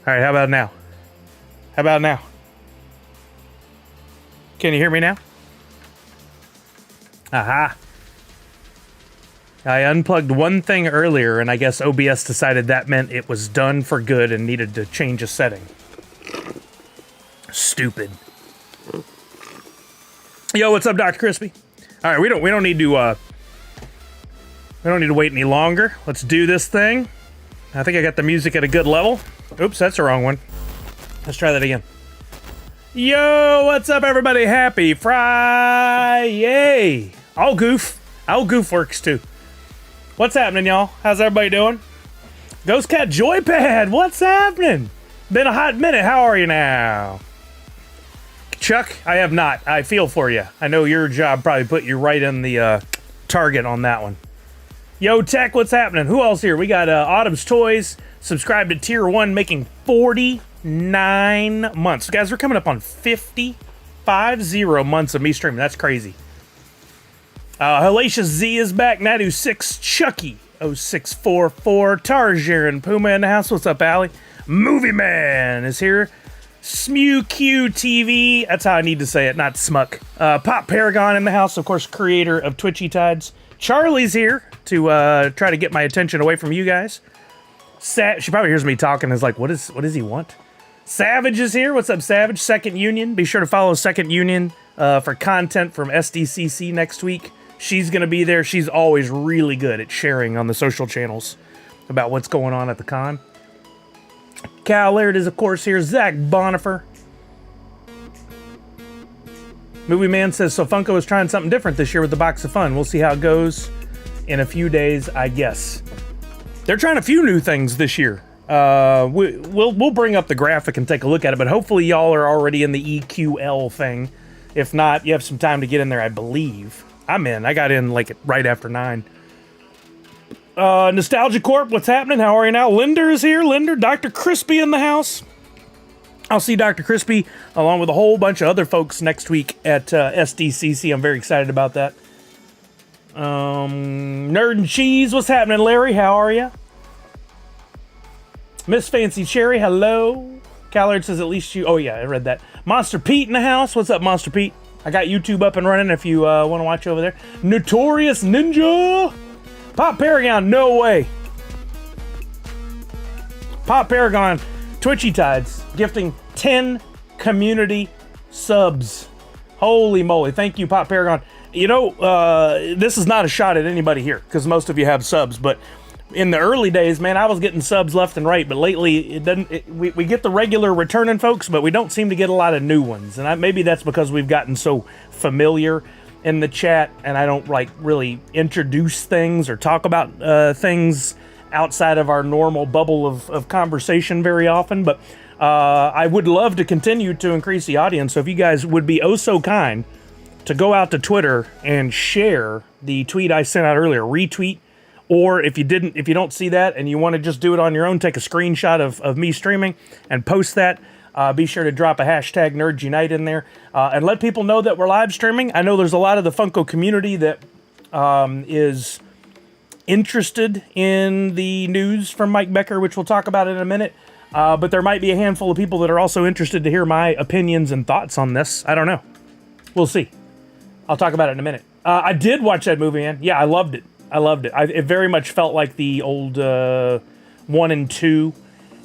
All right, how about now? How about now? Can you hear me now? Aha. I unplugged one thing earlier, and I guess OBS decided that meant it was done for good and needed to change a setting. Stupid. Yo, what's up, Dr. Crispy? All right, we don't need to wait any longer. Let's do this thing. I think I got the music at a good level. Oops, that's the wrong one. Let's try that again. Yo, what's up, everybody? Happy FriYAY! I'll goof works too. What's happening, y'all? How's everybody doing? Ghost Cat Joypad, what's happening? Been a hot minute. How are you now? Chuck, I have not. I feel for you. I know your job probably put you right in the target on that one. Yo, Tech, what's happening? Who else here? We got Autumn's Toys, subscribed to Tier 1, making 49 months. Guys, we're coming up on 50 months of me streaming. That's crazy. Hellacious Z is back. Nadu6, Chucky, 0644, Tarjarin, Puma in the house. What's up, Allie? Movie Man is here. Smew Q TV, that's how I need to say it, not Smuck. Pop Paragon in the house, of course, creator of Twitchy Tides. Charlie's here to try to get my attention away from you guys. She probably hears me talking and is like, what does he want? Savage is here. What's up, Savage? Second Union. Be sure to follow Second Union for content from SDCC next week. She's going to be there. She's always really good at sharing on the social channels about what's going on at the con. Cal Laird is, of course, here. Zach Bonifer. Movie Man says, so Funko is trying something different this year with the Box of Fun. We'll see how it goes in a few days, I guess. They're trying a few new things this year. We'll bring up the graphic and take a look at it, but hopefully y'all are already in the EQL thing. If not, you have some time to get in there, I believe. I'm in. I got in like right after 9. Nostalgia Corp, what's happening? How are you now? Linder is here. Linder, Dr. Crispy in the house. I'll see Dr. Crispy along with a whole bunch of other folks next week at SDCC. I'm very excited about that. Nerd and Cheese, what's happening, Larry? How are you? Miss Fancy Cherry, hello. Callard says at least you... Oh, yeah, I read that. Monster Pete in the house. What's up, Monster Pete? I got YouTube up and running if you want to watch over there. Notorious Ninja. Pop Paragon, no way. Pop Paragon, Twitchy Tides, gifting 10 community subs. Holy moly. Thank you, Pop Paragon. You know, this is not a shot at anybody here, because most of you have subs, but in the early days, man, I was getting subs left and right, but lately, we get the regular returning folks, but we don't seem to get a lot of new ones, and maybe that's because we've gotten so familiar in the chat, and I don't, like, really introduce things or talk about things outside of our normal bubble of conversation very often, but I would love to continue to increase the audience, so if you guys would be oh so kind to go out to Twitter and share the tweet I sent out earlier, retweet, or if you don't see that and you want to just do it on your own, take a screenshot of me streaming and post that. Be sure to drop a hashtag Nerds Unite in there and let people know that we're live streaming. I know there's a lot of the Funko community that is interested in the news from Mike Becker, which we'll talk about in a minute. But there might be a handful of people that are also interested to hear my opinions and thoughts on this. I don't know. We'll see. I'll talk about it in a minute. I did watch that movie, man. Yeah, I loved it. It very much felt like the old 1 and 2,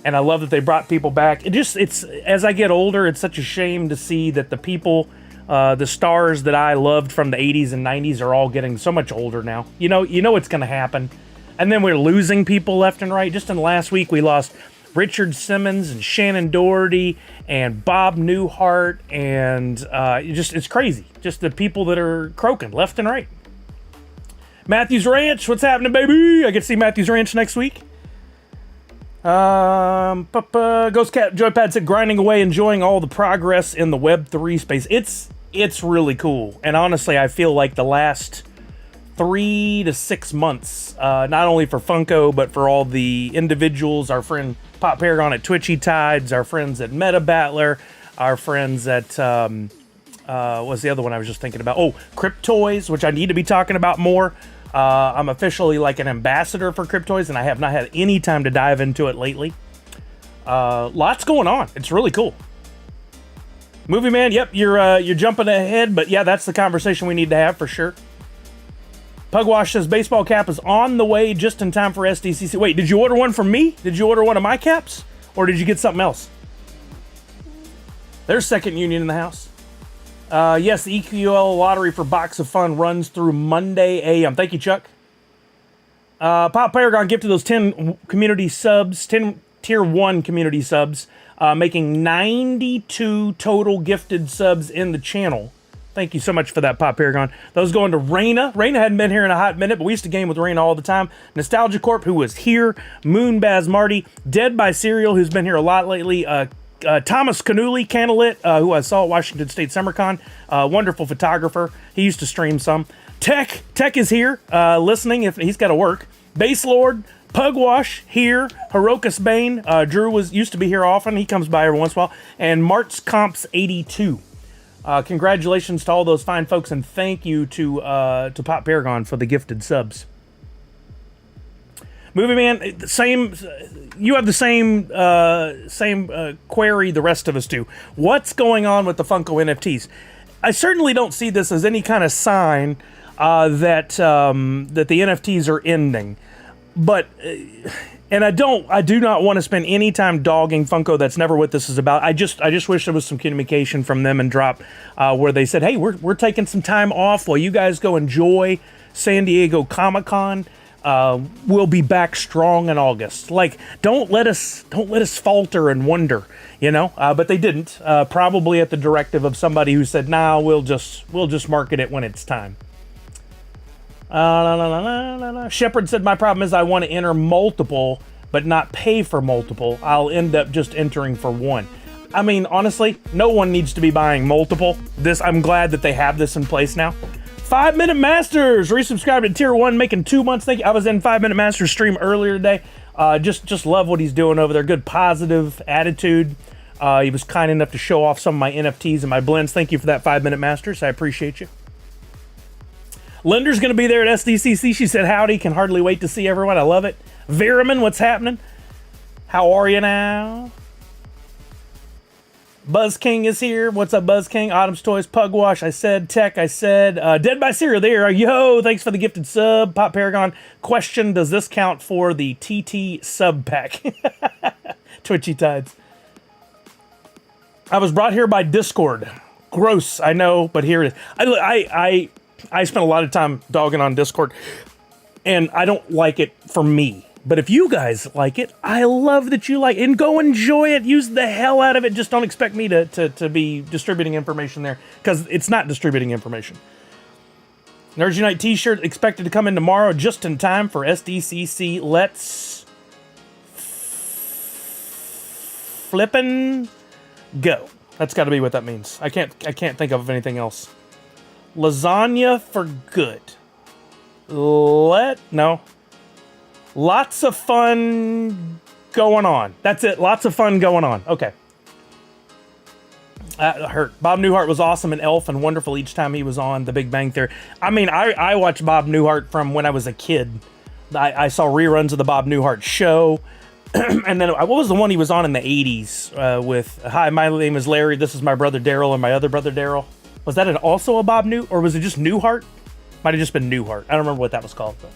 and I love that they brought people back. It's as I get older, it's such a shame to see that the people, the stars that I loved from the 80s and 90s are all getting so much older now. You know it's going to happen. And then we're losing people left and right. Just in the last week, we lost Richard Simmons and Shannon Doherty and Bob Newhart, and it's crazy. Just the people that are croaking left and right. Matthews Ranch, what's happening, baby? I get to see Matthews Ranch next week. Ghost Cat Joypad said, grinding away, enjoying all the progress in the Web3 space. It's really cool. And honestly, I feel like the last 3 to 6 months, not only for Funko, but for all the individuals, our friend Pop Paragon at Twitchy Tides, our friends at Meta Battler, our friends at, what's the other one I was just thinking about? Oh, Cryptoys, which I need to be talking about more. I'm officially like an ambassador for Cryptoys, and I have not had any time to dive into it lately. Lots going on. It's really cool. Movie Man, yep, you're jumping ahead, but yeah, that's the conversation we need to have for sure. Pugwash says baseball cap is on the way just in time for SDCC. Wait, did you order one from me? Did you order one of my caps? Or did you get something else? There's Second Union in the house. Yes, the EQL lottery for Box of Fun runs through Monday a.m. Thank you, Chuck. Pop Paragon gifted those 10 community subs, 10 tier 1 community subs, making 92 total gifted subs in the channel. Thank you so much for that, Pop Paragon. Those going to Raina. Raina hadn't been here in a hot minute, but we used to game with Raina all the time. Nostalgia Corp, who was here. Moonbaz Marty. Dead by Serial, who's been here a lot lately. Thomas Canuli, Canalit, who I saw at Washington State SummerCon. Wonderful photographer. He used to stream some. Tech is here, listening if he's got to work. Base Lord, Pugwash here. Hirokus Bane. Drew used to be here often. He comes by every once in a while. And Mart's Comps 82. Congratulations to all those fine folks, and thank you to Pop Paragon for the gifted subs. Movie Man, same. You have the same query the rest of us do. What's going on with the Funko NFTs? I certainly don't see this as any kind of sign that the NFTs are ending, but. And I do not want to spend any time dogging Funko. That's never what this is about. I just wish there was some communication from them and drop where they said, hey, we're taking some time off while you guys go enjoy San Diego Comic-Con. We'll be back strong in August. Like, don't let us falter and wonder, you know. But they didn't. Probably at the directive of somebody who said, nah, we'll just market it when it's time. Shepard said, my problem is I want to enter multiple, but not pay for multiple. I'll end up just entering for one. I mean, honestly, no one needs to be buying multiple. I'm glad that they have this in place now. 5 Minute Masters resubscribed to tier 1, making 2 months. Thank you. I was in 5 Minute Masters stream earlier today. Just love what he's doing over there. Good positive attitude. He was kind enough to show off some of my NFTs and my blends. Thank you for that, 5 Minute Masters. I appreciate you. Linda's going to be there at SDCC. She said, howdy, can hardly wait to see everyone. I love it. Veriman, what's happening? How are you now? Buzz King is here. What's up, Buzz King? Autumn's Toys, Pugwash, I said. Tech, I said. Dead by Serial there. Yo, thanks for the gifted sub. Pop Paragon, question, does this count for the TT sub pack? Twitchy Tides. I was brought here by Discord. Gross, I know, but here it is. I spent a lot of time dogging on Discord, and I don't like it for me. But if you guys like it, I love that you like it. And go enjoy it. Use the hell out of it. Just don't expect me to be distributing information there, because it's not distributing information. Nerds Unite t-shirt expected to come in tomorrow just in time for SDCC. Let's flippin' go. That's got to be what that means. I can't think of anything else. Lasagna for good. No. Lots of fun going on. That's it. Lots of fun going on. Okay. That hurt. Bob Newhart was awesome and Elf and wonderful each time he was on The Big Bang Theory. I mean, I watched Bob Newhart from when I was a kid. I saw reruns of the Bob Newhart show. And then what was the one he was on in the 80s with, hi, my name is Larry. This is my brother Daryl and my other brother Daryl. Was that also a Bob New, or was it just Newhart? Might have just been Newhart. I don't remember what that was called. But.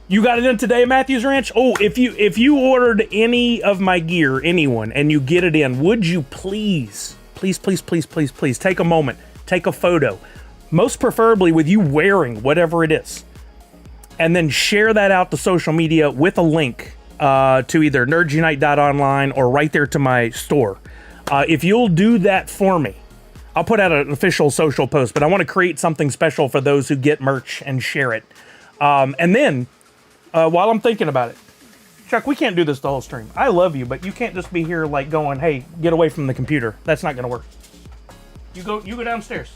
You got it in today at Matthews Ranch? Oh, if you ordered any of my gear, anyone, and you get it in, would you please take a moment, take a photo, most preferably with you wearing whatever it is, and then share that out to social media with a link to either nerdsunite.online or right there to my store. If you'll do that for me, I'll put out an official social post, but I want to create something special for those who get merch and share it. And then, while I'm thinking about it, Chuck, we can't do this the whole stream. I love you, but you can't just be here like going, hey, get away from the computer. That's not going to work. You go downstairs.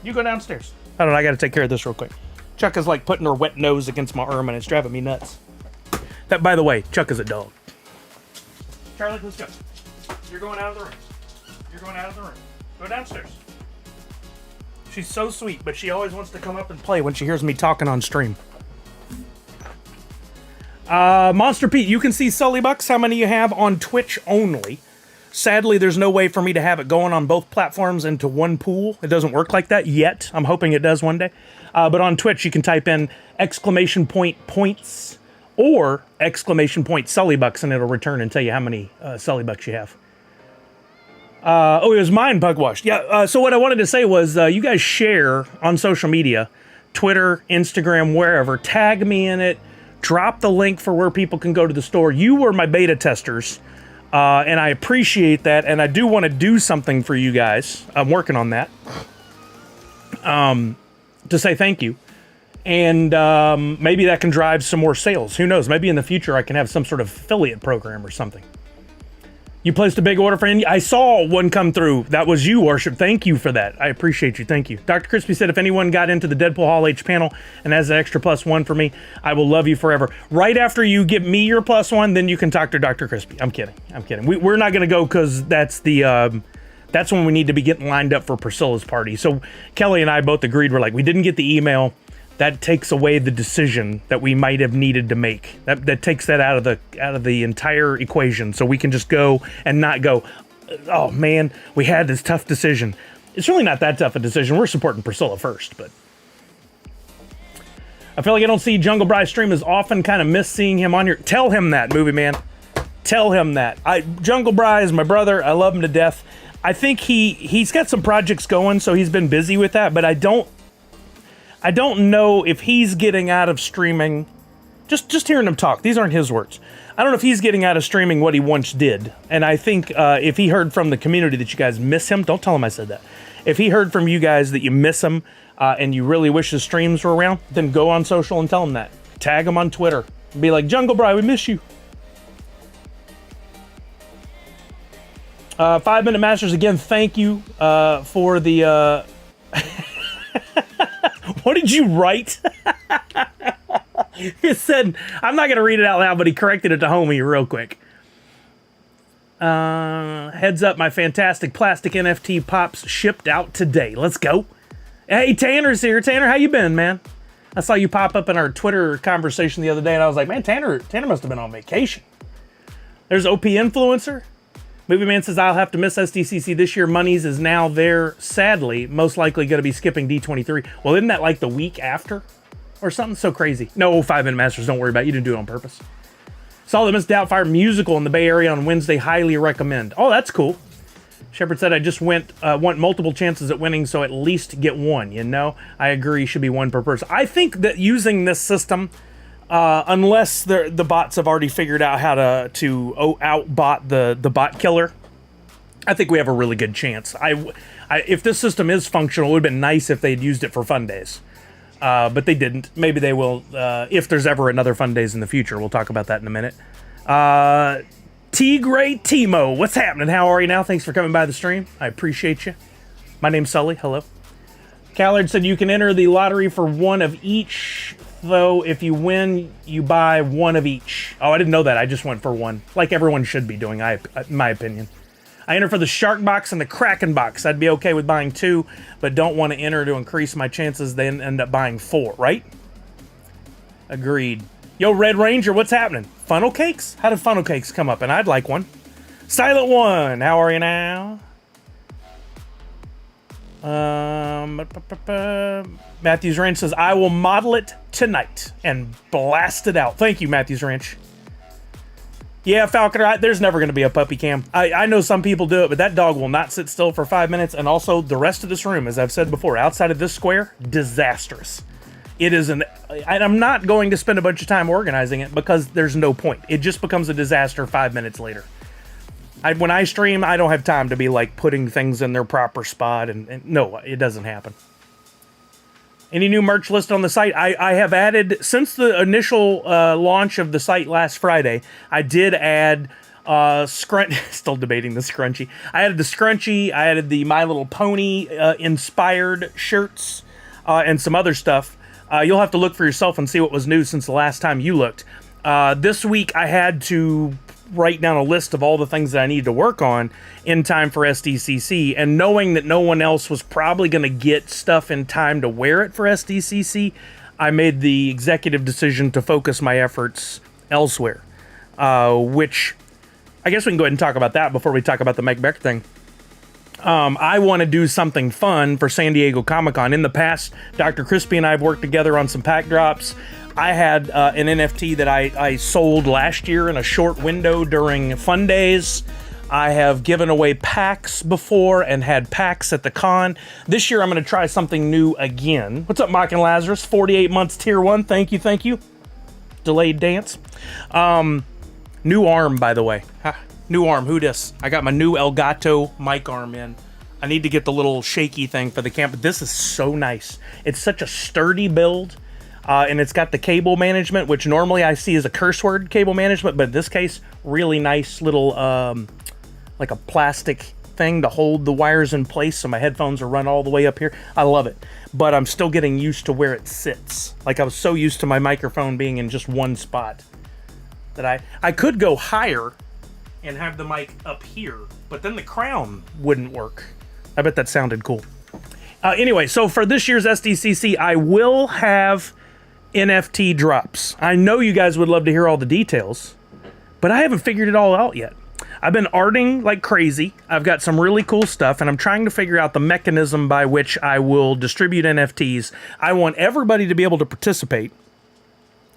You go downstairs. I don't know, I got to take care of this real quick. Chuck is like putting her wet nose against my arm and it's driving me nuts. That, by the way, Chuck is a dog. Charlie, let's go. You're going out of the room. You're going out of the room. Go downstairs. She's so sweet, but she always wants to come up and play when she hears me talking on stream. Monster Pete, you can see Sully Bucks, how many you have on Twitch only. Sadly, there's no way for me to have it going on both platforms into one pool. It doesn't work like that yet. I'm hoping it does one day. But on Twitch, you can type in !points or !Sully Bucks, and it'll return and tell you how many Sully Bucks you have. It was mine, Bugwash. Yeah, so what I wanted to say was you guys share on social media, Twitter, Instagram, wherever. Tag me in it. Drop the link for where people can go to the store. You were my beta testers, and I appreciate that, and I do want to do something for you guys. I'm working on that, to say thank you. And maybe that can drive some more sales. Who knows? Maybe in the future I can have some sort of affiliate program or something. You placed a big order for India. I saw one come through. That was you, Worship. Thank you for that. I appreciate you. Thank you. Dr. Crispy said, if anyone got into the Deadpool Hall H panel and has an extra +1 for me, I will love you forever. Right after you give me your +1, then you can talk to Dr. Crispy. I'm kidding. I'm kidding. We're not going to go because that's the... that's when we need to be getting lined up for Priscilla's party. So Kelly and I both agreed. We're like, we didn't get the email. That takes away the decision that we might have needed to make. That takes that out of the entire equation. So we can just go and not go, oh man, we had this tough decision. It's really not that tough a decision. We're supporting Priscilla first, but I feel like I don't see Jungle Bry stream as often. Kind of miss seeing him on here. Tell him that, Movie Man. Tell him that. Jungle Bry is my brother. I love him to death. I think he's got some projects going, so he's been busy with that, but I don't know if he's getting out of streaming. Just hearing him talk, these aren't his words. I don't know if he's getting out of streaming what he once did. And I think if he heard from the community that you guys miss him, don't tell him I said that. If he heard from you guys that you miss him and you really wish his streams were around, then go on social and tell him that. Tag him on Twitter. Be like, Jungle Bry, we miss you. 5 Minute Masters, again, thank you for the... What did you write? He said, I'm not going to read it out loud, but he corrected it to homie real quick. Heads up, my fantastic plastic NFT pops shipped out today. Let's go. Hey, Tanner's here. Tanner, how you been, man? I saw you pop up in our Twitter conversation the other day, and I was like, man, Tanner must have been on vacation. There's OP Influencer. Movie Man says, I'll have to miss SDCC this year. Monies is now there, sadly. Most likely going to be skipping D23. Well, isn't that like the week after? Or something so crazy? No, 5 Minute Masters, don't worry about it. You didn't do it on purpose. Saw the Miss Doubtfire musical in the Bay Area on Wednesday. Highly recommend. Oh, that's cool. Shepard said, I just want multiple chances at winning, so at least get one, you know? I agree, should be one per person. I think that using this system... unless the bots have already figured out how to outbot the bot killer, I think we have a really good chance. If this system is functional, it would have been nice if they'd used it for fun days. But they didn't. Maybe they will, if there's ever another fun days in the future. We'll talk about that in a minute. T-Gray Timo, what's happening? How are you now? Thanks for coming by the stream. I appreciate you. My name's Sully. Hello. Callard said you can enter the lottery for one of each... though if you win, you buy one of each. Oh, I didn't know that. I just went for one. Like everyone should be doing, in my opinion. I enter for the Shark Box and the Kraken Box. I'd be okay with buying 2, but don't want to enter to increase my chances, then end up buying 4, right? Agreed. Yo, Red Ranger, what's happening? Funnel cakes? How did funnel cakes come up? And I'd like one. Silent One, how are you now? Matthews Ranch says, I will model it tonight and blast it out. Thank you, Matthews Ranch. Yeah, Falconer, there's never going to be a puppy cam. I know some people do it, but that dog will not sit still for 5 minutes. And also, the rest of this room, as I've said before, outside of this square, disastrous. It is I'm not going to spend a bunch of time organizing it because there's no point. It just becomes a disaster 5 minutes later. When I stream, I don't have time to be like putting things in their proper spot, and no, it doesn't happen. Any new merch listed on the site? I have added, since the initial launch of the site last Friday, I did add still debating the scrunchie. I added the scrunchie, I added the My Little Pony inspired shirts, and some other stuff. You'll have to look for yourself and see what was new since the last time you looked. This week I had to write down a list of all the things that I needed to work on in time for SDCC, and knowing that no one else was probably going to get stuff in time to wear it for SDCC, I made the executive decision to focus my efforts elsewhere, which I guess we can go ahead and talk about that before we talk about the Mike Becker thing. I want to do something fun for San Diego Comic-Con. In the past, Dr. Crispy and I have worked together on some pack drops. I had an NFT that I sold last year in a short window during Fun Days. I have given away packs before and had packs at the con. This year, I'm going to try something new again. What's up, Mike and Lazarus? 48 months, tier 1. Thank you. Delayed dance. New arm, by the way. New arm, who dis? I got my new Elgato mic arm in. I need to get the little shaky thing for the camp, but this is so nice. It's such a sturdy build, and it's got the cable management, which normally I see as a curse word, cable management, but in this case, really nice little, like a plastic thing to hold the wires in place so my headphones are run all the way up here. I love it, but I'm still getting used to where it sits. Like I was so used to my microphone being in just one spot that I could go higher and have the mic up here, but then the crown wouldn't work. I bet that sounded cool. Anyway, so for this year's SDCC, I will have NFT drops. I know you guys would love to hear all the details, but I haven't figured it all out yet. I've been arting like crazy. I've got some really cool stuff, and I'm trying to figure out the mechanism by which I will distribute NFTs. I want everybody to be able to participate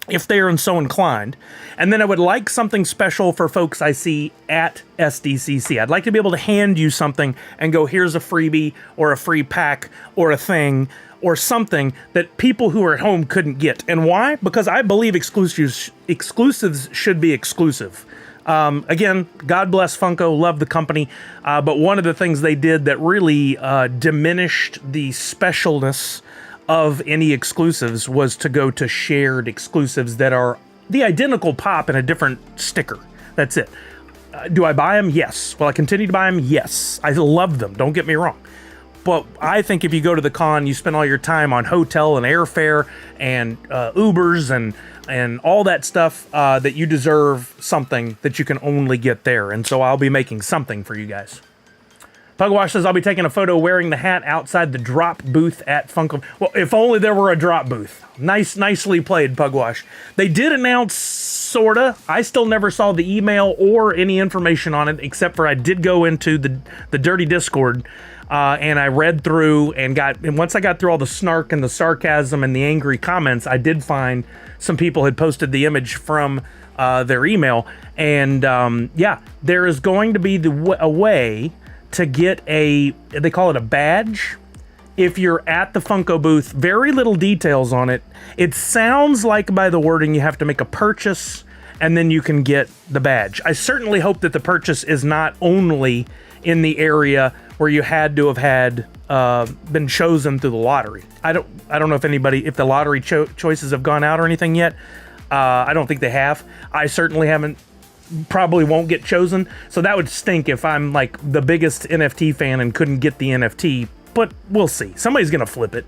if they are so inclined. And then I would like something special for folks I see at SDCC. I'd like to be able to hand you something and go, here's a freebie or a free pack or a thing or something that people who are at home couldn't get. And why? Because I believe exclusives should be exclusive. Again, God bless Funko, love the company, but one of the things they did that really diminished the specialness of any exclusives was to go to shared exclusives that are the identical pop and a different sticker. That's it. Do I buy them? Yes. Will I continue to buy them? Yes. I love them. Don't get me wrong. But I think if you go to the con, you spend all your time on hotel and airfare and Ubers and all that stuff, that you deserve something that you can only get there. And so I'll be making something for you guys. Pugwash says, I'll be taking a photo wearing the hat outside the drop booth at Funko. Well, if only there were a drop booth. Nicely played, Pugwash. They did announce, sorta. I still never saw the email or any information on it, except for I did go into the dirty Discord, and I read through and once I got through all the snark and the sarcasm and the angry comments, I did find some people had posted the image from their email. And yeah, there is going to be a way to get they call it a badge. If you're at the Funko booth, very little details on it. It sounds like by the wording you have to make a purchase and then you can get the badge. I certainly hope that the purchase is not only in the area where you had to have had been chosen through the lottery. I don't know if the lottery choices have gone out or anything yet. I don't think they have. I certainly haven't. Probably won't get chosen, so that would stink if I'm like the biggest NFT fan and couldn't get the NFT, but we'll see. Somebody's gonna flip it.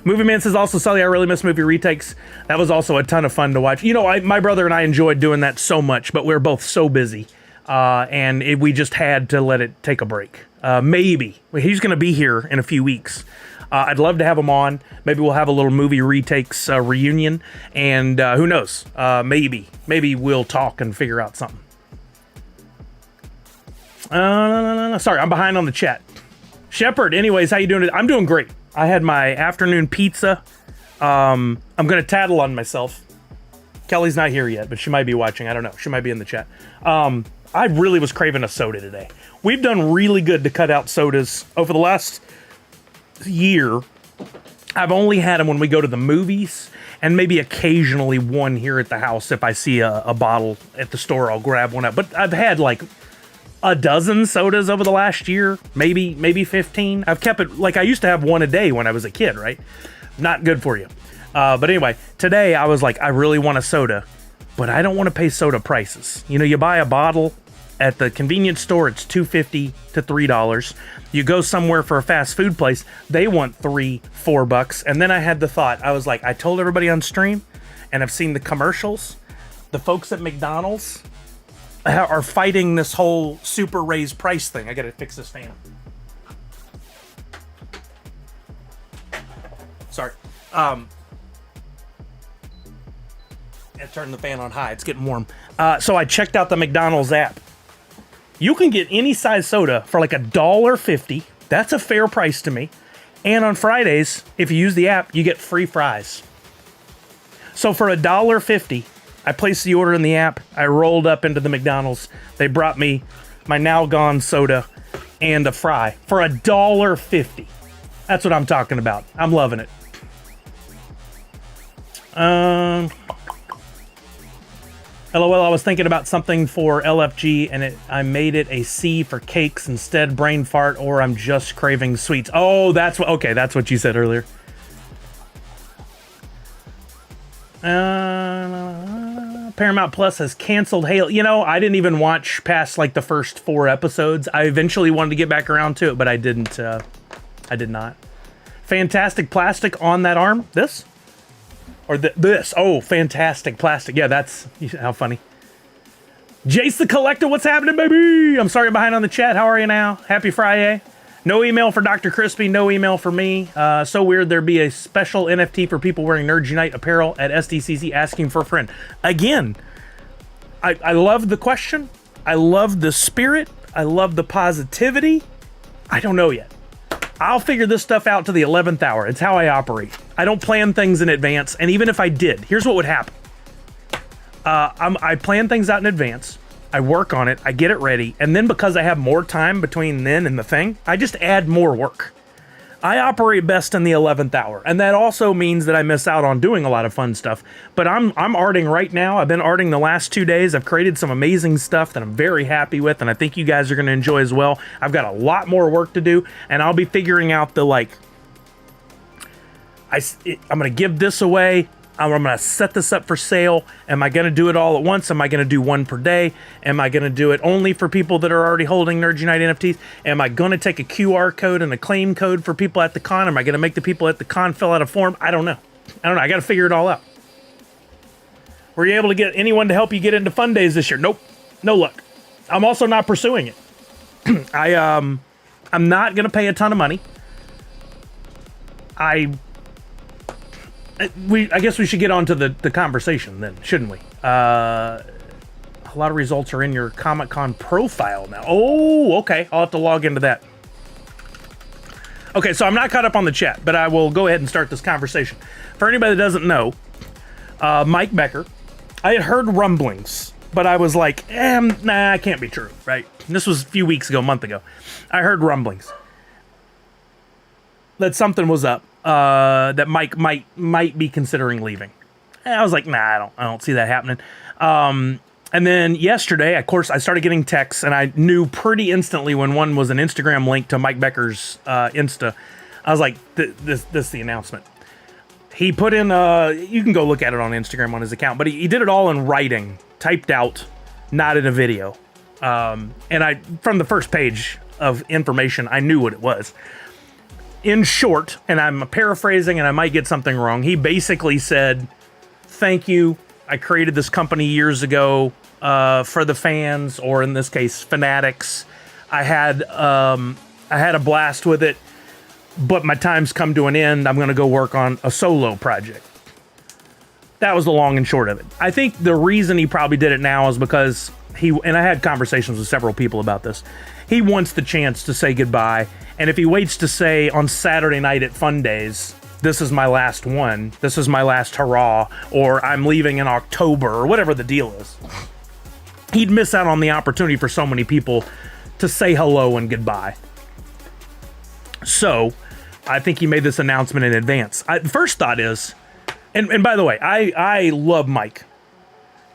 Movie Man says, also, Sully, I really miss movie retakes. That was also a ton of fun to watch. You know, my brother and I enjoyed doing that so much, but we were both so busy, and we just had to let it take a break. Maybe he's gonna be here in a few weeks. I'd love to have him on. Maybe we'll have a little movie retakes reunion, and who knows? Maybe we'll talk and figure out something. Sorry, I'm behind on the chat. Shepard, anyways, how you doing? I'm doing great. I had my afternoon pizza. I'm gonna tattle on myself. Kelly's not here yet, but she might be watching. I don't know. She might be in the chat. I really was craving a soda today. We've done really good to cut out sodas over the last year. I've only had them when we go to the movies and maybe occasionally one here at the house. If I see a bottle at the store, I'll grab one up. But I've had like a dozen sodas over the last year, maybe 15. I've kept it like I used to have one a day when I was a kid, right? Not good for you. But anyway, today I was like, I really want a soda, but I don't want to pay soda prices. You know, you buy a bottle at the convenience store, it's $2.50 to $3. You go somewhere for a fast food place, they want $3-4. And then I had the thought, I was like, I told everybody on stream, and I've seen the commercials. The folks at McDonald's are fighting this whole super raised price thing. I gotta fix this fan. Sorry. And turn the fan on high. It's getting warm. So I checked out the McDonald's app. You can get any size soda for like $1.50. That's a fair price to me. And on Fridays, if you use the app, you get free fries. So for $1.50, I placed the order in the app. I rolled up into the McDonald's. They brought me my now gone soda and a fry for $1.50. That's what I'm talking about. I'm loving it. LOL, I was thinking about something for LFG and I made it a C for cakes instead, brain fart, or I'm just craving sweets. Oh, that's what, okay, that's what you said earlier. Paramount Plus has canceled Halo. You know, I didn't even watch past like the first 4 episodes. I eventually wanted to get back around to it, but I didn't. I did not. Fantastic plastic on that arm. This? Or this. Oh, fantastic plastic. Yeah, that's how funny. Jace the Collector, what's happening, baby? I'm sorry behind on the chat. How are you now? Happy Friday. No email for Dr. Crispy. No email for me. So weird there'd be a special NFT for people wearing Nerds Unite apparel at SDCC asking for a friend. Again, I love the question. I love the spirit. I love the positivity. I don't know yet. I'll figure this stuff out to the 11th hour. It's how I operate. I don't plan things in advance. And even if I did, here's what would happen. I plan things out in advance. I work on it. I get it ready. And then because I have more time between then and the thing, I just add more work. I operate best in the 11th hour. And that also means that I miss out on doing a lot of fun stuff. But I'm arting right now. I've been arting the last 2 days. I've created some amazing stuff that I'm very happy with. And I think you guys are going to enjoy as well. I've got a lot more work to do. And I'll be figuring out the I'm going to give this away. I'm going to set this up for sale. Am I going to do it all at once? Am I going to do one per day? Am I going to do it only for people that are already holding Nerds Unite NFTs? Am I going to take a QR code and a claim code for people at the con? Am I going to make the people at the con fill out a form? I don't know. I got to figure it all out. Were you able to get anyone to help you get into fun days this year? Nope. No luck. I'm also not pursuing it. I'm not going to pay a ton of money. I guess we should get on to the conversation then, shouldn't we? A lot of results are in your Comic-Con profile now. Oh, okay. I'll have to log into that. Okay, so I'm not caught up on the chat, but I will go ahead and start this conversation. For anybody that doesn't know, Mike Becker, I had heard rumblings, but I was like, nah, it can't be true, right? And this was a few weeks ago, a month ago. I heard rumblings that something was up. That Mike might be considering leaving. And I was like, nah, I don't see that happening. And then yesterday, of course, I started getting texts, and I knew pretty instantly when one was an Instagram link to Mike Becker's Insta. I was like, this is the announcement. He put in, you can go look at it on Instagram on his account, but he did it all in writing, typed out, not in a video. And from the first page of information, I knew what it was. In short, and I'm paraphrasing and I might get something wrong, he basically said, thank you. I created this company years ago for the fans, or in this case, fanatics. I had a blast with it, but my time's come to an end. I'm going to go work on a solo project. That was the long and short of it. I think the reason he probably did it now is because and I had conversations with several people about this, he wants the chance to say goodbye. And if he waits to say on Saturday night at Fun Days, this is my last one, this is my last hurrah, or I'm leaving in October, or whatever the deal is, he'd miss out on the opportunity for so many people to say hello and goodbye. So I think he made this announcement in advance. First thought is, and by the way, I love Mike,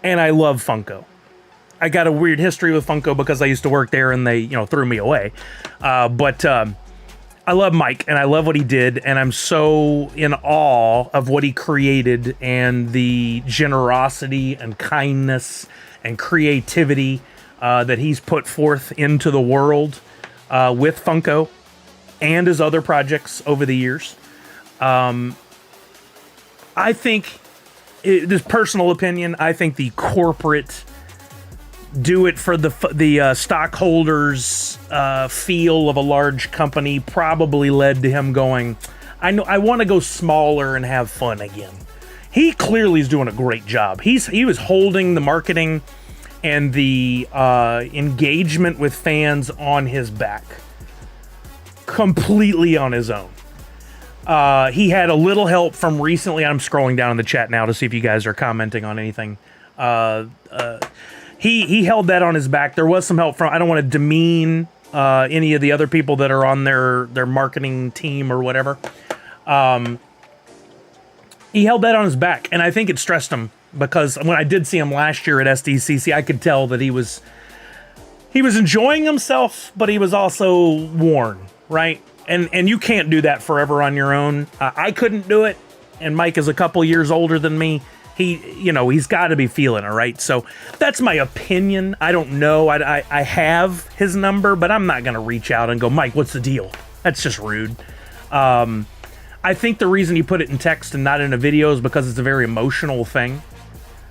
and I love Funko. I got a weird history with Funko because I used to work there and they, threw me away. But I love Mike and I love what he did. And I'm so in awe of what he created and the generosity and kindness and creativity that he's put forth into the world with Funko and his other projects over the years. I think, this personal opinion, I think the corporate do it for the stockholders feel of a large company probably led to him going, I want to go smaller and have fun again. he clearly is doing a great job. He was holding the marketing and the engagement with fans on his back, completely on his own. He had a little help from recently. I'm scrolling down in the chat now to see if you guys are commenting on anything. He held that on his back. There was some help from, I don't want to demean any of the other people that are on their marketing team or whatever. He held that on his back, and I think it stressed him, because when I did see him last year at SDCC, I could tell that he was enjoying himself, but he was also worn, right? And you can't do that forever on your own. I couldn't do it, and Mike is a couple years older than me. He's got to be feeling it, right? So that's my opinion. I don't know. I have his number, but I'm not going to reach out and go, Mike, what's the deal? That's just rude. I think the reason he put it in text and not in a video is because it's a very emotional thing.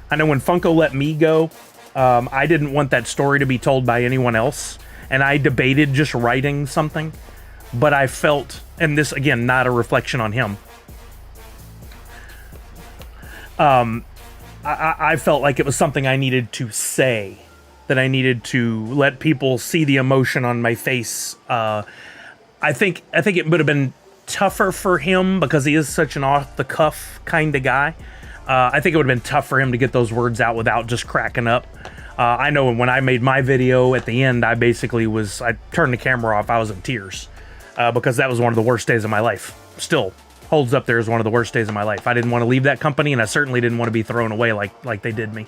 I know when Funko let me go, I didn't want that story to be told by anyone else, and I debated just writing something, but I felt, and this, again, not a reflection on him, I felt like it was something I needed to say, that I needed to let people see the emotion on my face. I think it would have been tougher for him because he is such an off-the-cuff kind of guy. I think it would have been tough for him to get those words out without just cracking up. I know when I made my video at the end, I turned the camera off. I was in tears because that was one of the worst days of my life. Still holds up there as one of the worst days of my life. I didn't want to leave that company, and I certainly didn't want to be thrown away like they did me.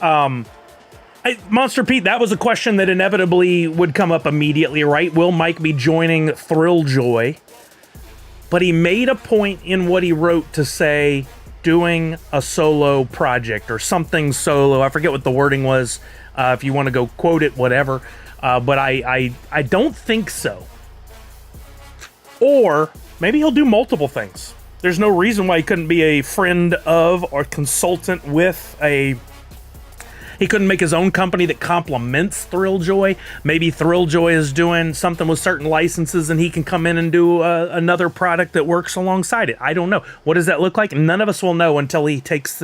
Monster Pete, that was a question that inevitably would come up immediately, right? Will Mike be joining Thrilljoy? But he made a point in what he wrote to say doing a solo project or something solo. I forget what the wording was. If you want to go quote it, whatever. But I don't think so. Or maybe he'll do multiple things. There's no reason why he couldn't be a friend of or consultant with he couldn't make his own company that complements Thrilljoy. Maybe Thrilljoy is doing something with certain licenses and he can come in and do another product that works alongside it. I don't know. What does that look like? None of us will know until he decides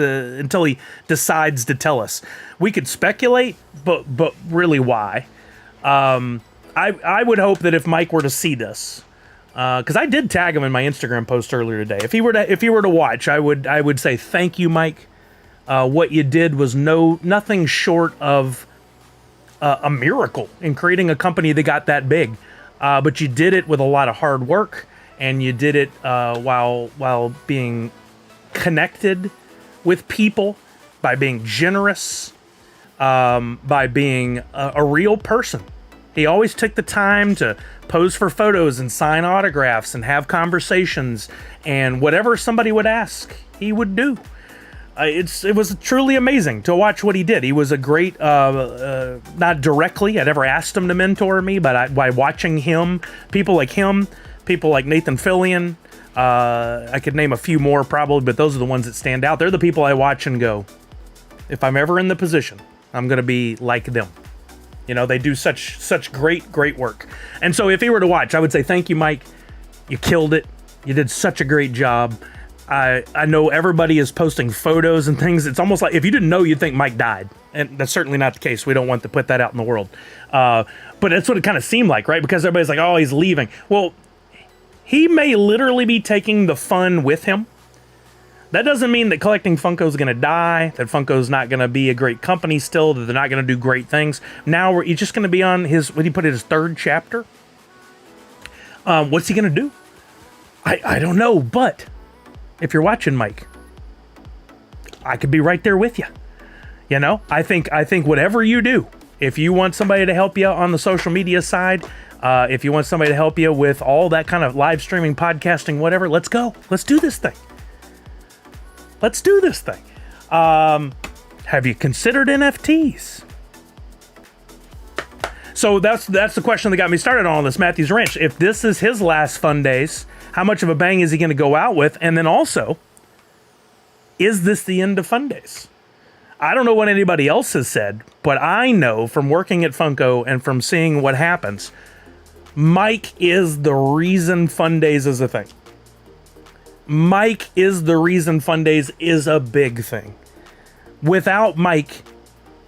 to tell us. We could speculate, but really why? I would hope that if Mike were to see this, because I did tag him in my Instagram post earlier today. If he were to watch, I would say thank you, Mike. What you did was nothing short of a miracle in creating a company that got that big. But you did it with a lot of hard work, and you did it while being connected with people, by being generous, by being a real person. He always took the time to pose for photos and sign autographs and have conversations, and whatever somebody would ask, he would do. It was truly amazing to watch what he did. He was a great, not directly, I never asked him to mentor me, but by watching him, people like Nathan Fillion, I could name a few more probably, but those are the ones that stand out. They're the people I watch and go, if I'm ever in the position, I'm going to be like them. You know, they do such great work. And so if he were to watch, I would say, thank you, Mike. You killed it. You did such a great job. I know everybody is posting photos and things. It's almost like if you didn't know, you'd think Mike died. And that's certainly not the case. We don't want to put that out in the world. But that's what it kind of seemed like, right? Because everybody's like, oh, he's leaving. Well, he may literally be taking the fun with him. That doesn't mean that collecting Funko is going to die, that Funko's not going to be a great company still, that they're not going to do great things. Now he's just going to be on his third chapter. What's he going to do? I don't know, but if you're watching, Mike, I could be right there with you. You know, I think whatever you do, if you want somebody to help you on the social media side, if you want somebody to help you with all that kind of live streaming, podcasting, whatever, let's go. Let's do this thing. Have you considered NFTs? So that's the question that got me started on all this. Matthew's Ranch. If this is his last fun days, how much of a bang is he going to go out with? And then also, is this the end of fun days? I don't know what anybody else has said, but I know from working at Funko and from seeing what happens, Mike is the reason fun days is a thing. Mike is the reason Fun Days is a big thing. Without Mike,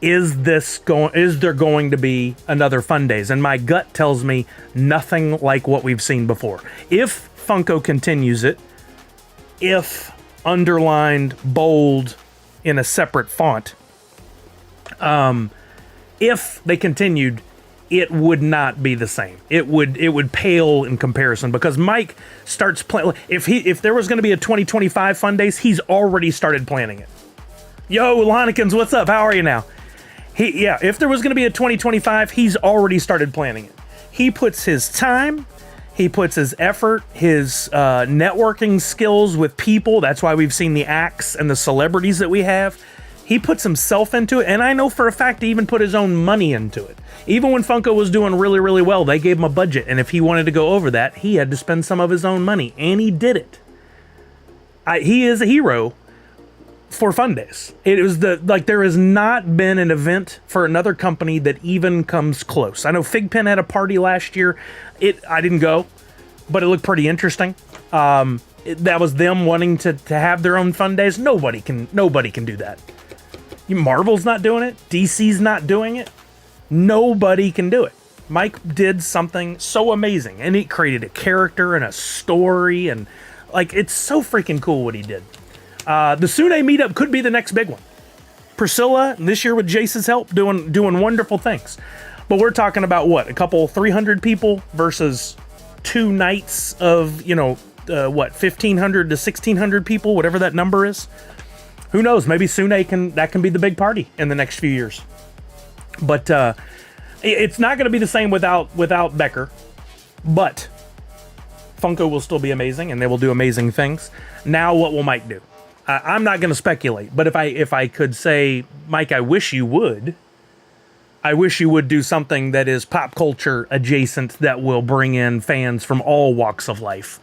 is there going to be another Fun Days? And my gut tells me nothing like what we've seen before. If Funko continues it, if underlined, bold, in a separate font, if they continued, it would not be the same. It would pale in comparison, because Mike starts playing. If there was going to be a 2025 Fun Days, he's already started planning it. Yo, Lonnikins, what's up? How are you now? If there was going to be a 2025, he's already started planning it. He puts his time, he puts his effort, his networking skills with people. That's why we've seen the acts and the celebrities that we have. He puts himself into it, and I know for a fact he even put his own money into it. Even when Funko was doing really, really well, they gave him a budget, and if he wanted to go over that, he had to spend some of his own money, and he did it. He is a hero for Fun Days. It was there has not been an event for another company that even comes close. I know Figpen had a party last year. I didn't go, but it looked pretty interesting. That was them wanting to have their own Fun Days. Nobody can do that. Marvel's not doing it. DC's not doing it. Nobody can do it. Mike did something so amazing, and he created a character and a story, and it's so freaking cool what he did. The Sune meetup could be the next big one. Priscilla, this year with Jace's help, doing wonderful things. But we're talking about what, a couple 300 people versus 2 nights of 1,500 to 1,600 people, whatever that number is. Who knows? Maybe Sune can be the big party in the next few years. But it's not going to be the same without Becker. But Funko will still be amazing, and they will do amazing things. Now, what will Mike do? I'm not going to speculate, but if I could say, Mike, I wish you would do something that is pop culture adjacent, that will bring in fans from all walks of life.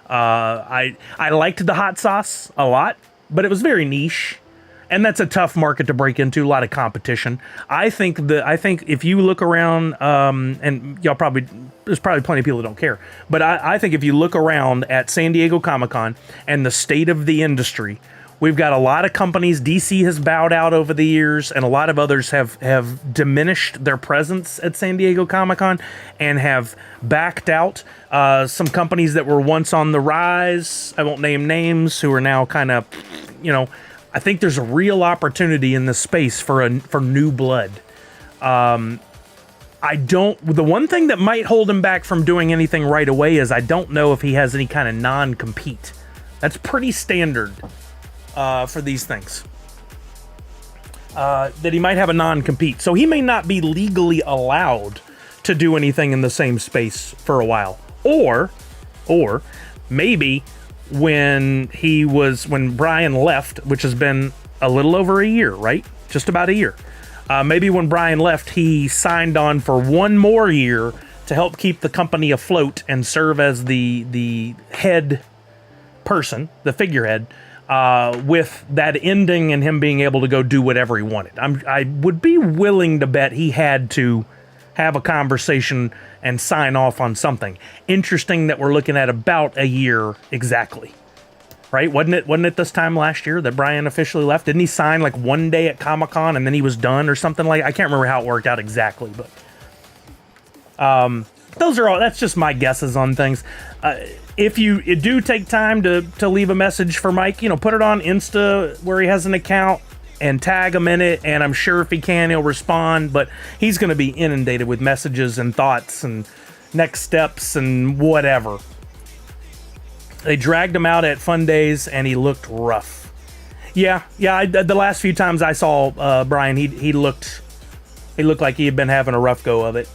I liked the hot sauce a lot, but it was very niche, and that's a tough market to break into. A lot of competition. I think if you look around, and there's probably plenty of people that don't care, but I think if you look around at San Diego Comic-Con and the state of the industry, we've got a lot of companies. DC has bowed out over the years, and a lot of others have diminished their presence at San Diego Comic-Con and have backed out. Some companies that were once on the rise, I won't name names, who are now kind of, I think there's a real opportunity in this space for new blood. The one thing that might hold him back from doing anything right away is I don't know if he has any kind of non-compete. That's pretty standard for these things. That he might have a non-compete. So he may not be legally allowed to do anything in the same space for a while. Or maybe when Brian left, which has been a little over a year, right? Just about a year. Maybe when Brian left, he signed on for one more year to help keep the company afloat and serve as the head person, the figurehead, with that ending and him being able to go do whatever he wanted. I would be willing to bet he had to have a conversation and sign off on something. Interesting that we're looking at about a year exactly. Right? Wasn't it this time last year that Brian officially left? Didn't he sign one day at Comic-Con and then he was done or something I can't remember how it worked out exactly, but that's just my guesses on things. If you do take time to leave a message for Mike, put it on Insta where he has an account and tag him in it, and I'm sure if he can, he'll respond, but he's going to be inundated with messages and thoughts and next steps and whatever. They dragged him out at Fun Days, and he looked rough. Yeah. The last few times I saw Brian, he looked like he had been having a rough go of it.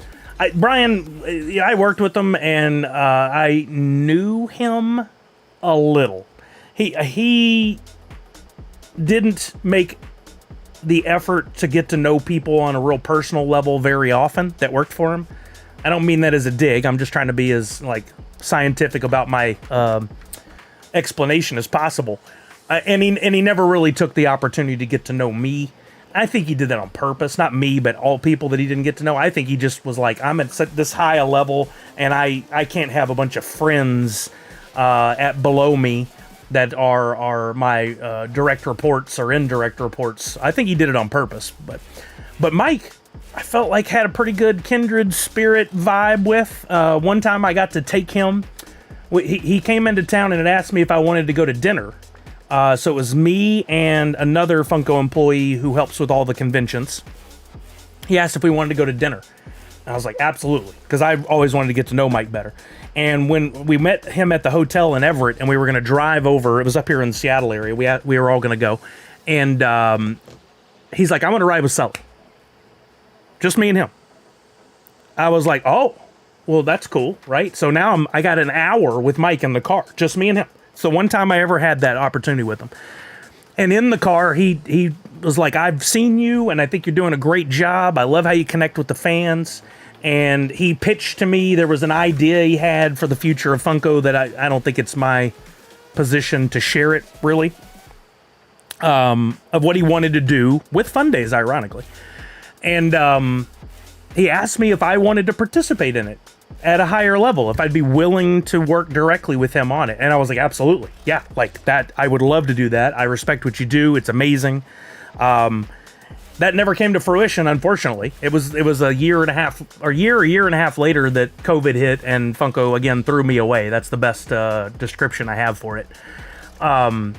Brian, I worked with him, and I knew him a little. He didn't make the effort to get to know people on a real personal level very often that worked for him. I don't mean that as a dig. I'm just trying to be as scientific about my explanation as possible. And he never really took the opportunity to get to know me. I think he did that on purpose, not me, but all people that he didn't get to know. I think he just was like, I'm at this high a level, and I can't have a bunch of friends at below me that are my direct reports or indirect reports. I think he did it on purpose, but Mike, I felt like had a pretty good kindred spirit vibe with. One time I got to take him. He came into town and had asked me if I wanted to go to dinner. So it was me and another Funko employee who helps with all the conventions. He asked if we wanted to go to dinner. And I was like, absolutely, because I always wanted to get to know Mike better. And when we met him at the hotel in Everett, and we were going to drive over, it was up here in the Seattle area. We were all going to go, and he's like, "I want to ride with Sully, just me and him." I was like, "Oh, well, that's cool, right?" So now I got an hour with Mike in the car, just me and him. So one time I ever had that opportunity with him. And in the car, he was like, "I've seen you, and I think you're doing a great job. I love how you connect with the fans." And he pitched to me, there was an idea he had for the future of Funko that I don't think it's my position to share it, really, of what he wanted to do with Fun Days, ironically. And he asked me if I wanted to participate in it at a higher level, if I'd be willing to work directly with him on it. And I was like, absolutely. Yeah, like that. I would love to do that. I respect what you do. It's amazing. That never came to fruition, unfortunately. It was a year and a half later that COVID hit and Funko again threw me away. That's the best description I have for it. And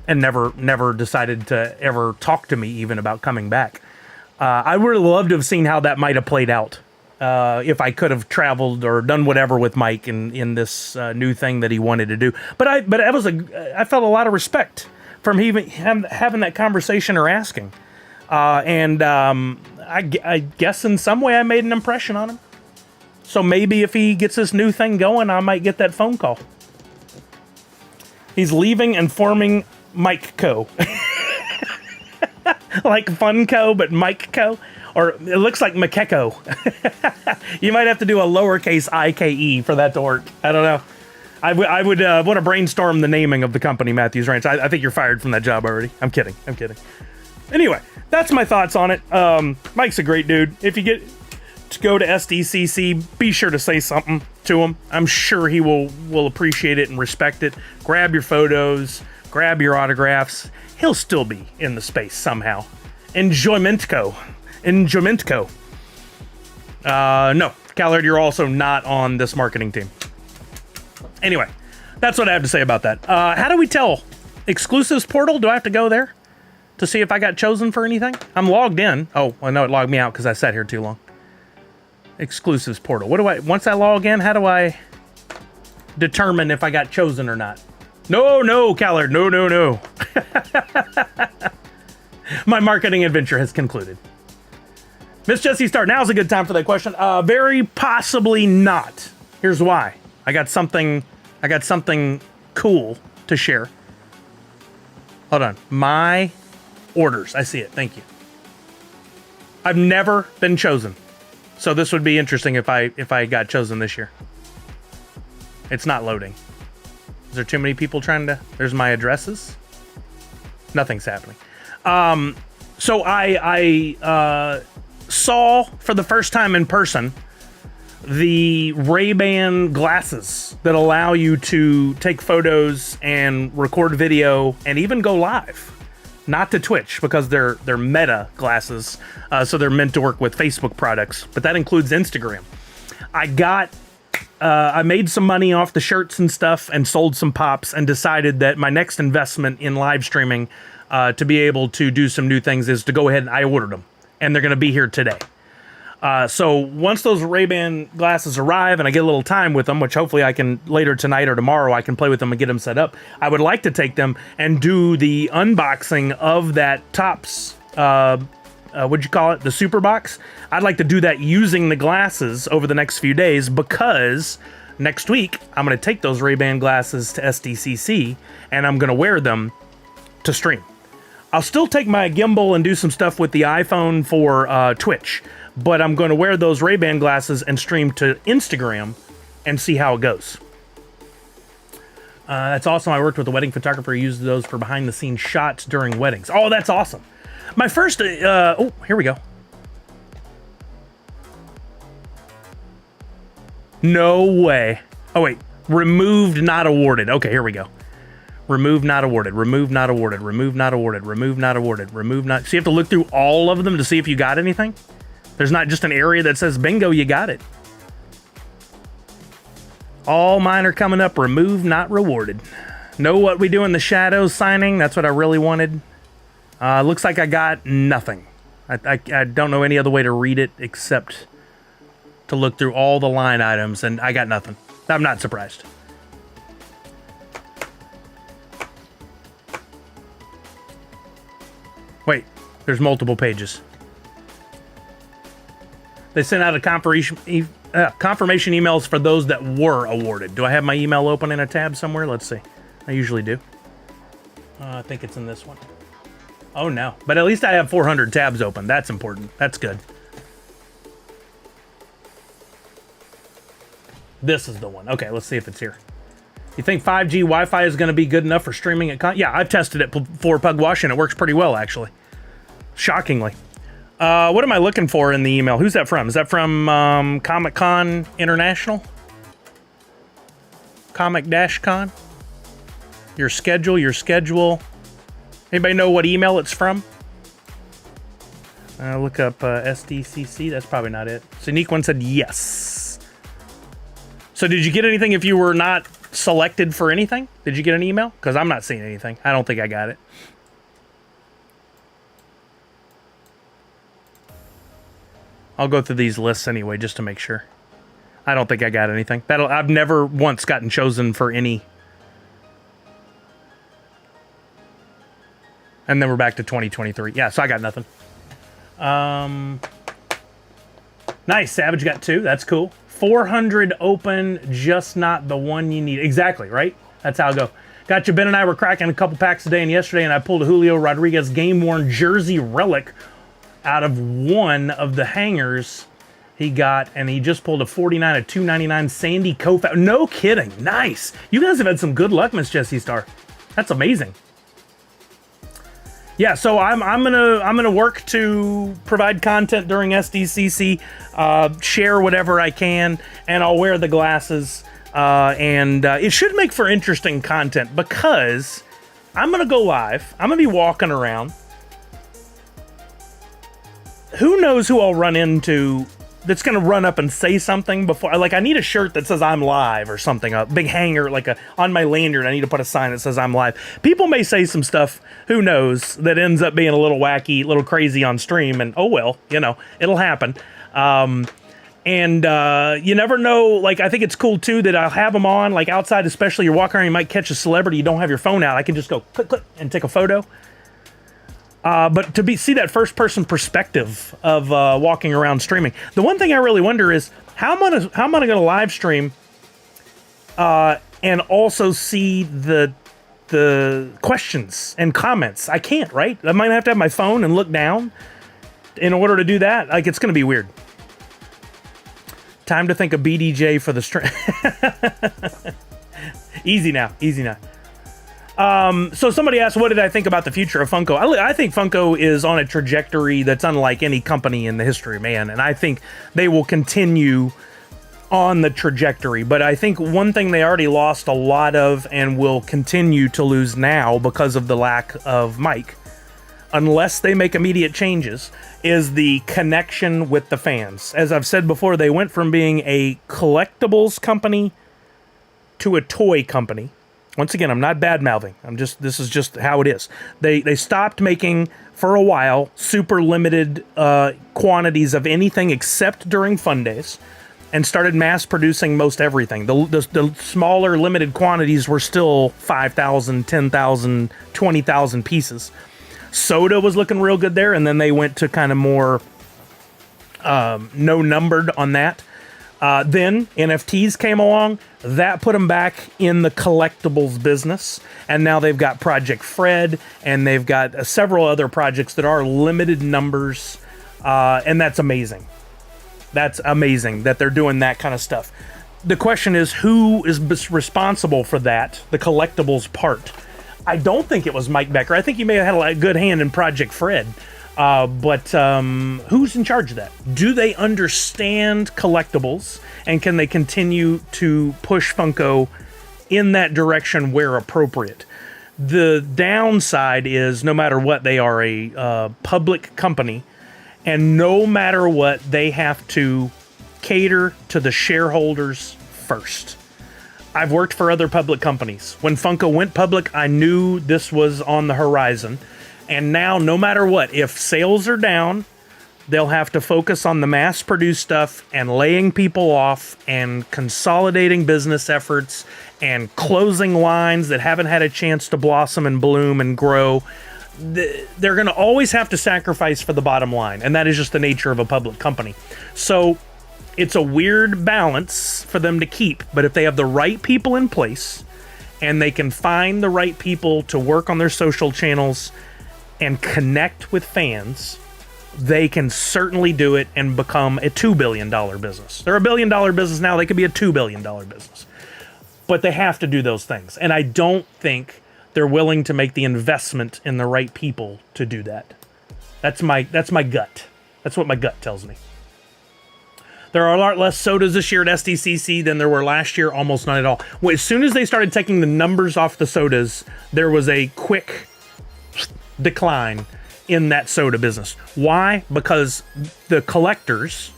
never decided to ever talk to me even about coming back. I would have loved to have seen how that might have played out. If I could have traveled or done whatever with Mike in this new thing that he wanted to do. But I felt a lot of respect from even having that conversation or asking. I guess in some way I made an impression on him. So maybe if he gets this new thing going, I might get that phone call. He's leaving and forming Mike Co. Like Funko, but Mike Co. Or it looks like Makeko. You might have to do a lowercase IKE for that to work. I don't know. I would want to brainstorm the naming of the company, Matthews Ranch. I think you're fired from that job already. I'm kidding. Anyway, that's my thoughts on it. Mike's a great dude. If you get to go to SDCC, be sure to say something to him. I'm sure he will appreciate it and respect it. Grab your photos, grab your autographs. He'll still be in the space somehow. Enjoymentco. No, Callard, you're also not on this marketing team. Anyway, that's what I have to say about that. How do we tell? Exclusives portal? Do I have to go there to see if I got chosen for anything? I'm logged in. Oh, I know it logged me out because I sat here too long. Exclusives portal. Once I log in, how do I determine if I got chosen or not? No, Callard, no. My marketing adventure has concluded. Miss Jessie Star, now's a good time for that question. Very possibly not. Here's why. I got something cool to share. Hold on. My orders. I see it. Thank you. I've never been chosen. So this would be interesting if I got chosen this year. It's not loading. Is there too many people trying to... There's my addresses. Nothing's happening. So I saw for the first time in person the Ray-Ban glasses that allow you to take photos and record video and even go live. Not to Twitch because they're Meta glasses, so they're meant to work with Facebook products, but that includes Instagram. I made some money off the shirts and stuff and sold some pops and decided that my next investment in live streaming to be able to do some new things is to go ahead and I ordered them, and they're going to be here today. So once those Ray-Ban glasses arrive and I get a little time with them, which hopefully I can later tonight or tomorrow, I can play with them and get them set up. I would like to take them and do the unboxing of that Topps, what'd you call it? The Super Box. I'd like to do that using the glasses over the next few days because next week I'm going to take those Ray-Ban glasses to SDCC and I'm going to wear them to stream. I'll still take my gimbal and do some stuff with the iPhone for Twitch, but I'm going to wear those Ray-Ban glasses and stream to Instagram and see how it goes. That's awesome. I worked with a wedding photographer who used those for behind-the-scenes shots during weddings. Oh, that's awesome. My first... oh, here we go. No way. Oh, wait. Removed, not awarded. Okay, here we go. Remove not awarded, remove not awarded, remove not awarded, remove not awarded, remove not. So you have to look through all of them to see if you got anything. There's not just an area that says, bingo, you got it. All mine are coming up, remove not rewarded. Know what we do in the shadows signing? That's what I really wanted. Looks like I got nothing. I don't know any other way to read it except to look through all the line items, and I got nothing. I'm not surprised. Wait, there's multiple pages. They sent out a confirmation emails for those that were awarded. Do I have my email open in a tab somewhere? Let's see. I usually do. I think it's in this one. Oh, no. But at least I have 400 tabs open. That's important. That's good. This is the one. Okay, let's see if it's here. You think 5G Wi-Fi is going to be good enough for streaming it? Yeah, I've tested it for Pugwash, and it works pretty well, actually. Shockingly. What am I looking for in the email? Who's that from? Is that from Comic-Con International? Comic-Con? Your schedule. Anybody know what email it's from? Look up SDCC. That's probably not it. Sneak One said yes. So did you get anything if you were not selected for anything? Did you get an email? Because I'm not seeing anything. I don't think I got it. I'll go through these lists anyway, just to make sure. I don't think I got anything. I've never once gotten chosen for any. And then we're back to 2023. Yeah, so I got nothing. Nice, Savage got 2. That's cool. 400 open, just not the one you need. Exactly, right? That's how I go. Gotcha, Ben and I were cracking a couple packs a day, and yesterday, and I pulled a Julio Rodriguez game-worn jersey relic out of one of the hangers he got, and he just pulled a 49 of 299 Sandy Koufax. No kidding. Nice. You guys have had some good luck, Miss Jessie Star. That's amazing. Yeah, so I'm gonna work to provide content during SDCC, share whatever I can, and I'll wear the glasses, and it should make for interesting content because I'm gonna go live. I'm gonna be walking around. Who knows who I'll run into that's going to run up and say something before. Like, I need a shirt that says I'm live or something, a big hanger, like on my lanyard. I need to put a sign that says I'm live. People may say some stuff, who knows, that ends up being a little wacky, a little crazy on stream, and oh well, it'll happen. And you never know. Like, I think it's cool too that I'll have them on, like outside, especially you're walking around, you might catch a celebrity, you don't have your phone out. I can just go click, click, and take a photo. But to see that first-person perspective of walking around streaming, the one thing I really wonder is how am I going to live stream and also see the questions and comments? I can't, right? I might have to have my phone and look down in order to do that. Like, it's going to be weird. Time to think of BDJ for the stream. Easy now. So somebody asked, what did I think about the future of Funko? I think Funko is on a trajectory that's unlike any company in the history, man. And I think they will continue on the trajectory. But I think one thing they already lost a lot of and will continue to lose now because of the lack of Mike, unless they make immediate changes, is the connection with the fans. As I've said before, they went from being a collectibles company to a toy company. Once again, I'm not bad-mouthing. This is just how it is. They stopped making, for a while, super limited quantities of anything except during fun days, and started mass-producing most everything. The smaller, limited quantities were still 5,000, 10,000, 20,000 pieces. Soda was looking real good there, and then they went to kind of more no-numbered on that. Then NFTs came along. That put them back in the collectibles business. And now they've got Project Fred, and they've got several other projects that are limited numbers. And that's amazing. That's amazing that they're doing that kind of stuff. The question is, who is responsible for that, the collectibles part? I don't think it was Mike Becker. I think he may have had a good hand in Project Fred. But who's in charge of that? Do they understand collectibles, and can they continue to push Funko in that direction where appropriate? The downside is no matter what, they are a public company, and no matter what, they have to cater to the shareholders first. I've worked for other public companies. When Funko went public, I knew this was on the horizon. And now, no matter what, if sales are down, they'll have to focus on the mass-produced stuff and laying people off and consolidating business efforts and closing lines that haven't had a chance to blossom and bloom and grow. They're going to always have to sacrifice for the bottom line, and that is just the nature of a public company. So it's a weird balance for them to keep, but if they have the right people in place and they can find the right people to work on their social channels and connect with fans, they can certainly do it and become a $2 billion business. They're a $1 billion business now. They could be a $2 billion business. But they have to do those things. And I don't think they're willing to make the investment in the right people to do that. That's my gut. That's what my gut tells me. There are a lot less sodas this year at SDCC than there were last year, almost none at all. Well, as soon as they started taking the numbers off the sodas, there was a quick decline in that soda business. Why? Because the collectors,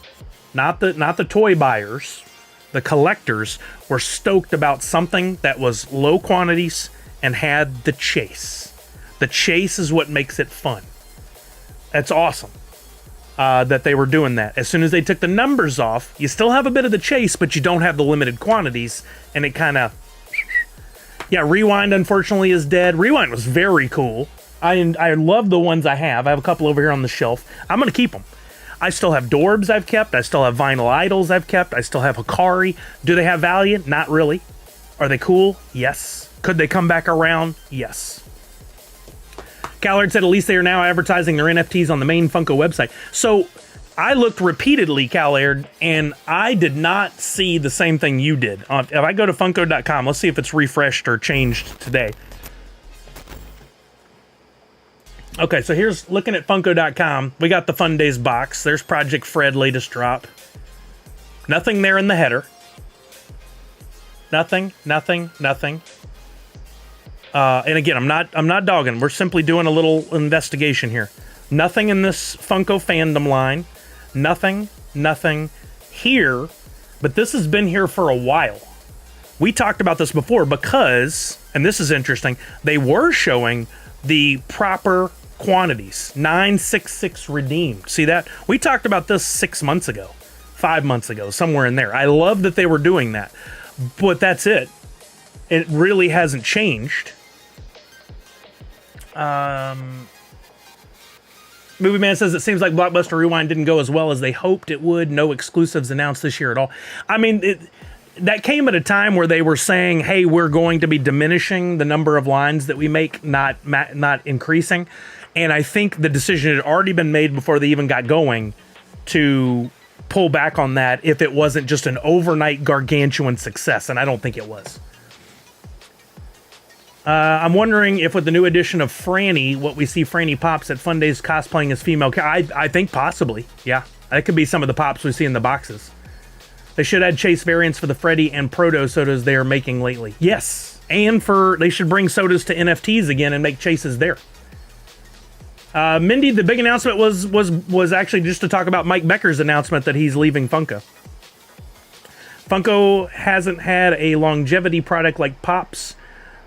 not the toy buyers, the collectors were stoked about something that was low quantities and had the chase. The chase is what makes it fun. That's awesome. That they were doing that. As soon as they took the numbers off, you still have a bit of the chase, but you don't have the limited quantities, and it kind of... Yeah, Rewind, unfortunately, is dead. Rewind was very cool. I love the ones I have. I have a couple over here on the shelf. I'm going to keep them. I still have Dorbs I've kept. I still have Vinyl Idols I've kept. I still have Hikari. Do they have value? Not really. Are they cool? Yes. Could they come back around? Yes. Callard said at least they are now advertising their NFTs on the main Funko website. So I looked repeatedly, Callard, and I did not see the same thing you did. If I go to Funko.com, let's see if it's refreshed or changed today. Okay, so here's looking at Funko.com. We got the Fun Days box. There's Project Fred latest drop. Nothing there in the header. Nothing. And again, I'm not dogging. We're simply doing a little investigation here. Nothing in this Funko fandom line. Nothing here. But this has been here for a while. We talked about this before because, and this is interesting, they were showing the proper quantities. 966 redeemed. See that? We talked about this 6 months ago. 5 months ago. Somewhere in there. I love that they were doing that. But that's it. It really hasn't changed. Movie Man says it seems like Blockbuster Rewind didn't go as well as they hoped it would. No exclusives announced this year at all. I mean, that came at a time where they were saying, hey, we're going to be diminishing the number of lines that we make, not increasing. And I think the decision had already been made before they even got going to pull back on that if it wasn't just an overnight gargantuan success. And I don't think it was. I'm wondering if with the new addition of Franny, what we see Franny Pops at Fun Days cosplaying as female. I think possibly. Yeah, that could be some of the Pops we see in the boxes. They should add chase variants for the Freddy and Proto sodas they are making lately. Yes, and they should bring sodas to NFTs again and make chases there. Mindy, the big announcement was actually just to talk about Mike Becker's announcement that he's leaving Funko. Funko hasn't had a longevity product like Pops.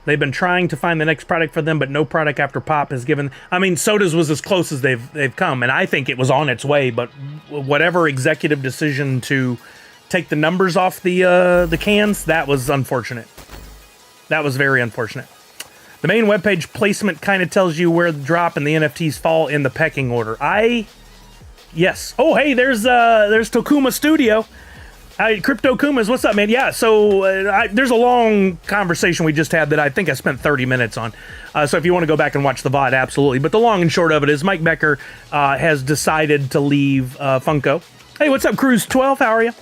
They've been trying to find the next product for them, but no product after Pop has given. I mean, sodas was as close as they've come, and I think it was on its way. But whatever executive decision to take the numbers off the cans, that was unfortunate. That was very unfortunate. The main webpage placement kind of tells you where the drop and the NFTs fall in the pecking order. Yes. Oh, hey, there's Tokuma Studio. Crypto Kumas, what's up, man? Yeah, so there's a long conversation we just had that I think I spent 30 minutes on. So if you want to go back and watch the VOD, absolutely. But the long and short of it is Mike Becker has decided to leave Funko. Hey, what's up, Cruise12? How are you?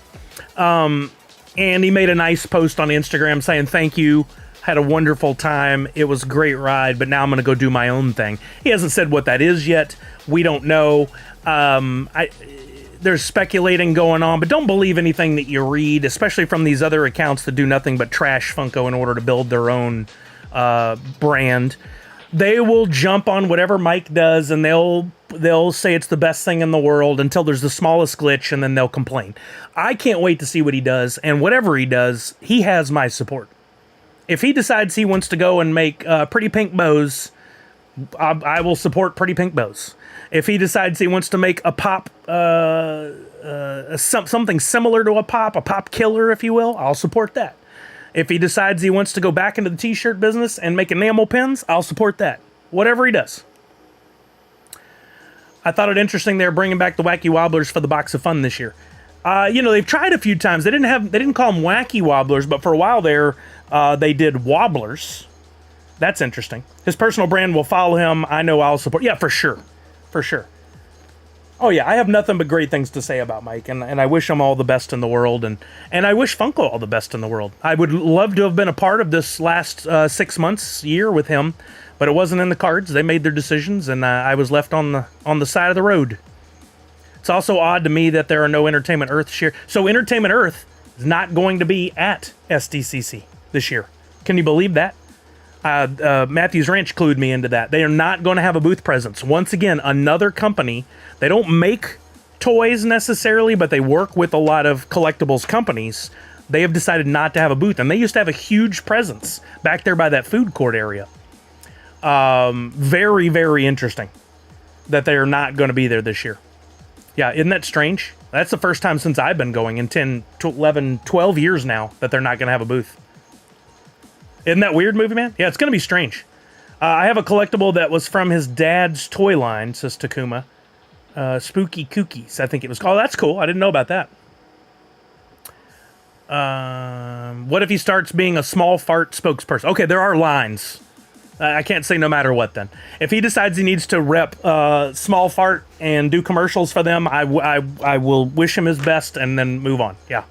And he made a nice post on Instagram saying, thank you. Had a wonderful time. It was a great ride, but now I'm going to go do my own thing. He hasn't said what that is yet. We don't know. There's speculating going on, but don't believe anything that you read, especially from these other accounts that do nothing but trash Funko in order to build their own brand, they will jump on whatever Mike does, and they'll say it's the best thing in the world until there's the smallest glitch, and then they'll complain. I can't wait to see what he does, and whatever he does, he has my support. If he decides he wants to go and make pretty pink bows, I will support pretty pink bows. If he decides he wants to make a pop, something similar to a pop killer, if you will, I'll support that. If he decides he wants to go back into the t-shirt business and make enamel pins, I'll support that. Whatever he does. I thought it interesting they're bringing back the Wacky Wobblers for the Box of Fun this year. They've tried a few times. They didn't call them Wacky Wobblers, but for a while there, they did Wobblers. That's interesting. His personal brand will follow him. I know I'll support. Yeah, for sure. For sure. Oh, yeah, I have nothing but great things to say about Mike, and I wish him all the best in the world, and I wish Funko all the best in the world. I would love to have been a part of this last 6 months, year with him, but it wasn't in the cards. They made their decisions, and I was left on the side of the road. It's also odd to me that there are no Entertainment Earth share. So Entertainment Earth is not going to be at SDCC this year. Can you believe that? Matthews Ranch clued me into that. They are not going to have a booth presence. Once again, another company. They don't make toys necessarily, but they work with a lot of collectibles companies. They have decided not to have a booth, and they used to have a huge presence back there by that food court area. Very, very interesting that they are not going to be there this year. Yeah, isn't that strange? That's the first time since I've been going in 10, 11, 12 years now that they're not going to have a booth. Isn't that weird, Movie Man? Yeah, it's going to be strange. I have a collectible that was from his dad's toy line, says Takuma. Spooky Cookies, I think it was called. That's cool. I didn't know about that. What if he starts being a small fart spokesperson? Okay, there are lines. I can't say no matter what then. If he decides he needs to rep small fart and do commercials for them, I will wish him his best and then move on. Yeah.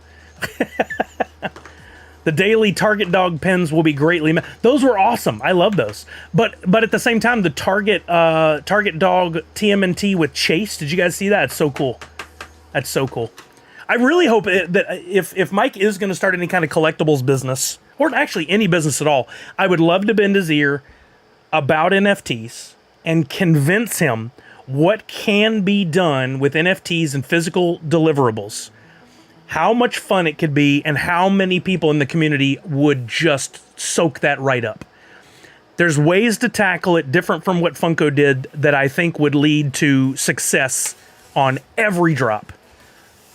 The daily Target dog pins will be greatly... Those were awesome. I love those. But at the same time, the Target dog TMNT with Chase, did you guys see that? It's so cool. That's so cool. I really hope that if Mike is going to start any kind of collectibles business, or actually any business at all, I would love to bend his ear about NFTs and convince him what can be done with NFTs and physical deliverables. How much fun it could be, and how many people in the community would just soak that right up. There's ways to tackle it different from what Funko did that I think would lead to success on every drop.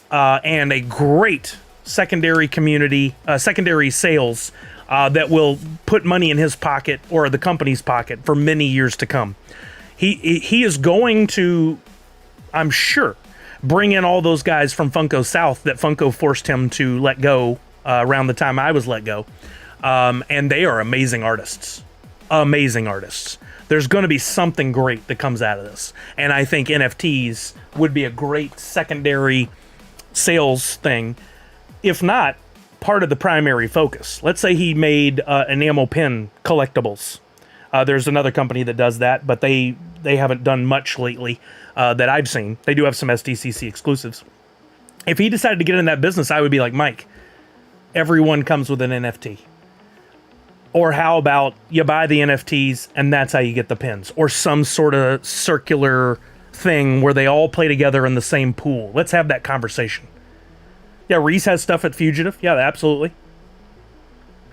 And a great secondary community, secondary sales that will put money in his pocket or the company's pocket for many years to come. He is going to, I'm sure, bring in all those guys from Funko South that Funko forced him to let go around the time I was let go. And they are amazing artists. Amazing artists. There's going to be something great that comes out of this. And I think NFTs would be a great secondary sales thing, if not part of the primary focus. Let's say he made enamel pin collectibles. There's another company that does that, but they haven't done much lately that I've seen. They do have some SDCC exclusives. If he decided to get in that business, I would be like, Mike, everyone comes with an NFT. Or how about you buy the NFTs and that's how you get the pins? Or some sort of circular thing where they all play together in the same pool. Let's have that conversation. Yeah, Reese has stuff at Fugitive. Yeah, absolutely.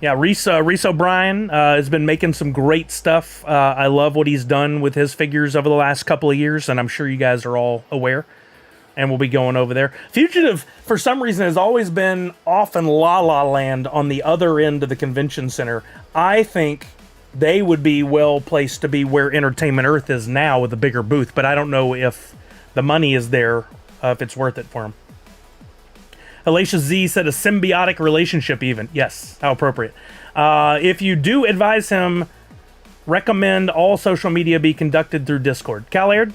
Yeah, Reese O'Brien has been making some great stuff. I love what he's done with his figures over the last couple of years, and I'm sure you guys are all aware. And we'll be going over there. Fugitive, for some reason, has always been off in La La Land on the other end of the convention center. I think they would be well placed to be where Entertainment Earth is now with a bigger booth, but I don't know if the money is there, if it's worth it for them. Alicia Z said a symbiotic relationship even. Yes, how appropriate. If you do advise him, recommend all social media be conducted through Discord. Calaird,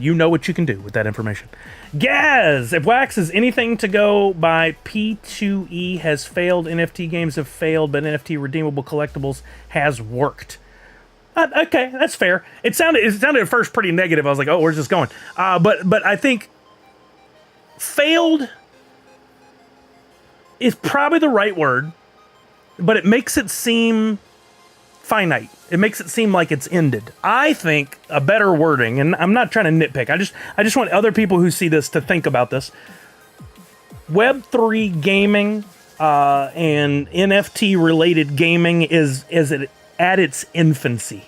you know what you can do with that information. Gaz, if Wax is anything to go by, P2E has failed. NFT games have failed, but NFT redeemable collectibles has worked. Okay, that's fair. It sounded at first pretty negative. I was like, oh, where's this going? But I think failed is probably the right word, but it makes it seem finite. It makes it seem like it's ended. I think a better wording, and I'm not trying to nitpick. I just want other people who see this to think about this. Web3 gaming and NFT related gaming is at its infancy,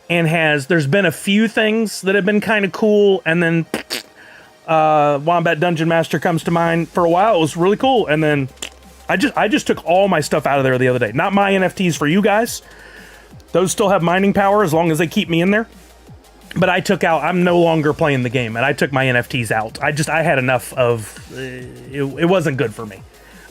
and there's been a few things that have been kind of cool, and then Wombat Dungeon Master comes to mind. For a while it was really cool, and then I just took all my stuff out of there the other day. Not my NFTs for you guys. Those still have mining power as long as they keep me in there. But I'm no longer playing the game, and I took my NFTs out. I had enough of, it wasn't good for me.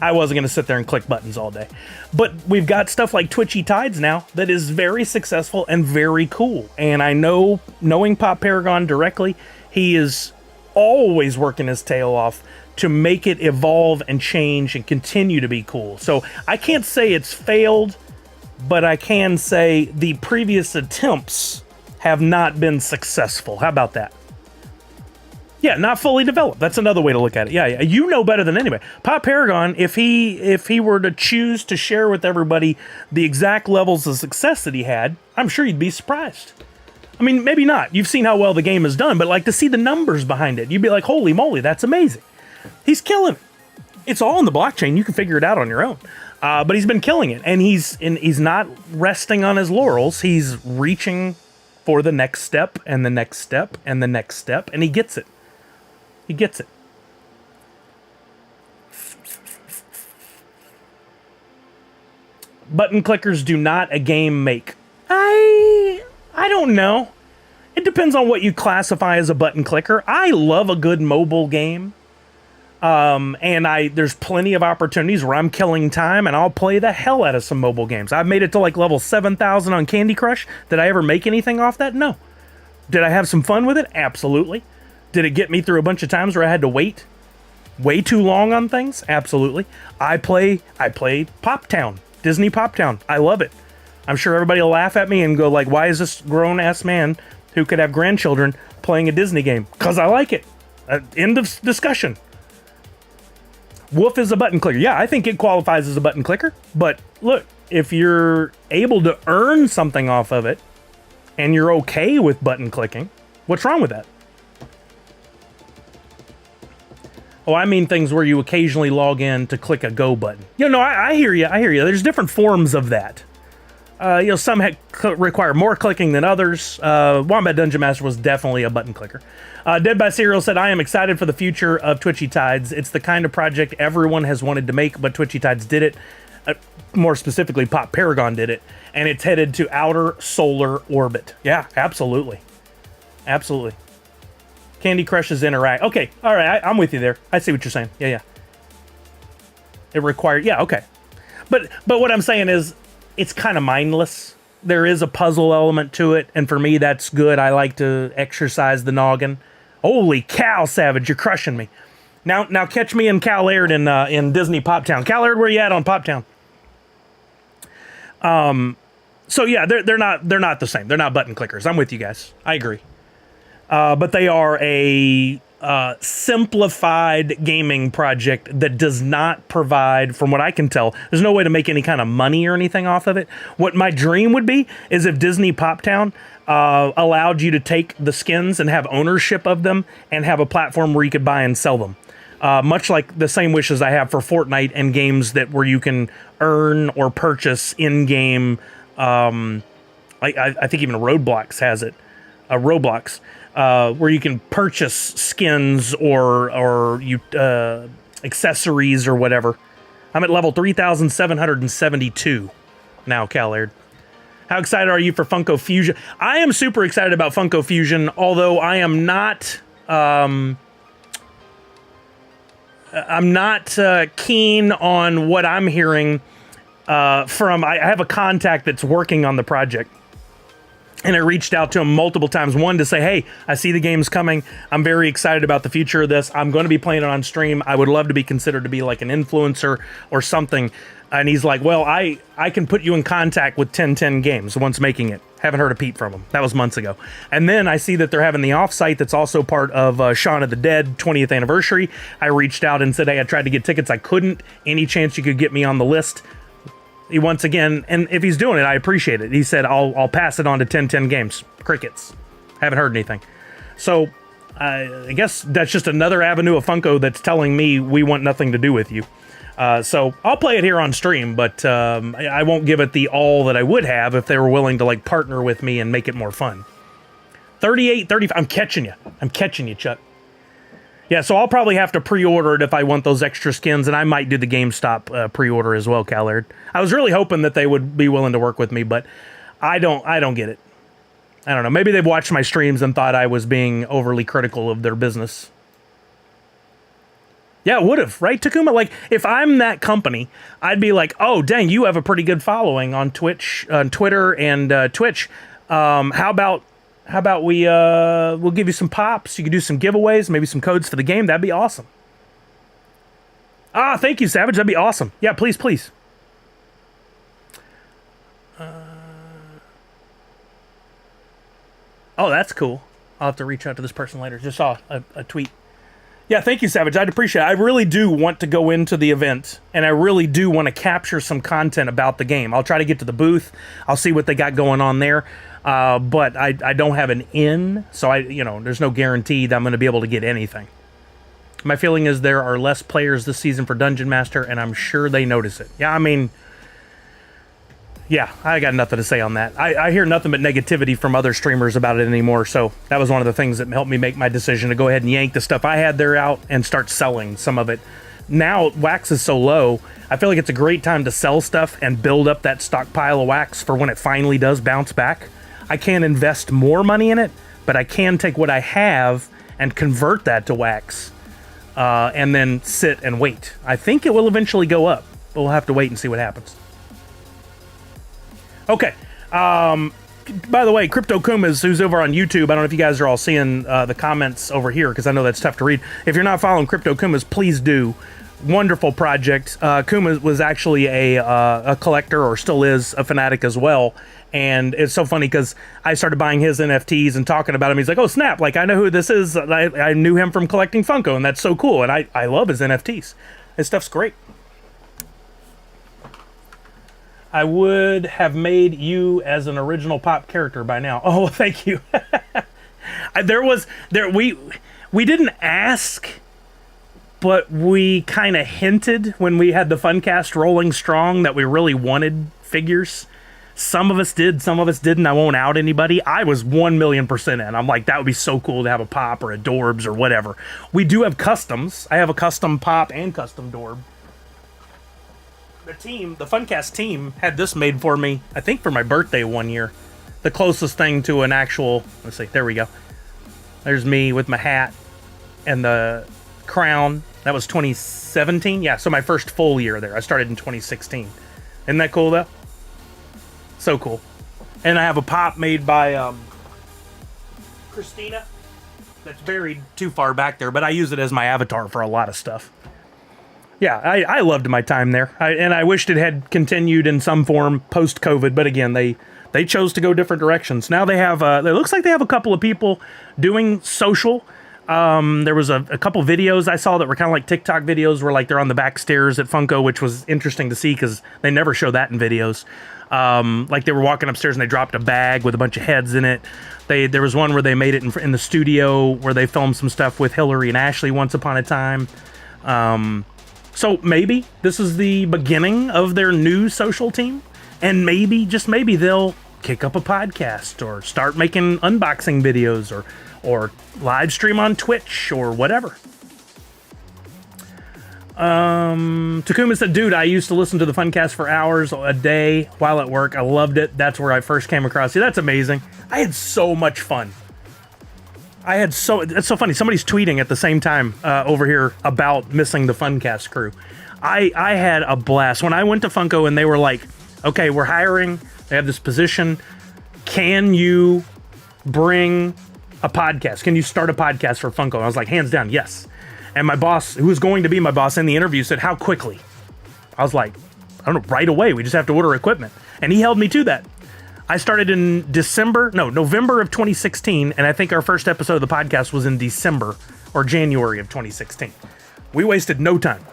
I wasn't going to sit there and click buttons all day. But we've got stuff like Twitchy Tides now that is very successful and very cool. And I know, knowing Pop Paragon directly, he is always working his tail off to make it evolve and change and continue to be cool. So I can't say it's failed, but I can say the previous attempts have not been successful. How about that? Yeah, not fully developed. That's another way to look at it. Yeah, you know better than anybody. Pop Paragon, if he were to choose to share with everybody the exact levels of success that he had, I'm sure you'd be surprised. I mean, maybe not. You've seen how well the game is done, but like to see the numbers behind it, you'd be like, holy moly, that's amazing. He's killing it. It's all in the blockchain. You can figure it out on your own. But he's been killing it, and he's not resting on his laurels. He's reaching for the next step and the next step and the next step, and he gets it. He gets it. Button clickers do not a game make. I don't know. It depends on what you classify as a button clicker. I love a good mobile game. And there's plenty of opportunities where I'm killing time, and I'll play the hell out of some mobile games. I've made it to like level 7,000 on Candy Crush. Did I ever make anything off that? No. Did I have some fun with it? Absolutely. Did it get me through a bunch of times where I had to wait way too long on things? Absolutely. I played Pop Town, Disney Pop Town. I love it. I'm sure everybody will laugh at me and go like, why is this grown-ass man who could have grandchildren playing a Disney game? Because I like it. End of discussion. Woof is a button clicker. Yeah, I think it qualifies as a button clicker. But look, if you're able to earn something off of it and you're okay with button clicking, what's wrong with that? Oh, I mean things where you occasionally log in to click a go button. I hear you. I hear you. There's different forms of that. Some require more clicking than others. Wombat Dungeon Master was definitely a button clicker. Dead by Serial said, I am excited for the future of Twitchy Tides. It's the kind of project everyone has wanted to make, but Twitchy Tides did it. More specifically, Pop Paragon did it. And it's headed to outer solar orbit. Yeah, absolutely. Absolutely. Candy Crush's interact. Okay, all right, I'm with you there. I see what you're saying. Yeah. It required, yeah, okay. But what I'm saying is, it's kind of mindless. There is a puzzle element to it, and for me, that's good. I like to exercise the noggin. Holy cow, Savage, you're crushing me. Now catch me and Cal Laird in Disney Pop Town. Cal Laird, where you at on Pop Town? So yeah, they're not the same. They're not button clickers. I'm with you guys. I agree. But they are a simplified gaming project that does not provide, from what I can tell, there's no way to make any kind of money or anything off of it. What my dream would be is if Disney Pop Town allowed you to take the skins and have ownership of them and have a platform where you could buy and sell them. Much like the same wishes I have for Fortnite and games where you can earn or purchase in-game. I think even Roblox has it. Roblox. Where you can purchase skins or accessories or whatever. I'm at level 3,772 now, Cal Laird. How excited are you for Funko Fusion? I am super excited about Funko Fusion, although I am not... I'm not keen on what I'm hearing from... I have a contact that's working on the project. And I reached out to him multiple times. One, to say, hey, I see the game's coming. I'm very excited about the future of this. I'm going to be playing it on stream. I would love to be considered to be like an influencer or something. And he's like, well, I can put you in contact with 1010 Games, the ones making it. Haven't heard a peep from him. That was months ago. And then I see that they're having the offsite that's also part of Shaun of the Dead 20th anniversary. I reached out and said, hey, I tried to get tickets. I couldn't. Any chance you could get me on the list? he once again, and if he's doing it, I appreciate it. He said, I'll pass it on to 1010 Games. Crickets. Haven't heard anything. So I guess that's just another avenue of Funko that's telling me we want nothing to do with you. So I'll play it here on stream, but I won't give it the all that I would have if they were willing to like partner with me and make it more fun. 38, 35. I'm catching you, Chuck. Yeah, so I'll probably have to pre-order it if I want those extra skins, and I might do the GameStop pre-order as well, Callard. I was really hoping that they would be willing to work with me, but I don't get it. I don't know. Maybe they've watched my streams and thought I was being overly critical of their business. Yeah, it would have, right, Takuma? Like, if I'm that company, I'd be like, oh, dang, you have a pretty good following on Twitch, on Twitter, and Twitch. How about we'll give you some pops? You could do some giveaways, maybe some codes for the game. That'd be awesome. Ah, thank you, Savage. That'd be awesome. Yeah, please, please. Oh, that's cool. I'll have to reach out to this person later. Just saw a tweet. Yeah, thank you, Savage. I'd appreciate it. I really do want to go into the event, and I really do want to capture some content about the game. I'll try to get to the booth. I'll see what they got going on there. But I don't have an in, so there's no guarantee that I'm going to be able to get anything. My feeling is there are less players this season for Dungeon Master, and I'm sure they notice it. Yeah, I mean, yeah, I got nothing to say on that. I hear nothing but negativity from other streamers about it anymore, so that was one of the things that helped me make my decision to go ahead and yank the stuff I had there out and start selling some of it. Now, wax is so low, I feel like it's a great time to sell stuff and build up that stockpile of wax for when it finally does bounce back. I can't invest more money in it, but I can take what I have and convert that to wax and then sit and wait. I think it will eventually go up, but we'll have to wait and see what happens. Okay. By the way, Crypto Kumas, who's over on YouTube, I don't know if you guys are all seeing the comments over here, because I know that's tough to read. If you're not following Crypto Kumas, please do. Wonderful project. Kuma was actually a collector, or still is a fanatic as well. And it's so funny because I started buying his NFTs and talking about him. He's like, oh, snap. Like, I know who this is. I knew him from collecting Funko, and that's so cool. And I love his NFTs. His stuff's great. I would have made you as an original pop character by now. Oh, thank you. We didn't ask, but we kind of hinted when we had the Funcast rolling strong that we really wanted figures. Some of us did, some of us didn't. I won't out anybody. I was 1,000,000% in. I'm like, that would be so cool to have a pop or a Dorbs or whatever. We do have customs. I have a custom pop and custom Dorb. The Funcast team had this made for me, I think for my birthday one year. The closest thing to an actual, let's see, there we go. There's me with my hat and the crown. That was 2017. Yeah, so my first full year there. I started in 2016. Isn't that cool though? So cool. And I have a pop made by Christina that's buried too far back there, but I use it as my avatar for a lot of stuff. Yeah, I loved my time there, and I wished it had continued in some form post-COVID, but again, they chose to go different directions. Now they have, it looks like they have a couple of people doing social. There was a couple videos I saw that were kind of like TikTok videos where like they're on the back stairs at Funko, which was interesting to see because they never show that in videos. Like they were walking upstairs and they dropped a bag with a bunch of heads in it. There was one where they made it in the studio where they filmed some stuff with Hillary and Ashley once upon a time. So maybe this is the beginning of their new social team, and maybe, just maybe, they'll kick up a podcast or start making unboxing videos or live stream on Twitch or whatever. Takuma said, dude, I used to listen to the Funcast for hours a day while at work. I loved it. That's where I first came across you. That's amazing. I had so much fun. It's so funny. Somebody's tweeting at the same time over here about missing the Funcast crew. I had a blast. When I went to Funko and they were like, okay, we're hiring. They have this position. Can you bring a podcast? Can you start a podcast for Funko? And I was like, hands down, yes. And my boss, who was going to be my boss in the interview, said, how quickly? I was like, I don't know, right away. We just have to order equipment. And he held me to that. I started in November of 2016, and I think our first episode of the podcast was in December or January of 2016. We wasted no time.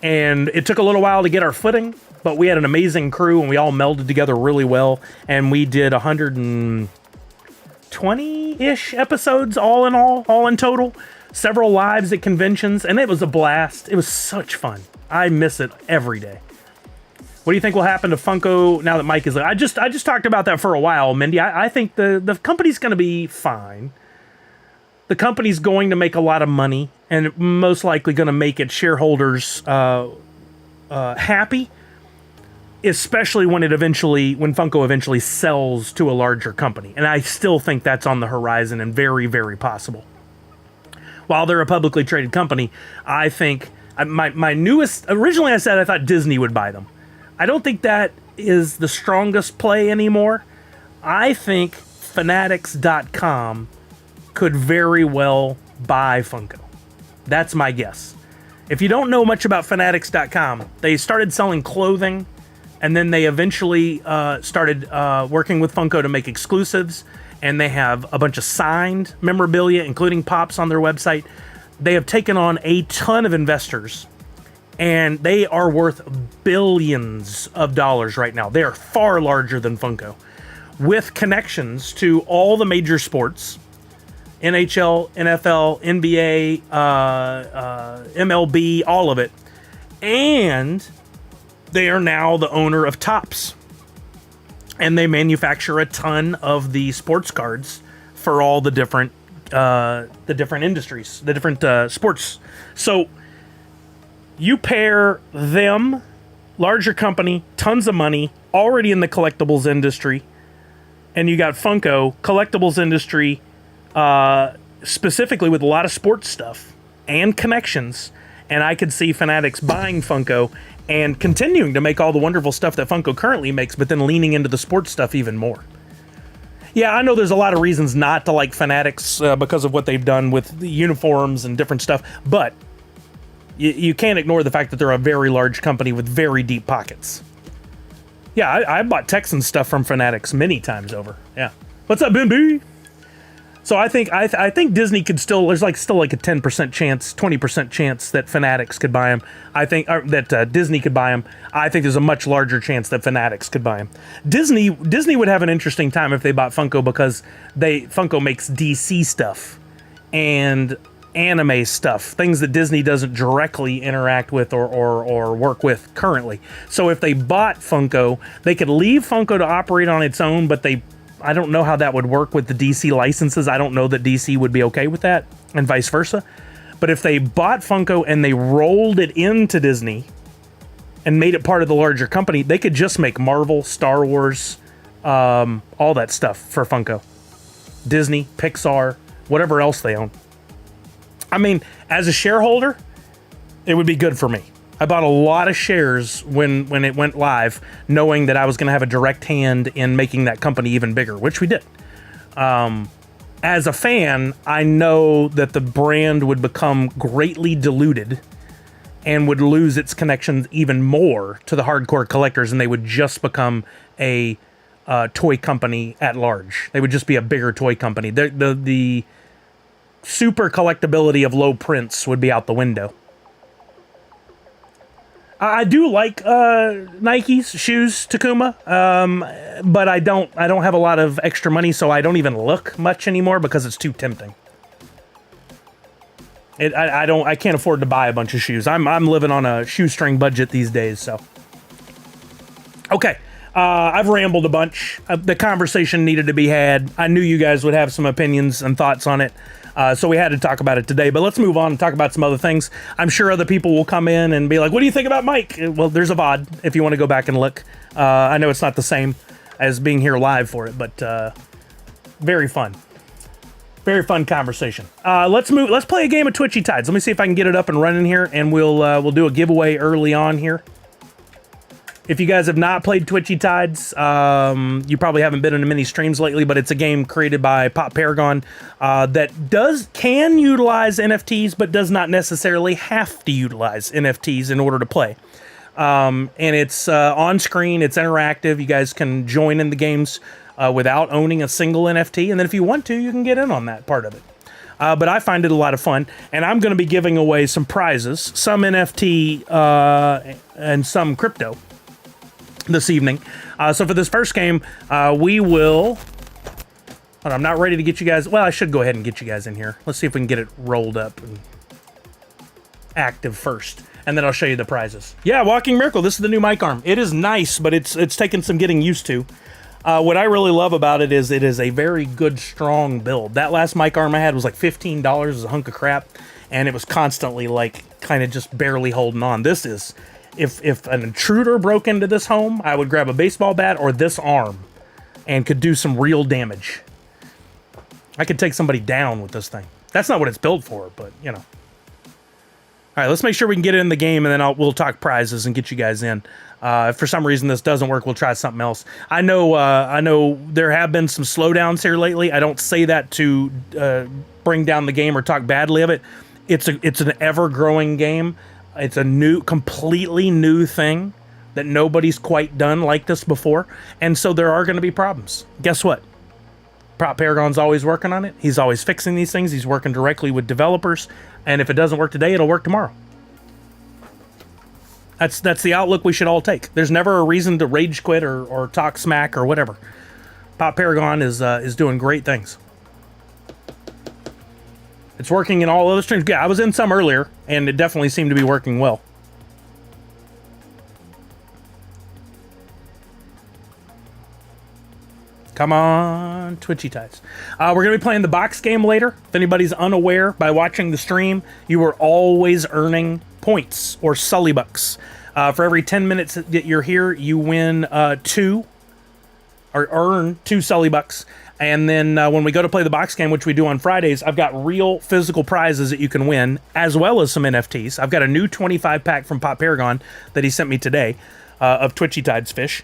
And it took a little while to get our footing, but we had an amazing crew and we all melded together really well. And we did 120-ish episodes all in total. Several lives at conventions, and it was a blast. It was such fun. I miss it every day. What do you think will happen to Funko now that Mike is? I just talked about that for a while, Mindy. I think the company's going to be fine. The company's going to make a lot of money, and most likely going to make its shareholders happy, especially when Funko eventually sells to a larger company. And I still think that's on the horizon and very, very possible. While they're a publicly traded company, I think my newest. Originally, I said I thought Disney would buy them. I don't think that is the strongest play anymore. I think Fanatics.com could very well buy Funko. That's my guess. If you don't know much about Fanatics.com, they started selling clothing, and then they eventually started working with Funko to make exclusives, and they have a bunch of signed memorabilia, including Pops, on their website. They have taken on a ton of investors, and they are worth billions of dollars right now. They are far larger than Funko, with connections to all the major sports, NHL, NFL, NBA, MLB, all of it. And they are now the owner of Topps. And they manufacture a ton of the sports cards for all the different industries, the different sports. So you pair them, larger company, tons of money, already in the collectibles industry, and you got Funko, collectibles industry, specifically with a lot of sports stuff and connections. And I could see Fanatics buying Funko and continuing to make all the wonderful stuff that Funko currently makes, but then leaning into the sports stuff even more. Yeah, I know there's a lot of reasons not to like Fanatics because of what they've done with the uniforms and different stuff, but you can't ignore the fact that they're a very large company with very deep pockets. Yeah, I bought Texans stuff from Fanatics many times over. Yeah. What's up, Bimby? So I think Disney could still, there's still like a 10% chance, 20% chance that Fanatics could buy them. I think that Disney could buy them. I think there's a much larger chance that Fanatics could buy them. Disney would have an interesting time if they bought Funko, because Funko makes DC stuff and anime stuff, things that Disney doesn't directly interact with or work with currently. So if they bought Funko, they could leave Funko to operate on its own, but I don't know how that would work with the DC licenses. I don't know that DC would be okay with that, and vice versa. But if they bought Funko and they rolled it into Disney and made it part of the larger company, they could just make Marvel, Star Wars, all that stuff for Funko. Disney, Pixar, whatever else they own. I mean, as a shareholder, it would be good for me. I bought a lot of shares when it went live, knowing that I was going to have a direct hand in making that company even bigger, which we did. As a fan, I know that the brand would become greatly diluted and would lose its connections even more to the hardcore collectors, and they would just become a toy company at large. They would just be a bigger toy company. The super collectability of low prints would be out the window. I do like Nike's shoes, Takuma, but I don't have a lot of extra money, so I don't even look much anymore because it's too tempting. I can't afford to buy a bunch of shoes. I'm living on a shoestring budget these days, so. Okay, I've rambled a bunch. The conversation needed to be had. I knew you guys would have some opinions and thoughts on it. So we had to talk about it today, but let's move on and talk about some other things. I'm sure other people will come in and be like, what do you think about Mike? Well, there's a VOD if you want to go back and look. I know it's not the same as being here live for it, but very fun. Very fun conversation. Let's play a game of Twitchy Tides. Let me see if I can get it up and running here, and we'll do a giveaway early on here. If you guys have not played Twitchy Tides, you probably haven't been in many streams lately, but it's a game created by Pop Paragon that can utilize NFTs, but does not necessarily have to utilize NFTs in order to play. And it's on screen, it's interactive. You guys can join in the games without owning a single NFT, and then if you want to, you can get in on that part of it. But I find it a lot of fun, and I'm going to be giving away some prizes, some NFT and some crypto. this evening. So for this first game, we will... Hold on, I'm not ready to get you guys... Well, I should go ahead and get you guys in here. Let's see if we can get it rolled up and active first. And then I'll show you the prizes. Yeah, Walking Miracle. This is the new mic arm. It is nice, but it's taken some getting used to. What I really love about it is a very good, strong build. That last mic arm I had was like $15. It was a hunk of crap. And it was constantly like kind of just barely holding on. This is... If an intruder broke into this home, I would grab a baseball bat or this arm and could do some real damage. I could take somebody down with this thing. That's not what it's built for, but, you know. All right, let's make sure we can get it in the game, and then we'll talk prizes and get you guys in. If for some reason this doesn't work, we'll try something else. I know there have been some slowdowns here lately. I don't say that to bring down the game or talk badly of it. It's an ever-growing game. It's a completely new thing that nobody's quite done like this before, and so there are going to be problems. Guess what? Prop Paragon's always working on it. He's always fixing these things. He's working directly with developers. And if it doesn't work today, it'll work tomorrow. That's the outlook we should all take. There's never a reason to rage quit or talk smack or whatever. Prop Paragon is doing great things. It's working in all other streams. Yeah, I was in some earlier, and it definitely seemed to be working well. Come on, Twitchy Tides. We're going to be playing the box game later. If anybody's unaware, by watching the stream, you are always earning points or Sully bucks. For every 10 minutes that you're here, you win earn 2 Sully bucks. And then when we go to play the box game, which we do on Fridays, I've got real physical prizes that you can win, as well as some NFTs. I've got a new 25-pack from Pop Paragon that he sent me today of Twitchy Tides fish.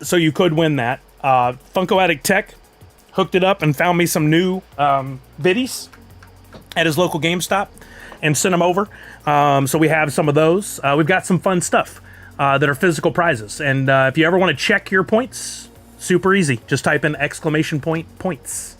So you could win that. Funko Addict Tech hooked it up and found me some new biddies at his local GameStop and sent them over. So we have some of those. We've got some fun stuff that are physical prizes. And if you ever want to check your points, super easy. Just type in !points.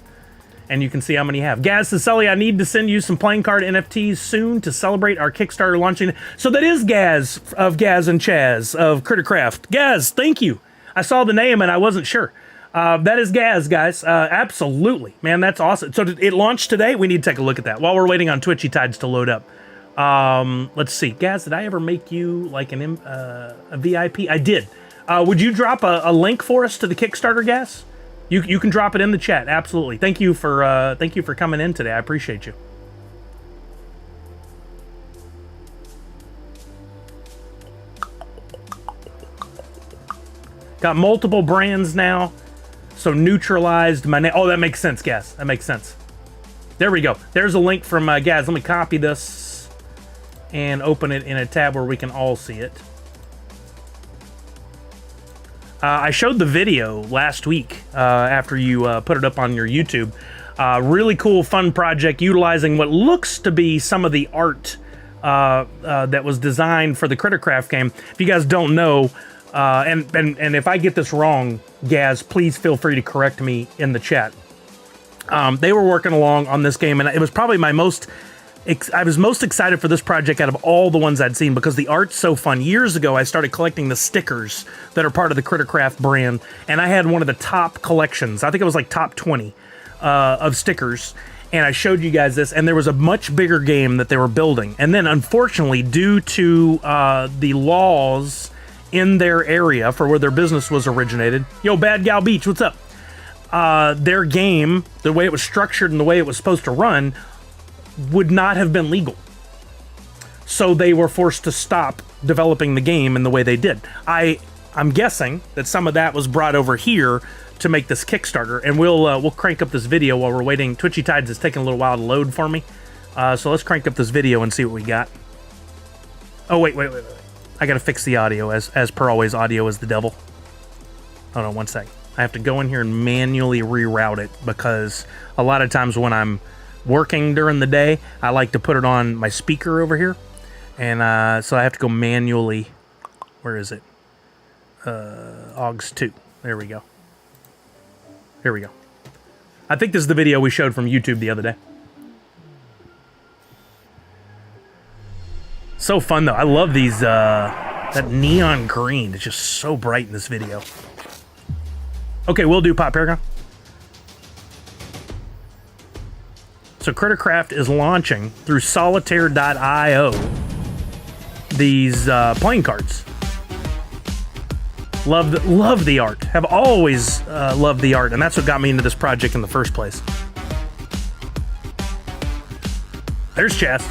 And you can see how many you have. Gaz says, Sully, I need to send you some playing card NFTs soon to celebrate our Kickstarter launching. So that is Gaz of Gaz and Chaz of Crittercraft. Gaz, thank you. I saw the name and I wasn't sure. That is Gaz, guys. Absolutely. Man, that's awesome. So it launched today? We need to take a look at that while we're waiting on Twitchy Tides to load up. Let's see. Gaz, did I ever make you like a VIP? I did. Would you drop a link for us to the Kickstarter, Gaz? You can drop it in the chat. Absolutely. Thank you for coming in today. I appreciate you. Got multiple brands now, so neutralized my name. Oh, that makes sense, Gaz. That makes sense. There we go. There's a link from Gaz. Let me copy this and open it in a tab where we can all see it. I showed the video last week after you put it up on your YouTube. Really cool, fun project utilizing what looks to be some of the art that was designed for the Crittercraft game. If you guys don't know, and if I get this wrong, Gaz, please feel free to correct me in the chat. They were working along on this game, and it was probably I was most excited for this project out of all the ones I'd seen because the art's so fun. Years ago, I started collecting the stickers that are part of the Crittercraft brand, and I had one of the top collections. I think it was like top 20 of stickers, and I showed you guys this, and there was a much bigger game that they were building. And then, unfortunately, due to the laws in their area for where their business was originated. Yo, Bad Gal Beach, what's up? Their game, the way it was structured and the way it was supposed to run, would not have been legal. So they were forced to stop developing the game in the way they did. I'm guessing that some of that was brought over here to make this Kickstarter, and we'll crank up this video while we're waiting. Twitchy Tides is taking a little while to load for me. So let's crank up this video and see what we got. Oh, wait. I gotta fix the audio. As per always, audio is the devil. Hold on one sec. I have to go in here and manually reroute it because a lot of times when I'm working during the day, I like to put it on my speaker over here. And so I have to go manually. Where is it? AUX 2. There we go. Here we go. I think this is the video we showed from YouTube the other day. So fun though. I love these That neon green is just so bright in this video. Okay, we'll do Pop Paragon. So Crittercraft is launching through solitaire.io these playing cards. Love the art. Have always loved the art, and that's what got me into this project in the first place. There's Chess.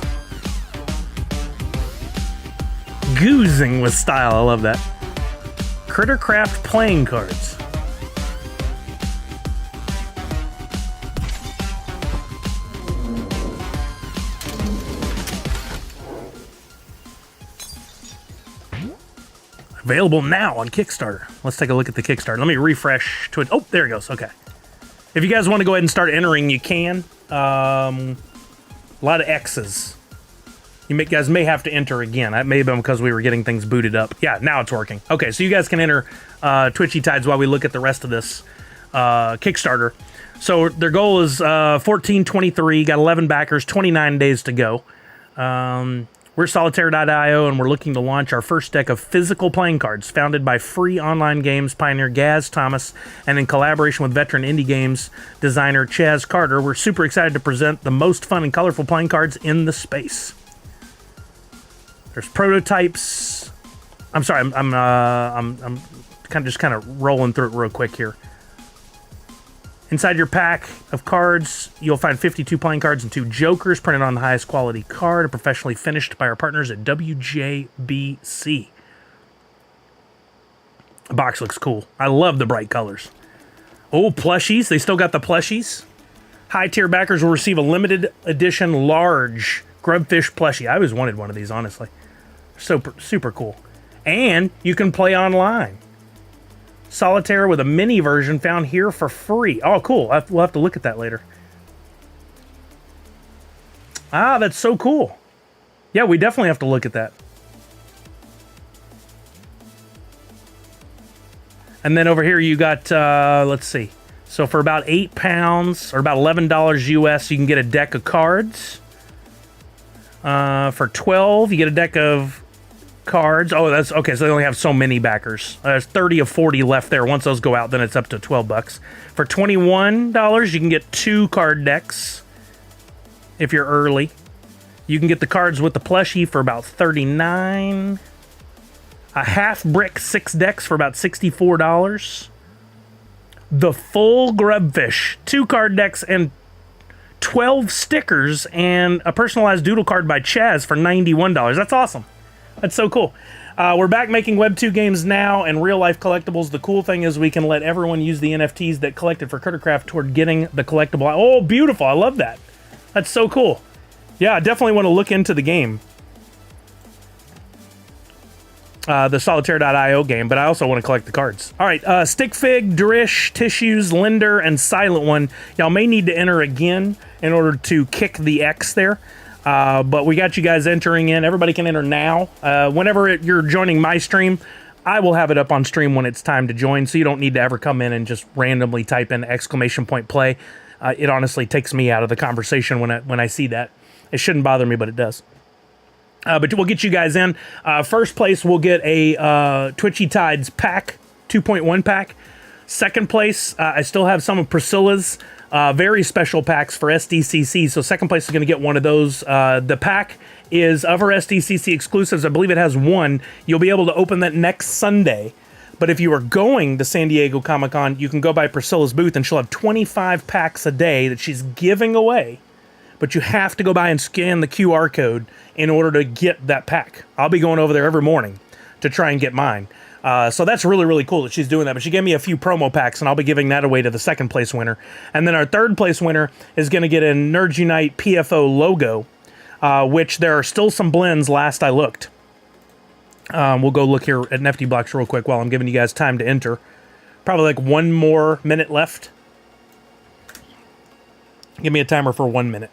Goozing with style. I love that. Crittercraft playing cards. Available now on Kickstarter. Let's take a look at the Kickstarter. Let me refresh to it. Oh, there it goes. Okay. If you guys want to go ahead and start entering, you can. A lot of X's. You guys may have to enter again. That may have been because we were getting things booted up. Yeah, now it's working. Okay, so you guys can enter Twitchy Tides while we look at the rest of this Kickstarter. So their goal is 1423, got 11 backers, 29 days to go. We're solitaire.io, and we're looking to launch our first deck of physical playing cards founded by free online games pioneer Gaz Thomas, and in collaboration with veteran indie games designer Chaz Carter. We're super excited to present the most fun and colorful playing cards in the space. There's prototypes. I'm sorry, I'm kind of rolling through it real quick here. Inside your pack of cards, you'll find 52 playing cards and 2 jokers printed on the highest quality card and professionally finished by our partners at WJBC. The box looks cool. I love the bright colors. Oh, plushies. They still got the plushies. High tier backers will receive a limited edition large Grubfish plushie. I always wanted one of these, honestly. Super cool. And you can play online. Solitaire with a mini version found here for free. Oh, cool. We'll have to look at that later. Ah, that's so cool. Yeah, we definitely have to look at that. And then over here you got, let's see. So for about £8 or about $11 US, you can get a deck of cards. For 12, you get a deck of cards. Oh, that's okay. So they only have so many backers. There's 30 of 40 left there. Once those go out, then it's up to $12. For $21, you can get 2 card decks if you're early. You can get the cards with the plushie for about $39. A half brick 6 decks for about $64. The full Grubfish 2 card decks and 12 stickers and a personalized doodle card by Chaz for $91. That's awesome. That's so cool. We're back making Web 2 games now and real-life collectibles. The cool thing is we can let everyone use the NFTs that collected for Crittercraft toward getting the collectible. Oh, beautiful. I love that. That's so cool. Yeah, I definitely want to look into the game. The solitaire.io game, but I also want to collect the cards. All right, Stickfig, Drish, Tissues, Linder, and Silent One. Y'all may need to enter again in order to kick the X there. But we got you guys entering in. Everybody can enter now. Whenever you're joining my stream, I will have it up on stream when it's time to join, so you don't need to ever come in and just randomly type in !play. It honestly takes me out of the conversation when I see that. It shouldn't bother me, but it does. But we'll get you guys in. First place, we'll get a Twitchy Tides pack, 2.1 pack. Second place, I still have some of Priscilla's very special packs for SDCC. So second place is going to get one of those. The pack is of her SDCC exclusives. I believe it has 1. You'll be able to open that next Sunday. But if you are going to San Diego Comic-Con, you can go by Priscilla's booth and she'll have 25 packs a day that she's giving away. But you have to go by and scan the QR code in order to get that pack. I'll be going over there every morning to try and get mine. So that's really, really cool that she's doing that. But she gave me a few promo packs, and I'll be giving that away to the second place winner. And then our third place winner is going to get a Nerds Unite PFO logo, which there are still some blends last I looked. We'll go look here at NFT Blocks real quick while I'm giving you guys time to enter. Probably like 1 more minute left. Give me a timer for 1 minute.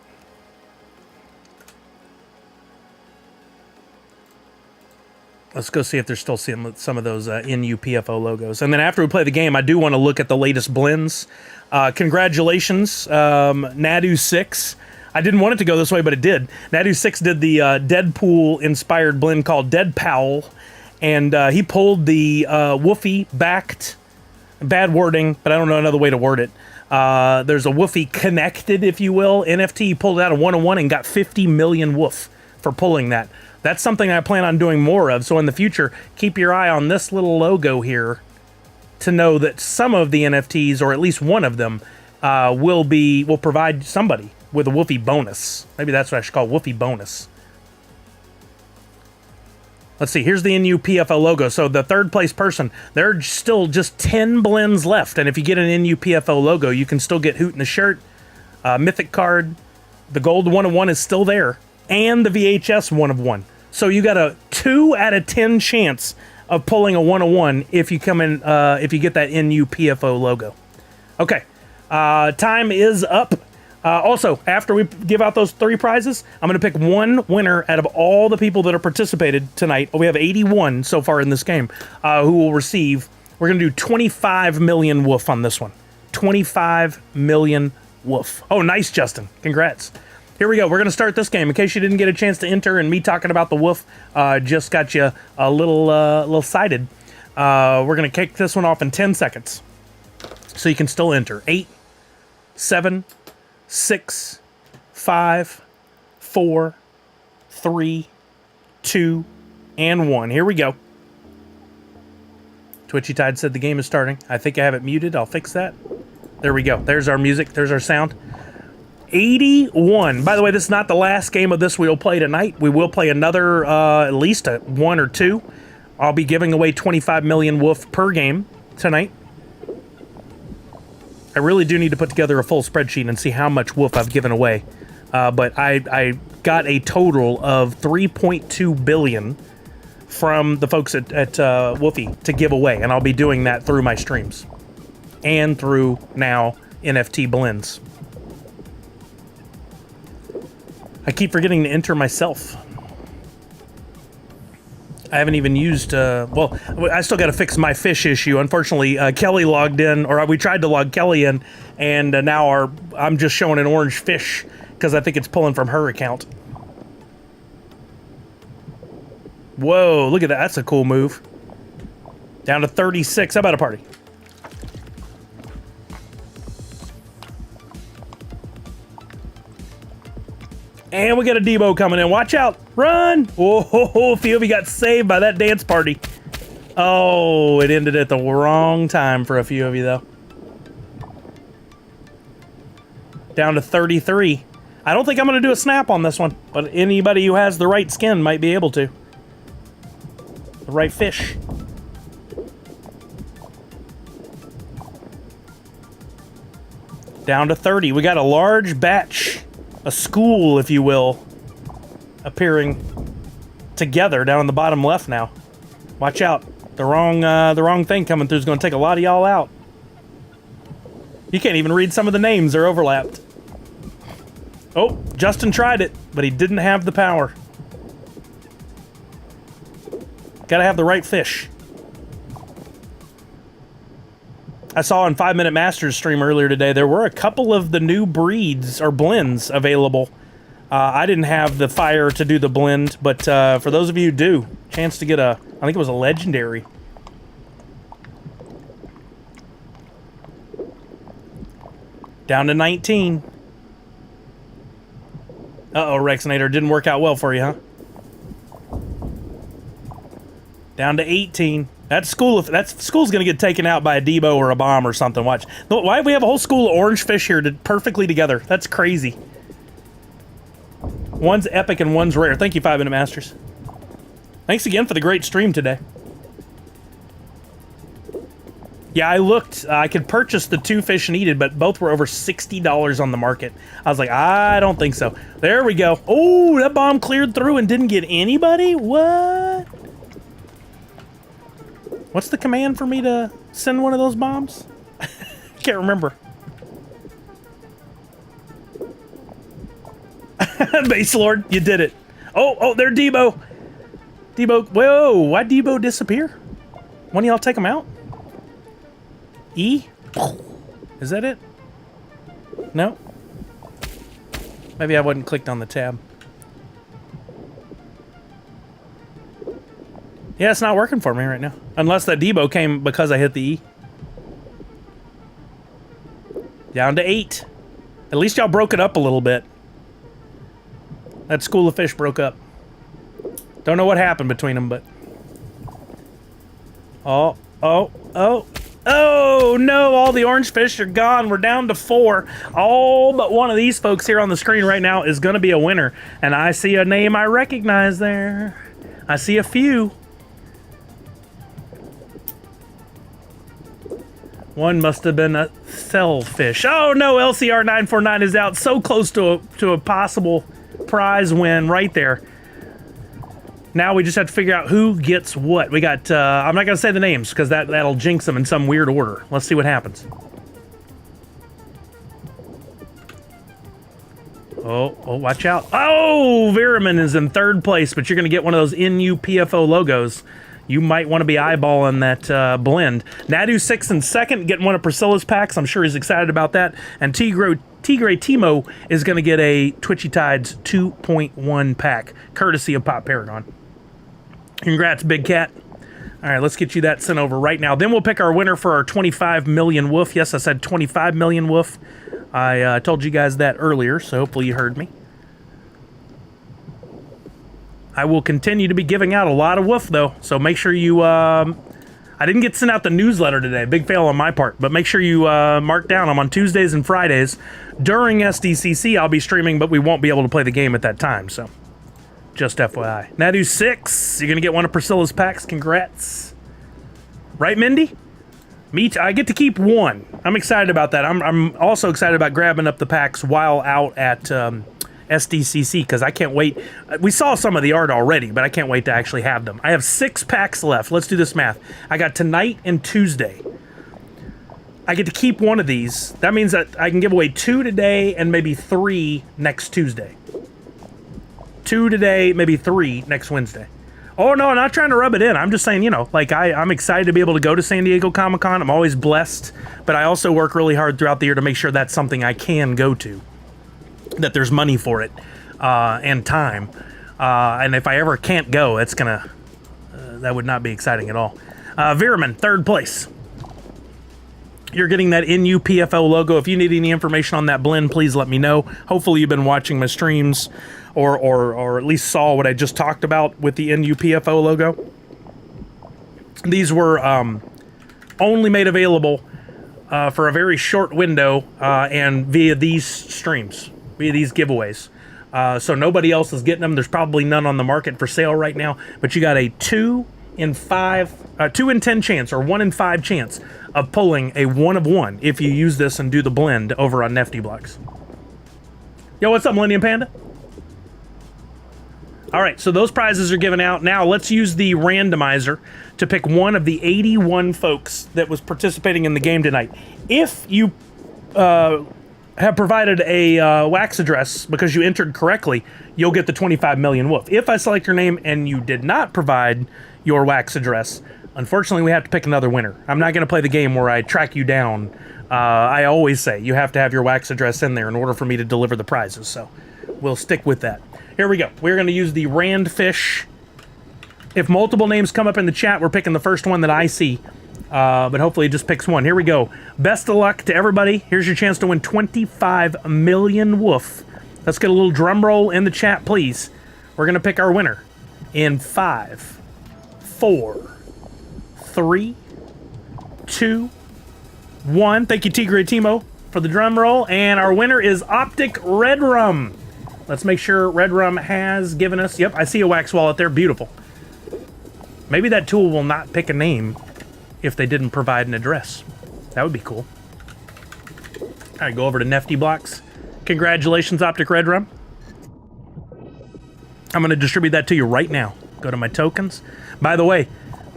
Let's go see if they're still seeing some of those NU PFO logos. And then after we play the game, I do want to look at the latest blends. Congratulations, Nadu6. I didn't want it to go this way, but it did. Nadu6 did the Deadpool-inspired blend called Dead Powell. and he pulled the Woofy-backed, bad wording, but I don't know another way to word it. There's a Woofy-connected, if you will, NFT. He pulled it out of 101 and got 50 million woof for pulling that. That's something I plan on doing more of, so in the future, keep your eye on this little logo here to know that some of the NFTs, or at least one of them, will provide somebody with a Woofy bonus. Maybe that's what I should call Woofy bonus. Let's see, here's the NUPFO logo. So the third place person, there are still just 10 blends left. And if you get an NUPFO logo, you can still get Hoot in the shirt, Mythic card, the gold 1-of-1 is still there, and the VHS 1-of-1. So you got a 2 out of 10 chance of pulling a 1-of-1 if you come in, if you get that NUPFO logo. Okay, time is up. Also, after we give out those 3 prizes, I'm going to pick one winner out of all the people that have participated tonight. We have 81 so far in this game who will receive. We're going to do 25 million woof on this one. 25 million woof. Oh, nice, Justin. Congrats. Here we go. We're going to start this game. In case you didn't get a chance to enter and me talking about the woof just got you a little sighted. We're going to kick this one off in 10 seconds. So you can still enter. 8, 7, 6, 5, 4, 3, 2, and 1. Here we go. Twitchy Tide said the game is starting. I think I have it muted. I'll fix that. There we go. There's our music. There's our sound. 81. By the way, this is not the last game of this we'll play tonight. We will play another, at least one or two. I'll be giving away 25 million woof per game tonight. I really do need to put together a full spreadsheet and see how much woof I've given away. But I got a total of 3.2 billion from the folks at Woofy to give away, and I'll be doing that through my streams and through now NFT blends. I keep forgetting to enter myself. I haven't even used, well, I still got to fix my fish issue. Unfortunately, Kelly logged in, or we tried to log Kelly in, and now I'm just showing an orange fish because I think it's pulling from her account. Whoa, look at that. That's a cool move. Down to 36. How about a party? And we got a Debo coming in. Watch out. Run. Oh, a few of you got saved by that dance party. Oh, it ended at the wrong time for a few of you, though. Down to 33. I don't think I'm going to do a snap on this one, but anybody who has the right skin might be able to. The right fish. Down to 30. We got a large batch. A school, if you will, appearing together down in the bottom left now. Watch out. The wrong thing coming through is going to take a lot of y'all out. You can't even read some of the names. They're overlapped. Oh, Justin tried it, but he didn't have the power. Gotta have the right fish. I saw on 5 Minute Masters stream earlier today, there were a couple of the new breeds or blends available. I didn't have the fire to do the blend, but for those of you who do, chance to get I think it was a legendary. Down to 19. Uh-oh, Rexinator, didn't work out well for you, huh? Down to 18. That school's gonna get taken out by a Debo or a bomb or something. Watch. Why do we have a whole school of orange fish here perfectly together? That's crazy. One's epic and one's rare. Thank you, 5 Minute Masters. Thanks again for the great stream today. Yeah, I looked. I could purchase the 2 fish needed, but both were over $60 on the market. I was like, I don't think so. There we go. Oh, that bomb cleared through and didn't get anybody? What? What's the command for me to send one of those bombs? Can't remember. Base Lord, you did it. Oh, there, Debo. Debo, whoa, why'd Debo disappear? One of y'all take him out? E? Is that it? No? Maybe I wasn't clicked on the tab. Yeah, it's not working for me right now. Unless that Debo came because I hit the E. Down to 8. At least y'all broke it up a little bit. That school of fish broke up. Don't know what happened between them, but... Oh no, all the orange fish are gone. We're down to 4. All but one of these folks here on the screen right now is going to be a winner. And I see a name I recognize there. I see a few. One must have been a shellfish. Oh no, LCR949 is out. So close to a possible prize win right there. Now we just have to figure out who gets what. We got, I'm not going to say the names because that'll jinx them in some weird order. Let's see what happens. Oh, watch out. Oh, Viraman is in 3rd place, but you're going to get one of those NUPFO logos. You might want to be eyeballing that blend. Nadu 6 in 2nd, getting one of Priscilla's packs. I'm sure he's excited about that. And Tigray Timo is going to get a Twitchy Tides 2.1 pack, courtesy of Pop Paragon. Congrats, Big Cat. All right, let's get you that sent over right now. Then we'll pick our winner for our 25 million woof. Yes, I said 25 million woof. I told you guys that earlier, so hopefully you heard me. I will continue to be giving out a lot of woof, though, so make sure you... I didn't get sent out the newsletter today. Big fail on my part, but make sure you mark down. I'm on Tuesdays and Fridays. During SDCC, I'll be streaming, but we won't be able to play the game at that time, so... Just FYI. Nadu 6, you're going to get one of Priscilla's packs. Congrats. Right, Mindy? I get to keep 1. I'm excited about that. I'm also excited about grabbing up the packs while out at SDCC because I can't wait. We saw some of the art already, but I can't wait to actually have them. I have 6 packs left. Let's do this math. I got tonight and Tuesday. I get to keep 1 of these. That means that I can give away 2 today and maybe 3 next Tuesday. 2 today, maybe 3 next Wednesday. Oh, no, I'm not trying to rub it in. I'm just saying, you know, like I'm excited to be able to go to San Diego Comic-Con. I'm always blessed, but I also work really hard throughout the year to make sure that's something I can go to, that there's money for it and time. And if I ever can't go, it's going to, that would not be exciting at all. Viraman, 3rd place. You're getting that NUPFO logo. If you need any information on that blend, please let me know. Hopefully you've been watching my streams or at least saw what I just talked about with the NUPFO logo. These were only made available for a very short window and via these streams, via these giveaways. So nobody else is getting them. There's probably none on the market for sale right now, but you got a 2 in 10 chance or 1 in 5 chance of pulling a 1 of 1 if you use this and do the blend over on Nifty Blocks. Yo, what's up, Millennium Panda? All right, so those prizes are given out. Now let's use the randomizer to pick one of the 81 folks that was participating in the game tonight. If you have provided a wax address because you entered correctly, you'll get the 25 million woof. If I select your name and you did not provide your wax address, unfortunately we have to pick another winner. I'm not going to play the game where I track you down. I always say you have to have your wax address in there in order for me to deliver the prizes, so we'll stick with that. Here we go. We're going to use the Randfish. If multiple names come up in the chat, we're picking the first one that I see. But hopefully it just picks one. Here we go. Best of luck to everybody. Here's your chance to win 25 million woof. Let's get a little drum roll in the chat, please. We're going to pick our winner in 5, 4, 3, 2, 1. Thank you, Tigray Timo, for the drum roll. And our winner is Optic Red Rum. Let's make sure Red Rum has given us... Yep, I see a wax wallet there. Beautiful. Maybe that tool will not pick a name if they didn't provide an address. That would be cool. All right, go over to Nifty Blocks. Congratulations, Optic Red Rum. I'm going to distribute that to you right now. Go to my tokens. By the way,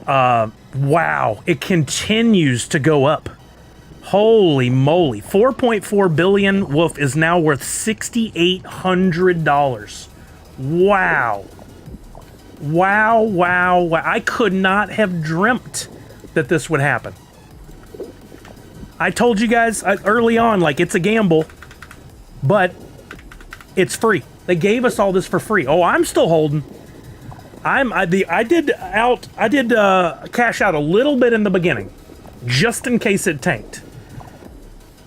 wow, it continues to go up. Holy moly. 4.4 billion woof is now worth $6,800. Wow. Wow, wow, wow. I could not have dreamt that this would happen. I told you guys early on, like, it's a gamble, but it's free. They gave us all this for free. Oh, I'm still holding. I did cash out a little bit in the beginning, just in case it tanked.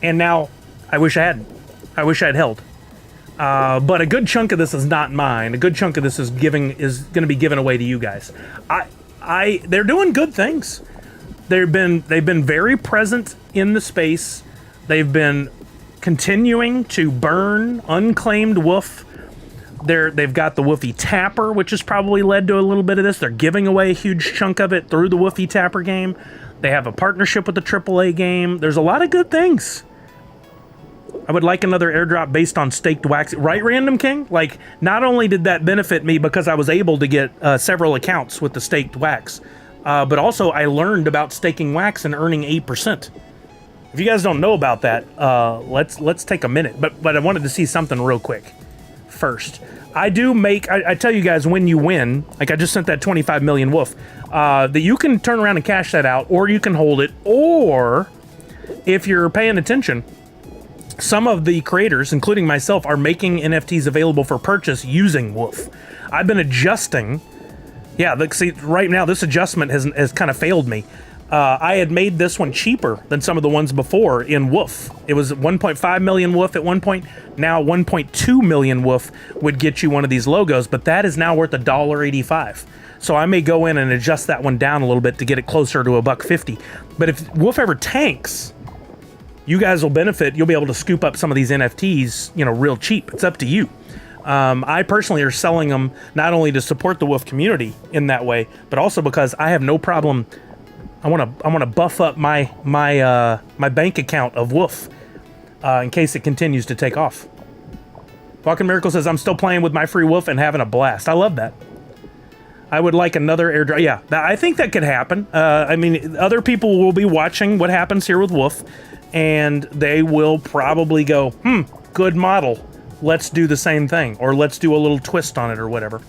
And now, I wish I hadn't. I wish I'd held. But a good chunk of this is not mine. A good chunk of this is going to be given away to you guys. They're doing good things. They've been very present in the space. They've been continuing to burn unclaimed woof. They've got the Woofy Tapper, which has probably led to a little bit of this. They're giving away a huge chunk of it through the Woofy Tapper game. They have a partnership with the AAA game. There's a lot of good things. I would like another airdrop based on staked wax. Right, Random King? Like, not only did that benefit me because I was able to get several accounts with the staked wax, but also I learned about staking wax and earning 8%. If you guys don't know about that, let's take a minute. But I wanted to see something real quick first. I tell you guys when you win, like I just sent that 25 million woof, that you can turn around and cash that out, or you can hold it, or if you're paying attention, some of the creators, including myself, are making NFTs available for purchase using Woof. I've been adjusting. Yeah, look, see, right now this adjustment has kind of failed me. I had made this one cheaper than some of the ones before in Woof. It was 1.5 million Woof at one point. Now 1.2 million Woof would get you one of these logos, but that is now worth $1.85. So I may go in and adjust that one down a little bit to get it closer to $1.50. But if Woof ever tanks, you guys will benefit. You'll be able to scoop up some of these NFTs, real cheap. It's up to you. I personally are selling them not only to support the Woof community in that way, but also because I have no problem. I want to buff up my bank account of Woof in case it continues to take off. Walking Miracle says, I'm still playing with my free Woof and having a blast. I love that. I would like another airdrop. Yeah, I think that could happen. I mean, other people will be watching what happens here with Woof, and they will probably go, good model. Let's do the same thing, or let's do a little twist on it, or whatever.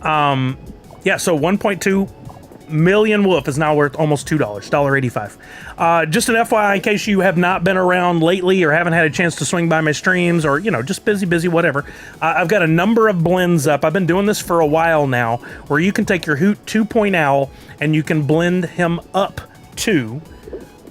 Yeah, so 1.2 million Woof is now worth almost $2, $1.85. Just an FYI, in case you have not been around lately or haven't had a chance to swing by my streams, or, just busy, whatever. I've got a number of blends up. I've been doing this for a while now, where you can take your Hoot 2.0 and you can blend him up to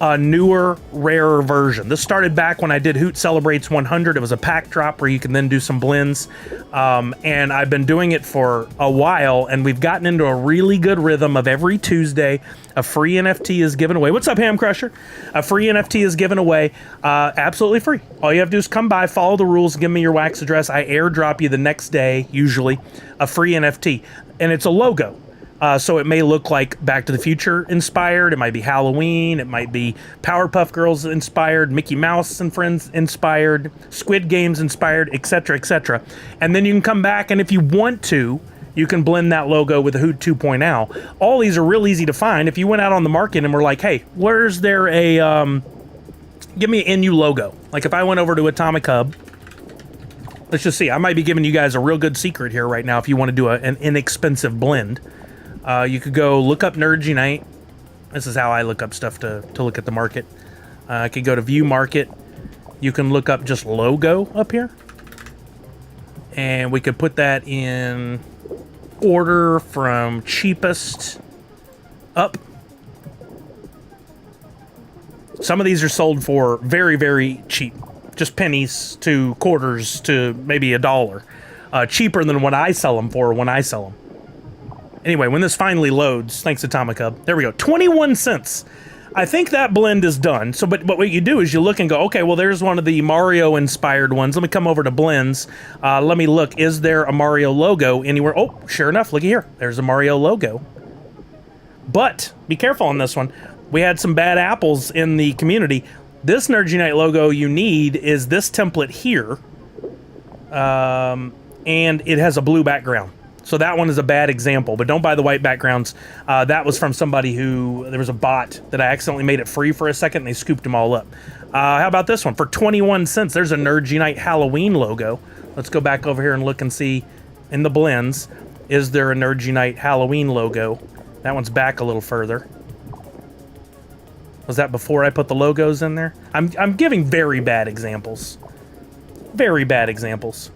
a newer, rarer version. This started back when I did Hoot Celebrates 100. It was a pack drop where you can then do some blends. And I've been doing it for a while, and we've gotten into a really good rhythm of every Tuesday, a free NFT is given away. What's up, Ham Crusher? A free NFT is given away, absolutely free. All you have to do is come by, follow the rules, give me your wax address. I airdrop you the next day, usually, a free NFT. And it's a logo. So it may look like Back to the Future inspired. It might be Halloween. It might be Powerpuff Girls inspired, Mickey Mouse and Friends inspired, Squid Games inspired, etc., etc. And then you can come back, and if you want to, you can blend that logo with the Hoot 2.0. All these are real easy to find. If you went out on the market and were like, hey, where's there a, give me an NU logo. Like if I went over to Atomic Hub, let's just see. I might be giving you guys a real good secret here right now if you want to do an inexpensive blend. You could go look up Nerd Unite. This is how I look up stuff to look at the market. I could go to View Market. You can look up just logo up here. And we could put that in order from cheapest up. Some of these are sold for very, very cheap. Just pennies to quarters to maybe $1. Cheaper than what I sell them for when I sell them. Anyway, when this finally loads, thanks Atomic Hub, there we go, 21 cents. I think that blend is done. So, but what you do is you look and go, okay, well, there's one of the Mario-inspired ones. Let me come over to blends. Let me look. Is there a Mario logo anywhere? Oh, sure enough, look here. There's a Mario logo. But be careful on this one. We had some bad apples in the community. This Nerd Unite logo you need is this template here. And it has a blue background. So that one is a bad example, but don't buy the white backgrounds. That was from somebody there was a bot that I accidentally made it free for a second, and they scooped them all up. How about this one? For 21 cents, there's a Nerd Unite Halloween logo. Let's go back over here and look and see in the blends, is there a Nerd Unite Halloween logo? That one's back a little further. Was that before I put the logos in there? I'm giving very bad examples. Very bad examples.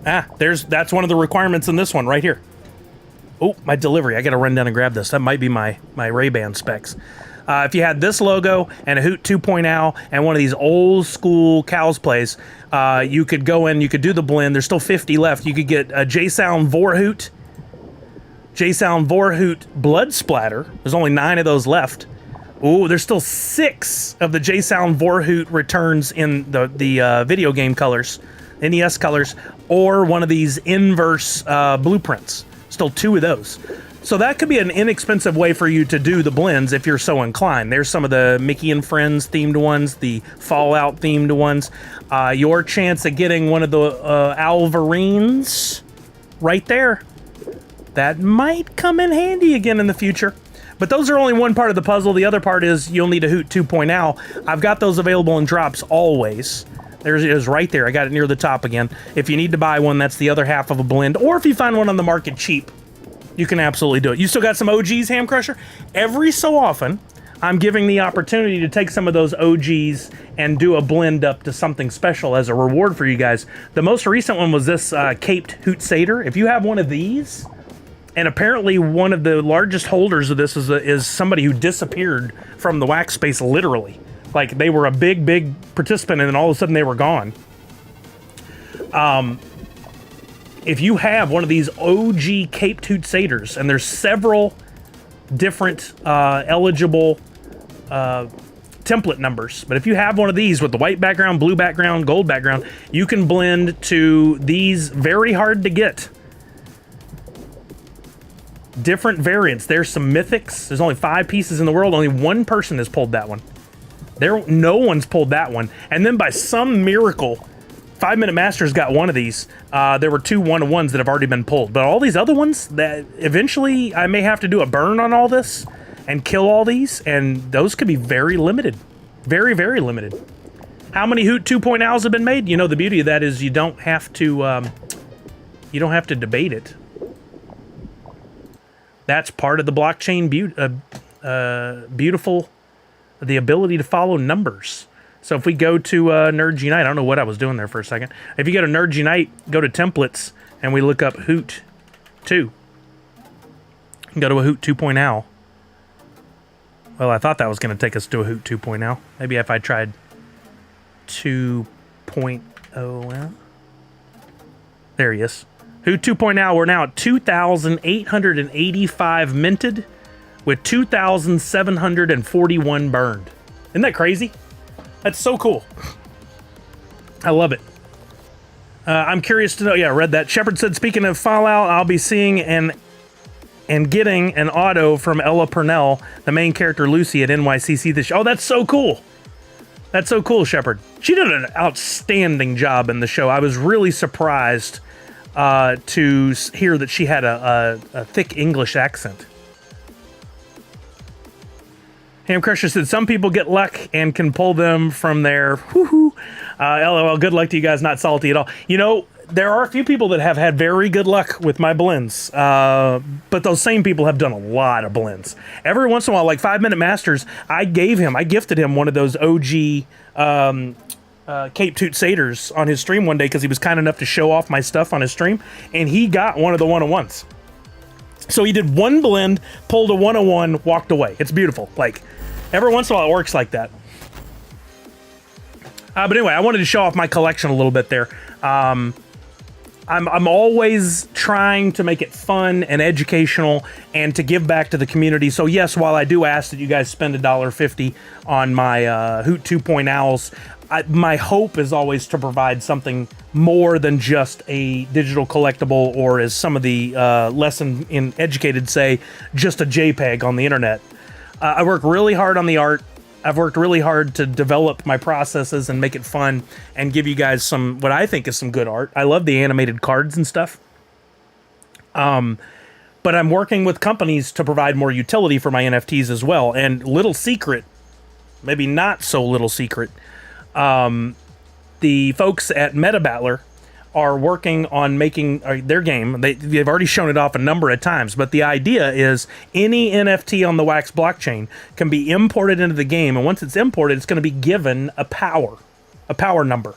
That's one of the requirements in this one right here. Oh, my delivery. I got to run down and grab this. That might be my Ray-Ban specs. If you had this logo and a Hoot 2.0 and one of these old school Cows Plays, you could go in, you could do the blend. There's still 50 left. You could get a J-Sound Vorhoot Blood Splatter. There's only 9 of those left. Ooh, there's still 6 of the J-Sound Vorhoot returns in the video game colors, NES colors, or one of these inverse blueprints. Still 2 of those. So that could be an inexpensive way for you to do the blends if you're so inclined. There's some of the Mickey and Friends themed ones, the Fallout themed ones. Your chance of getting one of the Alvarines right there. That might come in handy again in the future. But those are only one part of the puzzle. The other part is you'll need a Hoot 2.0. I've got those available in drops always. There it is right there. I got it near the top again. If you need to buy one, that's the other half of a blend. Or if you find one on the market cheap, you can absolutely do it. You still got some OGs, Ham Crusher? Every so often, I'm giving the opportunity to take some of those OGs and do a blend up to something special as a reward for you guys. The most recent one was this Caped Hoot Satyr. If you have one of these, and apparently one of the largest holders of this is somebody who disappeared from the wax space, literally. Like, they were a big participant, and then all of a sudden they were gone. If you have one of these OG Caped Hoot Satyrs, and there's several different eligible template numbers, but if you have one of these with the white background, blue background, gold background, you can blend to these very hard to get different variants. There's some mythics. There's only 5 pieces in the world. Only one person has pulled that one. No one's pulled that one. And then by some miracle, 5 Minute Masters got one of these. There were 2 1-of-1s that have already been pulled. But all these other ones, that eventually I may have to do a burn on all this and kill all these, and those could be very limited. Very, very limited. How many Hoot 2.0s have been made? You know, the beauty of that is you don't have to debate it. That's part of the blockchain beautiful, the ability to follow numbers. So if we go to Nerds Unite, I don't know what I was doing there for a second. If you go to Nerds Unite, go to templates, and we look up Hoot 2. Go to a Hoot 2.0. Well, I thought that was going to take us to a Hoot 2.0. Maybe if I tried 2.0. Well, there he is. Hoot 2.0, we're now at 2,885 minted with 2,741 burned. Isn't that crazy? That's so cool. I love it. I'm curious to know. Yeah, I read that. Shepard said, speaking of Fallout, I'll be seeing and getting an auto from Ella Purnell, the main character Lucy at NYCC this year. Oh, that's so cool. That's so cool, Shepard. She did an outstanding job in the show. I was really surprised to hear that she had a thick English accent. Ham Crusher said, some people get luck and can pull them from there. Woohoo. LOL, good luck to you guys, not salty at all. You know, there are a few people that have had very good luck with my blends, but those same people have done a lot of blends. Every once in a while, like 5 Minute Masters, I gifted him one of those OG Cape Toot Satyrs on his stream one day because he was kind enough to show off my stuff on his stream, and he got one of the 1-of-1s. So he did one blend, pulled a 1-of-1, walked away. It's beautiful. Like, every once in a while it works like that. But anyway, I wanted to show off my collection a little bit there. I'm always trying to make it fun and educational and to give back to the community. So yes, while I do ask that you guys spend $1.50 on my Hoot 2.0s, my hope is always to provide something more than just a digital collectible, or as some of the less educated say, just a JPEG on the internet. I work really hard on the art. I've worked really hard to develop my processes and make it fun and give you guys some, what I think is some good art. I love the animated cards and stuff. But I'm working with companies to provide more utility for my NFTs as well. And little secret, maybe not so little secret, the folks at Meta Battler are working on making their game. They've already shown it off a number of times, but the idea is any NFT on the Wax blockchain can be imported into the game, and once it's imported, it's going to be given a power number.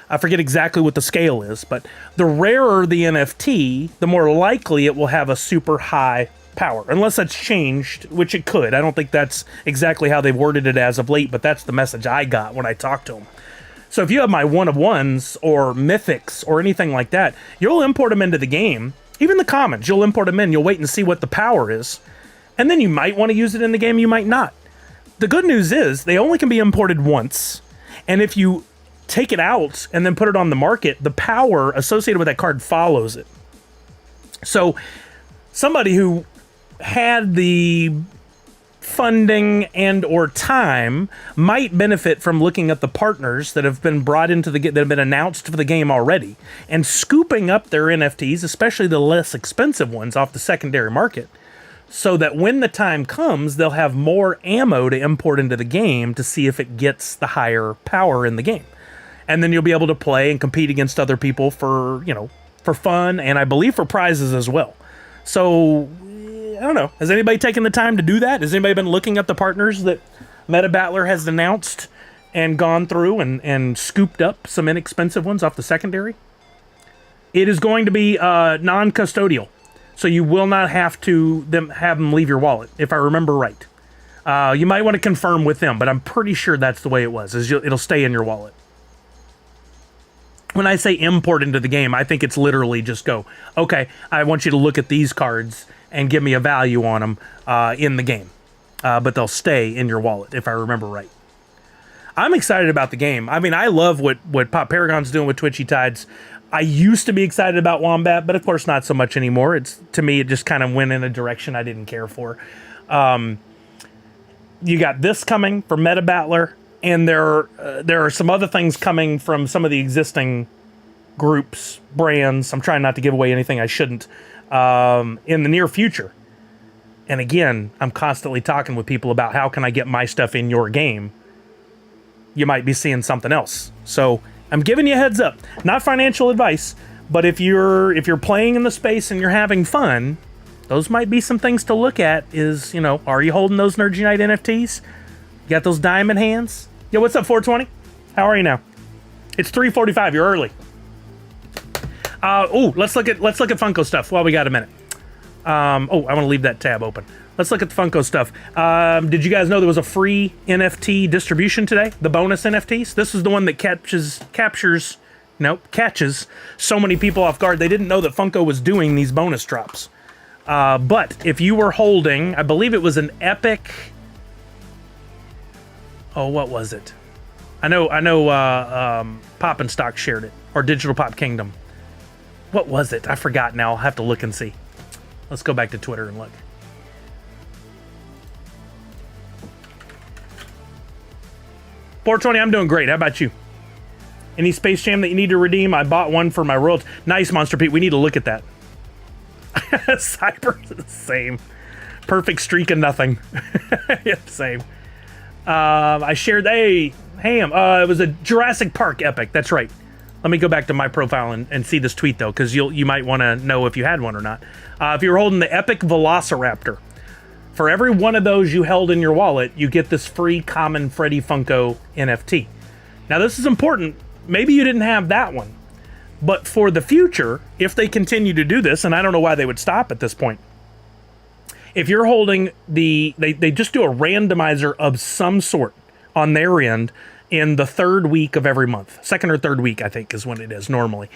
I forget exactly what the scale is, but the rarer the NFT, the more likely it will have a super high power, unless that's changed, which it could. I don't think that's exactly how they've worded it as of late, but that's the message I got when I talked to them. So if you have my one of ones or mythics or anything like that, you'll import them into the game. Even the commons, you'll import them in. You'll wait and see what the power is. And then you might want to use it in the game, you might not. The good news is they only can be imported once. And if you take it out and then put it on the market, the power associated with that card follows it. So somebody who had the funding and or time might benefit from looking at the partners that have been brought into the that have been announced for the game already and scooping up their NFTs, especially the less expensive ones, off the secondary market, so that when the time comes, they'll have more ammo to import into the game to see if it gets the higher power in the game. And then you'll be able to play and compete against other people for, for fun, and I believe for prizes as well. So I don't know. Has anybody taken the time to do that? Has anybody been looking at the partners that Meta Battler has announced and gone through and scooped up some inexpensive ones off the secondary? It is going to be non-custodial, so you will not have to have them leave your wallet, if I remember right. You might want to confirm with them, but I'm pretty sure that's the way it was. It'll stay in your wallet. When I say import into the game, I think it's literally just go, okay, I want you to look at these cards and give me a value on them in the game. But they'll stay in your wallet, if I remember right. I'm excited about the game. I mean, I love what Pop Paragon's doing with Twitchy Tides. I used to be excited about Wombat, but of course not so much anymore. To me, it just kind of went in a direction I didn't care for. You got this coming for Meta Battler, and there are some other things coming from some of the existing groups, brands. I'm trying not to give away anything I shouldn't. In the near future. And again, I'm constantly talking with people about how can I get my stuff in your game. You might be seeing something else. So I'm giving you a heads up. Not financial advice, but if you're playing in the space and you're having fun, those might be some things to look at. Is, are you holding those Nerdy Night NFTs? You got those diamond hands? Yo, what's up, 420? How are you now? It's 3:45. You're early. Let's look at Funko stuff while we got a minute. I want to leave that tab open. Let's look at the Funko stuff. Did you guys know there was a free NFT distribution today? The bonus NFTs. This is the one that catches so many people off guard. They didn't know that Funko was doing these bonus drops. But if you were holding, I believe it was an epic. Oh, what was it? I know. Pop and Stock shared it, or Digital Pop Kingdom. What was it? I forgot now. I'll have to look and see. Let's go back to Twitter and look. $420, I'm doing great. How about you? Any Space Jam that you need to redeem? I bought one for my royalty. Nice, Monster Pete. We need to look at that. Cyber, same. Perfect streak of nothing. Yep, same. I shared, Ham. It was a Jurassic Park epic. That's right. Let me go back to my profile and see this tweet, though, because you might want to know if you had one or not. If you're holding the Epic Velociraptor, for every one of those you held in your wallet, you get this free common Freddy Funko NFT. Now, this is important. Maybe you didn't have that one. But for the future, if they continue to do this, and I don't know why they would stop at this point, if you're holding they just do a randomizer of some sort on their end in the third week of every month. Second or third week, I think, is when it is normally.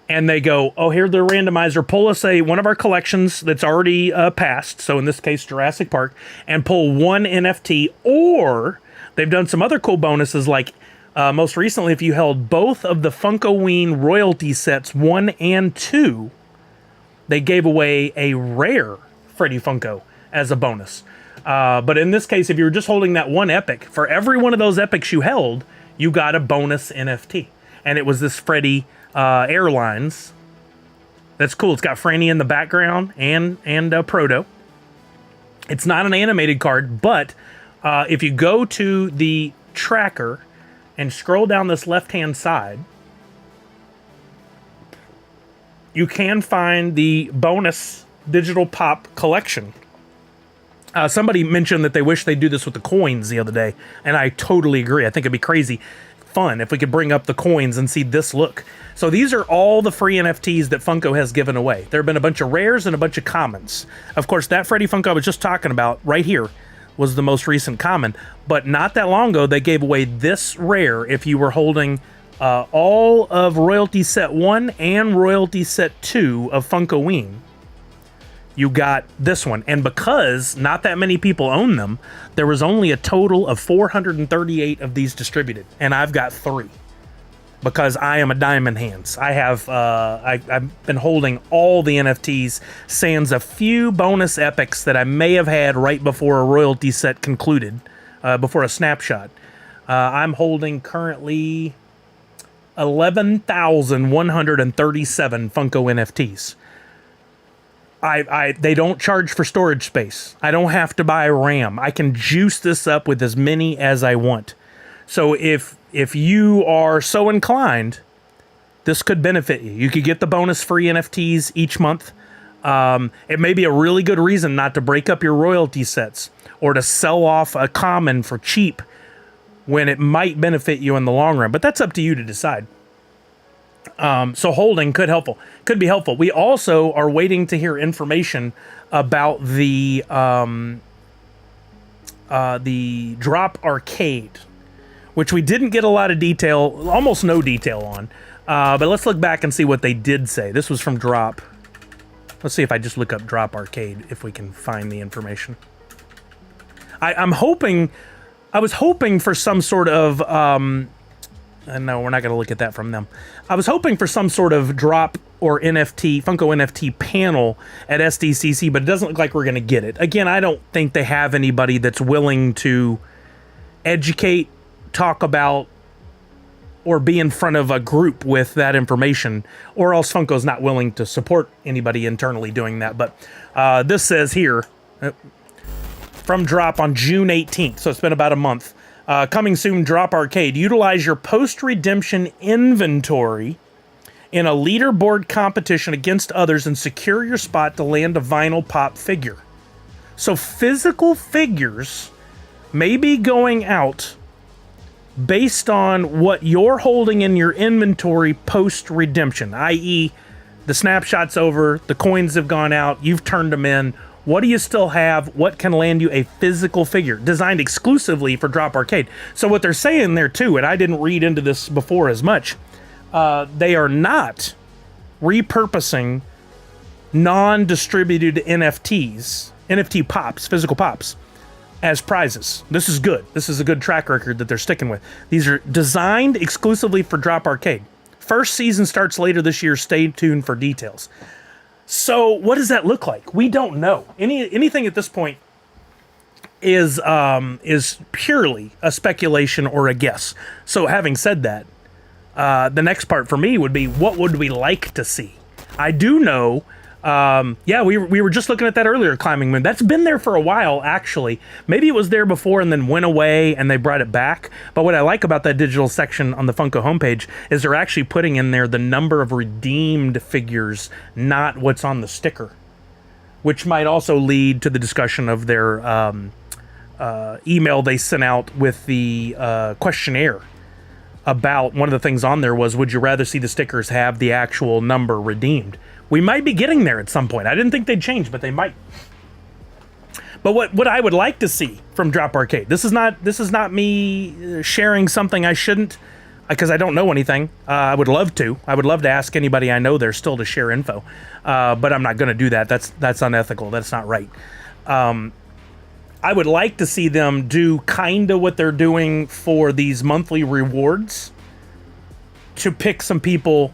And they go, here's the randomizer. Pull us one of our collections that's already passed. So in this case, Jurassic Park. And pull one NFT. Or they've done some other cool bonuses, like most recently, if you held both of the Funkoween royalty sets 1 and 2, they gave away a rare Freddy Funko as a bonus. But in this case, if you were just holding that one epic, for every one of those epics you held, you got a bonus NFT. And it was this Freddy Airlines. That's cool. It's got Franny in the background and Proto. It's not an animated card, but if you go to the tracker and scroll down this left-hand side, you can find the bonus Digital Pop collection. Somebody mentioned that they wish they'd do this with the coins the other day, and I totally agree. I think it'd be crazy. fun if we could bring up the coins and see this look. So these are all the free NFTs that Funko has given away. There have been a bunch of rares and a bunch of commons. Of course, that Freddy Funko I was just talking about right here was the most recent common, but not that long ago, they gave away this rare if you were holding all of Royalty Set 1 and Royalty Set 2 of Funkoween. You got this one, and because not that many people own them, there was only a total of 438 of these distributed, and I've got 3 because I am a diamond hands. I have I've been holding all the NFTs, sans a few bonus epics that I may have had right before a royalty set concluded, before a snapshot. I'm holding currently 11,137 Funko NFTs. They don't charge for storage space. I don't have to buy RAM. I can juice this up with as many as I want. So if you are so inclined, this could benefit you. You could get the bonus free NFTs each month. It may be a really good reason not to break up your royalty sets or to sell off a common for cheap when it might benefit you in the long run. But that's up to you to decide. So holding could be helpful. We also are waiting to hear information about the Drop Arcade, which we didn't get a lot of detail, almost no detail on. But let's look back and see what they did say. This was from Drop. Let's see if I just look up Drop Arcade, if we can find the information. I was hoping for some sort of, no, we're not going to look at that from them. I was hoping for some sort of drop or Funko NFT panel at SDCC, but it doesn't look like we're going to get it. Again, I don't think they have anybody that's willing to educate, talk about, or be in front of a group with that information, or else Funko's not willing to support anybody internally doing that. But this says here, from Drop on June 18th, so it's been about a month. Coming soon, Drop Arcade. Utilize your post-redemption inventory in a leaderboard competition against others and secure your spot to land a vinyl pop figure. So physical figures may be going out based on what you're holding in your inventory post-redemption, i.e. the snapshot's over, the coins have gone out, you've turned them in. What do you still have? What can land you a physical figure designed exclusively for Drop Arcade? So what they're saying there too, and I didn't read into this before as much, they are not repurposing non-distributed NFTs, NFT pops, physical pops, as prizes. This is good. This is a good track record that they're sticking with. These are designed exclusively for Drop Arcade. First season starts later this year. Stay tuned for details. So what does that look like? We don't know. Anything at this point is purely a speculation or a guess. So having said that, the next part for me would be, what would we like to see? I do know, we were just looking at that earlier, Climbing Moon. That's been there for a while, actually. Maybe it was there before and then went away and they brought it back. But what I like about that digital section on the Funko homepage is they're actually putting in there the number of redeemed figures, not what's on the sticker, which might also lead to the discussion of their email they sent out with the questionnaire. About one of the things on there was, would you rather see the stickers have the actual number redeemed? We might be getting there at some point. I didn't think they'd change, but they might. But what I would like to see from Drop Arcade, this is not me sharing something I shouldn't, because I don't know anything. I would love to. I would love to ask anybody I know there still to share info, but I'm not going to do that. That's unethical. That's not right. I would like to see them do kind of what they're doing for these monthly rewards to pick some people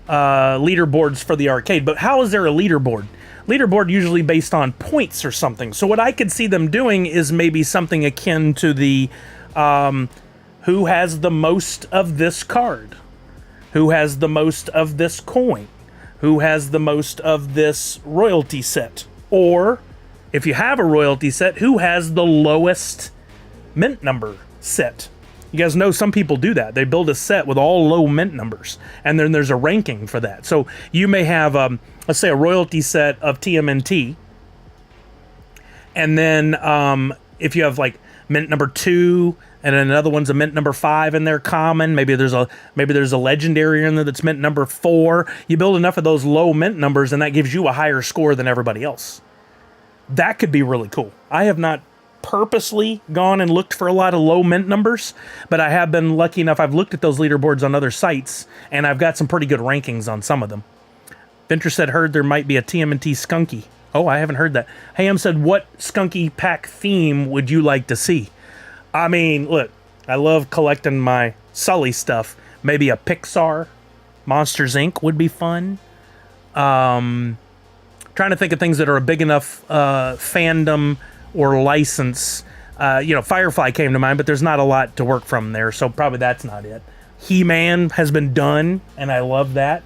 leaderboards for the arcade. But how is there a leaderboard? Leaderboard usually based on points or something. So what I could see them doing is maybe something akin to the who has the most of this card? Who has the most of this coin? Who has the most of this royalty set? Or if you have a royalty set, who has the lowest mint number set? You guys know some people do that. They build a set with all low mint numbers, and then there's a ranking for that. So you may have, let's say, a royalty set of TMNT, and then if you have like mint number 2, and then another one's a mint number 5 in there common. Maybe there's a legendary in there that's mint number 4. You build enough of those low mint numbers, and that gives you a higher score than everybody else. That could be really cool. I have not purposely gone and looked for a lot of low mint numbers, but I have been lucky enough. I've looked at those leaderboards on other sites, and I've got some pretty good rankings on some of them. Venture said, heard there might be a TMNT Skunky. Oh, I haven't heard that. Ham said, what Skunky Pack theme would you like to see? I mean, look, I love collecting my Sully stuff. Maybe a Pixar, Monsters Inc. would be fun. Trying to think of things that are a big enough fandom or license. Firefly came to mind, but there's not a lot to work from there, so probably that's not it. He-Man has been done, and I love that.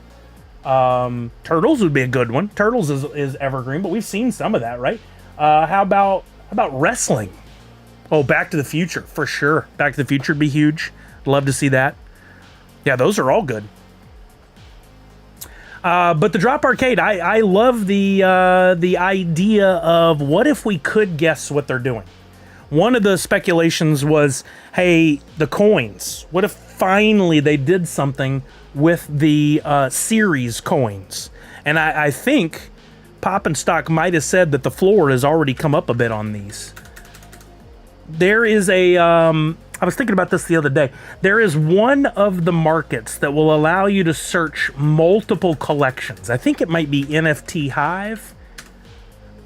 Turtles would be a good one. Turtles is evergreen, but we've seen some of that, right? How about wrestling? Oh, Back to the Future, for sure. Back to the Future would be huge. Love to see that. Yeah, those are all good. But the Drop Arcade, I love the idea of what if we could guess what they're doing. One of the speculations was, hey, the coins. What if finally they did something with the series coins? And I think Pop and Stock might have said that the floor has already come up a bit on these. There is I was thinking about this the other day. There is one of the markets that will allow you to search multiple collections. I think it might be NFT Hive,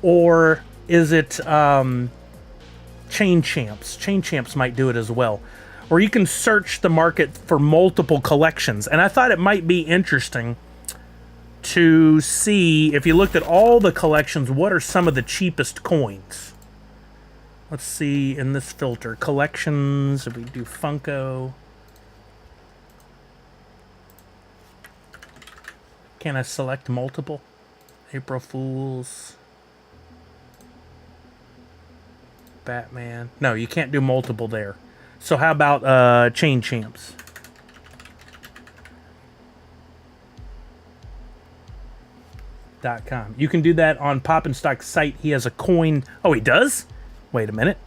or is it Chain Champs? Chain Champs might do it as well, where you can search the market for multiple collections. And I thought it might be interesting to see, if you looked at all the collections, what are some of the cheapest coins? Let's see in this filter. Collections, if we do Funko. Can I select multiple? April Fools. Batman. No, you can't do multiple there. So how about Chain Champs? .com. You can do that on Pop and Stock's site. He has a coin. Oh, he does? Wait a minute.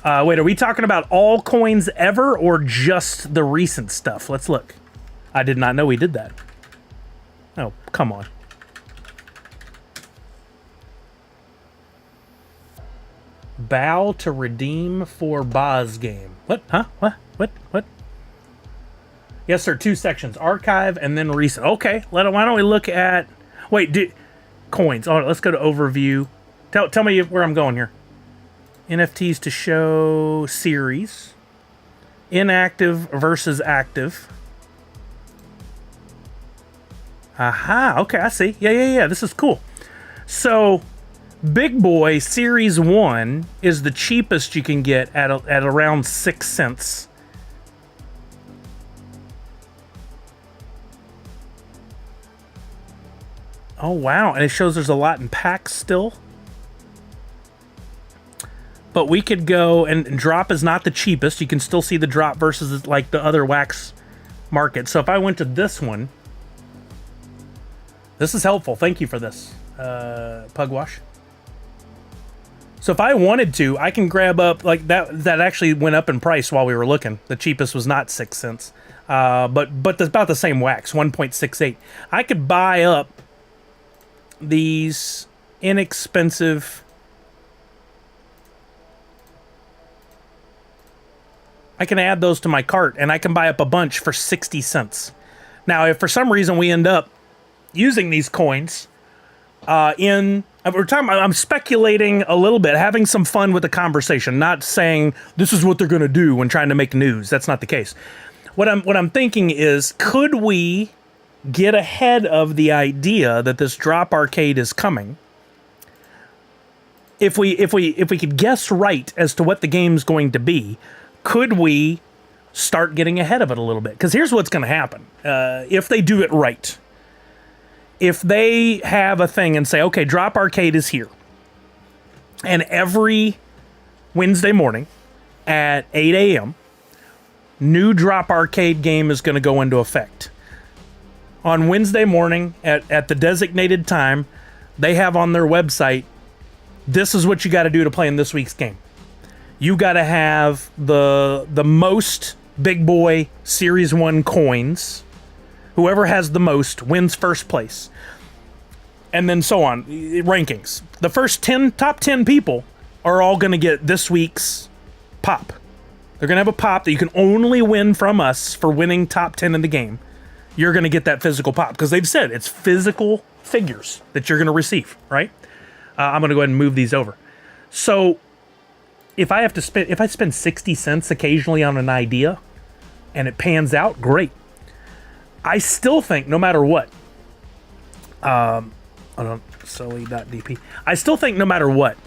Wait, are we talking about all coins ever or just the recent stuff? Let's look. I did not know he did that. Oh, come on. Bow to redeem for Boz game. What? Huh? What? Yes, sir. 2 sections. Archive and then recent. Okay. Why don't we look at... Wait, coins. Oh, let's go to overview. Tell me where I'm going here. NFTs to show series. Inactive versus active. Aha, okay, I see. Yeah, this is cool. So, Big Boy Series 1 is the cheapest you can get at around 6 cents. Oh, wow, and it shows there's a lot in packs still. But we could go, and drop is not the cheapest. You can still see the drop versus like the other wax market. So if I went to this one, this is helpful. Thank you for this, Pugwash. So if I wanted to, I can grab up like that. That actually went up in price while we were looking. The cheapest was not 6 cents, but it's about the same wax, 1.68. I could buy up these inexpensive. I can add those to my cart, and I can buy up a bunch for 60 cents. Now, if for some reason we end up using these coins I'm speculating a little bit, having some fun with the conversation, not saying this is what they're going to do when trying to make news. That's not the case. What I'm thinking is, could we get ahead of the idea that this Drop Arcade is coming? If we could guess right as to what the game's going to be, could we start getting ahead of it a little bit? Because here's what's going to happen. If they do it right. If they have a thing and say, okay, Drop Arcade is here. And every Wednesday morning at 8 a.m., new Drop Arcade game is going to go into effect. On Wednesday morning at the designated time, they have on their website, this is what you got to do to play in this week's game. You got to have the most big boy Series 1 coins. Whoever has the most wins first place. And then so on, rankings. The first top 10 people are all going to get this week's pop. They're going to have a pop that you can only win from us for winning top 10 in the game. You're going to get that physical pop because they've said it's physical figures that you're going to receive, right? I'm going to go ahead and move these over. So if I spend 60 cents occasionally on an idea and it pans out, great. I still think no matter what, Sully.dp. I still think no matter what,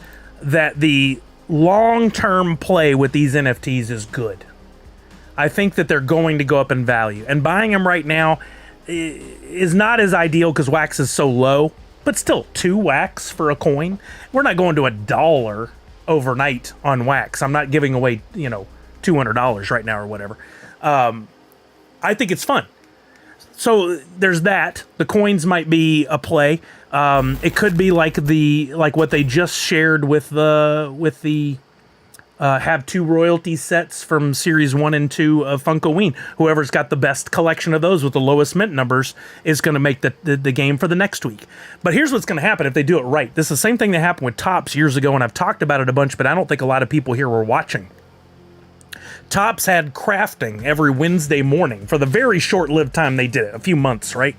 that the long-term play with these NFTs is good. I think that they're going to go up in value. And buying them right now is not as ideal because wax is so low, but still 2 wax for a coin. We're not going to $1 overnight on wax. I'm not giving away, $200 right now or whatever. I think it's fun. So there's that. The coins might be a play. It could be like what they just shared with the have 2 royalty sets from Series 1 and 2 of Funkoween. Whoever's got the best collection of those with the lowest mint numbers is going to make the game for the next week. But here's what's going to happen if they do it right. This is the same thing that happened with Topps years ago, and I've talked about it a bunch, but I don't think a lot of people here were watching. Topps had crafting every Wednesday morning for the very short-lived time they did it, a few months, right?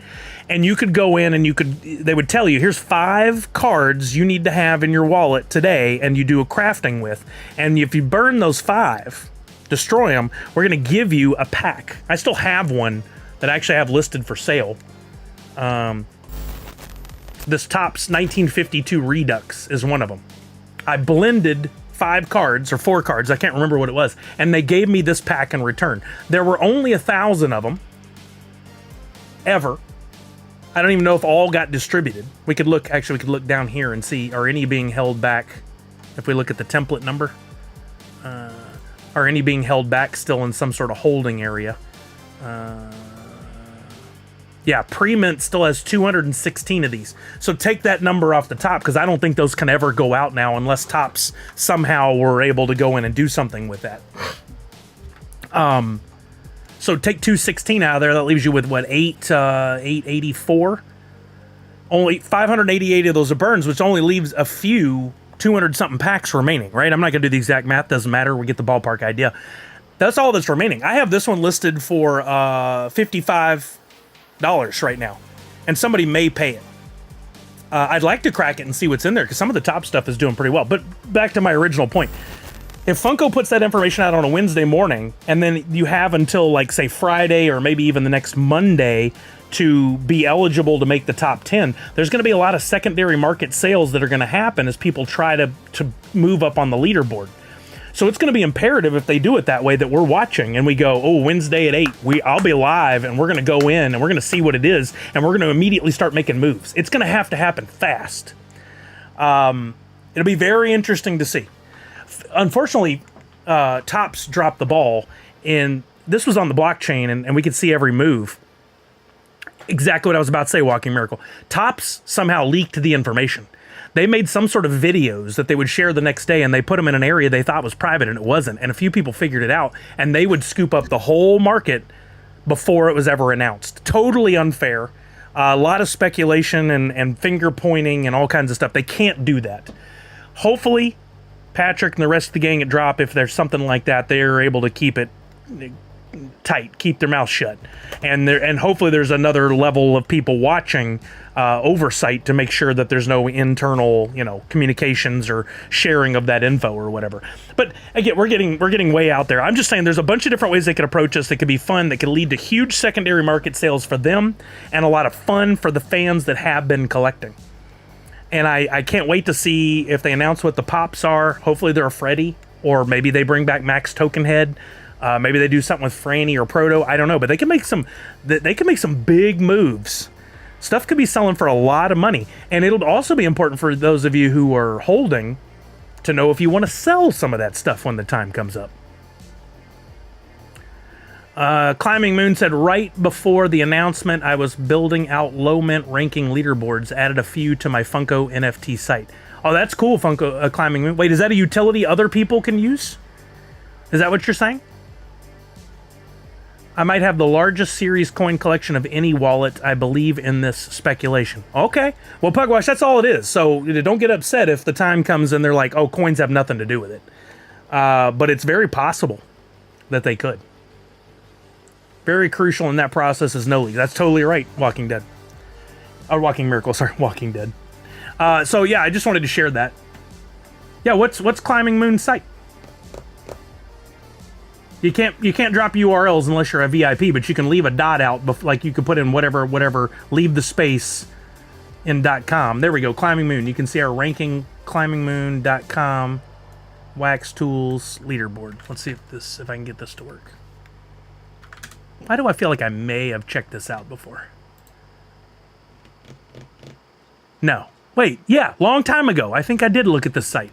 And you could go in and they would tell you, here's 5 cards you need to have in your wallet today, and you do a crafting with. And if you burn those 5, destroy them, we're going to give you a pack. I still have one that I actually have listed for sale. This Topps 1952 Redux is one of them. I blended 5 cards or 4 cards, I can't remember what it was, and they gave me this pack in return. There were only 1,000 of them ever. I don't even know if all got distributed. We could look down here and see, are any being held back? If we look at the template number, are any being held back still in some sort of holding area? Yeah, pre-mint still has 216 of these. So take that number off the top, because I don't think those can ever go out now unless Topps somehow were able to go in and do something with that. So take 216 out of there. That leaves you with, what, 884? Only 588 of those are burns, which only leaves a few 200-something packs remaining, right? I'm not going to do the exact math. Doesn't matter. We get the ballpark idea. That's all that's remaining. I have this one listed for $55 right now, and somebody may pay it. I'd like to crack it and see what's in there because some of the top stuff is doing pretty well. But back to my original point. If Funko puts that information out on a Wednesday morning, and then you have until, like, say, Friday or maybe even the next Monday to be eligible to make the top 10, there's going to be a lot of secondary market sales that are going to happen as people try to move up on the leaderboard. So it's going to be imperative if they do it that way that we're watching and we go, oh, Wednesday at 8, I'll be live and we're going to go in and we're going to see what it is and we're going to immediately start making moves. It's going to happen fast. It'll be very interesting to see. Unfortunately, Topps dropped the ball, and this was on the blockchain, and we could see every move. Exactly what I was about to say, Walking Miracle. Topps somehow leaked the information. They made some sort of videos that they would share the next day, and they put them in an area they thought was private, and it wasn't. And a few people figured it out, and they would scoop up the whole market before it was ever announced. Totally unfair. A lot of speculation and finger pointing and all kinds of stuff. They can't do that. Hopefully, Patrick and the rest of the gang at Drop, if there's something like that, they're able to keep it tight, keep their mouth shut, and hopefully there's another level of people watching oversight to make sure that there's no internal, communications or sharing of that info or whatever. But again, we're getting way out there. I'm just saying there's a bunch of different ways they could approach us that could be fun, that could lead to huge secondary market sales for them and a lot of fun for the fans that have been collecting. And I can't wait to see if they announce what the pops are. Hopefully they're a Freddy, or maybe they bring back Max Tokenhead. Maybe they do something with Franny or Proto. I don't know, but they can make some big moves. Stuff could be selling for a lot of money, and it'll also be important for those of you who are holding to know if you want to sell some of that stuff when the time comes up. Climbing Moon said, right before the announcement, I was building out low mint ranking leaderboards, added a few to my Funko NFT site. Oh, that's cool, Funko Climbing Moon. Wait, is that a utility other people can use? Is that what you're saying? I might have the largest series coin collection of any wallet. I believe in this speculation. Okay. Well, Pugwash, that's all it is. So don't get upset if the time comes and they're like, oh, coins have nothing to do with it. But it's very possible that they could. Very crucial in that process is no leak. That's totally right, Walking Dead. Or Walking Miracle, sorry, Walking Dead. So yeah, I just wanted to share that. Yeah, what's Climbing Moon's site? You can't drop URLs unless you're a VIP, but you can leave a dot out, like you could put in whatever, leave the space in .com. There we go, Climbing Moon. You can see our ranking, climbingmoon.com, wax tools, leaderboard. Let's see if I can get this to work. Why do I feel like I may have checked this out before? No. Wait, yeah, long time ago. I think I did look at this site.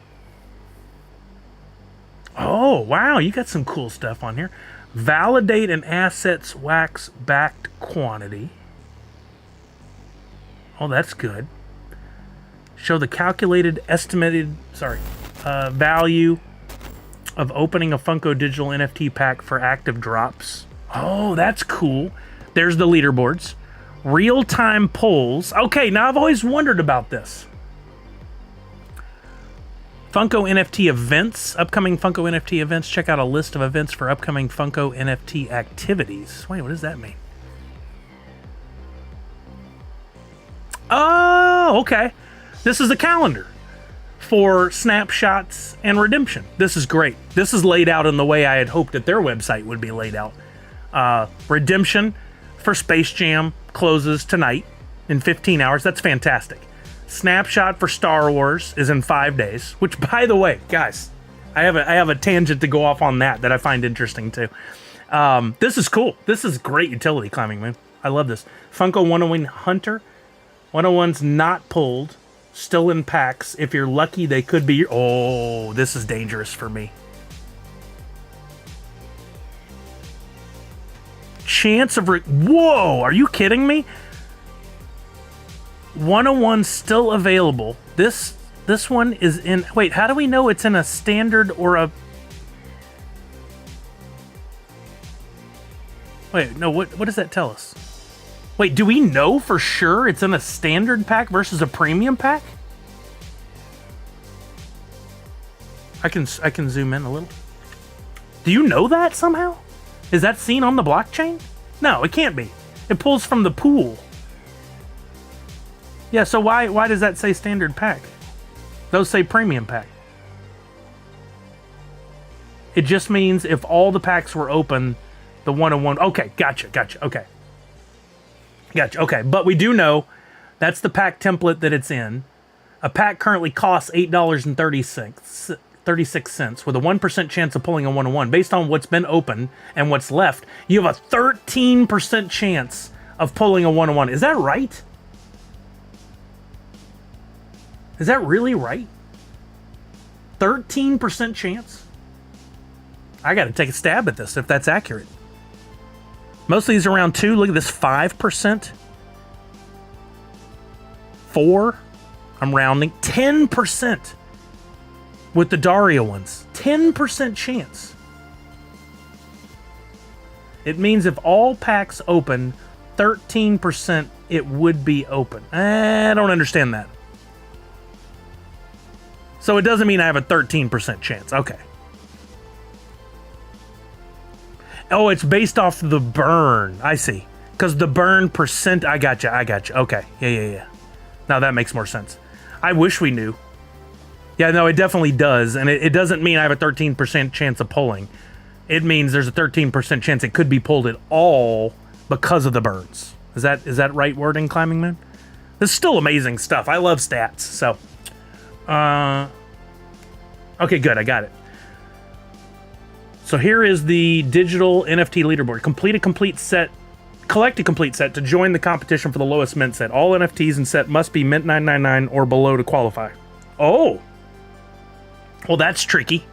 Oh, wow, you got some cool stuff on here. Validate an asset's wax-backed quantity. Oh, that's good. Show the calculated estimated, value of opening a Funko Digital NFT pack for active drops. Oh, that's cool. There's the leaderboards. Real-time polls. Okay, now I've always wondered about this. Funko NFT events, upcoming Funko NFT events. Check out a list of events for upcoming Funko NFT activities. Wait, what does that mean? Oh, okay. This is the calendar for snapshots and redemption. This is great. This is laid out in the way I had hoped that their website would be laid out. Redemption for Space Jam closes tonight in 15 hours. That's fantastic. Snapshot for Star Wars is in 5 days, which, by the way, guys, I have a tangent to go off on that I find interesting too. This is cool. This is great utility, Climbing Moon. I love this. Funko 101 Hunter. 101's not pulled, still in packs. If you're lucky, they could be. Oh, this is dangerous for me. Chance of whoa, are you kidding me? 101 still available. This one is in. Wait, how do we know it's in a standard or a? Wait, no. What does that tell us? Wait, do we know for sure it's in a standard pack versus a premium pack? I can zoom in a little. Do you know that somehow? Is that seen on the blockchain? No, it can't be. It pulls from the pool. Yeah, so why does that say standard pack? Those say premium pack. It just means if all the packs were open, the 101. Okay, gotcha. Okay. Gotcha. Okay, but we do know that's the pack template that it's in. A pack currently costs $8.36 with a 1% chance of pulling a 101. Based on what's been open and what's left, you have a 13% chance of pulling a 101. Is that right? Is that really right? 13% chance? I got to take a stab at this if that's accurate. Most of these are around 2. Look at this, 5%. 4. I'm rounding. 10% with the Daria ones. 10% chance. It means if all packs open, 13% it would be open. I don't understand that. So it doesn't mean I have a 13% chance. Okay. Oh, it's based off the burn. I see. Because the burn percent... I gotcha. Okay. Yeah. Now that makes more sense. I wish we knew. Yeah, no, it definitely does. And it doesn't mean I have a 13% chance of pulling. It means there's a 13% chance it could be pulled at all because of the burns. Is that right wording, Climbing Moon? This is still amazing stuff. I love stats. So... okay, good. I got it. So here is the digital NFT leaderboard. Collect a complete set to join the competition for the lowest mint set. All NFTs in set must be mint 999 or below to qualify. Oh. Well, that's tricky.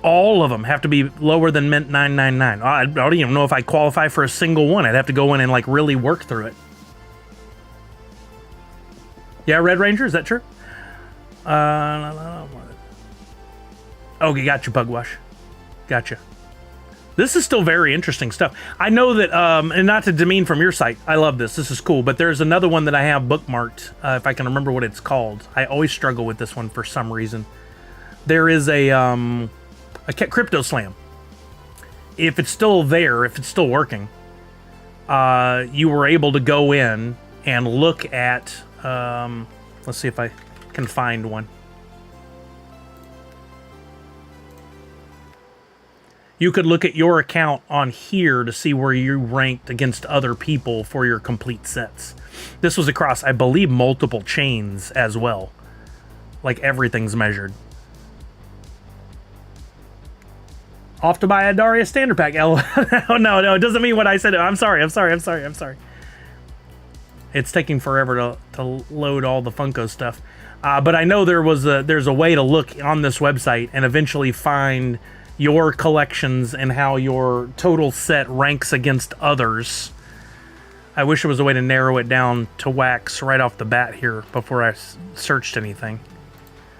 All of them have to be lower than mint 999. I don't even know if I qualify for a single one. I'd have to go in and like really work through it. Yeah, Red Ranger, is that true? Okay, got you, Pugwash. Gotcha. This is still very interesting stuff. I know that, and not to demean from your site, I love this. This is cool. But there's another one that I have bookmarked, if I can remember what it's called. I always struggle with this one for some reason. There is a Crypto Slam. If it's still there, if it's still working, you were able to go in and look at, let's see if I can find one. You could look at your account on here to see where you ranked against other people for your complete sets. This was across, I believe, multiple chains as well. Like everything's measured. Off to buy a Daria standard pack. No, it doesn't mean what I said. I'm sorry. It's taking forever to load all the Funko stuff. But I know there's a way to look on this website and eventually find your collections and how your total set ranks against others. I wish there was a way to narrow it down to wax right off the bat here before I searched anything.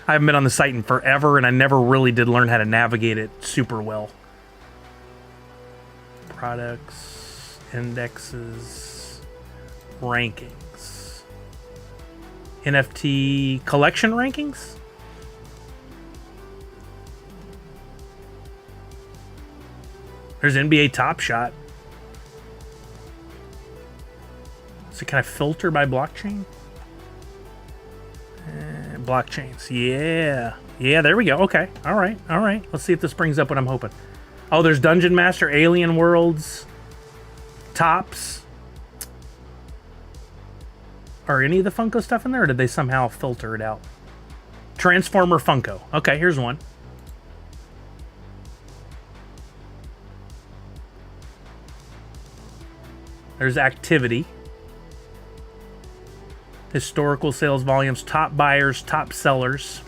I haven't been on the site in forever, and I never really did learn how to navigate it super well. Products, indexes, rankings. NFT collection rankings? There's NBA Top Shot. So can I filter by blockchain? Blockchains. Yeah, there we go. Okay. All right. Let's see if this brings up what I'm hoping. Oh, there's Dungeon Master, Alien Worlds, Tops. Are any of the Funko stuff in there, or did they somehow filter it out? Transformer Funko. Okay, here's one. There's activity. Historical sales volumes, top buyers, top sellers.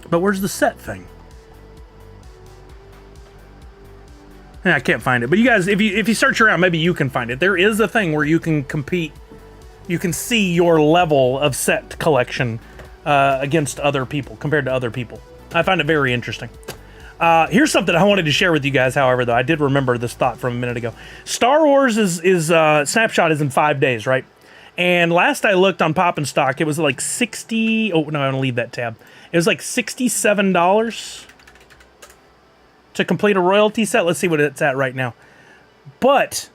But where's the set thing? I can't find it. But you guys, if you search around, maybe you can find it. There is a thing where you can compete. You can see your level of set collection against other people, compared to other people. I find it very interesting. Here's something I wanted to share with you guys, however, though. I did remember this thought from a minute ago. Star Wars Snapshot is in 5 days, right? And last I looked on Pop and Stock, it was like 60... Oh, no, I'm going to leave that tab. It was like $67 to complete a royalty set. Let's see what it's at right now. But...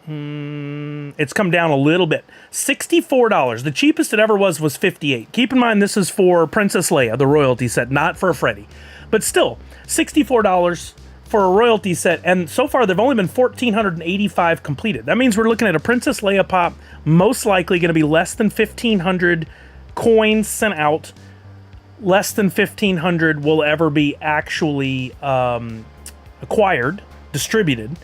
it's come down a little bit. $64. The cheapest it ever was $58. Keep in mind, this is for Princess Leia, the royalty set, not for a Freddy. But still, $64 for a royalty set, and so far there've only been 1,485 completed. That means we're looking at a Princess Leia pop, most likely going to be less than 1,500 coins sent out. Less than 1,500 will ever be actually acquired, distributed.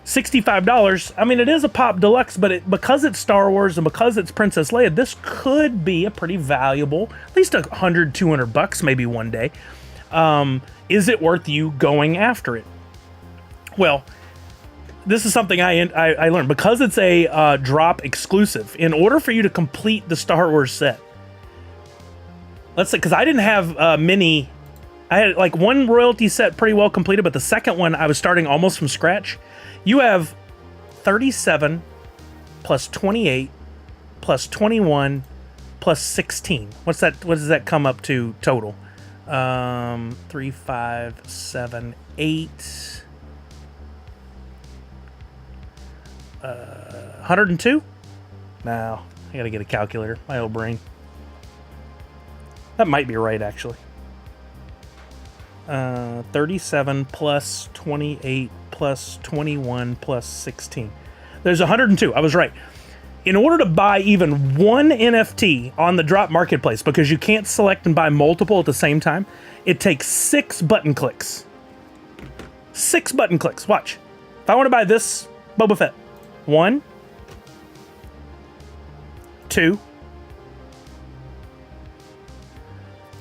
$65. I mean, it is a pop deluxe, but because it's Star Wars and because it's Princess Leia, this could be a pretty valuable, at least $100, $200 maybe one day. Is it worth you going after it? Well, this is something I learned. Because it's a drop exclusive, in order for you to complete the Star Wars set, let's say, because I didn't have many, I had like one royalty set pretty well completed, but the second one I was starting almost from scratch. You have 37 plus 28 plus 21 plus 16. What's that? What does that come up to total? 3, 5, 7, 8. 102? No, I gotta get a calculator. My old brain. That might be right, actually. 37 plus 28 plus 21 plus 16. There's 102. I was right. In order to buy even one NFT on the drop marketplace, because you can't select and buy multiple at the same time, it takes 6 button clicks. 6 button clicks. Watch. If I want to buy this Boba Fett, 1, 2,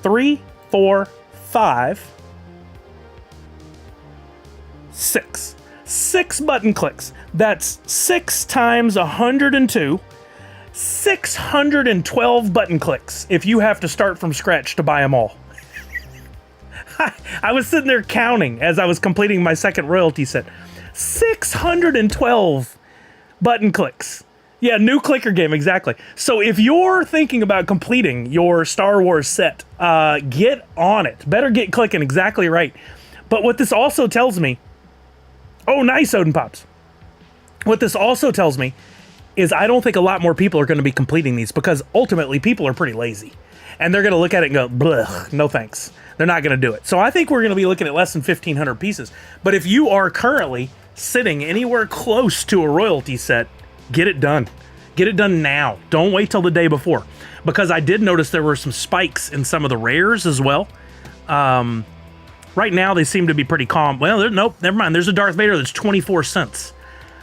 3, 4, 5, 6. 6 button clicks. That's 6 times 102. 612 button clicks if you have to start from scratch to buy them all. I was sitting there counting as I was completing my second royalty set. 612 button clicks. Yeah, new clicker game, exactly. So if you're thinking about completing your Star Wars set, get on it. Better get clicking, exactly right. But what this also tells me... Oh, nice, Odin Pops. What this also tells me is I don't think a lot more people are going to be completing these because ultimately people are pretty lazy. And they're going to look at it and go, blech, no thanks. They're not going to do it. So I think we're going to be looking at less than 1,500 pieces. But if you are currently sitting anywhere close to a royalty set, get it done. Get it done now. Don't wait till the day before. Because I did notice there were some spikes in some of the rares as well. Right now, they seem to be pretty calm. Well, nope, never mind. There's a Darth Vader that's 24 cents.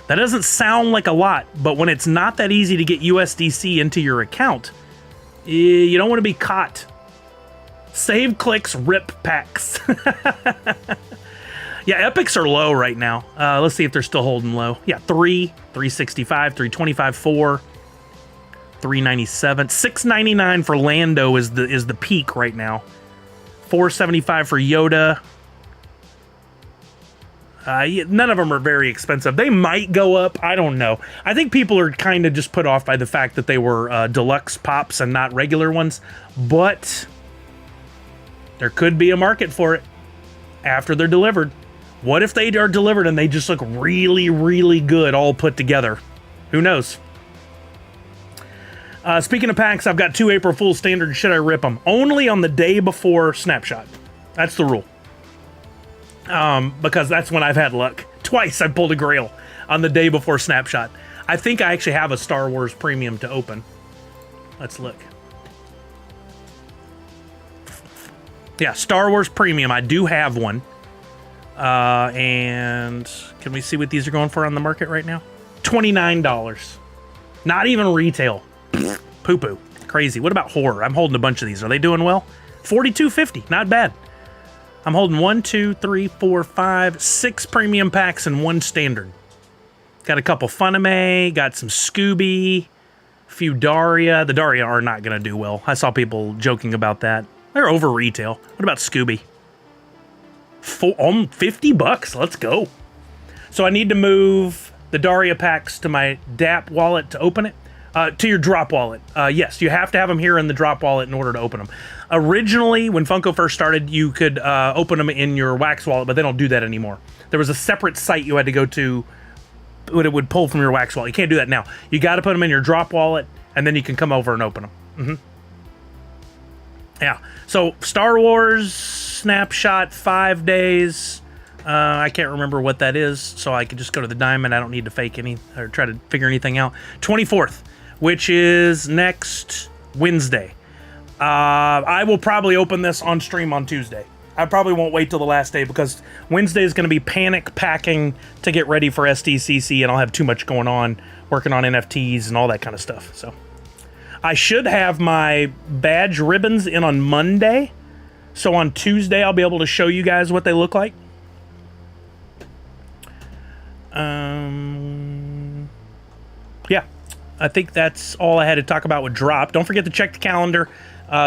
That doesn't sound like a lot, but when it's not that easy to get USDC into your account, you don't want to be caught. Save clicks, rip packs. Yeah, epics are low right now. Let's see if they're still holding low. Yeah, 3, 365, 325, 4, 397, 699 for Lando is the peak right now. 475 for Yoda. None of them are very expensive. They might go up. I don't know. I think people are kind of just put off by the fact that they were deluxe pops and not regular ones. But there could be a market for it after they're delivered. What if they are delivered and they just look really, really good all put together? Who knows? Speaking of packs, I've got 2 April Fool's standard. Should I rip them? Only on the day before Snapshot. That's the rule. Because that's when I've had luck. Twice I pulled a grail on the day before Snapshot. I think I actually have a Star Wars Premium to open. Let's look. Yeah, Star Wars Premium. I do have one. And can we see what these are going for on the market right now? $29. Not even retail. Poo-poo. Crazy. What about horror? I'm holding a bunch of these. Are they doing well? $42.50. Not bad. I'm holding 1, 2, 3, 4, 5, 6 premium packs and 1 standard. Got a couple Funime, got some Scooby, a few Daria. The Daria are not going to do well. I saw people joking about that. They're over retail. What about Scooby? $50. Let's go. So I need to move the Daria packs to my DAP wallet to open it. To your drop wallet. Yes, you have to have them here in the drop wallet in order to open them. Originally, when Funko first started, you could open them in your Wax wallet, but they don't do that anymore. There was a separate site you had to go to when it would pull from your Wax wallet. You can't do that now. You got to put them in your drop wallet, and then you can come over and open them. Mm-hmm. Yeah. So Star Wars Snapshot 5 days. I can't remember what that is, so I could just go to the diamond. I don't need to fake any or try to figure anything out. 24th, which is next Wednesday. I will probably open this on stream on Tuesday. I probably won't wait till the last day because Wednesday is going to be panic packing to get ready for SDCC, and I'll have too much going on working on NFTs and all that kind of stuff. So I should have my badge ribbons in on Monday, so on Tuesday I'll be able to show you guys what they look like. Yeah, I think that's all I had to talk about with drop. Don't forget to check the calendar.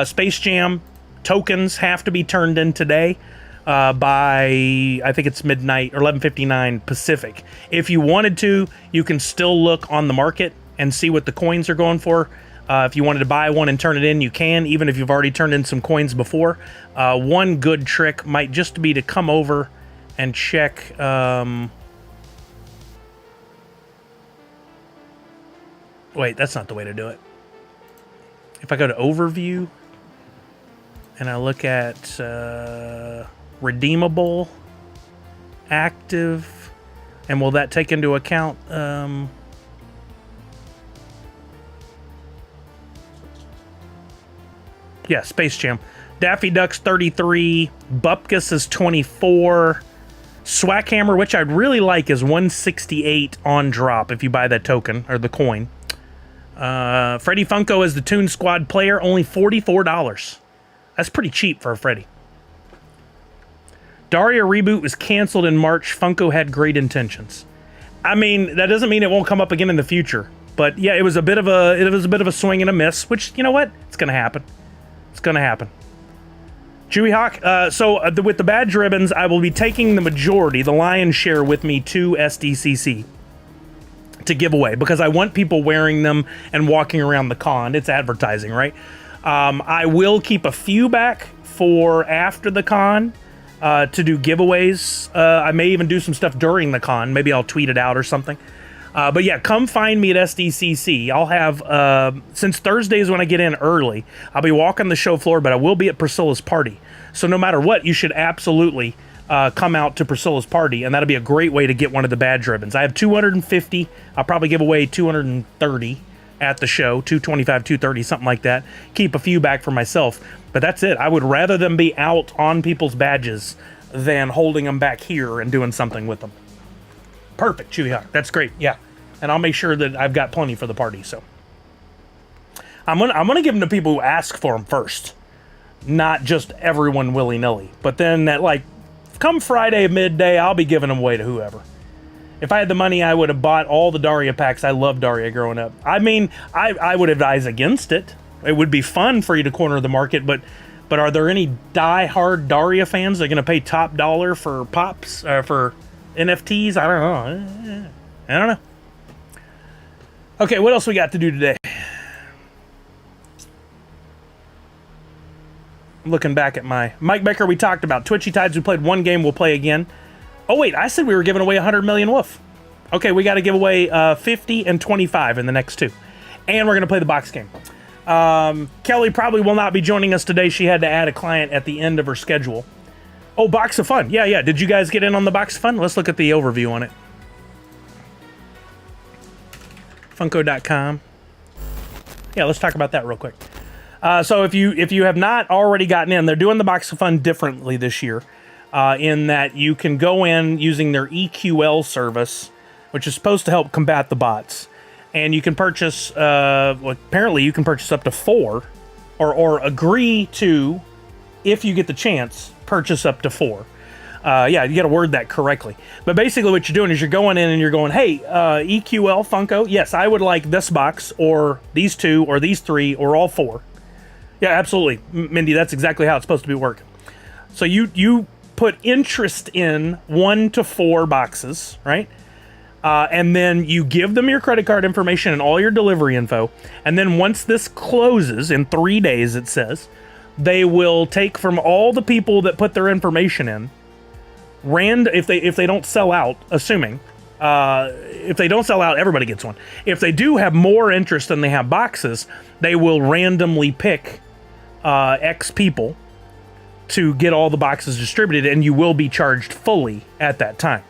Space Jam tokens have to be turned in today by, I think it's midnight or 11:59 Pacific. If you wanted to, you can still look on the market and see what the coins are going for. If you wanted to buy one and turn it in, you can, even if you've already turned in some coins before. One good trick might just be to come over and check... Wait, that's not the way to do it. If I go to Overview and I look at Redeemable, Active, and will that take into account... yeah, Space Jam. Daffy Duck's 33, Bupkis is 24, Swackhammer, which I'd really like, is 168 on drop if you buy that token, or the coin. Freddy Funko is the Toon Squad player, only $44. That's pretty cheap for a Freddy. Daria reboot was canceled in March. Funko had great intentions. I mean, that doesn't mean it won't come up again in the future. But yeah, it was a bit of a swing and a miss, which, you know what? It's going to happen. It's going to happen. Chewy Hawk, with the badge ribbons, I will be taking the majority, the lion's share, with me to SDCC to give away, because I want people wearing them and walking around the con. It's advertising, right? I will keep a few back for after the con to do giveaways. I may even do some stuff during the con. Maybe I'll tweet it out or something. But yeah, come find me at SDCC. I'll have, since Thursdays when I get in early, I'll be walking the show floor, but I will be at Priscilla's party. So no matter what, you should absolutely come out to Priscilla's party, and that'll be a great way to get one of the badge ribbons. I have 250. I'll probably give away 230 at the show, 225, 230, something like that. Keep a few back for myself, but that's it. I would rather them be out on people's badges than holding them back here and doing something with them. Perfect, Chewy Hawk. That's great. Yeah. And I'll make sure that I've got plenty for the party. So I'm gonna give them to people who ask for them first, not just everyone willy-nilly. But then come Friday midday, I'll be giving them away to whoever. If I had the money, I would have bought all the Daria packs. I loved Daria growing up. I mean, I would advise against it. It would be fun for you to corner the market, but are there any die-hard Daria fans that are going to pay top dollar for pops, for NFTs? I don't know. I don't know. Okay, what else we got to do today? I'm looking back at my Mike Becker. We talked about Twitchy Tides. We played one game. We'll play again. Oh wait, I said we were giving away 100 million Wolf. Okay, we got to give away 50 and 25 in the next two, and we're gonna play the box game. Kelly probably will not be joining us today. She had to add a client at the end of her schedule. Oh, Box of Fun. Yeah. Did you guys get in on the Box of Fun? Let's look at the overview on it. Funko.com. Yeah, let's talk about that real quick. So if you have not already gotten in, they're doing the Box of Fun differently this year, in that you can go in using their EQL service, which is supposed to help combat the bots, and you can purchase. Apparently, you can purchase up to 4, or agree to, if you get the chance, purchase up to 4. Yeah, you got to word that correctly. But basically what you're doing is you're going in and you're going, hey, EQL, Funko, yes, I would like this box, or these 2, or these 3, or all 4. Yeah, absolutely. Mindy, that's exactly how it's supposed to be working. So you put interest in 1 to 4 boxes, right? And then you give them your credit card information and all your delivery info. And then once this closes, in 3 days, it says, they will take from all the people that put their information in, if they don't sell out, assuming if they don't sell out, everybody gets one. If they do have more interest than they have boxes, they will randomly pick X people to get all the boxes distributed, and you will be charged fully at that time.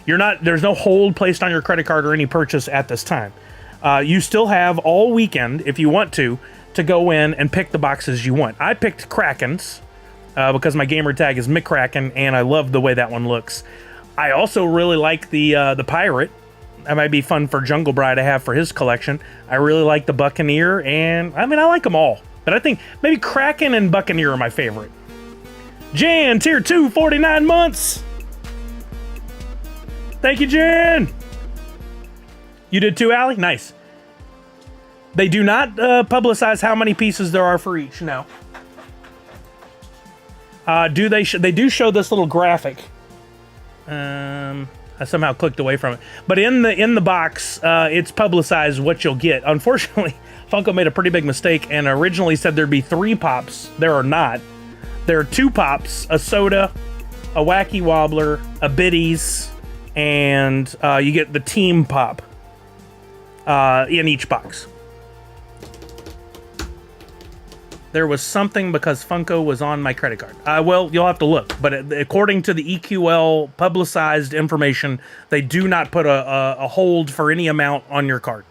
There's no hold placed on your credit card or any purchase at this time. You still have all weekend, if you want to go in and pick the boxes you want. I picked Krakens, because my gamer tag is McCracken, and I love the way that one looks. I also really like the Pirate. That might be fun for Jungle Bride to have for his collection. I really like the Buccaneer, and I mean, I like them all. But I think maybe Kraken and Buccaneer are my favorite. Jan, tier 2, 49 months. Thank you, Jan. You did too, Allie? Nice. They do not publicize how many pieces there are for each, no. They do show this little graphic. I somehow clicked away from it. But in the box, it's publicized what you'll get. Unfortunately, Funko made a pretty big mistake and originally said there'd be 3 pops. There are not. There are 2 pops, a soda, a Wacky Wobbler, a Biddies, and you get the Team Pop in each box. There was something because Funko was on my credit card. Well, you'll have to look. But according to the EQL publicized information, they do not put a hold for any amount on your card.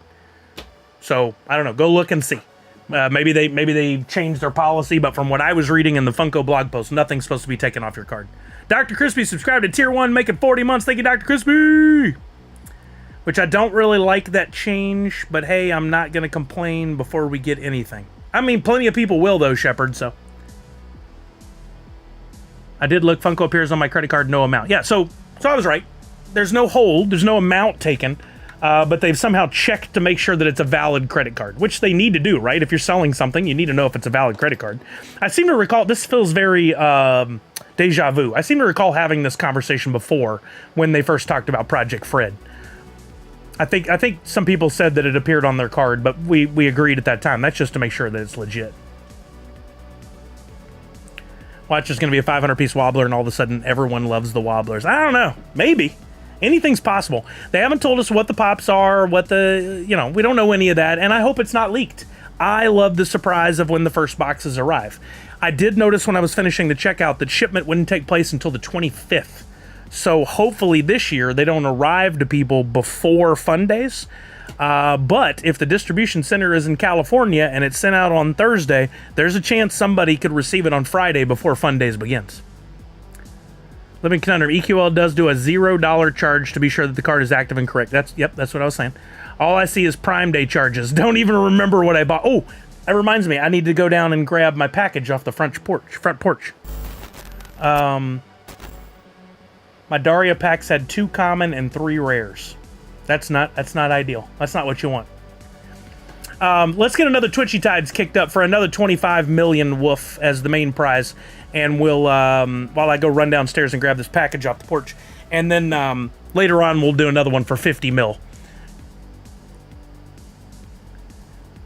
So, I don't know. Go look and see. Maybe they changed their policy, but from what I was reading in the Funko blog post, nothing's supposed to be taken off your card. Dr. Crispy subscribed to Tier 1, making 40 months. Thank you, Dr. Crispy! Which I don't really like that change, but hey, I'm not going to complain before we get anything. I mean, plenty of people will, though, Shepard, so. I did look. Funko appears on my credit card, no amount. Yeah, so I was right. There's no hold. There's no amount taken. But they've somehow checked to make sure that it's a valid credit card, which they need to do, right? If you're selling something, you need to know if it's a valid credit card. I seem to recall, this feels very deja vu. I seem to recall having this conversation before when they first talked about Project Fred. I think some people said that it appeared on their card, but we agreed at that time. That's just to make sure that it's legit. Watch, there's going to be a 500-piece wobbler, and all of a sudden everyone loves the wobblers. I don't know. Maybe. Anything's possible. They haven't told us what the pops are, we don't know any of that, and I hope it's not leaked. I love the surprise of when the first boxes arrive. I did notice when I was finishing the checkout that shipment wouldn't take place until the 25th. So hopefully this year they don't arrive to people before Fun Days. But if the distribution center is in California and it's sent out on Thursday, there's a chance somebody could receive it on Friday before Fun Days begins. Living Conundrum, EQL does do a $0 charge to be sure that the card is active and correct. That's what I was saying. All I see is Prime Day charges. Don't even remember what I bought. Oh, that reminds me. I need to go down and grab my package off the front porch. My Daria packs had 2 common and 3 rares. That's not ideal. That's not what you want. Let's get another Twitchy Tides kicked up for another 25 million woof as the main prize. And we'll, while I go run downstairs and grab this package off the porch. And then later on, we'll do another one for 50 mil.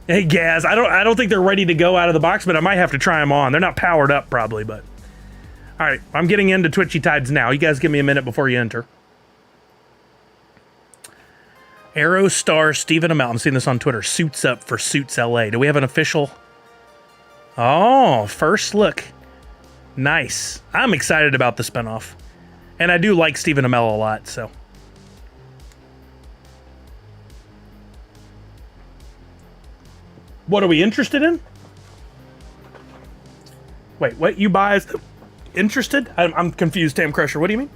Hey, Gaz, I don't think they're ready to go out of the box, but I might have to try them on. They're not powered up, probably, but... All right, I'm getting into Twitchy Tides now. You guys give me a minute before you enter. Arrow Star Stephen Amell. I'm seeing this on Twitter. Suits up for Suits LA. Do we have an official? Oh, first look. Nice. I'm excited about the spinoff. And I do like Stephen Amell a lot, so. What are we interested in? Wait, what you buy is interested? I'm confused, Tam Crusher. What do you mean?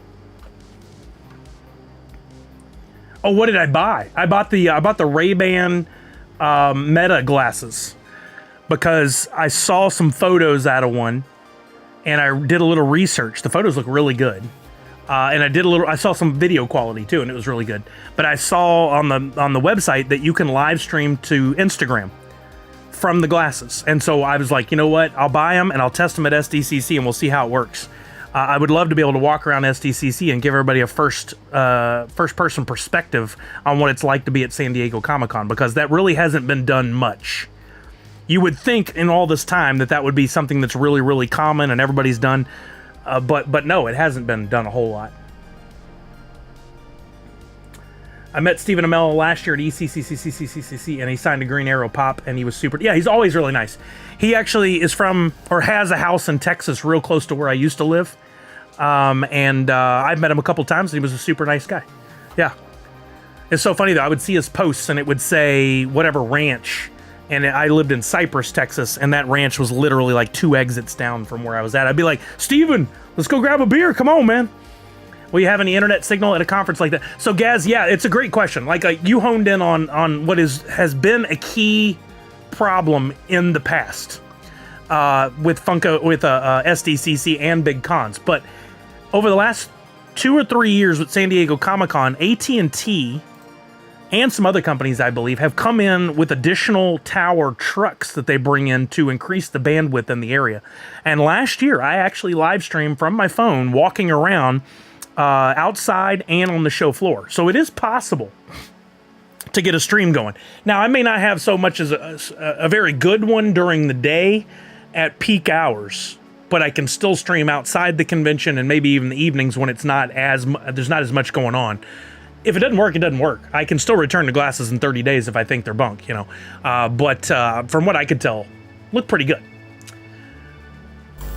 Oh, what did I buy? I bought the Ray-Ban Meta glasses because I saw some photos out of one, and I did a little research. The photos look really good, and I saw some video quality too, and it was really good. But I saw on the website that you can live stream to Instagram from the glasses, and so I was like, you know what? I'll buy them and I'll test them at SDCC, and we'll see how it works. I would love to be able to walk around SDCC and give everybody a first-person perspective on what it's like to be at San Diego Comic-Con, because that really hasn't been done much. You would think in all this time that would be something that's really, really common and everybody's done, but no, it hasn't been done a whole lot. I met Stephen Amell last year at ECCCCCCC, and he signed a Green Arrow pop, and he was super... Yeah, he's always really nice. He actually is from, or has a house in Texas real close to where I used to live. I've met him a couple times, and he was a super nice guy. Yeah. It's so funny, though. I would see his posts, and it would say whatever ranch, and I lived in Cypress, Texas, and that ranch was literally like 2 exits down from where I was at. I'd be like, Steven, let's go grab a beer. Come on, man. Will you have any internet signal at a conference like that? So, Gaz, yeah, it's a great question. Like you honed in on what has been a key problem in the past with SDCC and big cons. But over the last 2 or 3 years with San Diego Comic-Con, AT&T and some other companies, I believe, have come in with additional tower trucks that they bring in to increase the bandwidth in the area. And last year, I actually live streamed from my phone walking around outside and on the show floor. So it is possible to get a stream going. Now, I may not have so much as a very good one during the day at peak hours, but I can still stream outside the convention and maybe even the evenings when there's not as much going on. If it doesn't work, it doesn't work. I can still return the glasses in 30 days if I think they're bunk, But from what I could tell, look pretty good.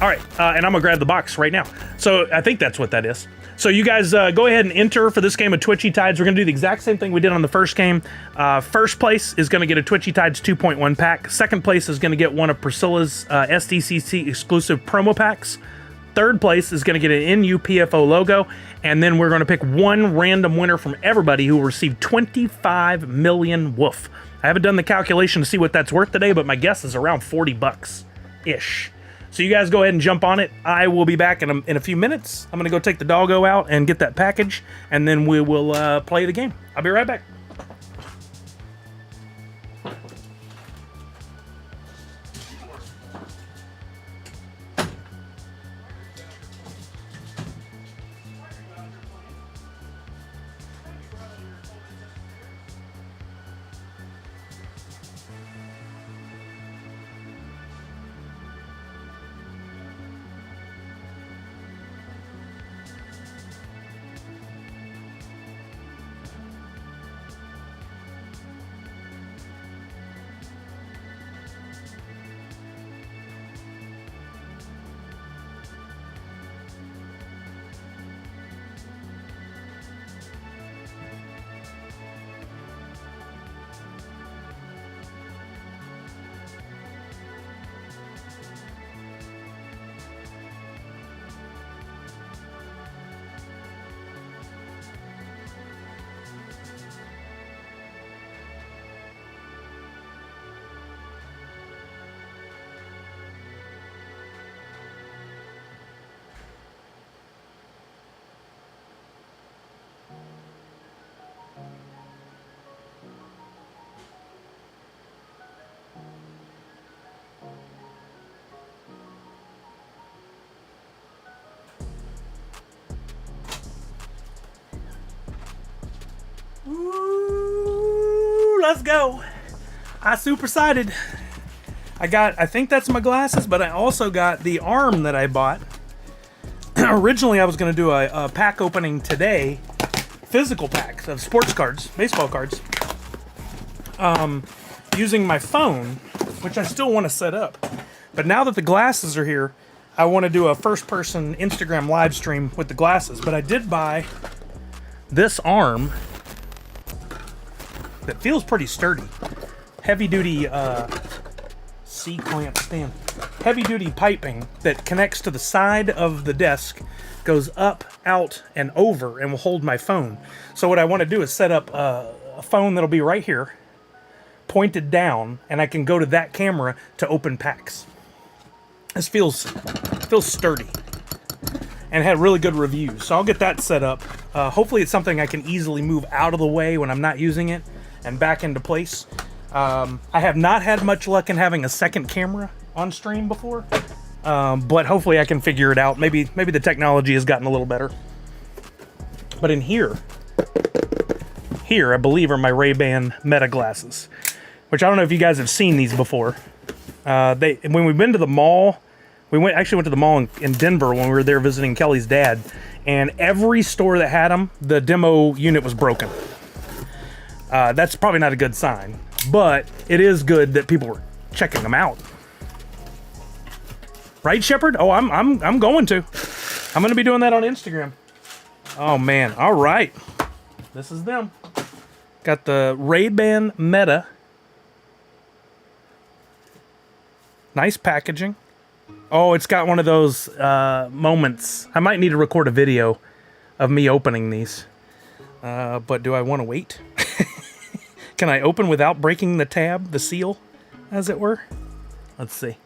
All right, and I'm gonna grab the box right now. So I think that's what that is. So you guys go ahead and enter for this game of Twitchy Tides. We're gonna do the exact same thing we did on the first game. First place is gonna get a Twitchy Tides 2.1 pack. Second place is gonna get one of Priscilla's SDCC exclusive promo packs. Third place is gonna get an NUPFO logo. And then we're gonna pick one random winner from everybody who will receive 25 million woof. I haven't done the calculation to see what that's worth today, but my guess is around $40-ish. So you guys go ahead and jump on it. I will be back in a few minutes. I'm going to go take the doggo out and get that package, and then we will play the game. I'll be right back. Ooh, let's go. I super excited. I think that's my glasses, but I also got the arm that I bought. Originally, I was going to do a pack opening today, physical packs of sports cards, baseball cards, using my phone, which I still want to set up. But now that the glasses are here, I want to do a first-person Instagram live stream with the glasses. But I did buy this arm that feels pretty sturdy. Heavy-duty C-clamp stand. Heavy-duty piping that connects to the side of the desk, goes up, out, and over, and will hold my phone. So what I want to do is set up a phone that'll be right here, pointed down, and I can go to that camera to open packs. This feels sturdy and had really good reviews. So I'll get that set up. Hopefully it's something I can easily move out of the way when I'm not using it and back into place. I have not had much luck in having a second camera on stream before, but hopefully I can figure it out. Maybe the technology has gotten a little better. But in here I believe are my Ray-Ban Meta glasses, which I don't know if you guys have seen these before. When we've been to the mall, we actually went to the mall in Denver when we were there visiting Kelly's dad, and every store that had them, the demo unit was broken. That's probably not a good sign, but it is good that people were checking them out. Right, Shepard? Oh, I'm going to. I'm going to be doing that on Instagram. Oh man! All right, this is them. Got the Ray-Ban Meta. Nice packaging. Oh, it's got one of those moments. I might need to record a video of me opening these. But do I want to wait? Can I open without breaking the tab, the seal, as it were? Let's see.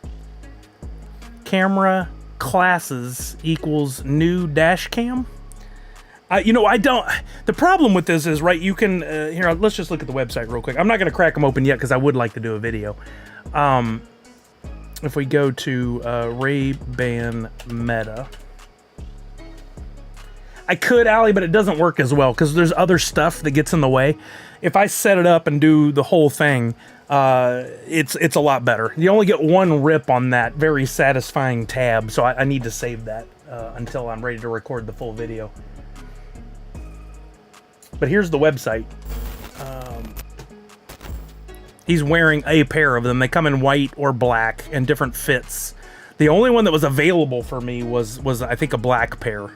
Camera classes equals new dash cam. I don't. The problem with this is, right, you can, here, let's just look at the website real quick. I'm not going to crack them open yet because I would like to do a video. If we go to Ray-Ban Meta, I could, Allie, but it doesn't work as well because there's other stuff that gets in the way. If I set it up and do the whole thing, it's a lot better. You only get one rip on that very satisfying tab, so I need to save that until I'm ready to record the full video. But here's the website. He's wearing a pair of them. They come in white or black and different fits. The only one that was available for me was I think a black pair.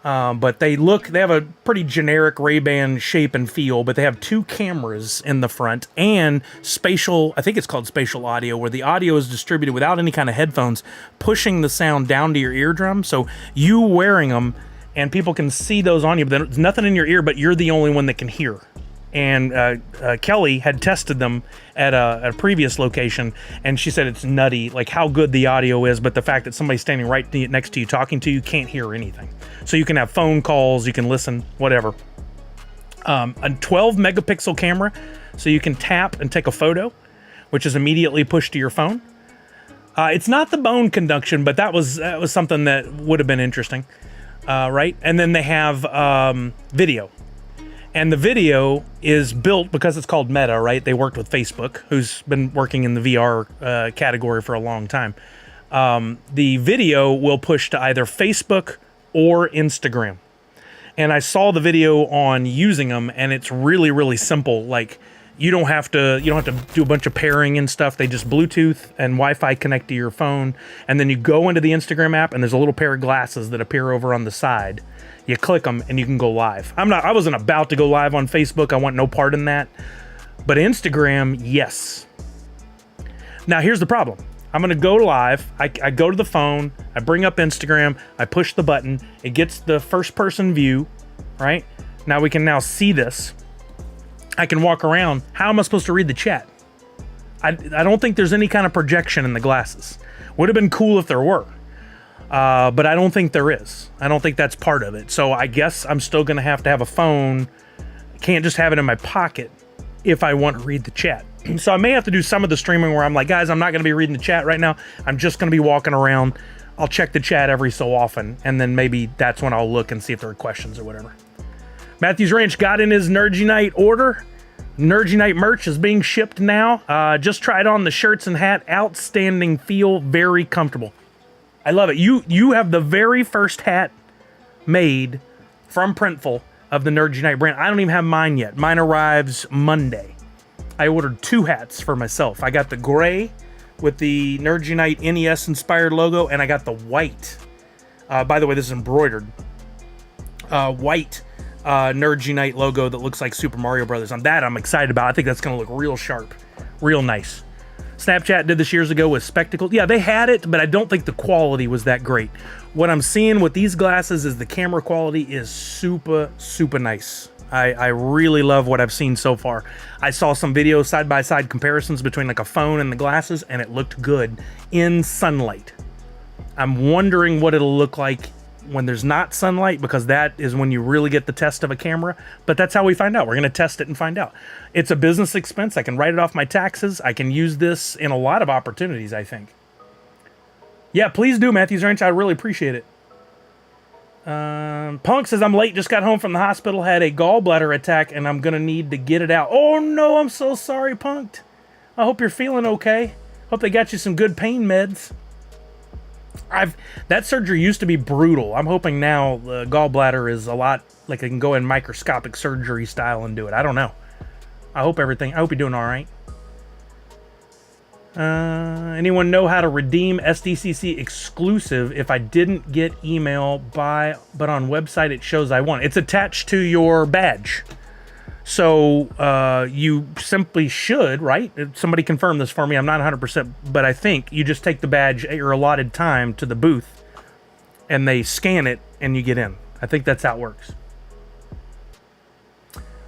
But they have a pretty generic Ray-Ban shape and feel, but they have two cameras in the front and spatial, I think it's called spatial audio, where the audio is distributed without any kind of headphones, pushing the sound down to your eardrum. So you wearing them and people can see those on you, but there's nothing in your ear, but you're the only one that can hear. And Kelly had tested them at a previous location, and she said it's nutty, like how good the audio is, but the fact that somebody's standing right next to you talking to you can't hear anything. So you can have phone calls, you can listen, whatever. A 12 megapixel camera, so you can tap and take a photo, which is immediately pushed to your phone. It's not the bone conduction, but that was something that would have been interesting, right? And then they have video. And the video is built because it's called Meta, right? They worked with Facebook, who's been working in the VR category for a long time. The video will push to either Facebook or Instagram. And I saw the video on using them, and it's really, really simple. Like, you don't have to do a bunch of pairing and stuff. They just Bluetooth and Wi-Fi connect to your phone, and then you go into the Instagram app, and there's a little pair of glasses that appear over on the side. You click them and you can go live. I wasn't about to go live on Facebook. I want no part in that. But Instagram, yes. Now here's the problem. I'm gonna go live. I go to the phone, I bring up Instagram, I push the button, it gets the first person view, right? Now we can now see this. I can walk around. How am I supposed to read the chat? I don't think there's any kind of projection in the glasses. Would have been cool if there were. But I don't think there is. I don't think that's part of it. So I guess I'm still going to have a phone. Can't just have it in my pocket if I want to read the chat. So I may have to do some of the streaming where I'm like, guys, I'm not going to be reading the chat right now. I'm just going to be walking around. I'll check the chat every so often. And then maybe that's when I'll look and see if there are questions or whatever. Matthews Ranch got in his Nerdy Night order. Nerdy Night merch is being shipped now. Just tried on the shirts and hat. Outstanding feel. Very comfortable. I love it. You have the very first hat made from Printful of the Nerdy Night brand. I don't even have mine yet. Mine arrives Monday. I ordered 2 hats for myself. I got the gray with the Nerdy Night NES inspired logo, and I got the white. By the way, this is embroidered. White Nerdy Night logo that looks like Super Mario Brothers. On that, I'm excited about. I think that's going to look real sharp, real nice. Snapchat did this years ago with spectacles. Yeah, they had it, but I don't think the quality was that great. What I'm seeing with these glasses is the camera quality is super, super nice. I really love what I've seen so far. I saw some video side-by-side comparisons between like a phone and the glasses, and it looked good in sunlight. I'm wondering what it'll look like when there's not sunlight, because that is when you really get the test of a camera. But that's how we find out. We're going to test it and find out. It's a business expense. I can write it off my taxes. I can use this in a lot of opportunities, I think. Yeah, please do, Matthews Ranch. I really appreciate it. Punk says, I'm late. Just got home from the hospital. Had a gallbladder attack, and I'm going to need to get it out. Oh, no, I'm so sorry, Punked. I hope you're feeling okay. Hope they got you some good pain meds. That surgery used to be brutal. I'm hoping now the gallbladder is a lot, like I can go in microscopic surgery style and do it. I don't know. I hope you're doing all right. Anyone know how to redeem SDCC exclusive if I didn't get email but on website it shows I won? It's attached to your badge. So you simply should, right? Somebody confirm this for me. I'm not 100%, but I think you just take the badge at your allotted time to the booth and they scan it and you get in. I think that's how it works.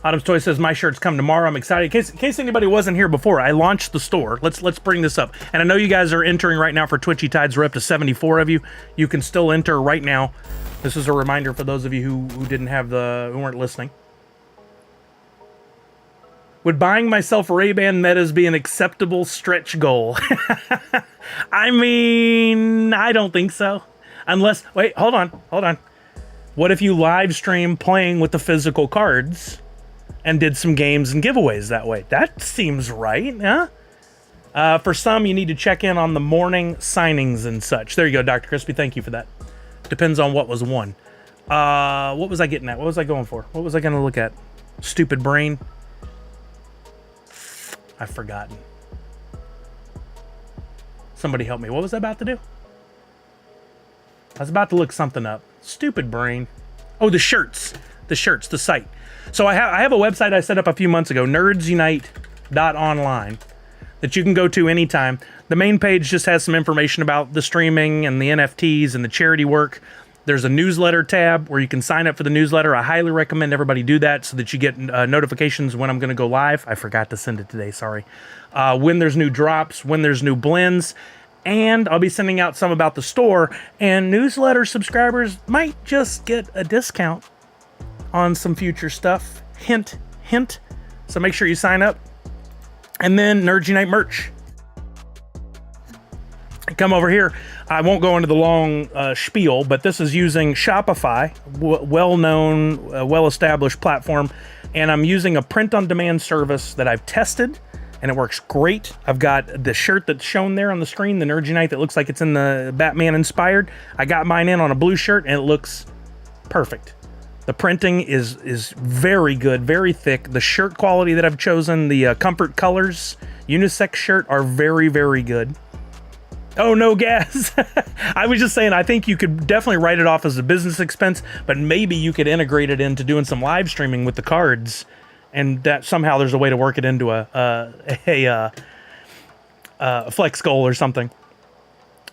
Autumn's Toy says, my shirts come tomorrow. I'm excited. In case anybody wasn't here before, I launched the store. Let's bring this up. And I know you guys are entering right now for Twitchy Tides. We're up to 74 of you. You can still enter right now. This is a reminder for those of you who who weren't listening. Would buying myself Ray-Ban Metas be an acceptable stretch goal? I mean, I don't think so. Unless, wait, hold on. What if you live stream playing with the physical cards and did some games and giveaways that way? That seems right, huh? For some, you need to check in on the morning signings and such. There you go, Dr. Crispy. Thank you for that. Depends on what was won. What was I getting at? What was I going for? What was I going to look at? Stupid brain. I've forgotten. Somebody help me. What was I about to do? I was about to look something up. Stupid brain. Oh, the shirts. The site. So I have a website I set up a few months ago, nerdsunite.online, that you can go to anytime. The main page just has some information about the streaming and the NFTs and the charity work. There's a newsletter tab where you can sign up for the newsletter. I highly recommend everybody do that so that you get notifications when I'm going to go live. I forgot to send it today, sorry. When there's new drops, when there's new blends, and I'll be sending out some about the store, and newsletter subscribers might just get a discount on some future stuff. Hint, hint. So make sure you sign up. And then Nerds Unite merch. Come over here. I won't go into the long spiel, but this is using Shopify, well-known, well-established platform, and I'm using a print-on-demand service that I've tested, and it works great. I've got the shirt that's shown there on the screen, the Nerds Unite, that looks like it's in the Batman inspired. I got mine in on a blue shirt, and it looks perfect. The printing is very good, very thick. The shirt quality that I've chosen, the comfort colors, unisex shirt, are very, very good. Oh, no gas. I was just saying, I think you could definitely write it off as a business expense, but maybe you could integrate it into doing some live streaming with the cards, and that somehow there's a way to work it into a flex goal or something.